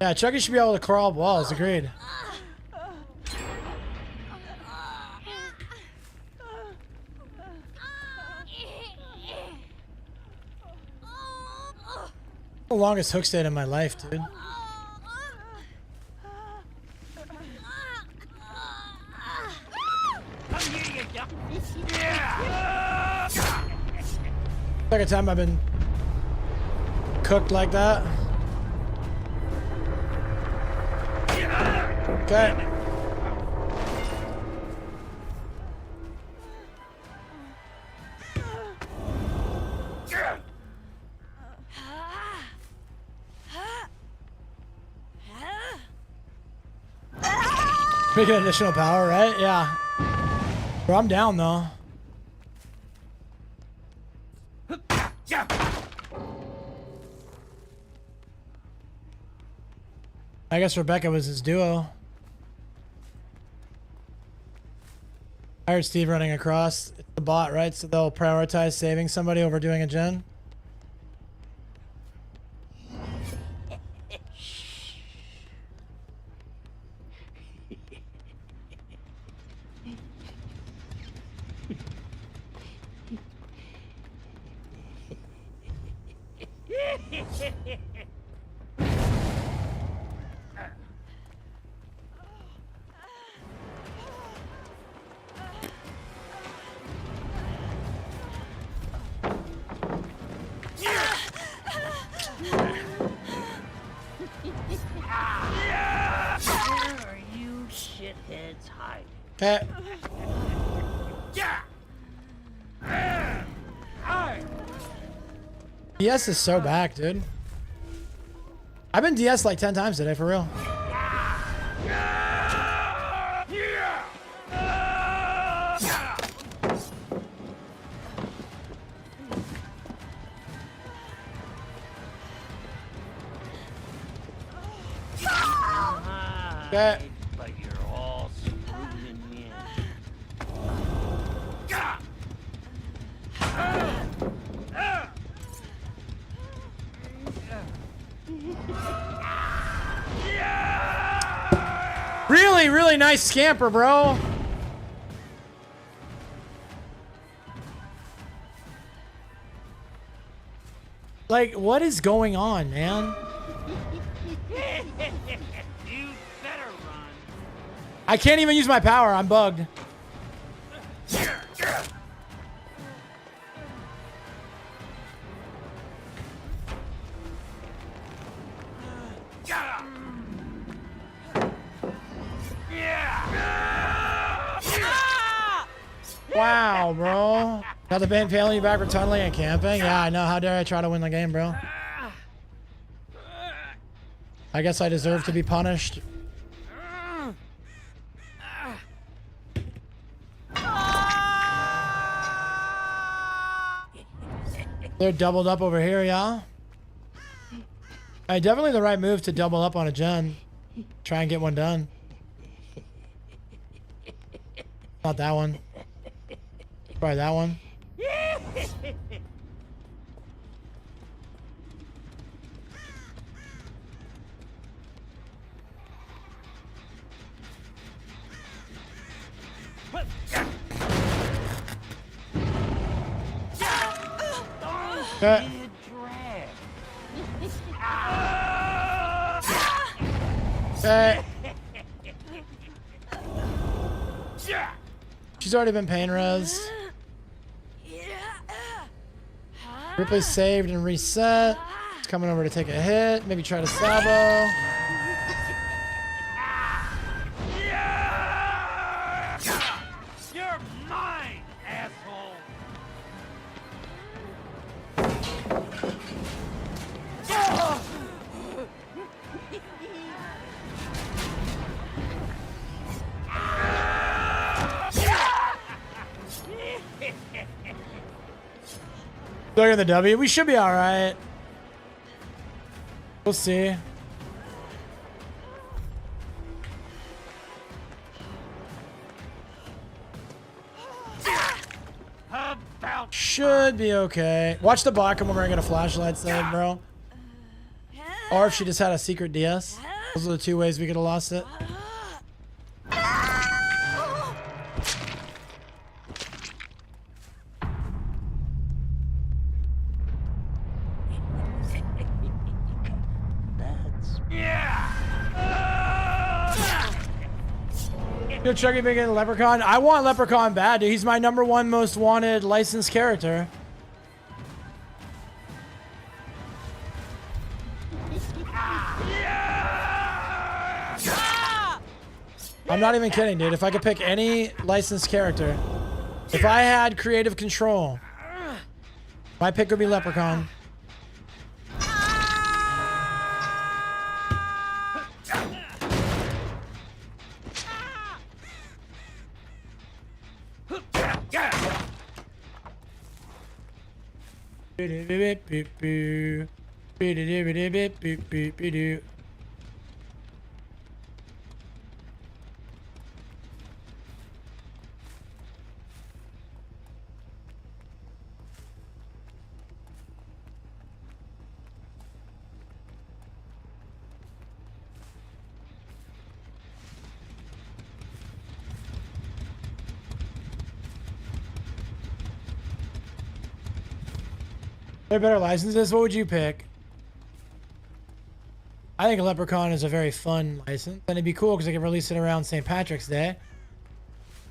Yeah, Chucky should be able to crawl up walls, agreed. The longest hook stayed in my life, dude. Second time I've been cooked like that. Okay. Making additional power, right? Yeah. Bro, I'm down though. I guess Rebecca was his duo. I heard Steve running across. It's the bot, right? So they'll prioritize saving somebody over doing a gen. Okay. DS is so back, dude. I've been DS like 10 times today, for real. Okay. But you're all screwed in the end. Really, really nice scamper, bro. Like, what is going on, man? You better run. I can't even use my power. I'm bugged. Wow, bro. Got the ban failing you back for tunneling and camping? Yeah, I know. How dare I try to win the game, bro? I guess I deserve to be punished. They're doubled up over here, yeah? Definitely the right move to double up on a gen. Try and get one done. Not that one. Probably that one. Okay. Okay. She's already been pain res. Ripley's saved and reset. It's coming over to take a hit. Maybe try to sabo. You're mine, asshole. Look at the W. We should be all right. We'll see. Should be okay. Watch the bot come over and get a flashlight save, bro. Or if she just had a secret DS. Those are the two ways we could have lost it. Yo, Chucky big into Leprechaun. I want Leprechaun bad, dude. He's my #1 most wanted licensed character. I'm not even kidding, dude. If I could pick any licensed character, if I had creative control, my pick would be Leprechaun. There are better licenses. What would you pick? I think Leprechaun is a very fun license, and it'd be cool because they could release it around St. Patrick's Day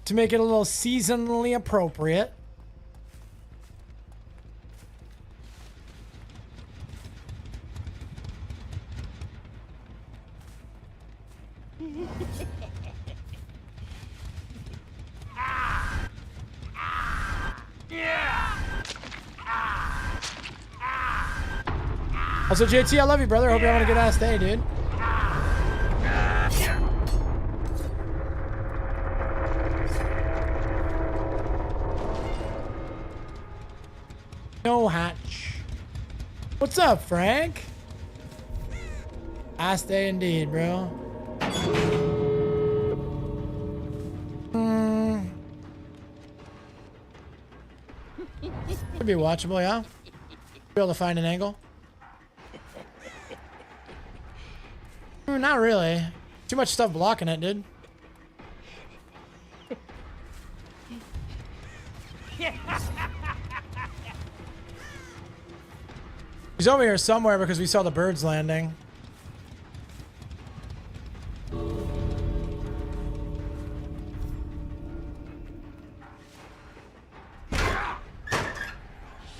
to make it a little seasonally appropriate. Also, JT, I love you, brother. Hope you're having a good ass day, dude. No hatch. What's up, Frank? Ass day indeed, bro. Could be watchable, yeah. Be able to find an angle. Not really. Too much stuff blocking it, dude. He's over here somewhere because we saw the birds landing.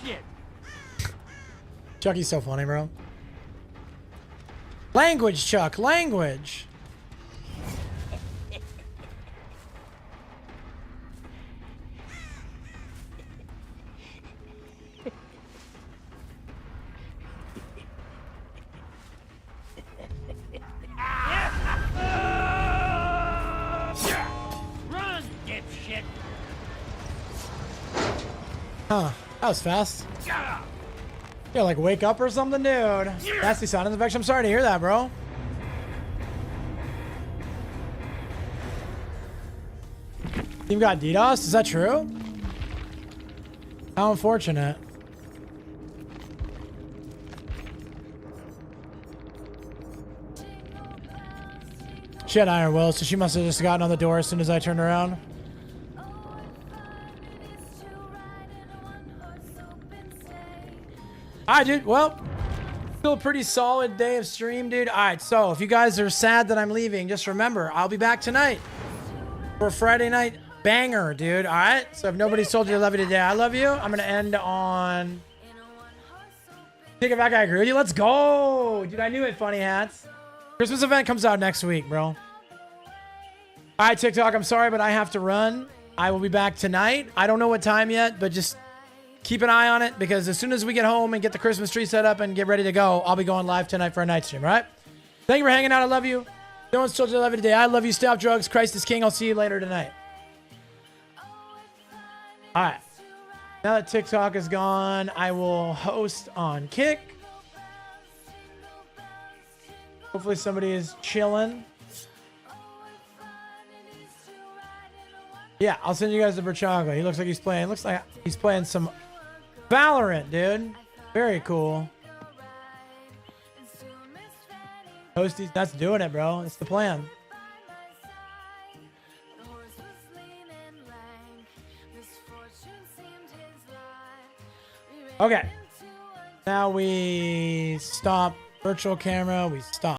Shit. Chucky's so funny, bro. Language, Chuck, language. Run, dipshit. Huh, that was fast. Yeah, like wake up or something, dude. Nasty silence infection. I'm sorry to hear that, bro. You've got DDoS? Is that true? How unfortunate. She had iron will, so she must have just gotten on the door as soon as I turned around. Alright, dude. Well, still a pretty solid day of stream, dude. Alright, so if you guys are sad that I'm leaving, just remember, I'll be back tonight for a Friday night banger, dude. Alright? So if nobody's told you I love you today, I love you. I'm going to end on... Take it back, I agree with you. Let's go! Dude, I knew it, funny hats. Christmas event comes out next week, bro. Alright, TikTok, I'm sorry, but I have to run. I will be back tonight. I don't know what time yet, but just... keep an eye on it because as soon as we get home and get the Christmas tree set up and get ready to go, I'll be going live tonight for a night stream, all right? Thank you for hanging out. I love you. No one's told you I love you today. I love you. Stop drugs. Christ is king. I'll see you later tonight. All right. Now that TikTok is gone, I will host on Kick. Hopefully somebody is chilling. Yeah, I'll send you guys to Berchaga. He looks like he's playing. Looks like he's playing some Valorant, dude. Very cool. Hosties, that's doing it, bro. It's the plan. Okay. Now we stop virtual camera. We stop.